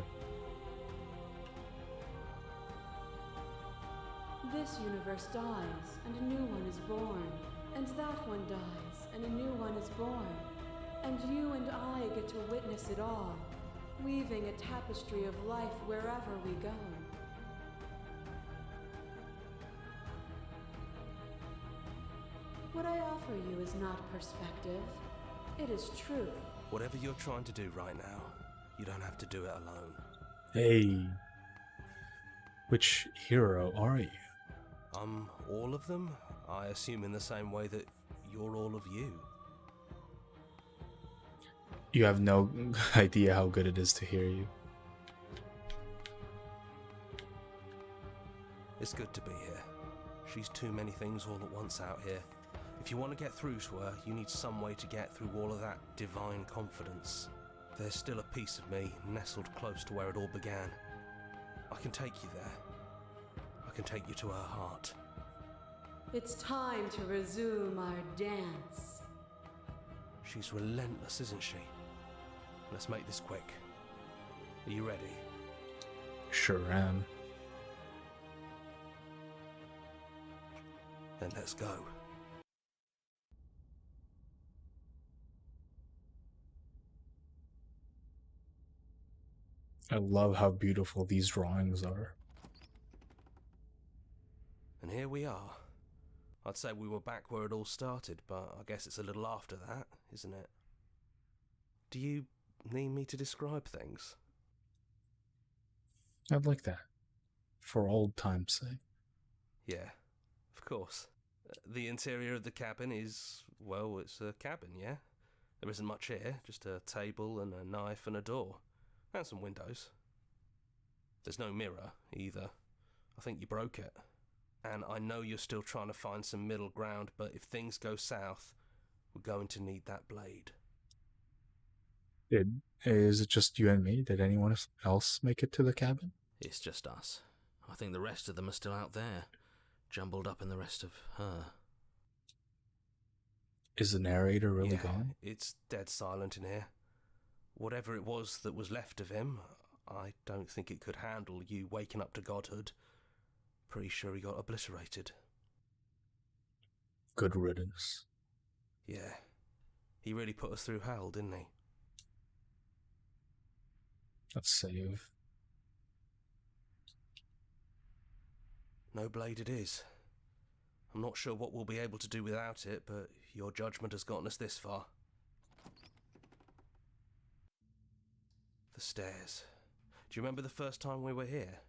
This universe dies, and a new one is born. And that one dies, and a new one is born. And you and I get to witness it all, weaving a tapestry of life wherever we go. What I offer you is not perspective, it is truth. Whatever you're trying to do right now, you don't have to do it alone. Hey. Which hero are you? All of them? I assume in the same way that you're all of you. You have no idea how good it is to hear you. It's good to be here. She's too many things all at once out here. If you want to get through to her, you need some way to get through all of that divine confidence. There's still a piece of me nestled close to where it all began. I can take you there. I can take you to her heart. It's time to resume our dance. She's relentless, isn't she? Let's make this quick. Are you ready? Sure am. Then let's go. I love how beautiful these drawings are. And here we are. I'd say we were back where it all started, but I guess it's a little after that, isn't it? Do you need me to describe things? I'd like that. For old time's sake. Yeah, course. The interior of the cabin is, well, it's a cabin, yeah? There isn't much here, just a table and a knife and a door. And some windows. There's no mirror, either. I think you broke it. And I know you're still trying to find some middle ground, but if things go south, we're going to need that blade. Is it just you and me? Did anyone else make it to the cabin? It's just us. I think the rest of them are still out there, jumbled up in the rest of her. Is the narrator really gone? It's dead silent in here. Whatever it was that was left of him, I don't think it could handle you waking up to godhood. Pretty sure he got obliterated. Good riddance. Yeah. He really put us through hell, didn't he? Let's save. No blade it is. I'm not sure what we'll be able to do without it, but your judgment has gotten us this far. The stairs. Do you remember the first time we were here?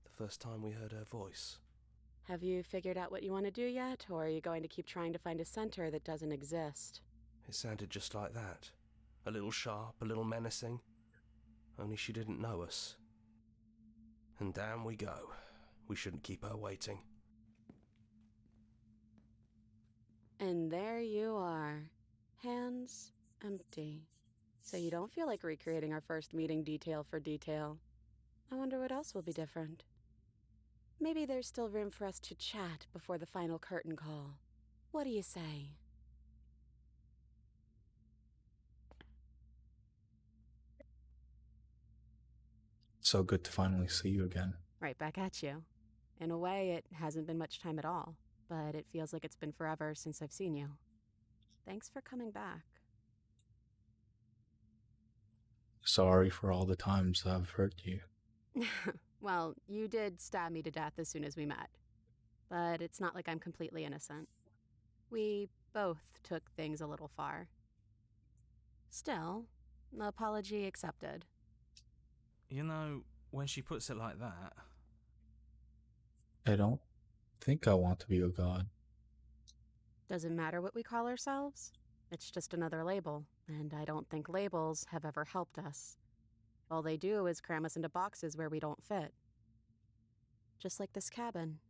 The first time we heard her voice? Have you figured out what you want to do yet, or are you going to keep trying to find a center that doesn't exist? It sounded just like that. A little sharp, a little menacing. Only she didn't know us. And down we go. We shouldn't keep her waiting. And there you are. Hands empty. So you don't feel like recreating our first meeting detail for detail. I wonder what else will be different. Maybe there's still room for us to chat before the final curtain call. What do you say? So good to finally see you again. Right back at you. In a way, it hasn't been much time at all, but it feels like it's been forever since I've seen you. Thanks for coming back. Sorry for all the times I've hurt you. Well, you did stab me to death as soon as we met. But it's not like I'm completely innocent. We both took things a little far. Still, apology accepted. You know, when she puts it like that... I don't think I want to be a god. Doesn't matter what we call ourselves. It's just another label, and I don't think labels have ever helped us. All they do is cram us into boxes where we don't fit. Just like this cabin.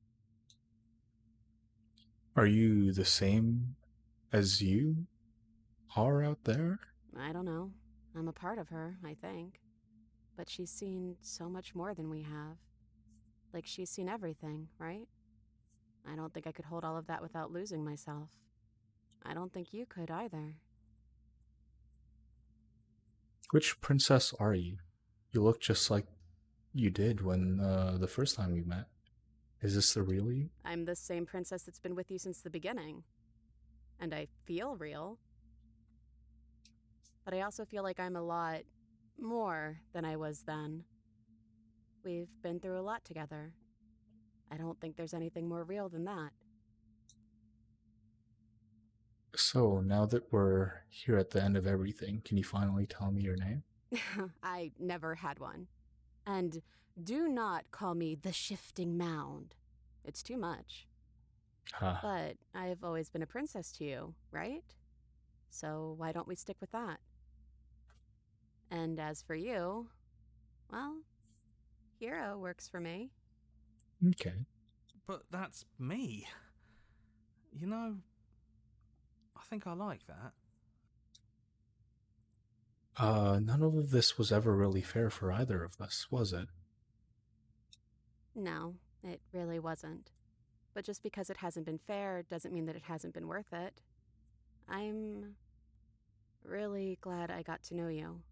Are you the same as you are out there? I don't know. I'm a part of her, I think. But she's seen so much more than we have. Like she's seen everything, right? I don't think I could hold all of that without losing myself. I don't think you could either. Which princess are you? You look just like you did when the first time we met. Is this the real you? I'm the same princess that's been with you since the beginning. And I feel real. But I also feel like I'm a lot more than I was then. We've been through a lot together. I don't think there's anything more real than that. So, now that we're here at the end of everything, can you finally tell me your name? I never had one. And do not call me the Shifting Mound. It's too much. Huh. But I've always been a princess to you, right? So why don't we stick with that? And as for you, well, Hero works for me. Okay. But that's me. You know, I think I like that. None of this was ever really fair for either of us, was it? No, it really wasn't. But just because it hasn't been fair doesn't mean that it hasn't been worth it. I'm really glad I got to know you.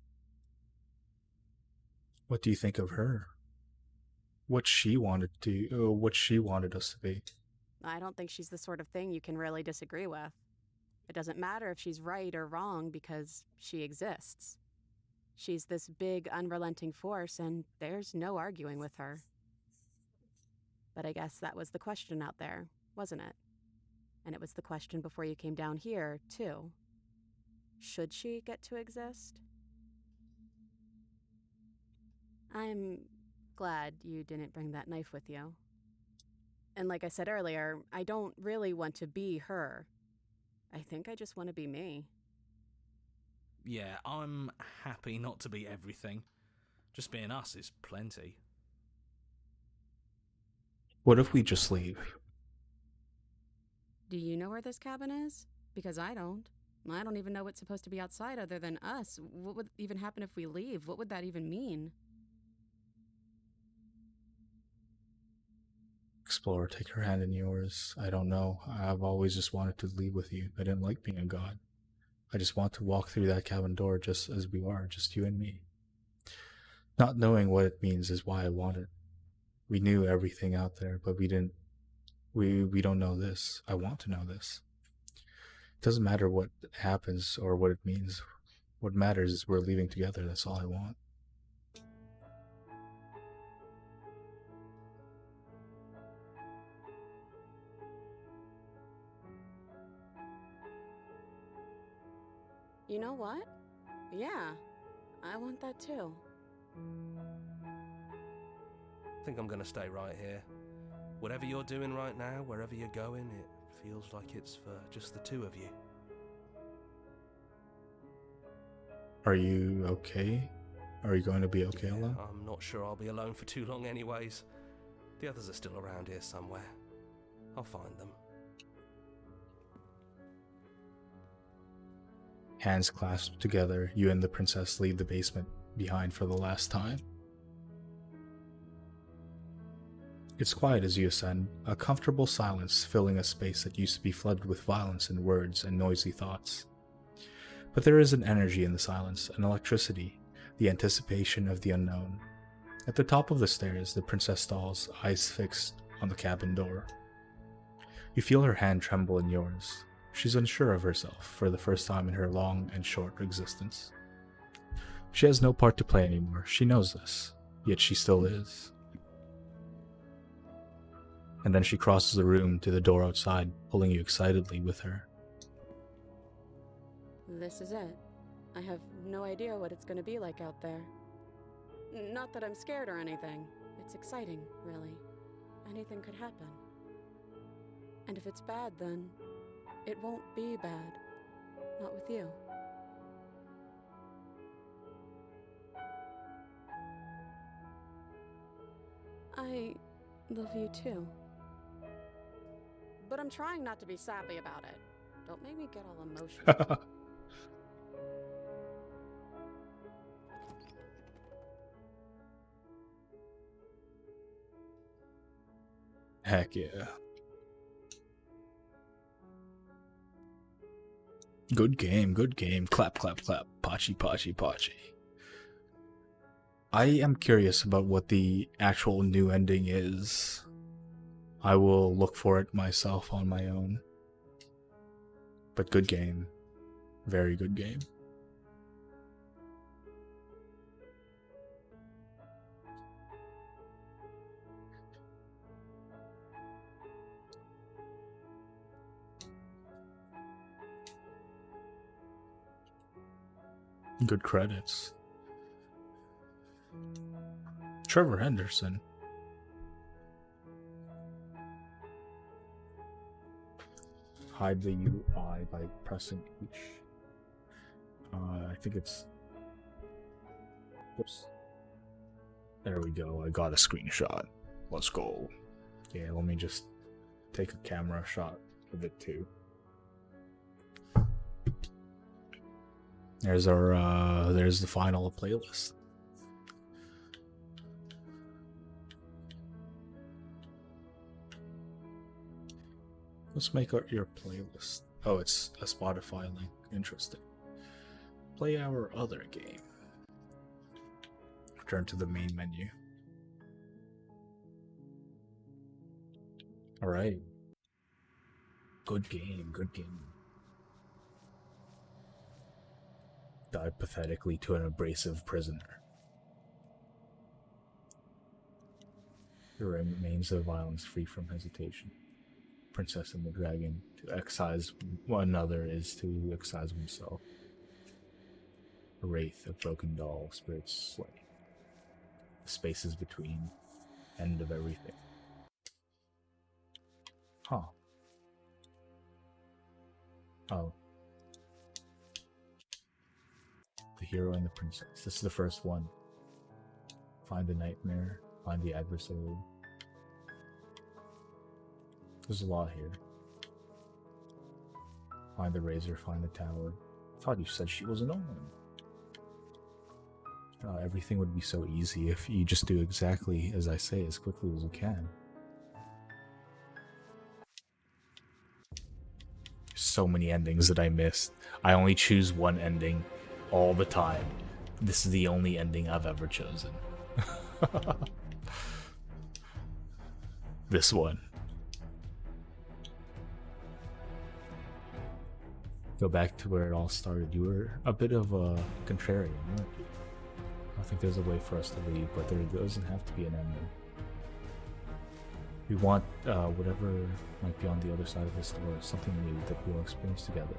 What do you think of her? What she wanted us to be? I don't think she's the sort of thing you can really disagree with. It doesn't matter if she's right or wrong because she exists. She's this big, unrelenting force, and there's no arguing with her. But I guess that was the question out there, wasn't it? And it was the question before you came down here, too. Should she get to exist? I'm glad you didn't bring that knife with you. And like I said earlier, I don't really want to be her. I think I just want to be me. Yeah, I'm happy not to be everything. Just being us is plenty. What if we just leave? Do you know where this cabin is? Because I don't. I don't even know what's supposed to be outside other than us. What would even happen if we leave? What would that even mean? Explore, take her hand in yours. I don't know. I've always just wanted to leave with you. I didn't like being a god. I just want to walk through that cabin door just as we are, just you and me. Not knowing what it means is why I want it. We knew everything out there, but we didn't. We don't know this. I want to know this. It doesn't matter what happens or what it means. What matters is we're leaving together. That's all I want. You know what? Yeah, I want that too. I think I'm gonna stay right here. Whatever you're doing right now, wherever you're going, it feels like it's for just the two of you. Are you okay? Are you going to be okay alone? I'm not sure I'll be alone for too long anyways. The others are still around here somewhere. I'll find them. Hands clasped together, you and the princess leave the basement behind for the last time. It's quiet as you ascend, a comfortable silence filling a space that used to be flooded with violence and words and noisy thoughts. But there is an energy in the silence, an electricity, the anticipation of the unknown. At the top of the stairs, the princess stalls, eyes fixed on the cabin door. You feel her hand tremble in yours. She's unsure of herself for the first time in her long and short existence. She has no part to play anymore. She knows this, yet she still is. And then she crosses the room to the door outside, pulling you excitedly with her. This is it. I have no idea what it's gonna be like out there. Not that I'm scared or anything. It's exciting, really. Anything could happen. And if it's bad, then it won't be bad. Not with you. I love you too. But I'm trying not to be sappy about it. Don't make me get all emotional. Heck yeah. Good game, good game. Clap, clap, clap. Pachi, pachi, pachi. I am curious about what the actual new ending is. I will look for it myself on my own. But good game. Very good game. Good credits. Trevor Henderson. Hide the UI by pressing H. I think it's... Oops. There we go. I got a screenshot. Let's go. Yeah, let me just take a camera shot of it too. There's our, there's the final playlist. Let's make your playlist. Oh, it's a Spotify link. Interesting. Play our other game. Return to the main menu. Alright. Good game, good game. Died pathetically to an abrasive prisoner. The remains of violence free from hesitation. Princess and the Dragon. To excise one another is to excise oneself. A wraith, a broken doll, spirits slain. The spaces between. End of everything. Huh. Oh. The hero and the princess. This is the first one. Find the nightmare. Find the adversary. There's a lot here. Find the razor. Find the tower. I thought you said she was an omen. Everything would be so easy if you just do exactly as I say as quickly as you can. So many endings that I missed. I only choose one ending all the time. This is the only ending I've ever chosen. This one. Go back to where it all started. You were a bit of a contrarian, weren't you? I think there's a way for us to leave, but there doesn't have to be an ending. We want whatever might be on the other side of this door, something new that we'll experience together.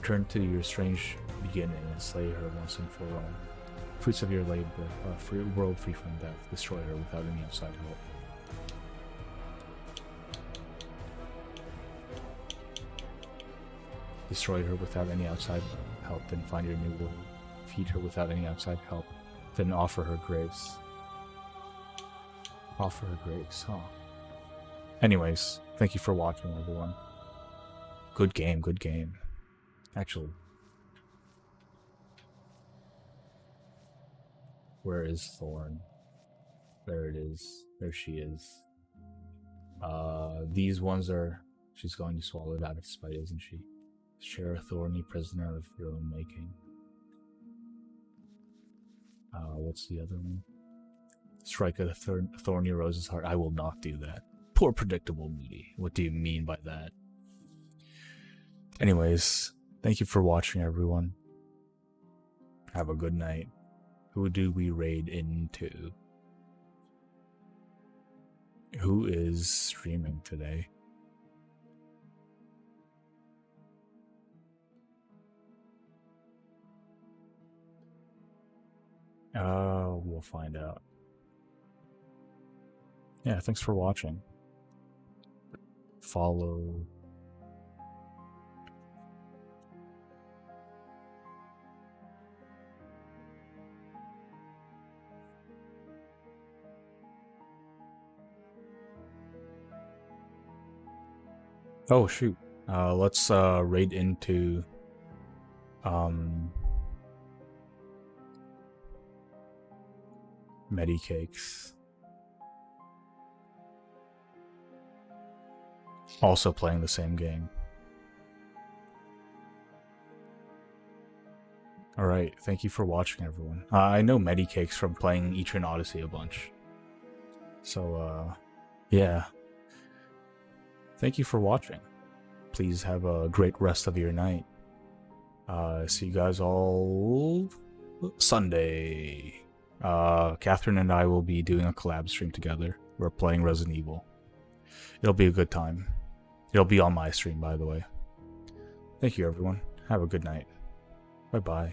Return to your strange beginning and slay her once and for all. Fruits of your labor, world free from death, destroy her without any outside help. Destroy her without any outside help, then find your new world. Feed her without any outside help, then offer her grace. Offer her grace, huh? Anyways, thank you for watching, everyone. Good game, good game. Actually, where is Thorn? There it is. There she is. These ones are... She's going to swallow it out of spite, isn't she? Share a thorny prisoner of your own making. What's the other one? Strike a thorny rose's heart. I will not do that. Poor predictable Moody. What do you mean by that? Anyways, thank you for watching, everyone. Have a good night. Who do we raid into? Who is streaming today? We'll find out. Yeah, thanks for watching. Follow. Oh shoot. Let's raid into Medicakes. Also playing the same game. Alright, thank you for watching, everyone. I know Medicakes from playing Etrian Odyssey a bunch. So, yeah. Thank you for watching. Please have a great rest of your night. See you guys all Sunday. Catherine and I will be doing a collab stream together. We're playing Resident Evil. It'll be a good time. It'll be on my stream, by the way. Thank you, everyone. Have a good night. Bye-bye.